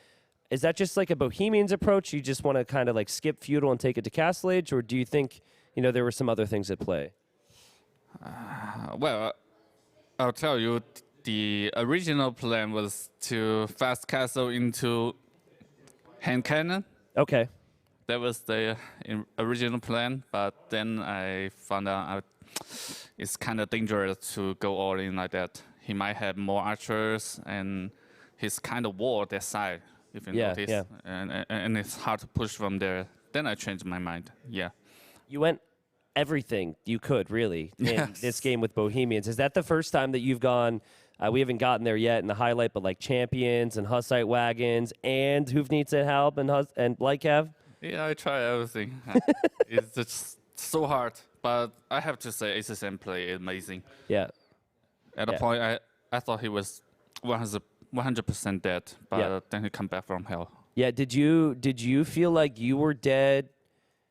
is that just like a Bohemians approach? You just want to kind of like skip feudal and take it to castle age, or do you think there were some other things at play? Well, I'll tell you, the original plan was to fast castle into hand cannon. Okay. That was the original plan, but then I found out it's kind of dangerous to go all in like that. He might have more archers, and he's kind of wall that side, if you notice. Yeah. And it's hard to push from there. Then I changed my mind. Yeah. You went everything you could, really, in this game with Bohemians. Is that the first time that you've gone, we haven't gotten there yet in the highlight, but like champions and Hussite wagons and Hoofnitsa help and Lykev? Yeah, I try everything. It's just so hard, but I have to say ACCM play is amazing. Yeah. At a point, I thought he was 100% dead, but then he come back from hell. Yeah, did you feel like you were dead?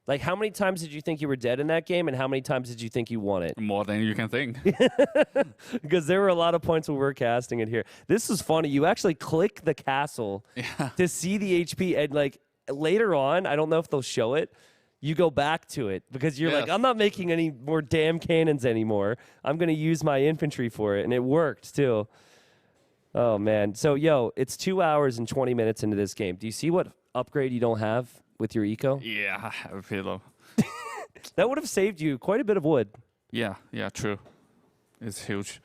Like, how many times did you think you were dead in that game, and how many times did you think you won it? More than you can think. Because there were a lot of points when we were casting it here. This is funny. You actually click the castle to see the HP, and like later on, I don't know if they'll show it, you go back to it because you're like, I'm not making any more damn cannons anymore. I'm going to use my infantry for it, and it worked too. Oh, man. So, it's 2 hours and 20 minutes into this game. Do you see what upgrade you don't have with your eco? Yeah, I have a pillow. That would have saved you quite a bit of wood. Yeah, true. It's huge.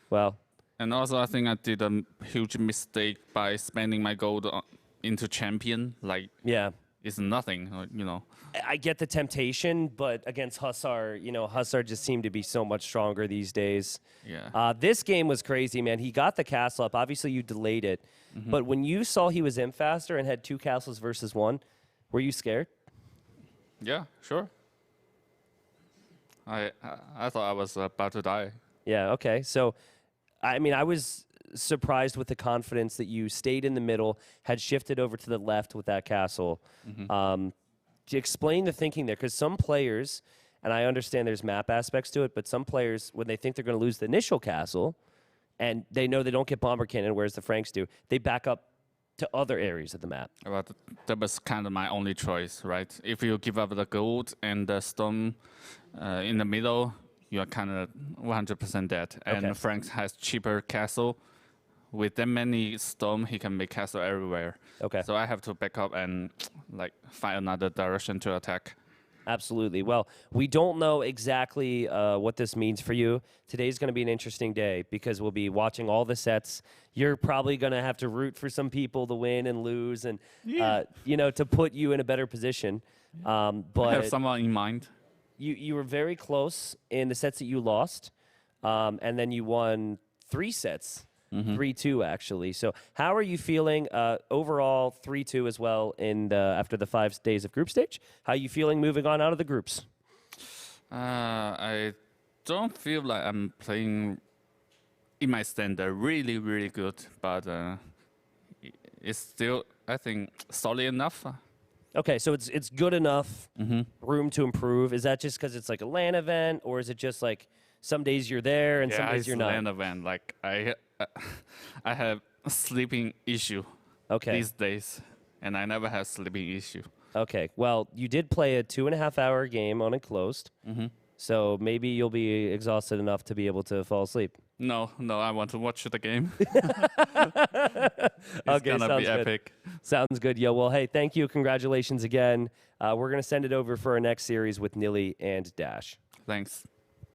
Well. And also, I think I did a huge mistake by spending my gold into champion. Like, it's nothing, I get the temptation, but against Hussar, Hussar just seemed to be so much stronger these days. Yeah. This game was crazy, man. He got the castle up. Obviously, you delayed it. But when you saw he was in faster and had 2 castles versus 1, were you scared? Yeah, sure. I thought I was about to die. Yeah, okay. So, I mean, I was surprised with the confidence that you stayed in the middle, had shifted over to the left with that castle. To explain the thinking there, because some players, and I understand there's map aspects to it, but some players, when they think they're going to lose the initial castle, and they know they don't get bomber cannon, whereas the Franks do, they back up to other areas of the map. But that was kind of my only choice, right? If you give up the gold and the stone in the middle, you are kind of 100% dead. And Franks has cheaper castle. With that many stone, he can make castle everywhere. Okay. So I have to back up and find another direction to attack. Absolutely. Well, we don't know exactly what this means for you. Today's going to be an interesting day because we'll be watching all the sets. You're probably going to have to root for some people to win and lose and, to put you in a better position. But I have someone in mind. You were very close in the sets that you lost, and then you won 3 sets. 3-2 actually. So how are you feeling overall? 3-2 as well in after the 5 days of group stage. How are you feeling moving on out of the groups? I don't feel like I'm playing in my standard really, really good, but it's still, I think, solid enough. Okay, so it's good enough. Room to improve. Is that just because it's like a LAN event, or is it just like some days you're there and some days you're not? Yeah, it's a LAN event. Like I have a sleeping issue these days, and I never have sleeping issue. Okay, well, you did play a 2.5-hour game on Enclosed, so maybe you'll be exhausted enough to be able to fall asleep. No, I want to watch the game. It's gonna be epic. Sounds good, yo. Well, hey, thank you. Congratulations again. We're going to send it over for our next series with Nili and Dash. Thanks.